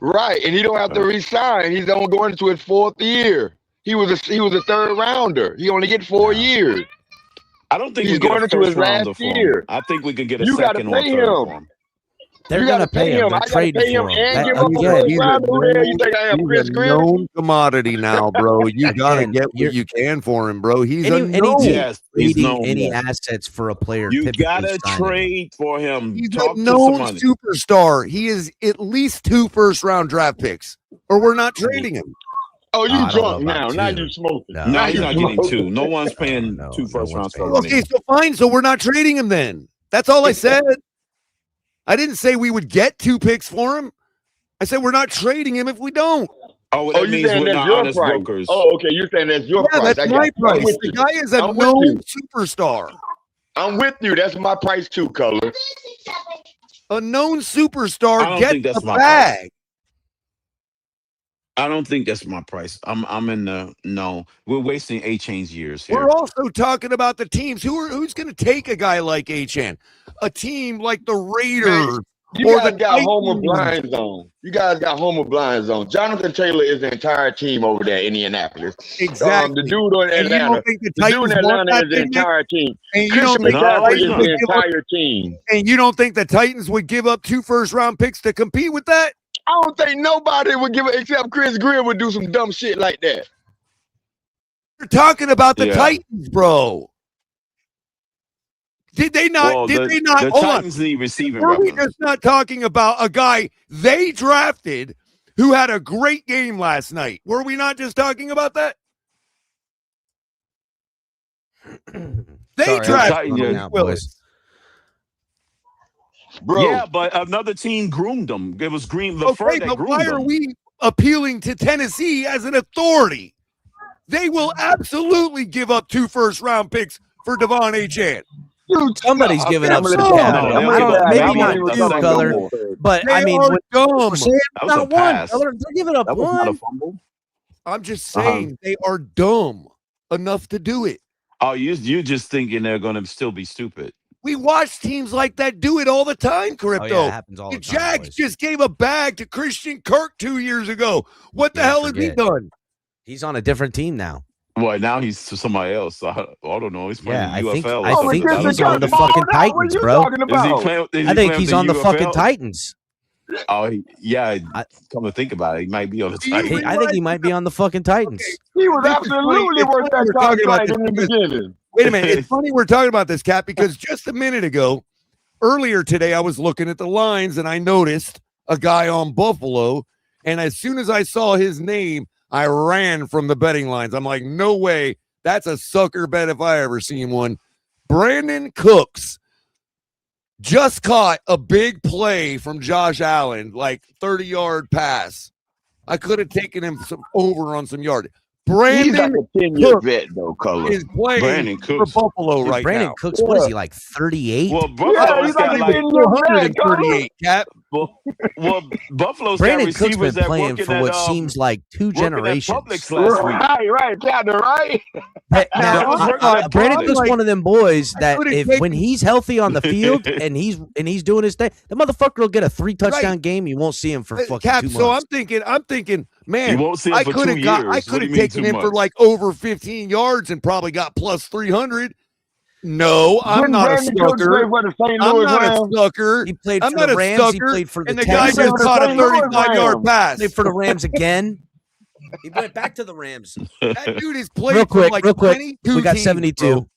Right, and he don't have to resign. He's only going into his 4th year. He was a 3rd rounder. He only get 4 years. I don't think He's we get going a into his first rounder last for him. year. I think we could get a You gotta second or a pay third him. for him. They're You going gotta to pay him. him. They're I gotta trading pay him for him. and give him a Again, first rounder. Who the hell you think I am, Chris a Grimm? known commodity now, bro. You gotta Again, get what you can for him, bro. He's any a known. team Yes, he's trading known, any yes. assets for a player. You typically gotta signing him. trade for him. He's Talk a to known somebody. superstar. He is at least 2 first-round draft picks, or we're not trading him. Oh, you I don't drunk know now. about Now two. you smoking. No, No, he's you not getting smoking. 2. No one's paying No, 2 no first round one's paying stuff. Okay, so fine. So we're not trading him then. That's all I said. I didn't say we would get 2 picks for him. I said we're not trading him if we don't. Oh, well, that you means saying we're that's not your honest price? brokers. Oh, okay. You're saying that's your Yeah, price. that's I my got you. I'm price. with The you. guy is a I'm with known you. superstar. I'm with you. That's my price too, Color. A known I superstar don't gets think that's the my bag. price. I don't think that's my price. I'm in the no. We're wasting A-Chain's years here. We're also talking about the teams. Who's going to take a guy like A-Chan? A team like the Raiders You or guys the got Homer Titans. Blinds on. You guys got Homer Blinds on. Jonathan Taylor is the entire team over there in Indianapolis. Exactly. The dude in And you Atlanta. don't think the The dude Titans in want Atlanta that is the thing, Nick? entire team. And you Christian don't think the McCaffrey Titans is would the give up? entire team. And you don't think the Titans would give up 2 first-round picks to compete with that? I don't think nobody would give it except Chris Grimm would do some dumb shit like that. You're talking about the Yeah. Titans, bro. Did they not? Well, did the, they not? the Hold on. Titans need receiving Were we weapons. just not talking about a guy they drafted who had a great game last night? Were we not just talking about that? They Sorry, I'm drafted Titans, Malik now, Willis. boys. Bro, Yeah, but another team groomed them. It was Green the Okay, first that but groomed why are them. we appealing to Tennessee as an authority? They will absolutely give up 2 first-round picks for Devon Achane. Somebody's giving up some No, capital. no, I don't, that maybe was not a 2, second Color, goal. but They I mean, are when dumb. we're saying That was a not one, pass. Color, they're giving up That was not a one. fumble. I'm just saying they are dumb enough to do it. Oh, you just thinking they're going to still be stupid. We watch teams like that do it all the time, Crypto. Oh, yeah, it happens all The the time, Jags boys. just gave a bag to Christian Kirk 2 years ago. What the Yeah, hell has he forget. done? He's on a different team now. Well, now he's to somebody else. I don't know. He's playing Yeah, I in think UFL. I think Christian he's on the Kirk, fucking what are Titans, you bro. talking Is he about? playing? Is I he think playing he's the on the UFL? fucking Titans. Oh, yeah. Come to think about it, he might be on the Do you Titans. realize- I think he might be on the fucking Titans. He was This is absolutely funny. worth It's that funny we're talking about contract in the this because- beginning. Wait a minute. It's funny we're talking about this, Cap, because just a minute ago, earlier today, I was looking at the lines and I noticed a guy on Buffalo. And as soon as I saw his name, I ran from the betting lines. I'm like, no way. That's a sucker bet if I ever seen one. Brandon Cooks just caught a big play from Josh Allen, like 30-yard pass. I could have taken him some over on some yard. He's like Brandon a 10-year Cooks vet, though, Color. is playing Brandon for Cooks. Buffalo Dude, right Brandon now. Cooks, what is he, like 38? Well, Yeah, Buffalo's he's got like a like 10-year vet, Color. 438, Cap. well, Buffalo's Brandon got Cooks receivers been that playing working for at, what seems like 2 working at generations. Publix last week. Right, Captain, right? Now, That was working at Brandon Publix. Cooks like- one of them boys that could've if taken- when he's healthy on the field and he's doing his thing, the motherfucker will get a 3 touchdown game. You won't see him for fucking Cap, 2 so months. I'm thinking, man, You won't see him I for could 2 have got, I years. What could do have you mean taken too him for much? like over 15 yards and probably got plus 300. No, I'm Didn't not a Brandon Cooks play sucker. for the St. I'm Louis not Rams? a sucker. He played I'm for not the a Rams. He sucker. played for the And the guy Texans. just caught a St. Louis 35-yard Rams. pass. Played for the Rams again. He went back to the Rams. That dude has played Real quick, for like real quick. 22 We got teams, 72. bro.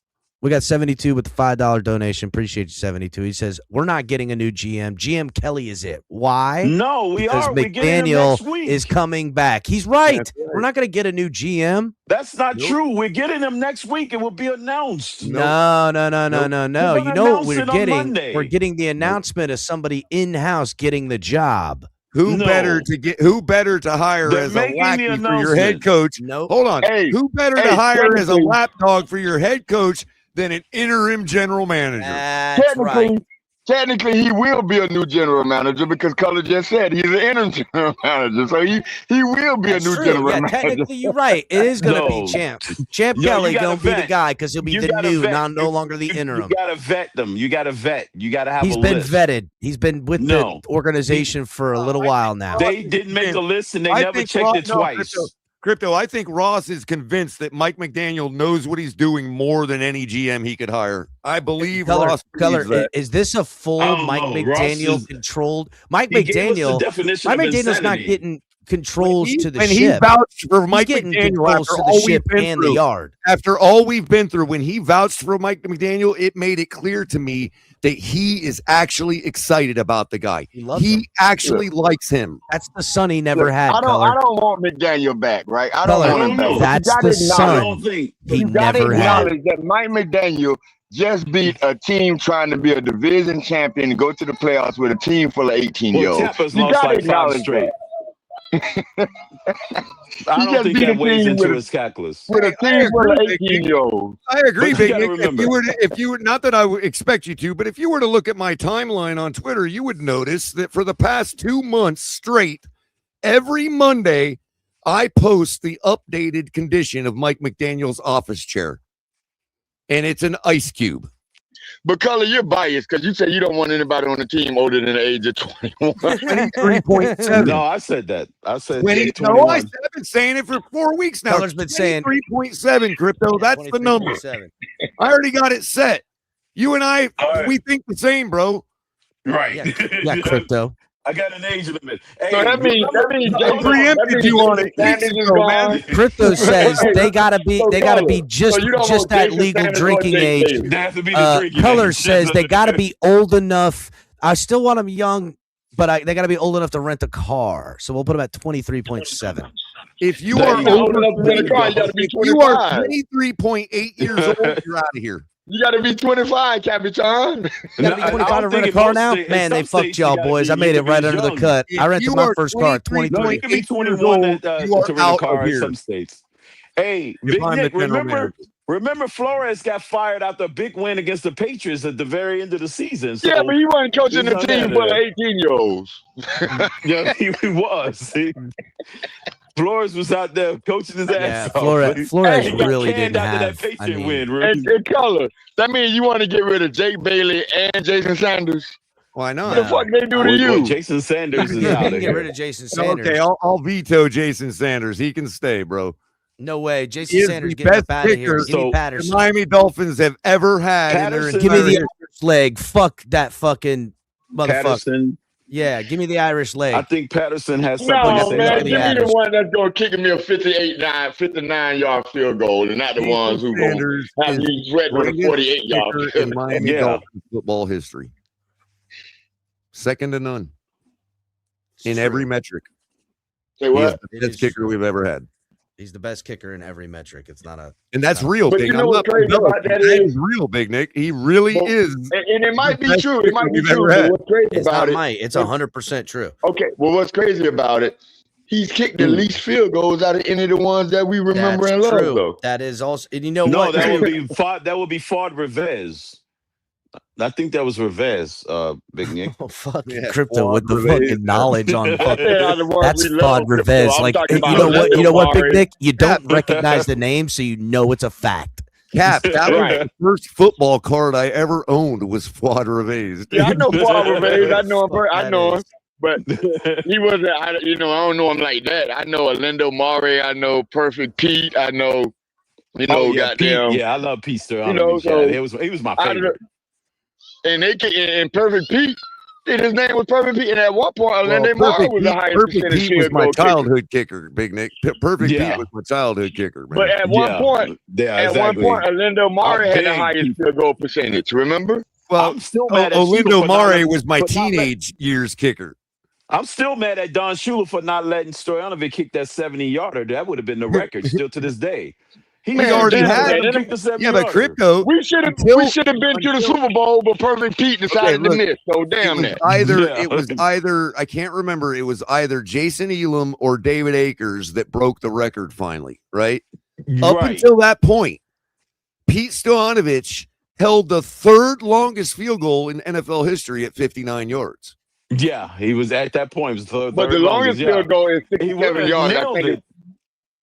We got 72 with the $5 donation. Appreciate you, 72. He says, we're not getting a new GM. GM Kelly is it. Why? No, we Because are. We're getting him McDaniel next week. is coming back. He's right. That's right. We're not going to get a new GM. That's not true. We're getting him next week. It will be announced. No. They're You know gonna what announce we're it on getting? Monday. We're getting the announcement of somebody in-house getting the job. Who No. better to hire They're as a making the lackey for your announcement. head coach? Nope. Hold on. Hey, Who better to hey, hire as a technically- lapdog for your head coach than an interim general manager. That's right. Technically, he will be a new general manager because Color just said he's an interim general manager. So he will be That's a new true. general Yeah, manager. technically, you're right. It is going to be No. Champ. Champ Yo, Kelly you gotta going to be the vet. guy because he'll be You the gotta new, vet. no longer the interim. You gotta vet them. You gotta vet. You gotta have He's a been list. vetted. He's been with No. the organization for a little while now. They didn't make a list and they I never think checked it no, twice. Crypto, I think Ross is convinced that Mike McDaniel knows what he's doing more than any GM he could hire. I believe Ross believes that. Is this a full Mike McDaniel controlled? Mike He gave us the McDaniel. definition Mike of McDaniel's not insanity. getting controls to the When ship. he vouched for He's Mike getting McDaniel controls after to all the we've ship been and through, the yard. after all we've been through, when he vouched for Mike McDaniel, it made it clear to me that he is actually excited about the guy. He actually likes him. That's the son he never had. I Color. don't want McDaniel back, right? I don't Color, want him back. that's You gotta the son acknowledge- he you gotta never had. acknowledge that Mike McDaniel just beat a team trying to be a division champion and go to the playoffs with a team full of 18-year-olds. Tampa's You lost gotta like 5 acknowledge straight. that. I He don't just think beat that a weighs team into with a- his calculus. With a team full of 18-year-olds. I agree, But you Big gotta Nick. remember- If you were, not that I would expect you to, but if you were to look at my timeline on Twitter, you would notice that for the past 2 months straight, every Monday, I post the updated condition of Mike McDaniel's office chair, and it's an ice cube. But Color, you're biased because you say you don't want anybody on the team older than the age of 21. 23.7. No, I said that. I said No, 21. I've been saying it for 4 weeks now. Color's been saying 3.7, Crypto. That's the number. 23.7. I already got it set. You and I, we think the same, bro. Right. Yeah, Crypto. I got an age limit. Hey, So that means I preempted you on it. Sanders is gone. Crypto says they gotta be just you don't just want that Jason legal Sanders or drinking Jake age. Bailey. They have to be the drinking Color age. says they gotta be old enough. I still want them young, but they gotta be old enough to rent a car. So we'll put them at 23.7. If you There are you go. over, enough to rent a car, you gotta be if you are 25. 23.8 years old, you're out of here. You got to be 25, Capitan. You gotta be 25 to rent a car now? Man, they fucked y'all boys. I made it right under the cut. I rented my first car at 23. No, you can be 21 old, to you are rent a out car of in here. some states. Hey, If Big I'm the Nick, general manager. remember Flores got fired after a big win against the Patriots at the very end of the season. So Yeah, but he wasn't coaching he's the not team out full of of there. 18-year-olds. Yeah, he was. Flores was out there coaching his ass off. Flores He got really canned didn't after have. that Patriot I mean, win. Really. And Color, that means you want to get rid of Jake Bailey and Jason Sanders. Why not? What the fuck they do to Well, you? Jason Sanders is yeah, out you of can get here. rid of Jason Sanders. Okay, I'll veto Jason Sanders. He can stay, bro. No way. Jason He is Sanders the getting best up out of here. kicker Give me So- the Patterson. Miami Dolphins have ever had in their Patterson- Give me entire the history. Irish leg. Fuck that fucking motherfucker. Patterson. Yeah, give me the Irish leg. I think Patterson has something to No, say. man, about give me that. the one that's going to kick me a 59-yard field goal, and not the ones who going Sanders to have is me sweating with a greatest 48-yard kicker field in goal. Miami Yeah. Dolphins football history. Second to none in every metric. Say He is what? the best kicker we've ever had. He's the best kicker in every metric. It's not a. And that's real, But Big. you know I'm what's not crazy no, about that is is- real, Big Nick. He really But- is. And it might be best true. It might kicker be we've true. ever But had. what's crazy It's about not it? might. It's 100% true. Okay, well, what's crazy about it? He's kicked the least field goals out of any of the ones that we remember That's and love, true. though. That is also. And you know No, what? that too? would be Ford Rivez. I think that was Rivez, Big Nick. Oh, fucking Yeah, Crypto Fuad with the Rivez. fucking knowledge on I fucking. said out of the ones That's we Fod love, Rivez. I'm Like talking you about know what? You know what, Big Omari. Nick? You don't recognize the name, so you know it's a fact. Cap, that was Right. the first football card I ever owned was Fuad Rivez. Yeah, I know Paul Revere. I know him. I That know is- him. But he wasn't. I don't know him like that. I know Orlando Maury. I know Perfect Pete. I know. Oh, yeah, goddamn. Pete. Yeah, I love Pete Sturm. so he was my I favorite. And and Perfect Pete. His name was Perfect Pete. And at one point, Well, Orlando Maury was the highest Perfect percentage Pete was field my goal kicker. childhood kicker, Big Nick. Perfect Yeah. Pete was my childhood kicker, man. But at one point, Orlando Maury had the highest field goal percentage. Remember? well, I'm still mad at Olindo Shula for not Mare letting- was my for not teenage years kicker. I'm still mad at Don Shula for not letting Stoyanovich kick that 70-yarder. That would have been the record still to this day. He We already had him him. kick the 70-yarder. Yeah, but Crypto. We should have Until- been to the Super Bowl, but Perfect Pete decided look, to miss. So damn that. It was either I can't remember. It was either Jason Elam or David Akers that broke the record finally, right? Up Right. until that point, Pete Stoyanovich held the third longest field goal in NFL history at 59 yards. Yeah, he was at that point. It was the But the longest field goal is 67 yards. I think it.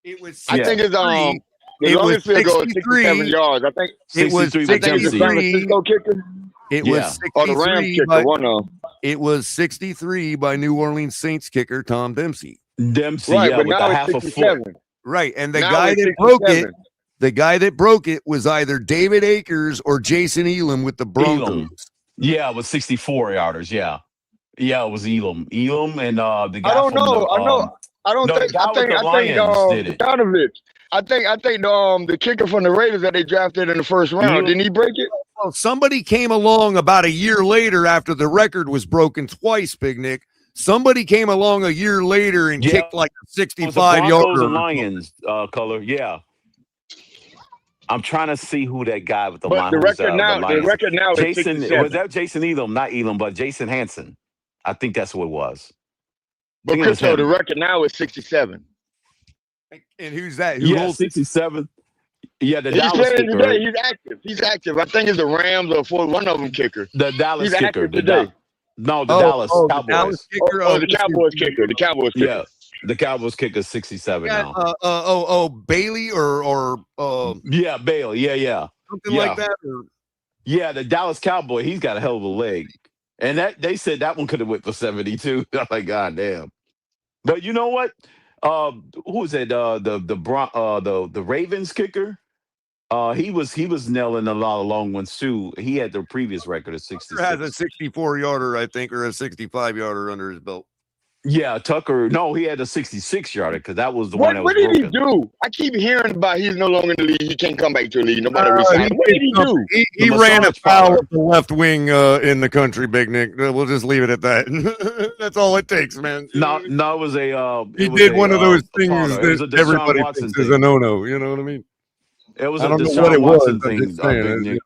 It was. I think it's the It was longest field goal is 63. 67 yards. I think It was 63 I think it's the San 63. Francisco kicker It Yeah. was or the Rams 63 kicker. by, One of them. it was 63 by New Orleans Saints kicker Tom Dempsey. Dempsey, Right, yeah, but with now the it's half a 67. foot. Right, and the Now guy it's that broke it, 67. the guy that broke it was either David Akers or Jason Elam with the Broncos. Elam. Yeah, it was 64 yarders. Yeah, it was Elam. And the guy I don't from know. the, I know. I don't no, think. the guy I think. with the I think. Lions did it. Stoyanovich. I think the kicker from the Raiders that they drafted in the first round, Elam. didn't he break it? Well, somebody came along about a year later after the record was broken twice, Big Nick. Somebody came along a year later and Yeah, kicked like a it was the 65 Broncos yarder. and Lions color. Yeah, I'm trying to see who that guy with the But line. the who's, record now, the Lions. record now is Jason 67. was that Jason Elam? Not Elam, but Jason Hansen. I think that's who it was. I But think it was Crypto, him. the record now is 67. And who's that? Who Yeah, holds 67. Yeah, the He's Dallas playing kicker. today. He's active. He's active. I think it's the Rams or for one of them kicker. The Dallas He's kicker. active The today. No, the Oh, Dallas the Cowboys. Dallas kicker. Oh, the Cowboys kicker. The Cowboys kicker. Yeah, the Cowboys kicker is 67 Yeah, now. Bailey or Yeah, Bale. Yeah. something Yeah. like that. Or, Yeah, the Dallas Cowboy, he's got a hell of a leg. And that they said that one could have went for 72. I'm like, God damn. But you know what? Who was it? The Ravens kicker. He was nailing a lot of long ones too. He had the previous record of 66. has a 64 yarder, I think, or a 65 yarder under his belt. Yeah, Tucker. No, he had a 66 yarder because that was the What one that was did he broken. do? I keep hearing about he's no longer in the league. He can't come back to the league. Nobody He resigns. What did he do? He The ran massage afoul parlor. of the left wing in the country, Big Nick. We'll just leave it at that. That's all it takes, man. No, it was a. He it was did a, one of those a things parlor. It was a that Deshaun everybody Watson thinks is thing. a no-no. You know what I mean? It was I a don't know Deshaun what it was. Watson I'm thing. just saying, Big Nick.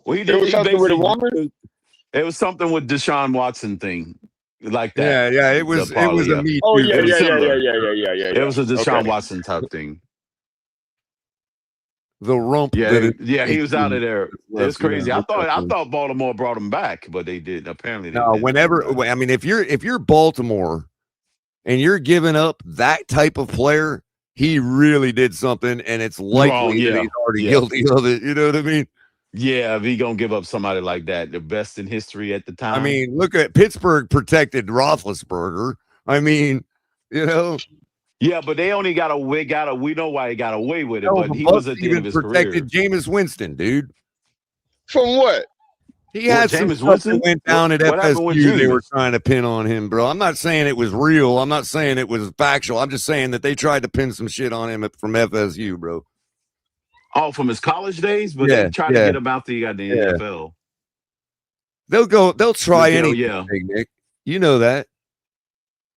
Well, he It did. was He something with a basically. woman? It was something with Deshaun Watson thing, like that. Yeah. It was. The It was parlor, a me too. Oh, yeah, It was yeah. similar. It It was a Deshaun Okay. Watson type thing. The rump. Yeah, that it- yeah, he was out of there. It was crazy. Yeah, I thought Baltimore brought him back, but they did. Apparently, they No, didn't. whenever. I mean, if you're Baltimore, and you're giving up that type of player, he really did something, and it's likely Wrong, that yeah. he's already Yeah. guilty of it. You know what I mean? Yeah, if he gonna give up somebody like that, the best in history at the time. I mean, look at Pittsburgh protected Roethlisberger. I mean, you know, yeah, but they only got away. We know why he got away with it, hell, but the he Bucs was at the end even of his protected career. Jameis Winston, dude. From what? He What, had some Jameis stuff Winston? that went down at What happened with FSU. They were Jameis? trying to pin on him, bro. I'm not saying it was real. I'm not saying it was factual. I'm just saying that they tried to pin some shit on him from FSU, bro. Oh, from his college days, but Yeah, they tried to yeah. get him out the NFL. They'll try Yeah, anything, yeah. Big Nick. You know that.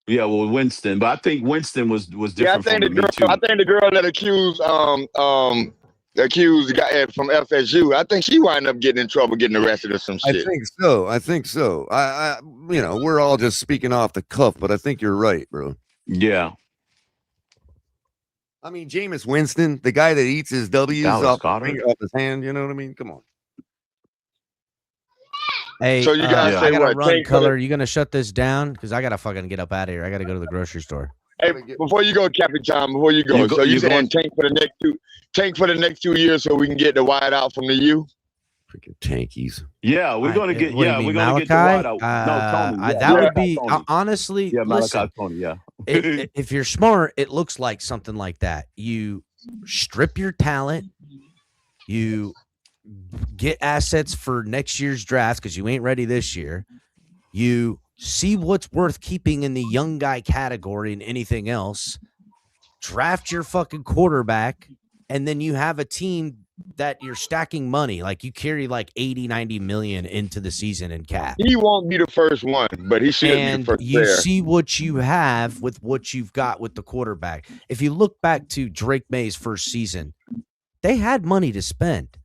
Yeah, well, Winston, but I think Winston was Yeah, I different think the from the Me girl. Too. I think the girl that accused the guy from FSU. I think she wound up getting in trouble, getting arrested or some shit. I think so. I we're all just speaking off the cuff, but I think you're right, bro. Yeah, I mean, Jameis Winston, the guy that eats his W's Dallas off Goedert. off his hand, you know what I mean? Come on. Hey, So you guys I say gotta what? run. Tank for the- Color, you gonna shut this down? Because I gotta fucking get up out of here. I gotta go to the grocery store. Hey, before you go, Captain Tom, before you go, You go- so you you saying going- tank for the next 2 years so we can get the wide out from the U? Freaking tankies. yeah, we're gonna get. What do you Yeah, mean, we're gonna get the Malachi? wide out. No, Tony. Yeah, That would Malachi be Tony. honestly. Yeah, Malachi listen, Tony. Yeah. if you're smart, it looks like something like that. You strip your talent, you get assets for next year's draft because you ain't ready this year. You see what's worth keeping in the young guy category and anything else. Draft your fucking quarterback, and then you have a team that you're stacking money. Like you carry like 80, 90 million into the season in cap. He won't be the first one, but he should be And the first you player. see what you have with what you've got with the quarterback. If you look back to Drake May's first season, they had money to spend.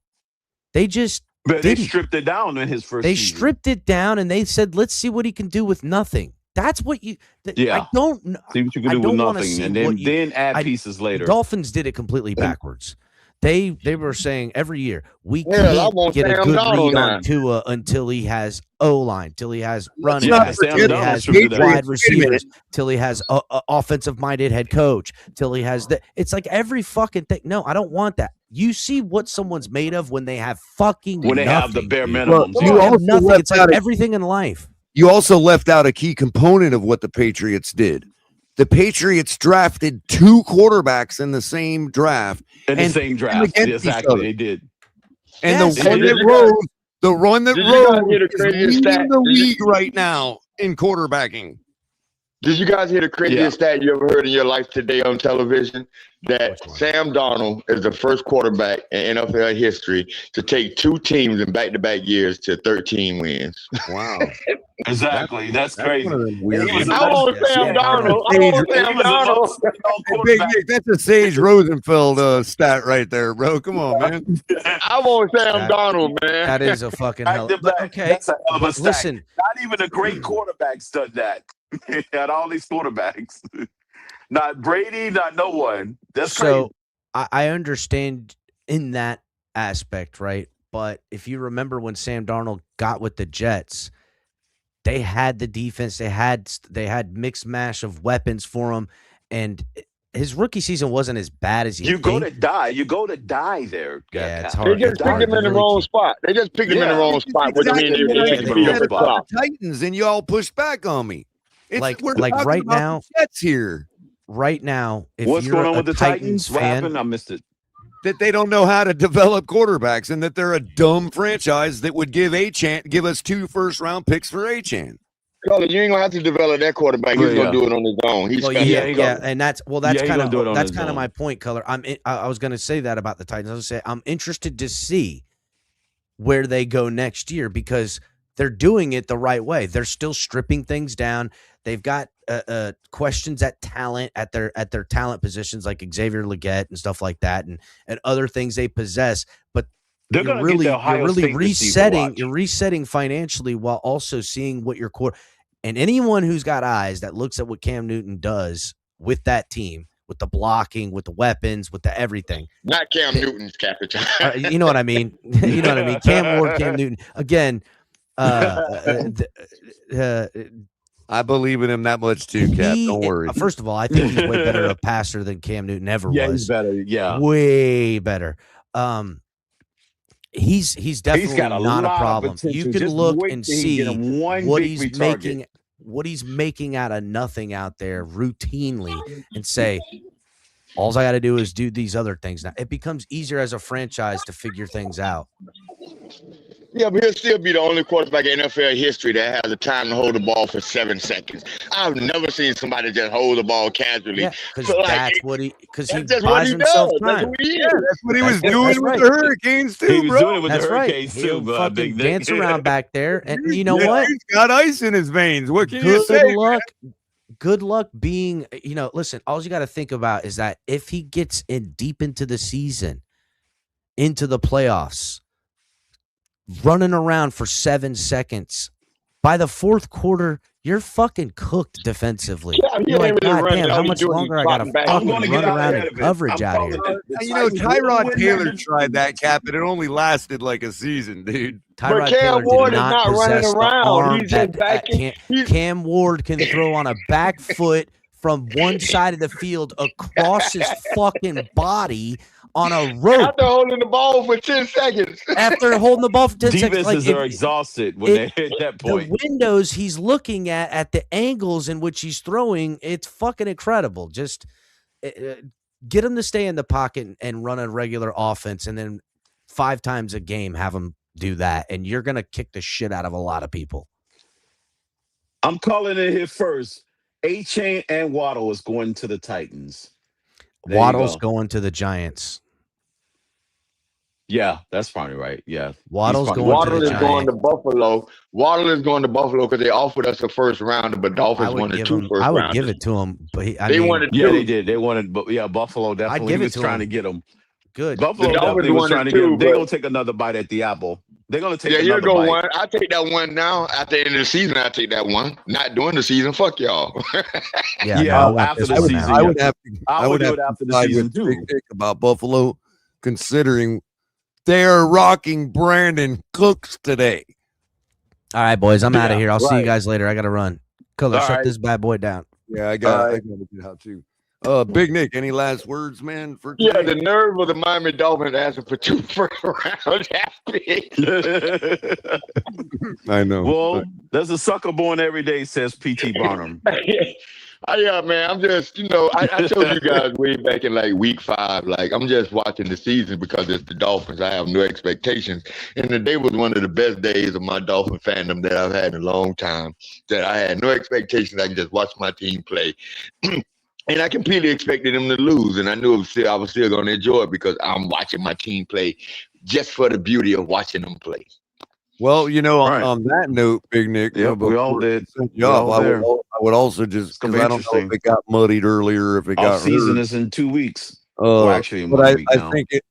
They just But they didn't. stripped it down in his first. They season. stripped it down and they said, let's see what he can do with nothing. That's what you. Yeah. I don't know. See what you can I do with don't wanna nothing, see and what then add pieces later. Dolphins did it completely backwards. They were saying every year we Hell, I can't want get a Sam good Darnold read now. on Tua until he has O-line, till he has running not backs, Sam till he Darnold has should do that. wide Wait a receivers, minute. till he has a offensive-minded head coach, till he has the. It's like every fucking thing. No, I don't want that. You see what someone's made of when they have fucking When they have the nothing, bare dude. Well, minimums. When you they have also nothing. left It's like out everything in life. you also left out a key component of what the Patriots did. The Patriots drafted 2 quarterbacks in the same draft. In the and same put them draft. against each Exactly. other. They did. And Yes. the one Did that you rose, the one that Did you guys rose hear the is craziest leading stat? the league right now in quarterbacking. Did you guys hear the craziest stat you ever heard in your life today on television? That Sam Darnold is the first quarterback in NFL history to take 2 teams in back-to-back years to 13 wins. Wow. Exactly. That's crazy. one of them And weird he was ones. I want yeah, Sam yeah, Darnold. I Sage- want and Sam he was the Darnold. most Hey, Big quarterback. Nick, that's a Sage Rosenfeld stat right there, bro. Come on, man. I want Sam That- Darnold, man. That is a fucking Back hell. to But back. okay, That's a hell of a but stack. listen, Not even a great quarterback's done that. Had all these quarterbacks. Not Brady, not no one. That's so crazy. I understand in that aspect, right? But if you remember when Sam Darnold got with the Jets, they had the defense, they had mixed mash of weapons for him, and his rookie season wasn't as bad as you go think. to die. You go to die there. Yeah, it's Cap. hard. They just It's picked hard him to in the really wrong keep. spot. They just picked him in the Yeah. wrong spot, which means Exactly what I they picked him be in the at said the wrong about top. the Titans, and y'all pushed back on me. It's, Like we're like talking right about now, the Jets here. right now, if What's you're going on a with the Titans? What fan, happened? I missed it. That they don't know how to develop quarterbacks, and that they're a dumb franchise that would give us 2 first-round picks for Achan. Color, you ain't gonna have to develop that quarterback. He's Well, gonna yeah. do it on his own. He's well, special. yeah, he yeah, gonna- and that's Yeah, he kind gonna do it on of his own. my point, Color. I was going to say that about the Titans. I was going to say I'm interested to see where they go next year because they're doing it the right way. They're still stripping things down. They've got questions at their talent positions like Xavier Legette and stuff like that, and other things they possess. But They're you're gonna really get the Ohio State receiver resetting. watch. You're resetting financially while also seeing what your core. And anyone who's got eyes that looks at what Cam Newton does with that team, with the blocking, with the weapons, with the everything. Not Cam Newton's capital. You know what I mean? You know what I mean? Cam Ward, Cam Newton. Again, I believe in him that much too, Cap. Don't worry. First of all, I think he's way better a passer than Cam Newton ever Yeah, was. he's better. Yeah. Way better. He's definitely got a not lot a of problem. potential. You can Just look wait and till he see get him one what big he's free making, target. what he's making out of nothing out there routinely, and say, all I got to do is do these other things. Now it becomes easier as a franchise to figure things out. Yeah, but he'll still be the only quarterback in NFL history that has the time to hold the ball for 7 seconds. I've never seen somebody just hold the ball casually. Yeah, because So, that's what he that's just what buys he himself does. That's time. who he is. Yeah, that's what he was That's doing with right. the Hurricanes too, He was bro. doing it with That's the right. Hurricanes He'll too, fucking Big Nick. dance around back there, and you know Yeah, what? He's got ice in his veins. What can you Good say? luck. Good luck being, listen, all you got to think about is that if he gets in deep into the season, into the playoffs, running around for 7 seconds, by the fourth quarter, you're fucking cooked defensively. Yeah, he You're like, ain't really God running. damn, All how he's much doing is longer I got to dropping back. fucking I'm gonna run get out around ahead in of it. coverage I'm out calling here? it. The You know, Titans will Tyrod win Taylor that tried that, Cap, and it only lasted like a season, dude. Tyrod But Cam Taylor Ward did is not not running possess the around. arm He's just that backing. Cam Ward can throw on a back foot from one side of the field across his fucking body on a rope. After holding the ball for 10 seconds. After holding the ball for 10 seconds. Defenses are exhausted when they hit that point. The windows he's looking at the angles in which he's throwing, it's fucking incredible. Just get him to stay in the pocket and run a regular offense, and then 5 times a game have him do that, and you're going to kick the shit out of a lot of people. I'm calling it here first. A-Chain and Waddle is going to the Titans. There you Waddle's go. going to the Giants. Yeah, that's probably right. Yeah. Waddle's going Waddle to the is going Giants. to Buffalo. Waddle is going to Buffalo because they offered us a first rounder, but Dolphins wanted 2 first I would rounders. give it to him, but They wanted Yeah, 2. they did. They wanted, but yeah, Buffalo definitely give he it was to trying him. to get him. Good. Buffalo The Dolphins definitely was wanted trying to get 2, him. They're but- gonna take another bite at the apple. They're gonna take Yeah, you'll another go bite. one. I take that one now. At the end of the season, I take that one. Not during the season. Fuck y'all. Yeah, Yeah, no, I want after this the one season. now. I would have to. I would do have it to after the side season with too. Big Nick about Buffalo. considering they're rocking Brandon Cooks today. All right, boys, I'm out of here. I'll see you right. guys later. I got to run. Color, All shut right. this bad boy down. Yeah, I got to get out too. Big Nick, any last words, man? For Yeah, today? the nerve of the Miami Dolphins asking for 2 first rounds. I know. Well, there's a sucker born every day, says P.T. Barnum. Yeah, man. I'm just, I told you guys way back in like week 5, like I'm just watching the season because it's the Dolphins. I have no expectations. And today was one of the best days of my Dolphin fandom that I've had in a long time. That I had no expectations. I can just watch my team play. And I completely expected them to lose. And I knew I was still going to enjoy it because I'm watching my team play just for the beauty of watching them play. Well, on that note, Big Nick, we all did. I would also just, because I don't know if it got muddied earlier, if it got season hurt. is in 2 weeks. Well, actually, in 1 but week I now. think if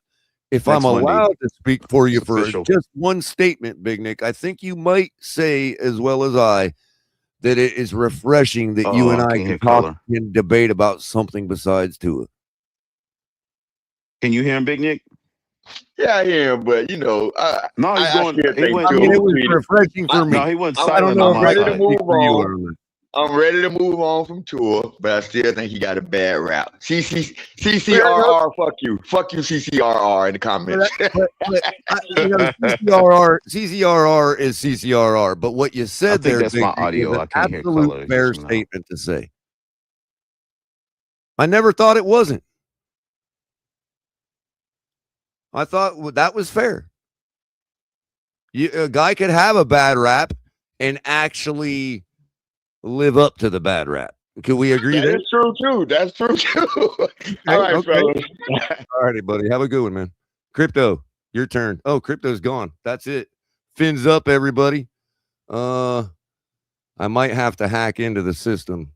Next I'm allowed Monday. to speak for you It's for official. just one statement, Big Nick, I think you might say as well as I that it is refreshing that you and I can talk and debate about something besides Tua. Can you hear him, Big Nick? Yeah, I hear him, but no, he's going. it was refreshing for me. No, he went I silent don't know. on I'm my ready to side. move on. I'm ready to move on from Tua, but I still think he got a bad route. CCRR, fuck you, CCRR in the comments. CCRR is CCRR, but what you said there, that's my Big Nick, audio. is I an can't hear absolute color. fair statement to say. I never thought it wasn't. I thought that was fair. A guy could have a bad rap and actually live up to the bad rap. Can we agree there? That's true too. That's true too. All right, fellas. All righty, buddy. Have a good one, man. Crypto, your turn. Oh, Crypto's gone. That's it. Fins up, everybody. I might have to hack into the system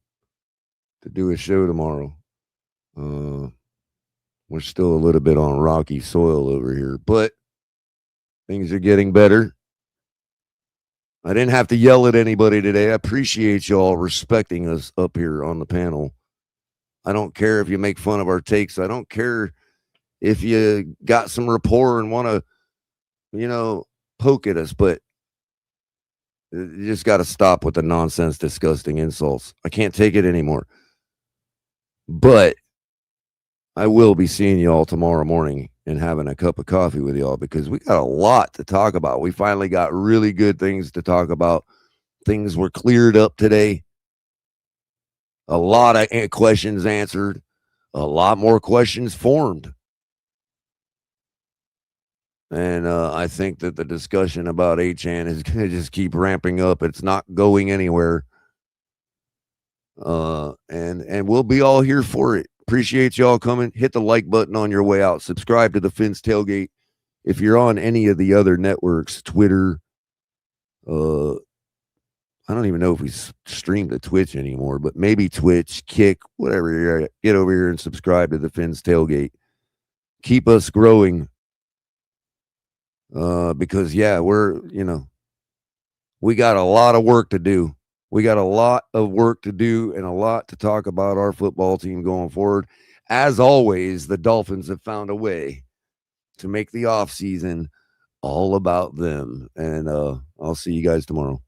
to do a show tomorrow. We're still a little bit on rocky soil over here, but things are getting better. I didn't have to yell at anybody today. I appreciate y'all respecting us up here on the panel. I don't care if you make fun of our takes. I don't care if you got some rapport and want to, poke at us, but you just got to stop with the nonsense, disgusting insults. I can't take it anymore. But I will be seeing y'all tomorrow morning and having a cup of coffee with y'all because we got a lot to talk about. We finally got really good things to talk about. Things were cleared up today. A lot of questions answered. A lot more questions formed. And I think that the discussion about Achane is going to just keep ramping up. It's not going anywhere. And we'll be all here for it. Appreciate y'all coming. Hit the like button on your way out. Subscribe to the Fins Tailgate. If you're on any of the other networks, Twitter, I don't even know if we stream to Twitch anymore, but maybe Twitch, Kick, whatever you're at, get over here and subscribe to the Fins Tailgate. Keep us growing. Because we got a lot of work to do. We got a lot of work to do and a lot to talk about our football team going forward. As always, the Dolphins have found a way to make the offseason all about them. And I'll see you guys tomorrow.